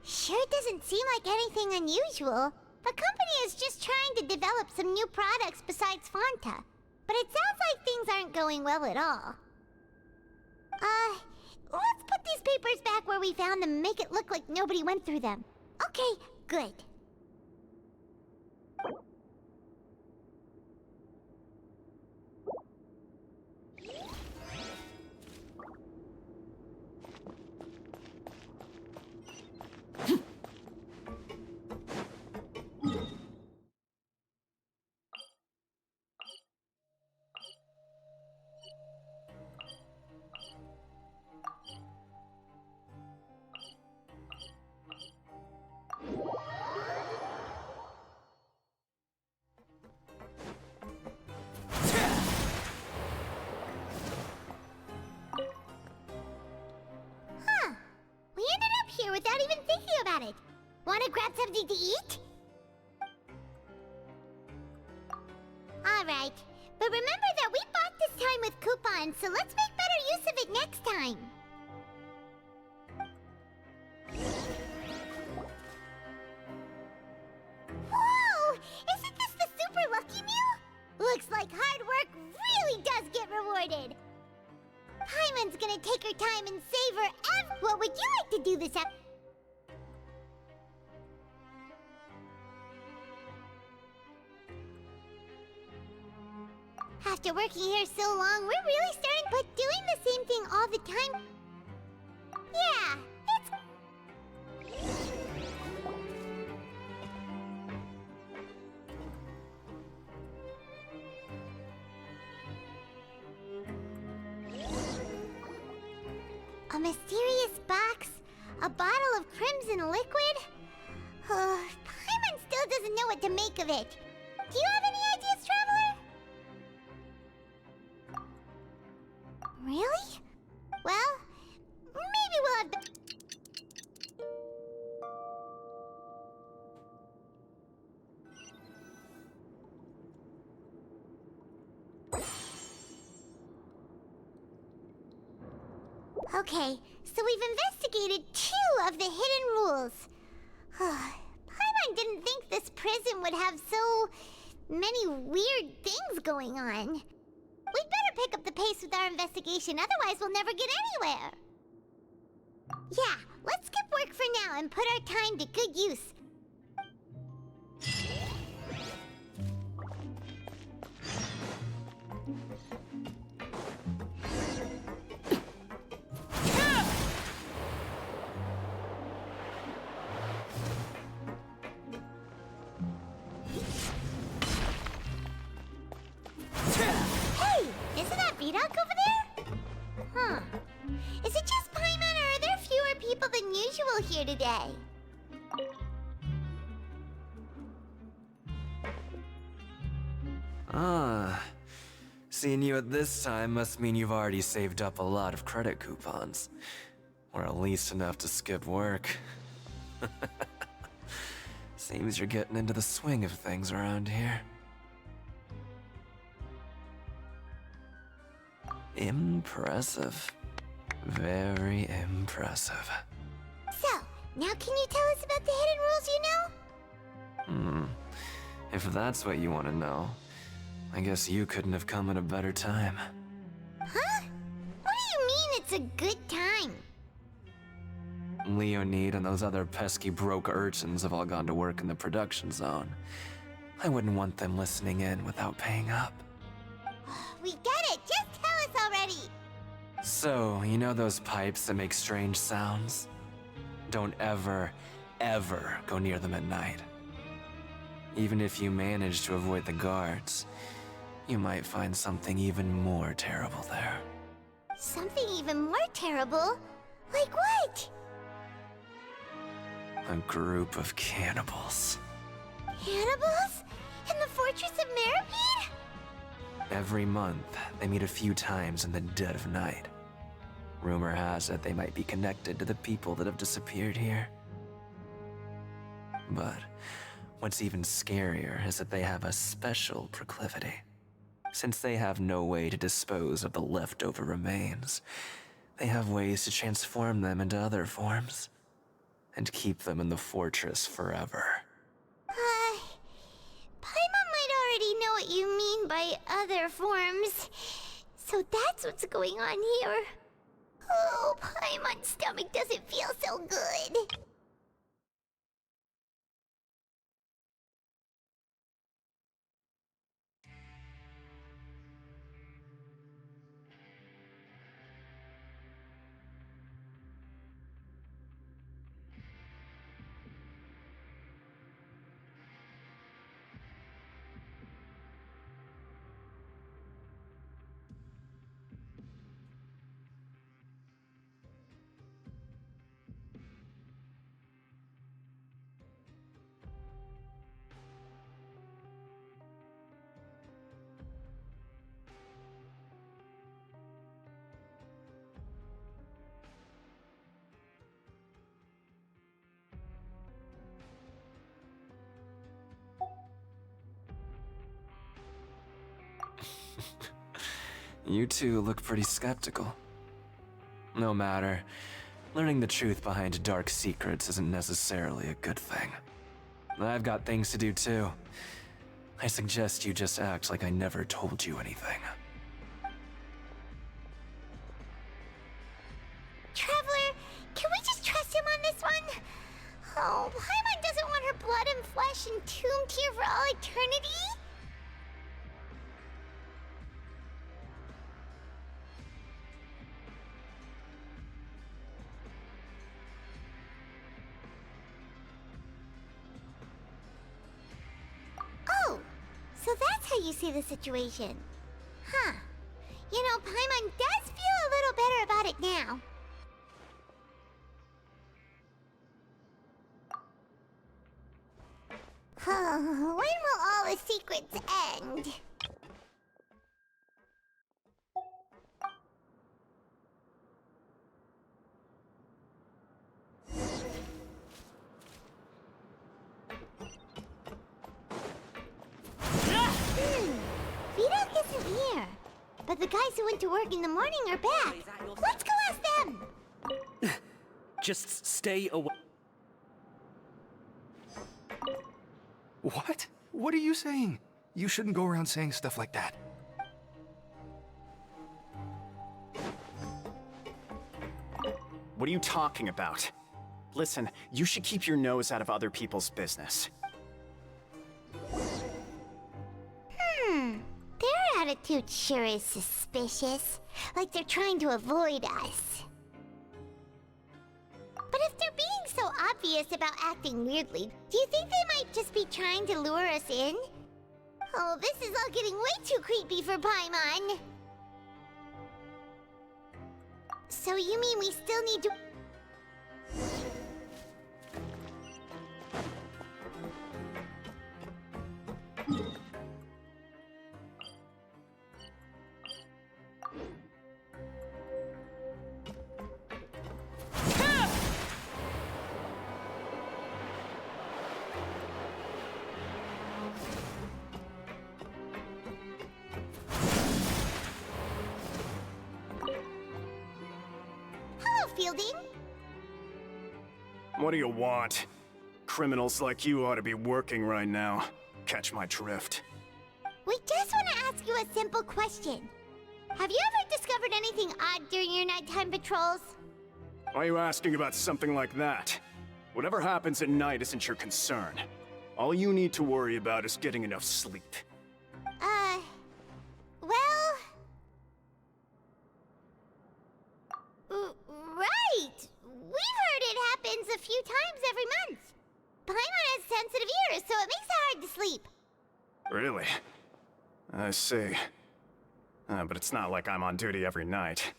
Sure doesn't seem like anything unusual. The company is just trying to develop some new products besides Fanta. But it sounds like things aren't going well at all. Let's put these papers back where we found them and make it look like nobody went through them. Okay, good. We ended up here without even thinking about it. Wanna grab something to eat? Alright, but remember that we bought this time with coupons, so let's make better use of it next time. Whoa! Isn't this the Super Lucky Meal? Looks like hard work really does get rewarded. Paimon's gonna take her time and savor What would you like to do this After working here so long, we're really starting but doing the same thing all the time. Yeah, it's... A mysterious box? A bottle of crimson liquid? Paimon still doesn't know what to make of it. Do you have any ideas, Traveler? Really? Well, maybe we'll have to... Okay, so we've investigated 2 of the hidden rules. Paimon didn't think this prison would have so many weird things going on. We'd better pick up the pace with our investigation, otherwise we'll never get anywhere. Yeah, let's skip work for now and put our time to good use. Hey, isn't that Vidoc over there? Huh. Is it just Paimon, or are there fewer people than usual here today? Ah. Seeing you at this time must mean you've already saved up a lot of credit coupons. Or at least enough to skip work. Seems you're getting into the swing of things around here. Impressive. Very impressive. So, now can you tell us about the hidden rules you know? If that's what you want to know, I guess you couldn't have come at a better time. Huh? What do you mean it's a good time? Leonid and those other pesky broke urchins have all gone to work in the production zone. I wouldn't want them listening in without paying up. We get it! Just tell us already! So, you know those pipes that make strange sounds? Don't ever, ever go near them at night. Even if you manage to avoid the guards, you might find something even more terrible there. Something even more terrible? Like what? A group of cannibals. Cannibals? In the Fortress of Meripede? Every month, they meet a few times in the dead of night. Rumor has it they might be connected to the people that have disappeared here. But what's even scarier is that they have a special proclivity. Since they have no way to dispose of the leftover remains, they have ways to transform them into other forms and keep them in the fortress forever. Paimon might already know what you mean by other forms. So that's what's going on here. Oh, Paimon's stomach doesn't feel so good. You two look pretty skeptical. No matter. Learning the truth behind dark secrets isn't necessarily a good thing. I've got things to do too. I suggest you just act like I never told you anything. Traveler, can we just trust him on this one? Oh, Paimon doesn't want her blood and flesh entombed here for all eternity? how you see the situation. Huh. You know, Paimon does feel a little better about it now. When will all the secrets end? Vidok isn't here. But the guys who went to work in the morning are back. Let's go ask them! Just stay away. What? What are you saying? You shouldn't go around saying stuff like that. What are you talking about? Listen, you should keep your nose out of other people's business. Their attitude sure is suspicious. Like they're trying to avoid us. But if they're being so obvious about acting weirdly, do you think they might just be trying to lure us in? Oh, this is all getting way too creepy for Paimon. So you mean we still need to... Fielding? What do you want? Criminals like you ought to be working right now. Catch my drift. We just want to ask you a simple question. Have you ever discovered anything odd during your nighttime patrols? Why are you asking about something like that? Whatever happens at night isn't your concern. All you need to worry about is getting enough sleep. Well... Right! We've heard it happens a few times every month. Paimon has sensitive ears, so it makes it hard to sleep. Really? I see. But it's not like I'm on duty every night.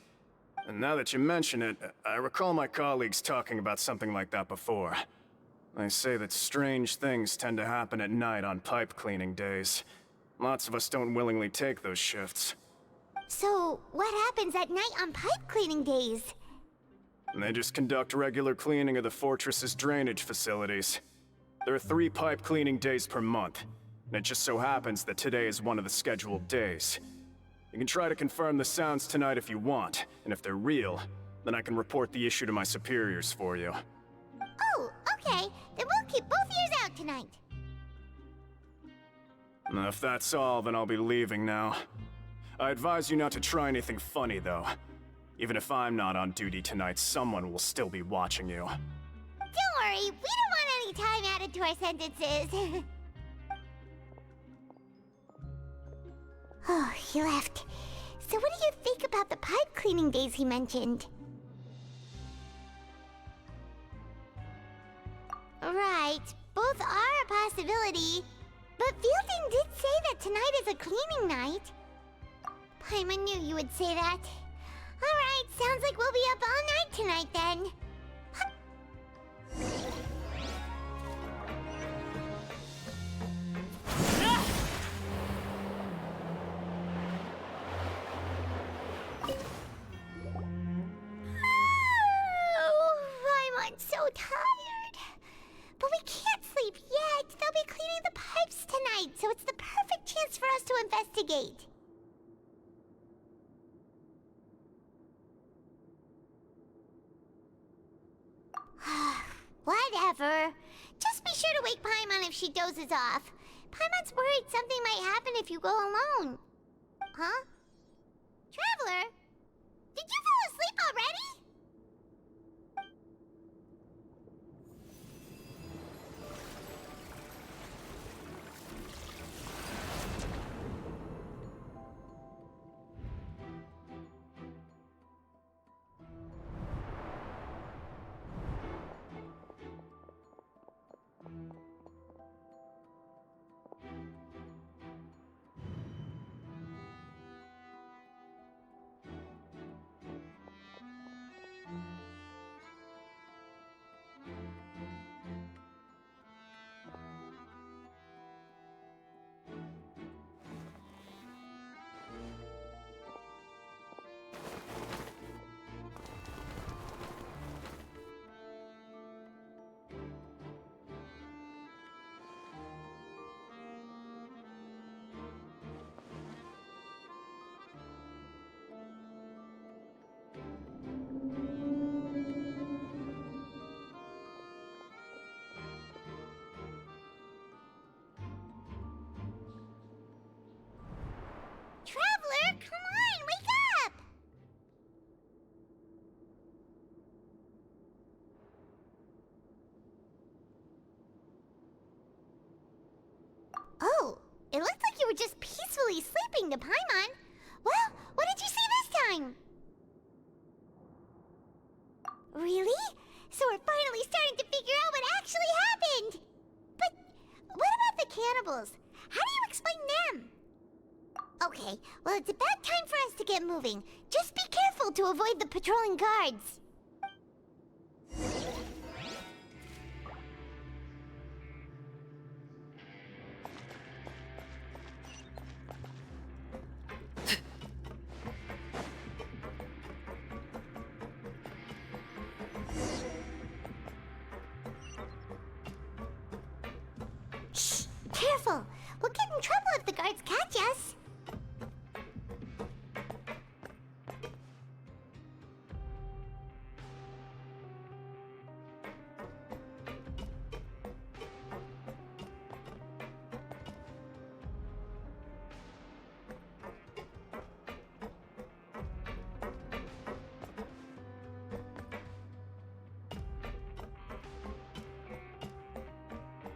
And now that you mention it, I recall my colleagues talking about something like that before. They say that strange things tend to happen at night on pipe cleaning days. Lots of us don't willingly take those shifts. So, what happens at night on pipe cleaning days? They just conduct regular cleaning of the fortress's drainage facilities. There are 3 pipe cleaning days per month, and it just so happens that today is one of the scheduled days. You can try to confirm the sounds tonight if you want, and if they're real, then I can report the issue to my superiors for you. Oh, okay. Then we'll keep both ears out tonight. If that's all, then I'll be leaving now. I advise you not to try anything funny, though. Even if I'm not on duty tonight, someone will still be watching you. Don't worry, we don't want any time added to our sentences. Oh, he left. So what do you think about the pipe cleaning days he mentioned? Right, both are a possibility. But Fielding did say that tonight is a cleaning night. Paimon knew you would say that. Alright, sounds like we'll be up all night tonight then. I'm so tired. But we can't sleep yet. They'll be cleaning the pipes tonight, so it's the perfect chance for us to investigate. Whatever. Just be sure to wake Paimon if she dozes off. Paimon's worried something might happen if you go alone. Huh? Traveler? Did you fall asleep already? It looked like you were just peacefully sleeping to Paimon. Well, what did you see this time? Really? So we're finally starting to figure out what actually happened! But what about the cannibals? How do you explain them? Okay, well it's about time for us to get moving. Just be careful to avoid the patrolling guards. Shh! Careful! We'll get in trouble if the guards catch us.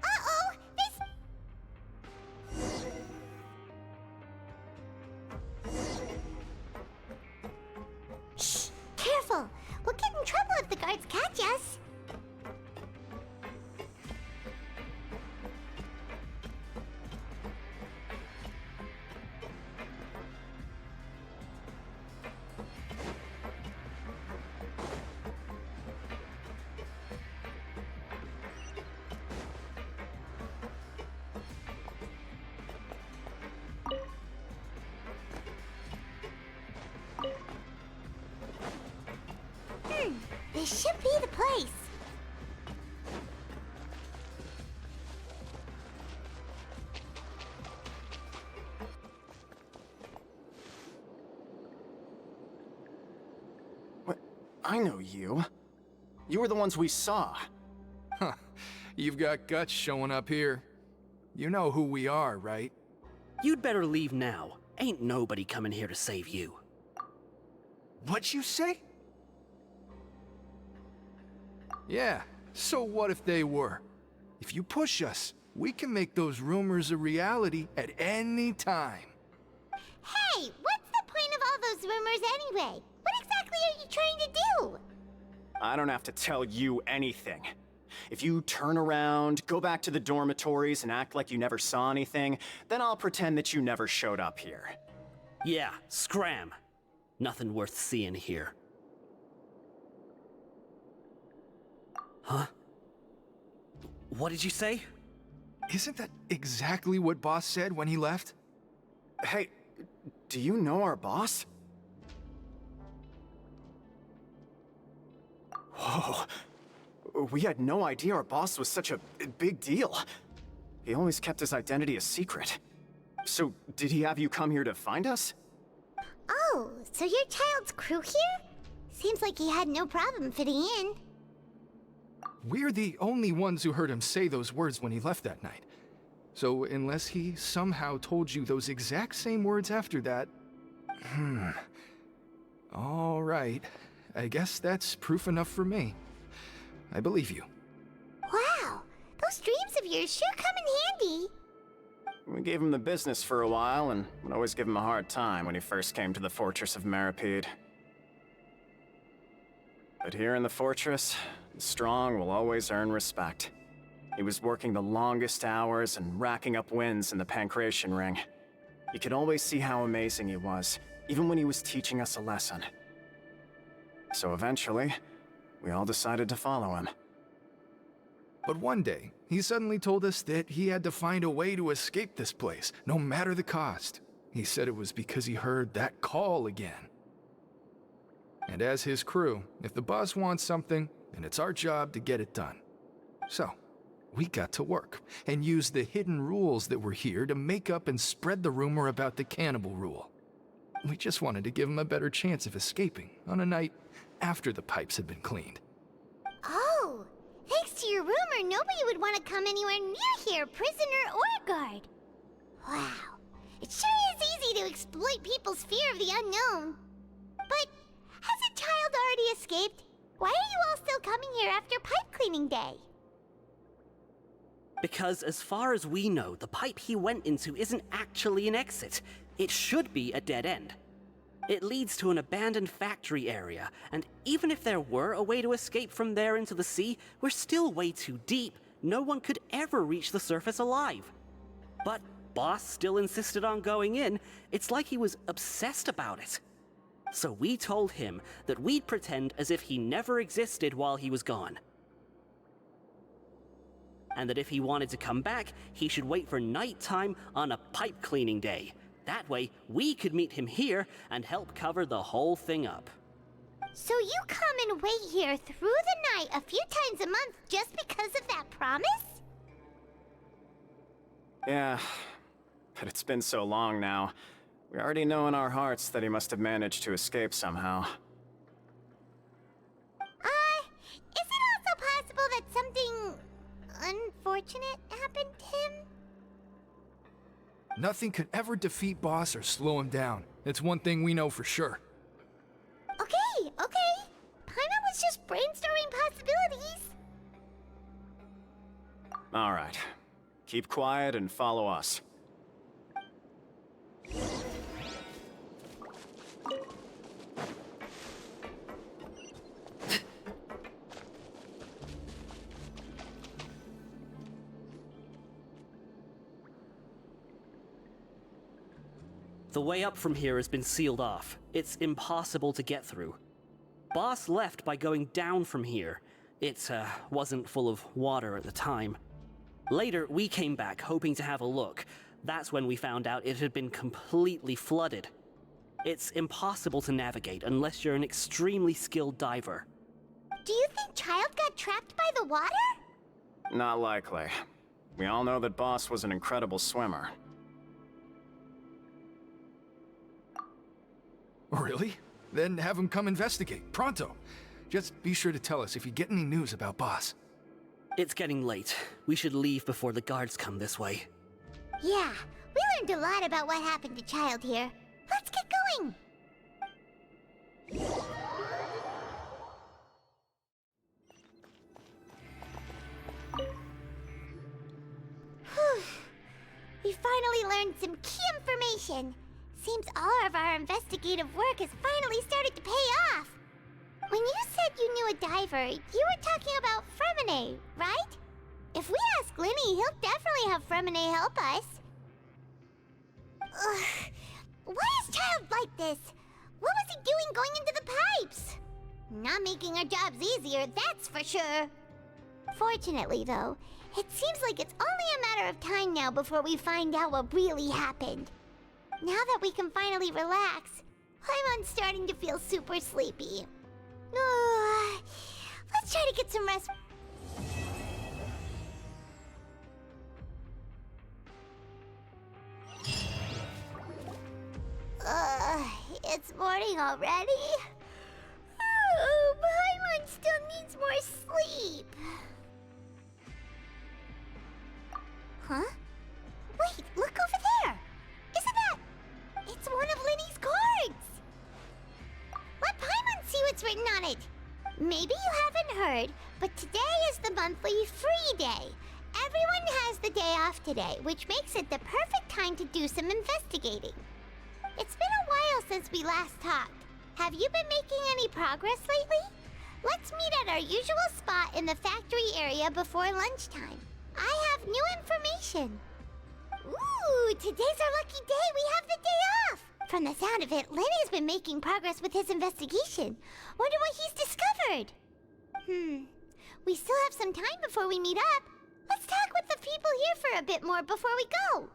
Uh-oh! Shh! Careful! We'll get in trouble if the guards catch us. This should be the place. What? I know you. You were the ones we saw. Huh. You've got guts showing up here. You know who we are, right? You'd better leave now. Ain't nobody coming here to save you. What'd you say? Yeah, so what if they were? If you push us, we can make those rumors a reality at any time. Hey, what's the point of all those rumors anyway? What exactly are you trying to do? I don't have to tell you anything. If you turn around, go back to the dormitories and act like you never saw anything, then I'll pretend that you never showed up here. Yeah, scram. Nothing worth seeing here. Huh? What did you say? Isn't that exactly what Boss said when he left? Hey, do you know our boss? Whoa. We had no idea our boss was such a big deal. He always kept his identity a secret. So, did he have you come here to find us? Oh, so your child's crew here? Seems like he had no problem fitting in. We're the only ones who heard him say those words when he left that night. So unless he somehow told you those exact same words after that... All right. I guess that's proof enough for me. I believe you. Wow, those dreams of yours sure come in handy. We gave him the business for a while and would always give him a hard time when he first came to the Fortress of Meripede. But here in the fortress, the strong will always earn respect. He was working the longest hours and racking up wins in the Pancration Ring. You could always see how amazing he was, even when he was teaching us a lesson. So eventually, we all decided to follow him. But one day, he suddenly told us that he had to find a way to escape this place, no matter the cost. He said it was because he heard that call again. And as his crew, if the boss wants something, then it's our job to get it done. So, we got to work, and used the hidden rules that were here to make up and spread the rumor about the cannibal rule. We just wanted to give him a better chance of escaping on a night after the pipes had been cleaned. Oh, thanks to your rumor, nobody would want to come anywhere near here, prisoner or guard. Wow, it sure is easy to exploit people's fear of the unknown. But has a child already escaped? Why are you all still coming here after pipe cleaning day? Because as far as we know, the pipe he went into isn't actually an exit. It should be a dead end. It leads to an abandoned factory area, and even if there were a way to escape from there into the sea, we're still way too deep. No one could ever reach the surface alive. But Boss still insisted on going in. It's like he was obsessed about it. So we told him that we'd pretend as if he never existed while he was gone. And that if he wanted to come back, he should wait for nighttime on a pipe cleaning day. That way, we could meet him here and help cover the whole thing up. So you come and wait here through the night a few times a month just because of that promise? Yeah, but it's been so long now. We already know in our hearts that he must have managed to escape somehow. Is it also possible that something unfortunate happened to him? Nothing could ever defeat Boss or slow him down. It's one thing we know for sure. Okay. Paimon was just brainstorming possibilities. All right. Keep quiet and follow us. The way up from here has been sealed off. It's impossible to get through. Boss left by going down from here. It wasn't full of water at the time. Later, we came back hoping to have a look. That's when we found out it had been completely flooded. It's impossible to navigate unless you're an extremely skilled diver. Do you think Child got trapped by the water? Not likely. We all know that Boss was an incredible swimmer. Really? Then have him come investigate, pronto. Just be sure to tell us if you get any news about Boss. It's getting late. We should leave before the guards come this way. Yeah, we learned a lot about what happened to Child here. Let's get going! Whew. We finally learned some key information. Seems all of our investigative work has finally started to pay off. When you said you knew a diver, you were talking about Fremine, right? If we ask Linny, he'll definitely have Fremine help us. Ugh. Why is Child like this? What was he doing going into the pipes? Not making our jobs easier, that's for sure. Fortunately, though, it seems like it's only a matter of time now before we find out what really happened. Now that we can finally relax, I'm starting to feel super sleepy. Let's try to get some rest. It's morning already? Oh, Paimon still needs more sleep. Huh? Wait, look over there! Isn't that... It's one of Linny's cards! Let Paimon see what's written on it! Maybe you haven't heard, but today is the monthly free day. Everyone has the day off today, which makes it the perfect time to do some investigating. It's been a while since we last talked. Have you been making any progress lately? Let's meet at our usual spot in the factory area before lunchtime. I have new information. Ooh, today's our lucky day. We have the day off. From the sound of it, Lenny's been making progress with his investigation. Wonder what he's discovered. We still have some time before we meet up. Let's talk with the people here for a bit more before we go.